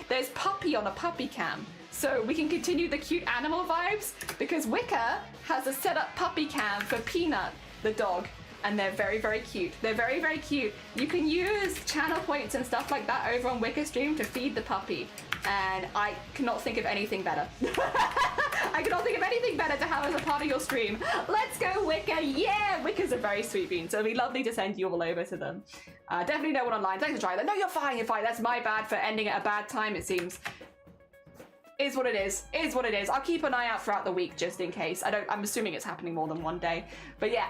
there's Puppy on a puppy cam. So we can continue the cute animal vibes because Wicca has a set up puppy cam for Peanut, the dog. And they're very, very cute. They're very, very cute. You can use channel points and stuff like that over on Wicca stream to feed the puppy. And I cannot think of anything better. I cannot think of anything better to have as a part of your stream. Let's go, Wicca. Yeah, Wicca's a very sweet bean. So it'd be lovely to send you all over to them. Definitely no one online. Thanks for trying that. No, you're fine. You're fine. That's my bad for ending at a bad time, it seems. Is what it is. Is what it is. I'll keep an eye out throughout the week just in case. I'm assuming it's happening more than one day. But yeah,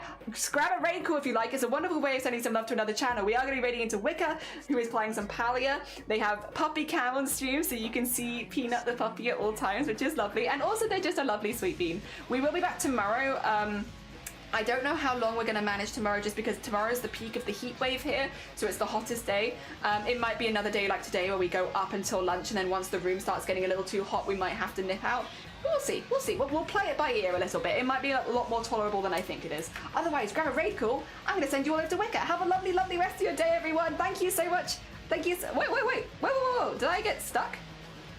grab a raid call if you like. It's a wonderful way of sending some love to another channel. We are going to be raiding into Wicca, who is playing some Palia. They have Puppy Cam on stream, so you can see Peanut the puppy at all times, which is lovely. And also, they're just a lovely sweet bean. We will be back tomorrow. I don't know how long we're going to manage tomorrow just because tomorrow is the peak of the heat wave here, so it's the hottest day. It might be another day like today where we go up until lunch, and then once the room starts getting a little too hot, we might have to nip out. We'll see. We'll see. We'll play it by ear a little bit. It might be a lot more tolerable than I think it is. Otherwise, grab a raid call. I'm going to send you all over to Wicca. Have a lovely, lovely rest of your day, everyone. Thank you so much. Thank you so... Wait. Whoa. Did I get stuck?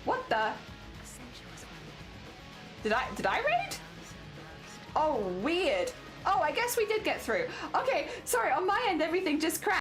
What the... Did I raid? Oh, weird. Oh, I guess we did get through. Okay, sorry, on my end, everything just crashed.